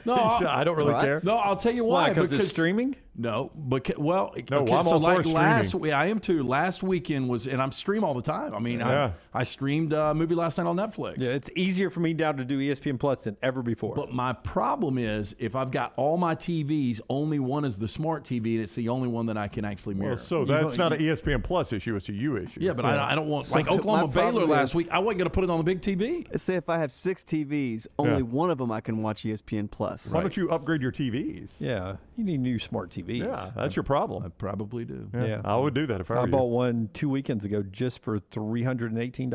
[SPEAKER 3] No, I don't really care.
[SPEAKER 2] No, I'll tell you why.
[SPEAKER 1] Because it's streaming?
[SPEAKER 2] No, but well,
[SPEAKER 3] No,
[SPEAKER 2] okay,
[SPEAKER 3] I'm
[SPEAKER 2] so
[SPEAKER 3] all
[SPEAKER 2] like
[SPEAKER 3] for
[SPEAKER 2] last
[SPEAKER 3] streaming.
[SPEAKER 2] I am too. Last weekend was, and I'm stream all the time. I mean,
[SPEAKER 3] Yeah.
[SPEAKER 2] I streamed a movie last night on Netflix.
[SPEAKER 1] Yeah, it's easier for me now to do ESPN Plus than ever before.
[SPEAKER 2] But my problem is if I've got all my TVs, only one is the smart TV, and it's the only one that I can actually mirror.
[SPEAKER 3] Well, so that's not an ESPN Plus issue. It's a you issue.
[SPEAKER 2] Yeah, but I don't want,
[SPEAKER 5] So
[SPEAKER 2] like Oklahoma
[SPEAKER 5] my
[SPEAKER 2] Baylor
[SPEAKER 5] problem
[SPEAKER 2] last
[SPEAKER 5] is-
[SPEAKER 2] week, I wasn't going to put it on the big TV.
[SPEAKER 5] Let's say if I have 6 TVs, only one of them I can watch ESPN Plus.
[SPEAKER 3] Why don't you upgrade your TVs?
[SPEAKER 1] yeah, you need new smart TVs.
[SPEAKER 3] Yeah, that's your problem.
[SPEAKER 2] I probably do.
[SPEAKER 1] Yeah.
[SPEAKER 3] I would do that if I were
[SPEAKER 1] I
[SPEAKER 3] you.
[SPEAKER 1] bought one 2 weekends ago just for $318.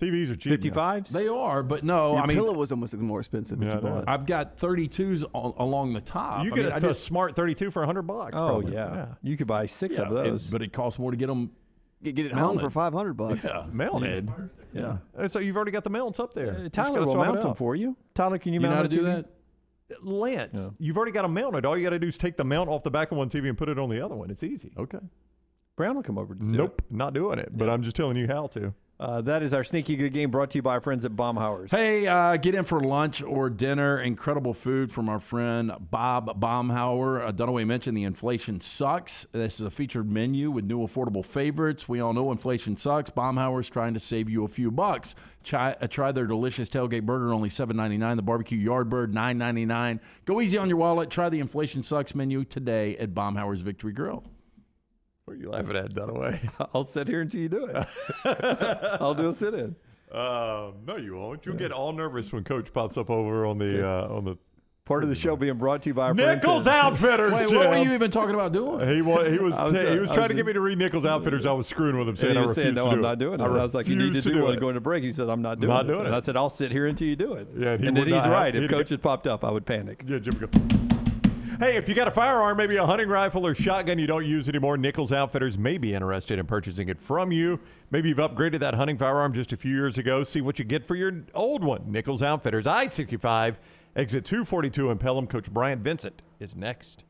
[SPEAKER 3] TVs are cheap.
[SPEAKER 1] 55s?
[SPEAKER 2] They are, but no,
[SPEAKER 5] Your
[SPEAKER 2] I mean,
[SPEAKER 5] pillow was almost more expensive than
[SPEAKER 3] Yeah,
[SPEAKER 5] you
[SPEAKER 3] I know.
[SPEAKER 5] bought.
[SPEAKER 2] I've got 32s along the top.
[SPEAKER 3] You
[SPEAKER 2] I
[SPEAKER 3] get
[SPEAKER 2] mean,
[SPEAKER 3] a smart 32 for $100.
[SPEAKER 1] Oh,
[SPEAKER 3] probably.
[SPEAKER 1] yeah. You could buy 6 of those.
[SPEAKER 2] but it costs more to get them.
[SPEAKER 5] Get it home for $500.
[SPEAKER 2] Yeah.
[SPEAKER 3] Mounted.
[SPEAKER 2] Yeah.
[SPEAKER 3] So you've already got the mounts up there. You just
[SPEAKER 1] Tyler
[SPEAKER 3] gotta
[SPEAKER 1] will
[SPEAKER 3] swap it
[SPEAKER 1] mount them
[SPEAKER 3] out.
[SPEAKER 1] for you. Tyler, can you
[SPEAKER 2] You know
[SPEAKER 1] mount
[SPEAKER 2] how to
[SPEAKER 1] a
[SPEAKER 2] do
[SPEAKER 1] TV?
[SPEAKER 2] that?
[SPEAKER 3] Lance, you've already got them mounted. All you got to do is take the mount off the back of one TV and put it on the other one. It's easy.
[SPEAKER 2] Okay.
[SPEAKER 1] Brown will come over to do
[SPEAKER 3] Nope, not doing it. But I'm just telling you how to.
[SPEAKER 1] That is our Sneaky Good Game brought to you by our friends at Baumhauer's.
[SPEAKER 2] Hey, get in for lunch or dinner. Incredible food from our friend Bob Baumhauer. Dunaway mentioned the inflation sucks. This is a featured menu with new affordable favorites. We all know inflation sucks. Baumhauer's trying to save you a few bucks. Try their delicious tailgate burger, only $7.99. The barbecue Yardbird, $9.99. Go easy on your wallet. Try the inflation sucks menu today at Baumhauer's Victory Grill.
[SPEAKER 3] What are you laughing at, Dunaway?
[SPEAKER 1] I'll sit here until you do it. I'll do a sit-in.
[SPEAKER 3] No, you won't. You'll get all nervous when Coach pops up over on the
[SPEAKER 1] part of the show being brought to you by our
[SPEAKER 3] Nichols
[SPEAKER 1] friends
[SPEAKER 3] Outfitters.
[SPEAKER 2] Wait,
[SPEAKER 3] Jim.
[SPEAKER 2] what were you even talking about doing?
[SPEAKER 3] He was trying to get me to read Nichols Outfitters. I was screwing with him, saying I refused to do it.
[SPEAKER 1] No, I'm not doing it. I was like, you need to do one going to break. He said, I'm not doing it. And I said, I'll sit here until you do it.
[SPEAKER 3] Yeah,
[SPEAKER 1] and then he's right. If Coach had popped up, I would panic.
[SPEAKER 3] Yeah, Jim would go. Hey, if you got a firearm, maybe a hunting rifle or shotgun you don't use anymore, Nichols Outfitters may be interested in purchasing it from you. Maybe you've upgraded that hunting firearm just a few years ago. See what you get for your old one. Nichols Outfitters, I-65, exit 242 in Pelham. Coach Bryant Vincent is next.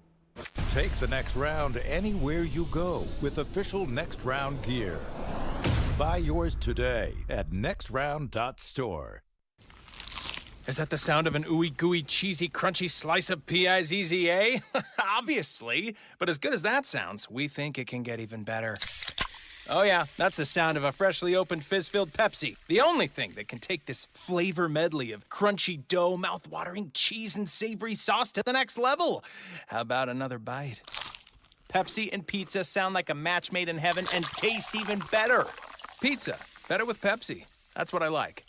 [SPEAKER 6] Take the next round anywhere you go with official Next Round gear. Buy yours today at nextround.store.
[SPEAKER 7] Is that the sound of an ooey gooey cheesy crunchy slice of P-I-Z-Z-A? Obviously, but as good as that sounds, we think it can get even better. Oh yeah, that's the sound of a freshly opened fizz-filled Pepsi. The only thing that can take this flavor medley of crunchy dough, mouth-watering cheese, and savory sauce to the next level. How about another bite? Pepsi and pizza sound like a match made in heaven and taste even better. Pizza, better with Pepsi. That's what I like.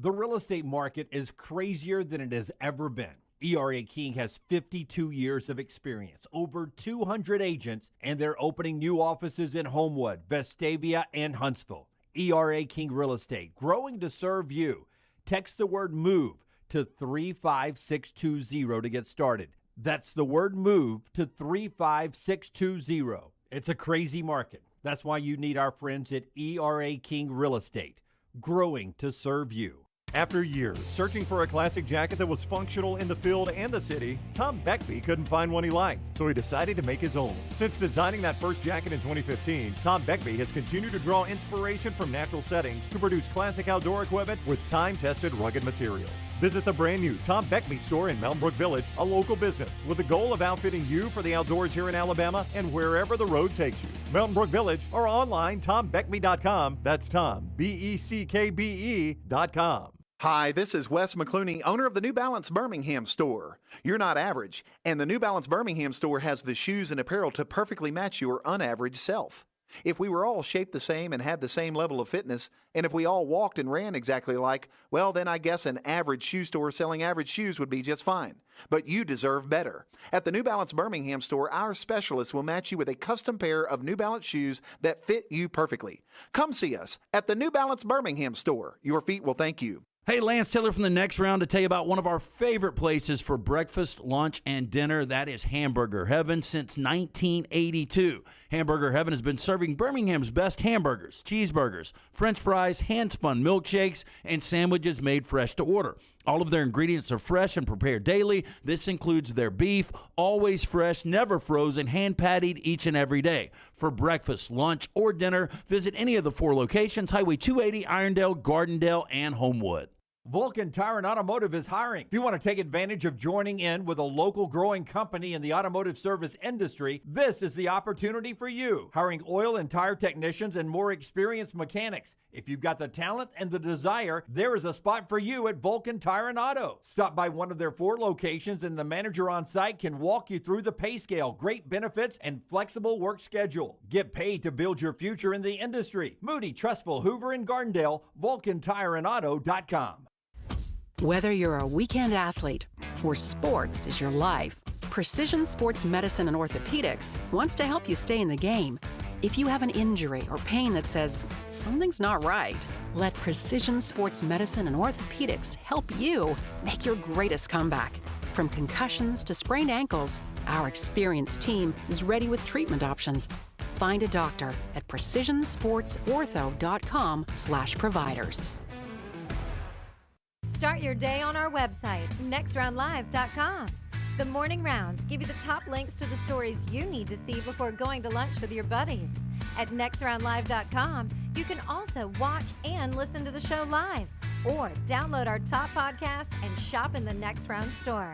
[SPEAKER 12] The real estate market is crazier than it has ever been. ERA King has 52 years of experience, over 200 agents, and they're opening new offices in Homewood, Vestavia, and Huntsville. ERA King Real Estate, growing to serve you. Text the word MOVE to 35620 to get started. That's the word MOVE to 35620. It's a crazy market. That's why you need our friends at ERA King Real Estate, growing to serve you.
[SPEAKER 14] After years searching for a classic jacket that was functional in the field and the city, Tom Beckby couldn't find one he liked, so he decided to make his own. Since designing that first jacket in 2015, Tom Beckby has continued to draw inspiration from natural settings to produce classic outdoor equipment with time-tested rugged materials. Visit the brand new Tom Beckby store in Mountain Brook Village, a local business, with the goal of outfitting you for the outdoors here in Alabama and wherever the road takes you. Mountain Brook Village or online, TomBeckby.com. That's Tom, BECKBE.com.
[SPEAKER 20] Hi, this is Wes McClooney, owner of the New Balance Birmingham store. You're not average, and the New Balance Birmingham store has the shoes and apparel to perfectly match your unaverage self. If we were all shaped the same and had the same level of fitness, and if we all walked and ran exactly alike, well, then I guess an average shoe store selling average shoes would be just fine. But you deserve better. At the New Balance Birmingham store, our specialists will match you with a custom pair of New Balance shoes that fit you perfectly. Come see us at the New Balance Birmingham store. Your feet will thank you.
[SPEAKER 2] Hey, Lance Taylor from the Next Round to tell you about one of our favorite places for breakfast, lunch, and dinner. That is Hamburger Heaven since 1982. Hamburger Heaven has been serving Birmingham's best hamburgers, cheeseburgers, French fries, hand-spun milkshakes, and sandwiches made fresh to order. All of their ingredients are fresh and prepared daily. This includes their beef, always fresh, never frozen, hand-pattied each and every day. For breakfast, lunch, or dinner, visit any of the 4 locations, Highway 280, Irondale, Gardendale, and Homewood.
[SPEAKER 12] Vulcan Tire and Automotive is hiring. If you want to take advantage of joining in with a local growing company in the automotive service industry, this is the opportunity for you. Hiring oil and tire technicians and more experienced mechanics. If you've got the talent and the desire, there is a spot for you at Vulcan Tire and Auto. Stop by one of their 4 locations and the manager on site can walk you through the pay scale, great benefits, and flexible work schedule. Get paid to build your future in the industry. Moody, Trustful, Hoover, and Gardendale, VulcanTireandAuto.com.
[SPEAKER 22] Whether you're a weekend athlete or sports is your life, Precision Sports Medicine and Orthopedics wants to help you stay in the game. If you have an injury or pain that says something's not right, let Precision Sports Medicine and Orthopedics help you make your greatest comeback. From concussions to sprained ankles, our experienced team is ready with treatment options. Find a doctor at precisionsportsortho.com/providers.
[SPEAKER 15] Start your day on our website, nextroundlive.com. The morning rounds give you the top links to the stories you need to see before going to lunch with your buddies. At nextroundlive.com, you can also watch and listen to the show live, or download our top podcast and shop in the Next Round store.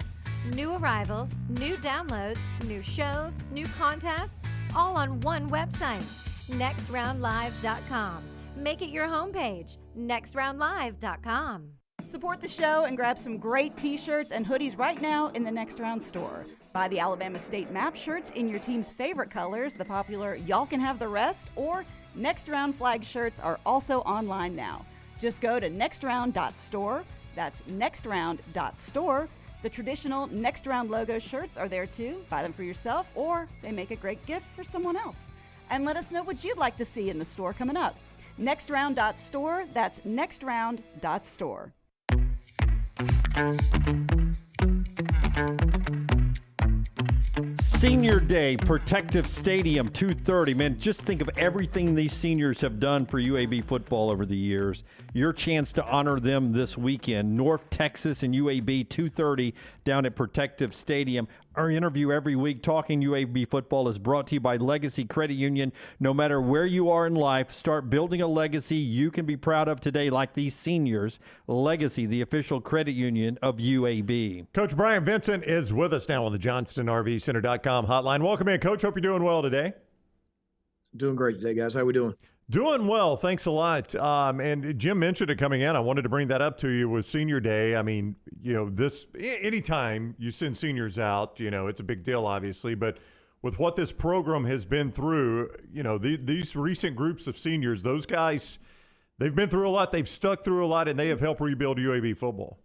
[SPEAKER 15] New arrivals, new downloads, new shows, new contests, all on one website, nextroundlive.com. Make it your homepage, nextroundlive.com.
[SPEAKER 13] Support the show and grab some great t-shirts and hoodies right now in the Next Round store. Buy the Alabama State map shirts in your team's favorite colors, the popular Y'all Can Have the Rest, or Next Round flag shirts are also online now. Just go to nextround.store. That's nextround.store. The traditional Next Round logo shirts are there too. Buy them for yourself, or they make a great gift for someone else. And let us know what you'd like to see in the store coming up. Nextround.store. That's nextround.store.
[SPEAKER 1] Senior Day, Protective Stadium, 2:30. Man, just think of everything these seniors have done for UAB football over the years. Your chance to honor them this weekend. North Texas and UAB, 2:30 down at Protective Stadium. Our interview every week talking UAB football is brought to you by Legacy Credit Union. No matter where you are in life, start building a legacy you can be proud of today, like these seniors. Legacy, the official credit union of UAB.
[SPEAKER 14] Coach Bryant Vincent is with us now on the JohnstonRVCenter.com hotline. Welcome in, Coach. Hope you're doing well today.
[SPEAKER 11] Doing great today, guys. How we doing?
[SPEAKER 14] Doing well. Thanks a lot. And Jim mentioned it coming in. I wanted to bring that up to you with Senior Day. I mean, anytime you send seniors out, it's a big deal, obviously. But with what this program has been through, these recent groups of seniors, those guys, they've been through a lot. They've stuck through a lot, and they have helped rebuild UAB football.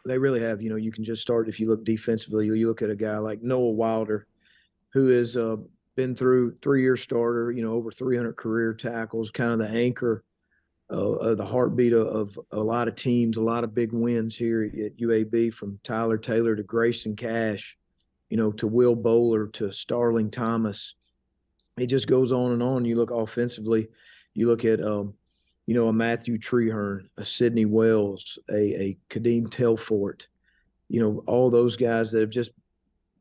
[SPEAKER 11] They really have. You can just start if you look defensively. You look at a guy like Noah Wilder, who is been through 3-year starter, over 300 career tackles, kind of the anchor, the heartbeat of a lot of teams, a lot of big wins here at UAB, from Tyler Taylor to Grayson Cash, to Will Bowler to Starling Thomas. It just goes on and on. You look offensively, you look at, a Matthew Treherne, a Sidney Wells, a Kadeem Telfort, all those guys that have just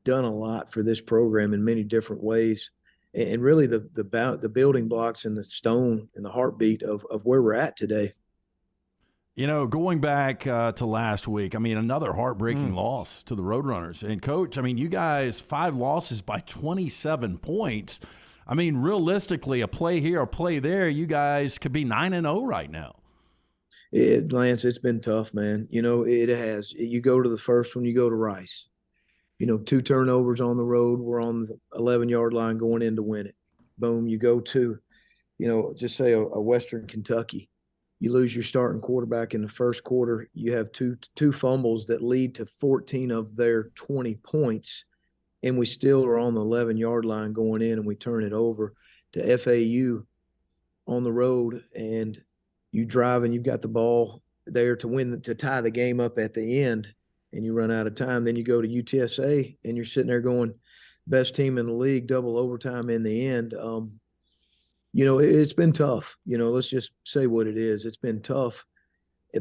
[SPEAKER 11] done a lot for this program in many different ways, and really the building blocks and the stone and the heartbeat of where we're at today.
[SPEAKER 2] Going back to last week, another heartbreaking loss to the Roadrunners. And Coach, you guys 5 losses by 27 points. Realistically, a play here, a play there, you guys could be 9-0 right now.
[SPEAKER 11] Lance, it's been tough, man. It has. You go to the first one, you go to Rice. 2 turnovers on the road. We're on the 11-yard line going in to win it. Boom, you go to, just say a Western Kentucky. You lose your starting quarterback in the first quarter. You have two fumbles that lead to 14 of their 20 points, and we still are on the 11-yard line going in, and we turn it over to FAU on the road, and you drive and you've got the ball there to tie the game up at the end, and you run out of time. Then you go to UTSA, and you're sitting there going, best team in the league, double overtime in the end. It's been tough. Let's just say what it is. It's been tough.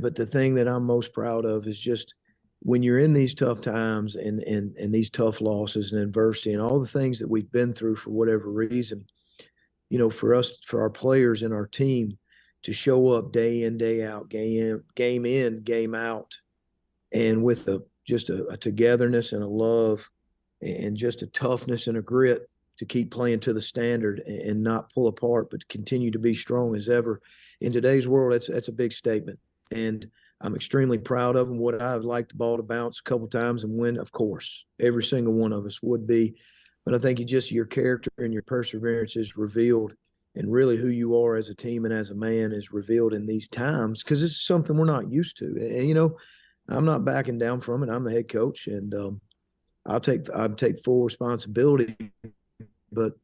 [SPEAKER 11] But the thing that I'm most proud of is just when you're in these tough times and these tough losses and adversity and all the things that we've been through for whatever reason, for us, for our players and our team to show up day in, day out, game in, game out, and with just a togetherness and a love and just a toughness and a grit to keep playing to the standard and not pull apart, but continue to be strong as ever. In today's world, that's a big statement. And I'm extremely proud of them. Would I have liked the ball to bounce a couple times and win? Of course. Every single one of us would be. But I think your character and your perseverance is revealed, and really who you are as a team and as a man is revealed in these times, because this is something we're not used to. And, I'm not backing down from it. I'm the head coach, and I'll take full responsibility, but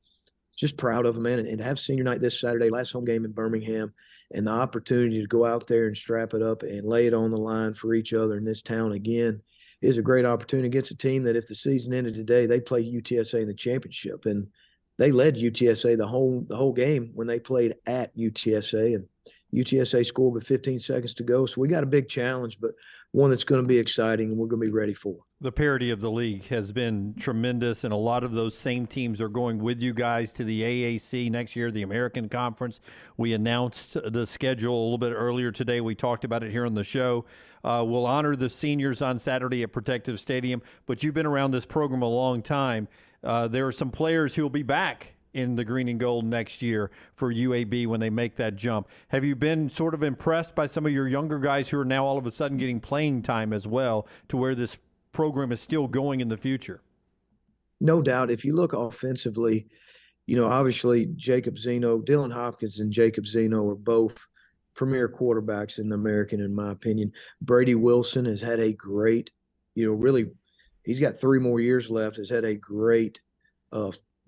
[SPEAKER 11] just proud of them, man. And to have senior night this Saturday, last home game in Birmingham, and the opportunity to go out there and strap it up and lay it on the line for each other in this town again is a great opportunity against a team that if the season ended today, they play UTSA in the championship. And they led UTSA the whole game when they played at UTSA, and UTSA scored with 15 seconds to go. So we got a big challenge, but one that's going to be exciting and we're going to be ready for.
[SPEAKER 1] The parity of the league has been tremendous, and a lot of those same teams are going with you guys to the AAC next year, the American Conference. We announced the schedule a little bit earlier today. We talked about it here on the show. We'll honor the seniors on Saturday at Protective Stadium, but you've been around this program a long time. There are some players who will be back in the green and gold next year for UAB when they make that jump. Have you been sort of impressed by some of your younger guys who are now all of a sudden getting playing time as well, to where this program is still going in the future?
[SPEAKER 11] No doubt. If you look offensively, obviously Jacob Zeno, Dylan Hopkins and Jacob Zeno are both premier quarterbacks in the American, in my opinion. Brady Wilson has had a great, really, he's got 3 more years left, has had a great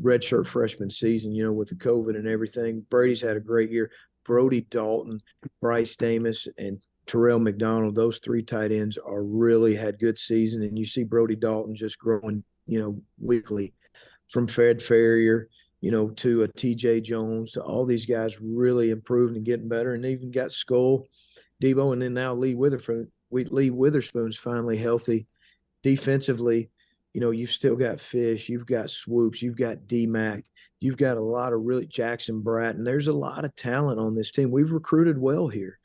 [SPEAKER 11] redshirt freshman season, with the COVID and everything. Brady's had a great year. Brody Dalton, Bryce Damus, and Terrell McDonald, those 3 tight ends are really had good season. And you see Brody Dalton just growing, weekly, from Fred Farrier, to a TJ Jones, to all these guys really improved and getting better. And even got Skull, Debo, and then now Lee Witherspoon's finally healthy. Defensively, you've still got Fish, you've got Swoops, you've got D-Mac, you've got a lot of really Jackson Bratton. There's a lot of talent on this team. We've recruited well here.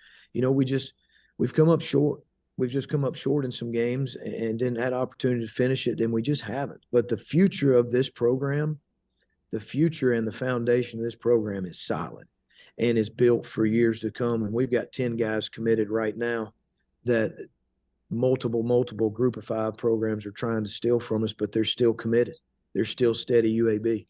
[SPEAKER 11] We've come up short. We've just come up short in some games and didn't have opportunity to finish it, and we just haven't. But the future of this program, the future and the foundation of this program is solid and is built for years to come. And we've got 10 guys committed right now that multiple group of 5 programs are trying to steal from us, but they're still committed. They're still steady UAB.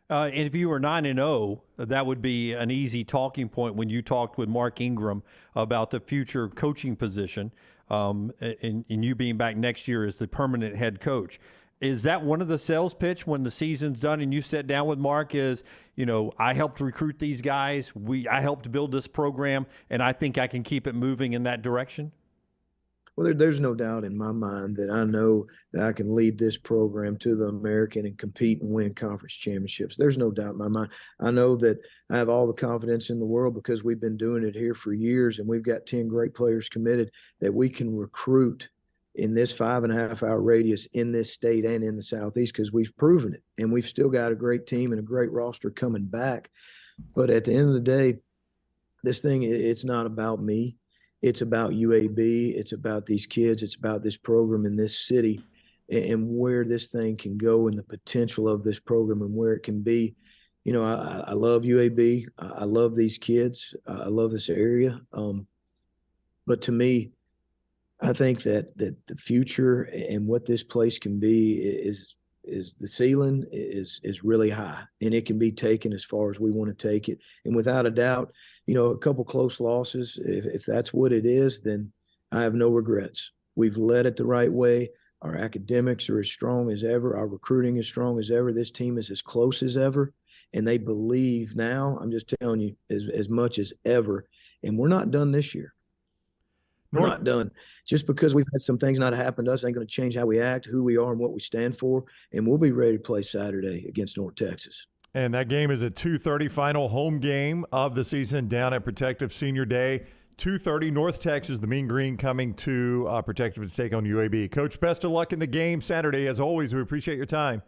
[SPEAKER 1] And if you were 9-0, that would be an easy talking point when you talked with Mark Ingram about the future coaching position, and you being back next year as the permanent head coach. Is that one of the sales pitch when the season's done and you sit down with Mark is, I helped recruit these guys, I helped build this program, and I think I can keep it moving in that direction?
[SPEAKER 11] Well, there's no doubt in my mind that I know that I can lead this program to the American and compete and win conference championships. There's no doubt in my mind. I know that I have all the confidence in the world because we've been doing it here for years, and we've got 10 great players committed that we can recruit in this 5.5-hour radius in this state and in the Southeast, because we've proven it. And we've still got a great team and a great roster coming back. But at the end of the day, this thing, it's not about me. It's about UAB. It's about these kids. It's about this program in this city and where this thing can go and the potential of this program and where it can be. I love UAB. I love these kids. I love this area. But to me, I think that the future and what this place can be is the ceiling is really high, and it can be taken as far as we want to take it. And without a doubt, a couple close losses, if that's what it is, then I have no regrets. We've led it the right way. Our academics are as strong as ever. Our recruiting is strong as ever. This team is as close as ever, and they believe now, I'm just telling you, as much as ever. And we're not done this year. We're not done. Just because we've had some things not happen to us ain't going to change how we act, who we are, and what we stand for. And we'll be ready to play Saturday against North Texas.
[SPEAKER 3] And that game is a 2:30 final home game of the season down at Protective Senior Day. 2:30, North Texas, the Mean Green coming to Protective to take on UAB. Coach, best of luck in the game Saturday. As always, we appreciate your time.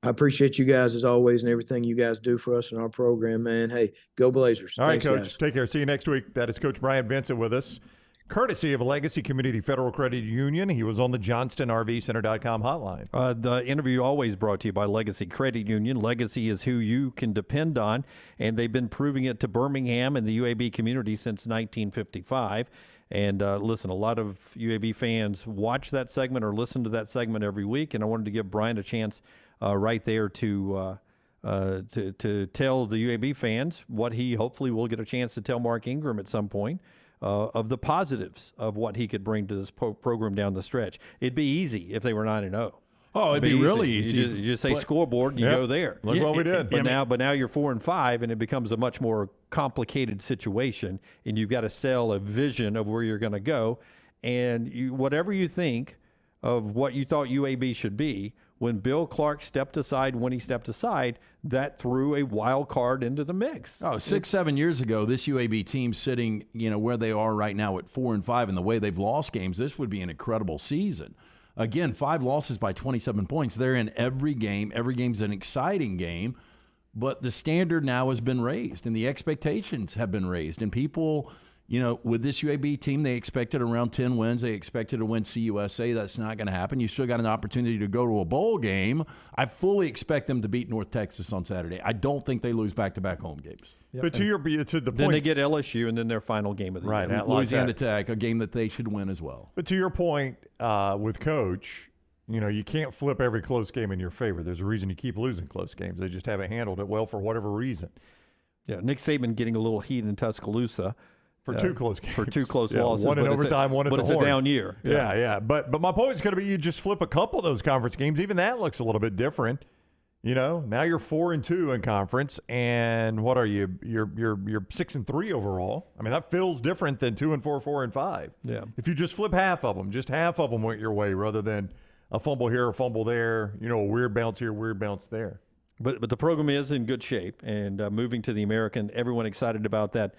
[SPEAKER 11] I appreciate you guys as always and everything you guys do for us in our program, man. Hey, go Blazers.
[SPEAKER 3] All right,
[SPEAKER 11] Thanks,
[SPEAKER 3] Coach.
[SPEAKER 11] guys.
[SPEAKER 3] Take care. See you next week. That is Coach Bryant Vincent with us, courtesy of Legacy Community Federal Credit Union. He was on the JohnstonRVCenter.com hotline.
[SPEAKER 1] The interview always brought to you by Legacy Credit Union. Legacy is who you can depend on, and they've been proving it to Birmingham and the UAB community since 1955. And listen, a lot of UAB fans watch that segment or listen to that segment every week, and I wanted to give Brian a chance right there to tell the UAB fans what he hopefully will get a chance to tell Mark Ingram at some point. Of the positives of what he could bring to this program down the stretch. It'd be easy if they were 9-0.
[SPEAKER 2] Oh, it'd be really easy.
[SPEAKER 1] You just say scoreboard and you go there.
[SPEAKER 3] Look what we did.
[SPEAKER 1] But now you're 4-5, and it becomes a much more complicated situation. And you've got to sell a vision of where you're going to go. And whatever you think of what you thought UAB should be, when Bill Clark stepped aside, that threw a wild card into the mix.
[SPEAKER 2] 6-7 years ago, this UAB team sitting, where they are right now at 4-5, and the way they've lost games, this would be an incredible season. Again, 5 losses by 27 points. They're in every game. Every game's an exciting game. But the standard now has been raised, and the expectations have been raised. And people, with this UAB team, they expected around 10 wins. They expected to win CUSA. That's not going to happen. You still got an opportunity to go to a bowl game. I fully expect them to beat North Texas on Saturday. I don't think they lose back-to-back home games.
[SPEAKER 3] Yep. But to the point,
[SPEAKER 1] then they get LSU, and then their final game of the year.
[SPEAKER 3] Right,
[SPEAKER 2] Louisiana Tech, a game that they should win as well.
[SPEAKER 3] But to your point with Coach, you can't flip every close game in your favor. There's a reason you keep losing close games. They just haven't handled it well for whatever reason.
[SPEAKER 1] Yeah, Nick Saban getting a little heat in Tuscaloosa.
[SPEAKER 3] For 2 close games.
[SPEAKER 1] For 2 close losses.
[SPEAKER 3] One in overtime, one at the horn.
[SPEAKER 1] But it's a down year.
[SPEAKER 3] Yeah. But my point is going to be you just flip a couple of those conference games. Even that looks a little bit different. Now you're 4-2 in conference, and what are you? You're 6-3 overall. I mean, that feels different than 2-4, 4-5.
[SPEAKER 1] Yeah.
[SPEAKER 3] If you just flip half of them went your way rather than a fumble here, a fumble there. A weird bounce here, weird bounce there.
[SPEAKER 1] But the program is in good shape, and moving to the American, everyone excited about that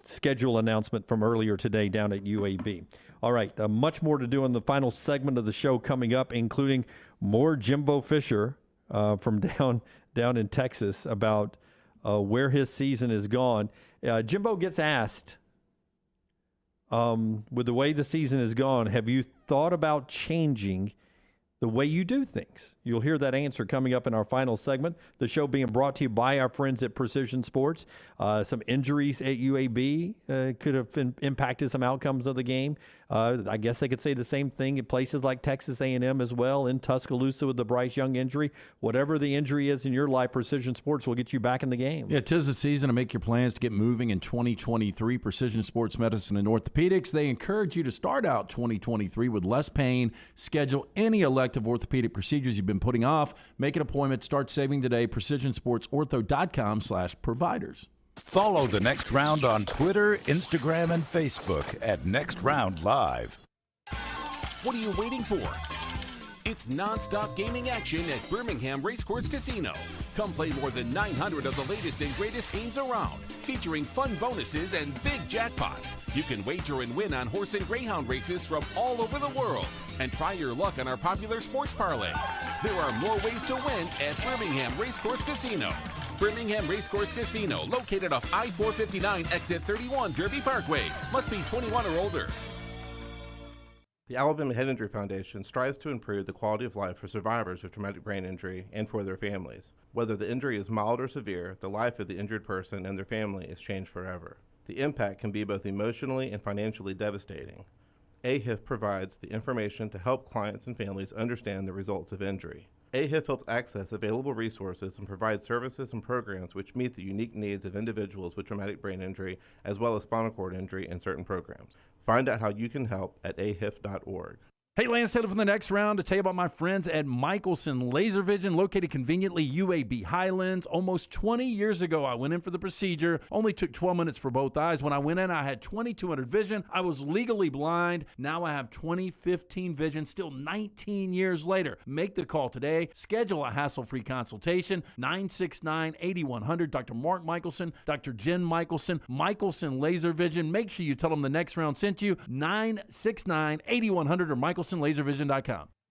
[SPEAKER 1] schedule announcement from earlier today down at UAB. All right, much more to do in the final segment of the show coming up, including more Jimbo Fisher from down in Texas about where his season is gone. Jimbo gets asked, with the way the season has gone, have you thought about changing the way you do things? You'll hear that answer coming up in our final segment. The show being brought to you by our friends at Precision Sports. Some injuries at UAB could have impacted some outcomes of the game. I guess they could say the same thing at places like Texas A&M as well, in Tuscaloosa with the Bryce Young injury. Whatever the injury is in your life, Precision Sports will get you back in the game.
[SPEAKER 2] Yeah, 'tis the season to make your plans to get moving in 2023. Precision Sports Medicine and Orthopedics, they encourage you to start out 2023 with less pain. Schedule any elective orthopedic procedures you've been putting off. Make an appointment. Start saving today. PrecisionSportsOrtho.com/providers.
[SPEAKER 6] Follow The Next Round on Twitter, Instagram, and Facebook at Next Round Live.
[SPEAKER 9] What are you waiting for? It's non-stop gaming action at Birmingham Racecourse Casino. Come play more than 900 of the latest and greatest games around, featuring fun bonuses and big jackpots. You can wager and win on horse and greyhound races from all over the world. And try your luck on our popular sports parlay. There are more ways to win at Birmingham Racecourse Casino. Birmingham Racecourse Casino, located off I-459, exit 31, Derby Parkway. Must be 21 or older.
[SPEAKER 17] The Alabama Head Injury Foundation strives to improve the quality of life for survivors of traumatic brain injury and for their families. Whether the injury is mild or severe, the life of the injured person and their family is changed forever. The impact can be both emotionally and financially devastating. AHIF provides the information to help clients and families understand the results of injury. AHIF helps access available resources and provides services and programs which meet the unique needs of individuals with traumatic brain injury as well as spinal cord injury in certain programs. Find out how you can help at ahif.org.
[SPEAKER 2] Hey, Lance Taylor from The Next Round to tell you about my friends at Michelson Laser Vision, located conveniently UAB Highlands. Almost 20 years ago, I went in for the procedure. Only took 12 minutes for both eyes. When I went in, I had 20/200 vision. I was legally blind. Now I have 20/15 vision, still 19 years later. Make the call today. Schedule a hassle-free consultation. 969-8100. Dr. Mark Michelson, Dr. Jen Michelson, Michelson Laser Vision. Make sure you tell them The Next Round sent you. 969-8100 or MichelsonLaserVision.com.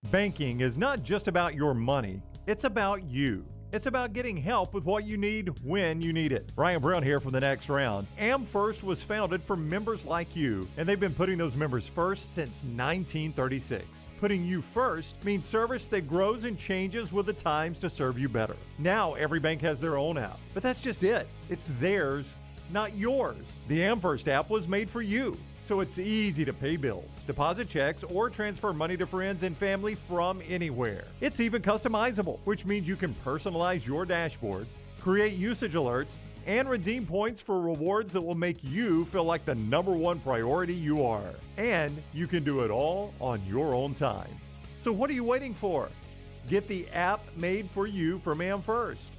[SPEAKER 14] Banking is not just about your money, it's about you. It's about getting help with what you need when you need it. Ryan Brown here from The Next Round. AmFirst was founded for members like you, and they've been putting those members first since 1936. Putting you first means service that grows and changes with the times to serve you better. Now every bank has their own app, but that's just it. It's theirs, not yours. The AmFirst app was made for you, so it's easy to pay bills, deposit checks, or transfer money to friends and family from anywhere. It's even customizable, which means you can personalize your dashboard, create usage alerts, and redeem points for rewards that will make you feel like the #1 priority you are. And you can do it all on your own time. So what are you waiting for? Get the app made for you from AmFirst.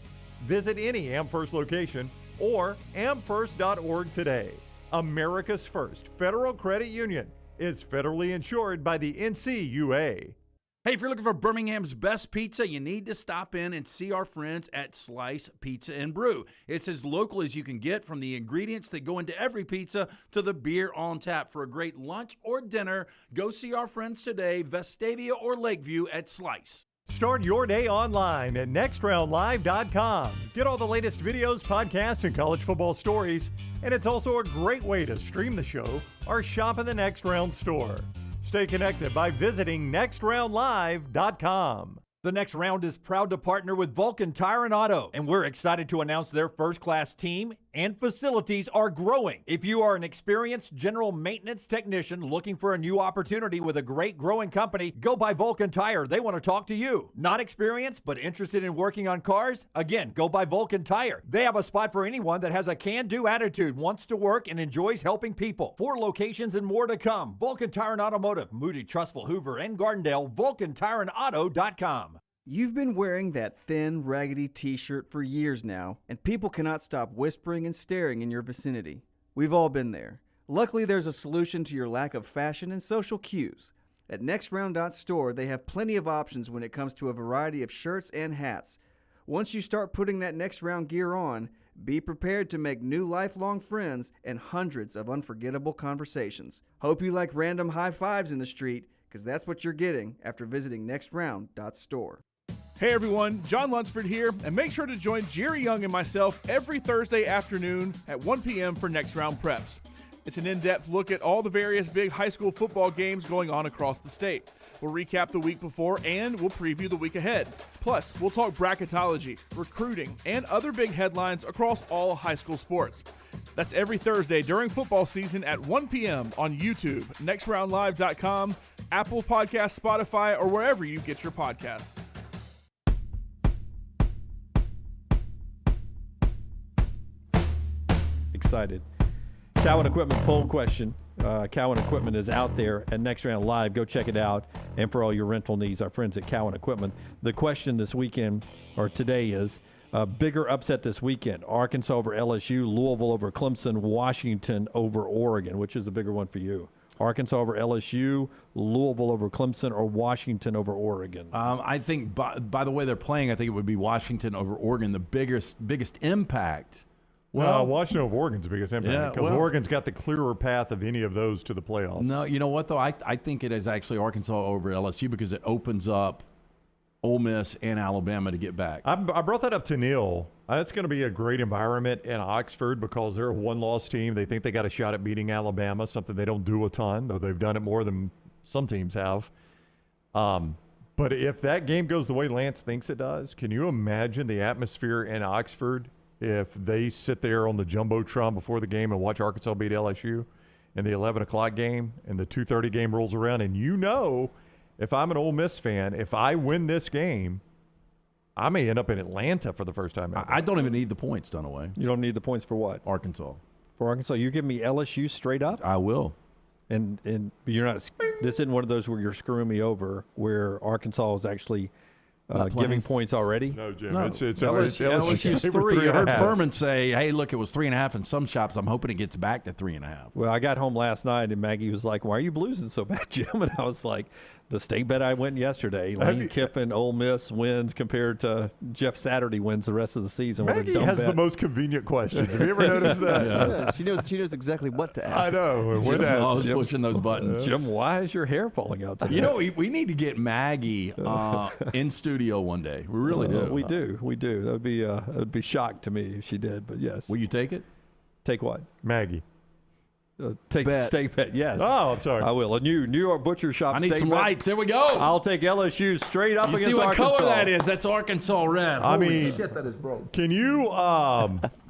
[SPEAKER 14] Visit any AmFirst location or amfirst.org today. America's first federal credit union is federally insured by the NCUA.
[SPEAKER 8] Hey, if you're looking for Birmingham's best pizza, you need to stop in and see our friends at Slice Pizza and Brew. It's as local as you can get, from the ingredients that go into every pizza to the beer on tap. For a great lunch or dinner, go see our friends today, Vestavia or Lakeview at Slice.
[SPEAKER 14] Start your day online at nextroundlive.com. Get all the latest videos, podcasts, and college football stories. And it's also a great way to stream the show or shop in the Next Round store. Stay connected by visiting nextroundlive.com.
[SPEAKER 12] The Next Round is proud to partner with Vulcan Tire and Auto, and we're excited to announce their first-class team and facilities are growing. If you are an experienced general maintenance technician looking for a new opportunity with a great growing company, go by Vulcan Tire. They want to talk to you. Not experienced, but interested in working on cars? Again, go by Vulcan Tire. They have a spot for anyone that has a can-do attitude, wants to work, and enjoys helping people. 4 locations and more to come. Vulcan Tire and Automotive, Moody, Trussville, Hoover, and Gardendale. VulcanTireandAuto.com.
[SPEAKER 5] You've been wearing that thin, raggedy t-shirt for years now, and people cannot stop whispering and staring in your vicinity. We've all been there. Luckily, there's a solution to your lack of fashion and social cues. At NextRound.store, they have plenty of options when it comes to a variety of shirts and hats. Once you start putting that Next Round gear on, be prepared to make new lifelong friends and hundreds of unforgettable conversations. Hope you like random high fives in the street, because that's what you're getting after visiting NextRound.store.
[SPEAKER 10] Hey everyone, John Lunsford here, and make sure to join Jerry Young and myself every Thursday afternoon at 1 p.m. for Next Round Preps. It's an in-depth look at all the various big high school football games going on across the state. We'll recap the week before and we'll preview the week ahead. Plus, we'll talk bracketology, recruiting, and other big headlines across all high school sports. That's every Thursday during football season at 1 p.m. on YouTube, nextroundlive.com, Apple Podcasts, Spotify, or wherever you get your podcasts.
[SPEAKER 1] Excited. Cowan Equipment poll question. Cowan Equipment is out there at Next Round Live. Go check it out. And for all your rental needs, our friends at Cowan Equipment. The question this weekend, or today, is bigger upset this weekend: Arkansas over LSU, Louisville over Clemson, Washington over Oregon. Which is the bigger one for you? Arkansas over LSU, Louisville over Clemson, or Washington over Oregon?
[SPEAKER 2] I think by the way they're playing, I think it would be Washington over Oregon. The biggest impact.
[SPEAKER 3] Well, Washington over Oregon's the biggest impact, because Oregon's got the clearer path of any of those to the playoffs.
[SPEAKER 2] No, you know what, though? I think it is actually Arkansas over LSU, because it opens up Ole Miss and Alabama to get back.
[SPEAKER 3] I brought that up to Neal. That's going to be a great environment in Oxford, because they're a one-loss team. They think they got a shot at beating Alabama, something they don't do a ton, though they've done it more than some teams have. But if that game goes the way Lance thinks it does, can you imagine the atmosphere in Oxford if they sit there on the Jumbotron before the game and watch Arkansas beat LSU in the 11 o'clock game, and the 2:30 game rolls around? And if I'm an Ole Miss fan, if I win this game, I may end up in Atlanta for the first time ever.
[SPEAKER 2] I don't even need the points, Dunaway.
[SPEAKER 1] You don't need the points for what?
[SPEAKER 2] Arkansas.
[SPEAKER 1] For Arkansas, you give me LSU straight up?
[SPEAKER 2] I will.
[SPEAKER 1] And you're not. This isn't one of those where you're screwing me over, where Arkansas is actually giving points already.
[SPEAKER 3] No, Jim.
[SPEAKER 2] No.
[SPEAKER 3] It's
[SPEAKER 2] LSU's 3. I heard Fuhrman say, "Hey, look, it was 3.5 in some shops. I'm hoping it gets back to 3.5."
[SPEAKER 1] Well, I got home last night and Maggie was like, "Why are you losing so bad, Jim?" And I was like, "The state bet I went yesterday. Lane Kiffin, Ole Miss wins compared to Jeff Saturday wins the rest of the season."
[SPEAKER 3] Maggie has the most convenient questions. Have you ever noticed that?
[SPEAKER 5] Yeah. She knows exactly what to ask.
[SPEAKER 3] I know.
[SPEAKER 2] I was pushing those buttons.
[SPEAKER 1] Jim, why is your hair falling out today?
[SPEAKER 2] You know, we need to get Maggie in studio one day. We really do.
[SPEAKER 1] We do. That would be shock to me if she did. But yes.
[SPEAKER 2] Will you take it?
[SPEAKER 1] Take what?
[SPEAKER 3] Maggie.
[SPEAKER 1] Take the steak bet, yes.
[SPEAKER 3] Oh, I'm sorry.
[SPEAKER 1] I will. A New York Butcher Shop.
[SPEAKER 2] I need
[SPEAKER 1] steak
[SPEAKER 2] some
[SPEAKER 1] bet.
[SPEAKER 2] lights. There we go.
[SPEAKER 1] I'll take LSU straight up against Arkansas.
[SPEAKER 2] You see what color that is? That's Arkansas red.
[SPEAKER 3] Holy
[SPEAKER 2] shit, that is broke.
[SPEAKER 3] Can you?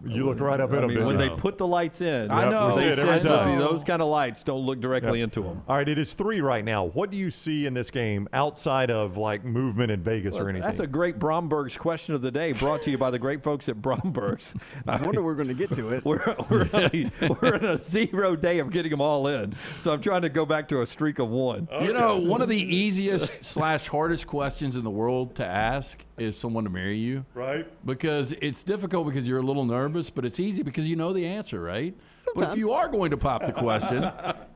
[SPEAKER 3] You looked right up in them.
[SPEAKER 1] When they put the lights in,
[SPEAKER 2] I know.
[SPEAKER 1] They said
[SPEAKER 3] time.
[SPEAKER 1] those kind of lights don't look directly into them.
[SPEAKER 3] All right, it is 3 right now. What do you see in this game outside of like movement in Vegas or anything?
[SPEAKER 1] That's a great Bromberg's question of the day, brought to you by the great folks at Bromberg's.
[SPEAKER 5] I wonder we're going to get to it.
[SPEAKER 1] We're in a 0 day of getting them all in, so I'm trying to go back to a streak of 1.
[SPEAKER 2] Okay. You know, one of the easiest / hardest questions in the world to ask is someone to marry you.
[SPEAKER 3] Right.
[SPEAKER 2] Because it's difficult because you're a little nervous. nervous, but it's easy because you know the answer, right? But if you are going to pop the question,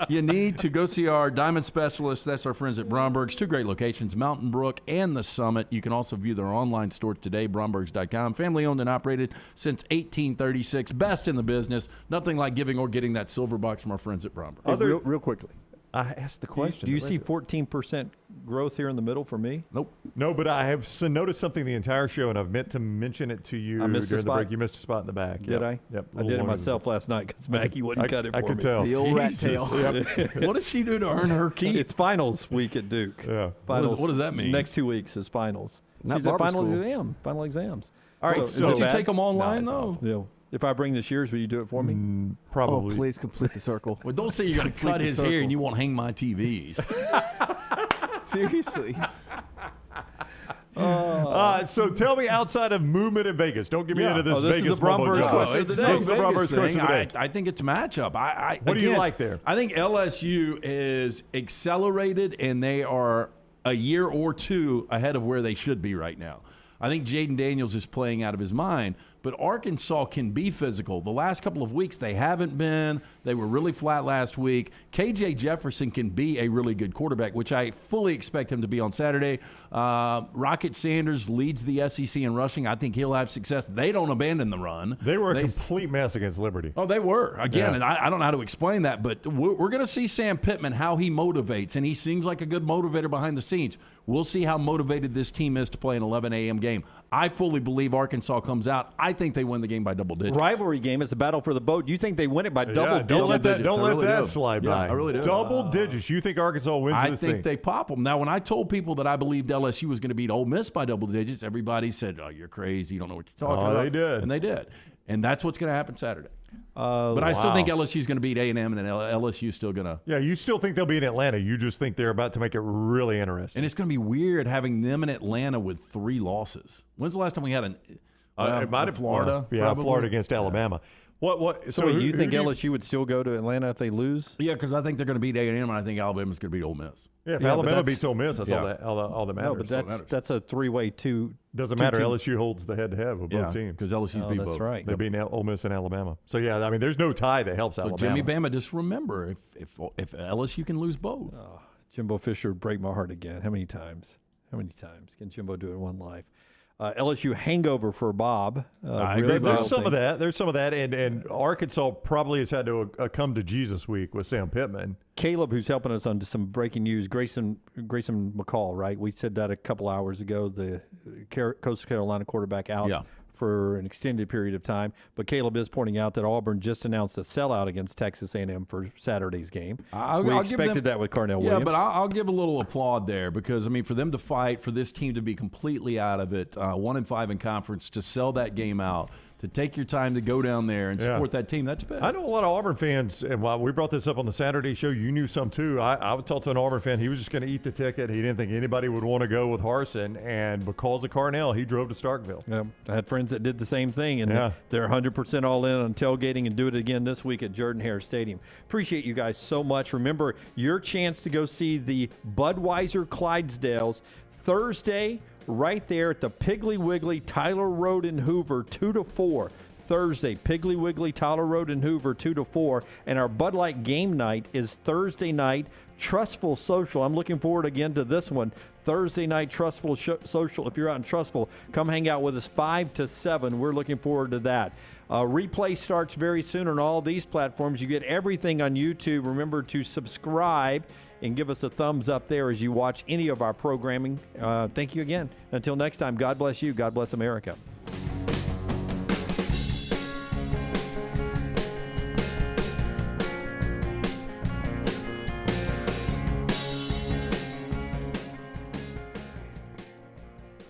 [SPEAKER 2] you need to go see our diamond specialists. That's our friends at Bromberg's. 2 great locations, Mountain Brook and the Summit. You can also view their online store today, brombergs.com. Family owned and operated since 1836. Best in the business. Nothing like giving or getting that silver box from our friends at Bromberg.
[SPEAKER 3] Real quickly. I asked the question.
[SPEAKER 1] Do you see 14% growth here in the middle for me?
[SPEAKER 2] Nope.
[SPEAKER 3] No, but I have noticed something the entire show, and I've meant to mention it to you during the break. You missed a spot in the back.
[SPEAKER 1] Did I?
[SPEAKER 3] Yep.
[SPEAKER 1] I did it myself last night because Maggie wouldn't cut it for me.
[SPEAKER 3] I could tell.
[SPEAKER 5] The old rat tail.
[SPEAKER 2] What does she do to earn her keep?
[SPEAKER 1] It's finals week at Duke.
[SPEAKER 3] Yeah.
[SPEAKER 1] Finals.
[SPEAKER 2] What does that mean?
[SPEAKER 1] Next 2 weeks is finals.
[SPEAKER 5] Not
[SPEAKER 1] She's at
[SPEAKER 5] barber
[SPEAKER 1] final
[SPEAKER 5] school.
[SPEAKER 1] exam. Final exams. All right.
[SPEAKER 2] So did you take them online,
[SPEAKER 1] it's
[SPEAKER 2] though?
[SPEAKER 1] off. Yeah. If I bring the shears, will you do it for me?
[SPEAKER 3] Probably.
[SPEAKER 5] Oh, please complete the circle.
[SPEAKER 2] Well, don't say you're going to cut his hair and you won't hang my TVs.
[SPEAKER 5] Seriously.
[SPEAKER 3] So tell me, outside of movement in Vegas, don't get me into this
[SPEAKER 1] this is
[SPEAKER 3] Vegas
[SPEAKER 1] the Bromberg
[SPEAKER 3] mumbo jumbo.
[SPEAKER 1] question of the day.
[SPEAKER 3] This is the Bromberg question of the day.
[SPEAKER 2] I think it's a matchup.
[SPEAKER 3] What do you like there?
[SPEAKER 2] I think LSU is accelerated, and they are a year or two ahead of where they should be right now. I think Jaden Daniels is playing out of his mind, but Arkansas can be physical. The last couple of weeks, they haven't been. They were really flat last week. KJ Jefferson can be a really good quarterback, which I fully expect him to be on Saturday. Rocket Sanders leads the SEC in rushing. I think he'll have success. They don't abandon the run.
[SPEAKER 3] They were a complete mess against Liberty.
[SPEAKER 2] Oh, they were. Again, and I don't know how to explain that, but we're going to see Sam Pittman, how he motivates, and he seems like a good motivator behind the scenes. We'll see how motivated this team is to play an 11 a.m. game. I fully believe Arkansas comes out. I think they win the game by double digits.
[SPEAKER 1] Rivalry game. It's a battle for the boat. You think they win it by double digits?
[SPEAKER 3] Don't let that slide by.
[SPEAKER 2] I really do.
[SPEAKER 3] Double digits. You think Arkansas wins this thing?
[SPEAKER 2] I think they pop them. Now, when I told people that I believed LSU was going to beat Ole Miss by double digits, everybody said, "Oh, you're crazy. You don't know what you're talking about."
[SPEAKER 3] They did.
[SPEAKER 2] And they did. And that's what's going to happen Saturday. But I still think LSU is going to beat A&M, and then LSU is still going to.
[SPEAKER 3] Yeah, you still think they'll be in Atlanta. You just think they're about to make it really interesting.
[SPEAKER 2] And it's going to be weird having them in Atlanta with 3 losses. When's the last time we had
[SPEAKER 3] it might have
[SPEAKER 2] Florida?
[SPEAKER 3] Florida against Alabama.
[SPEAKER 1] So you think LSU would still go to Atlanta if they lose?
[SPEAKER 2] Yeah, because I think they're going to beat A&M, and I think Alabama's going to beat Ole Miss.
[SPEAKER 3] Yeah, if Alabama beats Ole Miss, that's all that matters.
[SPEAKER 1] No, but that's a 3-way
[SPEAKER 3] Doesn't matter. LSU holds the head-to-head with both teams.
[SPEAKER 2] Because LSU's beat both.
[SPEAKER 1] That's right.
[SPEAKER 3] They beat Ole Miss and Alabama. So, yeah, I mean, there's no tie that helps Alabama.
[SPEAKER 2] Jimmy Bama, just remember, if LSU can lose both.
[SPEAKER 1] Oh, Jimbo Fisher would break my heart again. How many times? Can Jimbo do it in one life? LSU hangover for Bob.
[SPEAKER 3] I agree. There's some of that. And Arkansas probably has had to come to Jesus week with Sam Pittman.
[SPEAKER 1] Caleb, who's helping us on some breaking news, Grayson McCall, right? We said that a couple hours ago, the Coastal Carolina quarterback out for an extended period of time. But Caleb is pointing out that Auburn just announced a sellout against Texas A&M for Saturday's game. We expected that with Carnell Williams.
[SPEAKER 2] Yeah, but I'll give a little applaud there because, I mean, for them to fight, for this team to be completely out of it, 1-5 in conference, to sell that game out, to take your time to go down there and support that team, that's big.
[SPEAKER 3] I know a lot of Auburn fans, and while we brought this up on the Saturday show, you knew some too. I would talk to an Auburn fan, he was just going to eat the ticket. He didn't think anybody would want to go with Harsin, and because of Carnell, he drove to Starkville.
[SPEAKER 1] Yeah, I had friends that did the same thing, and they're 100% all in on tailgating and do it again this week at Jordan-Hare Stadium. Appreciate you guys so much. Remember, your chance to go see the Budweiser Clydesdales Thursday, right there at the Piggly Wiggly, Tyler Road in Hoover, 2 to 4. Thursday, Piggly Wiggly, Tyler Road in Hoover, 2 to 4. And our Bud Light game night is Thursday night, Trustful Social. I'm looking forward again to this one. Thursday night, Trustful Social. If you're out in Trustful, come hang out with us 5 to 7. We're looking forward to that. Replay starts very soon on all these platforms. You get everything on YouTube. Remember to subscribe and give us a thumbs up there as you watch any of our programming. Thank you again. Until next time, God bless you. God bless America.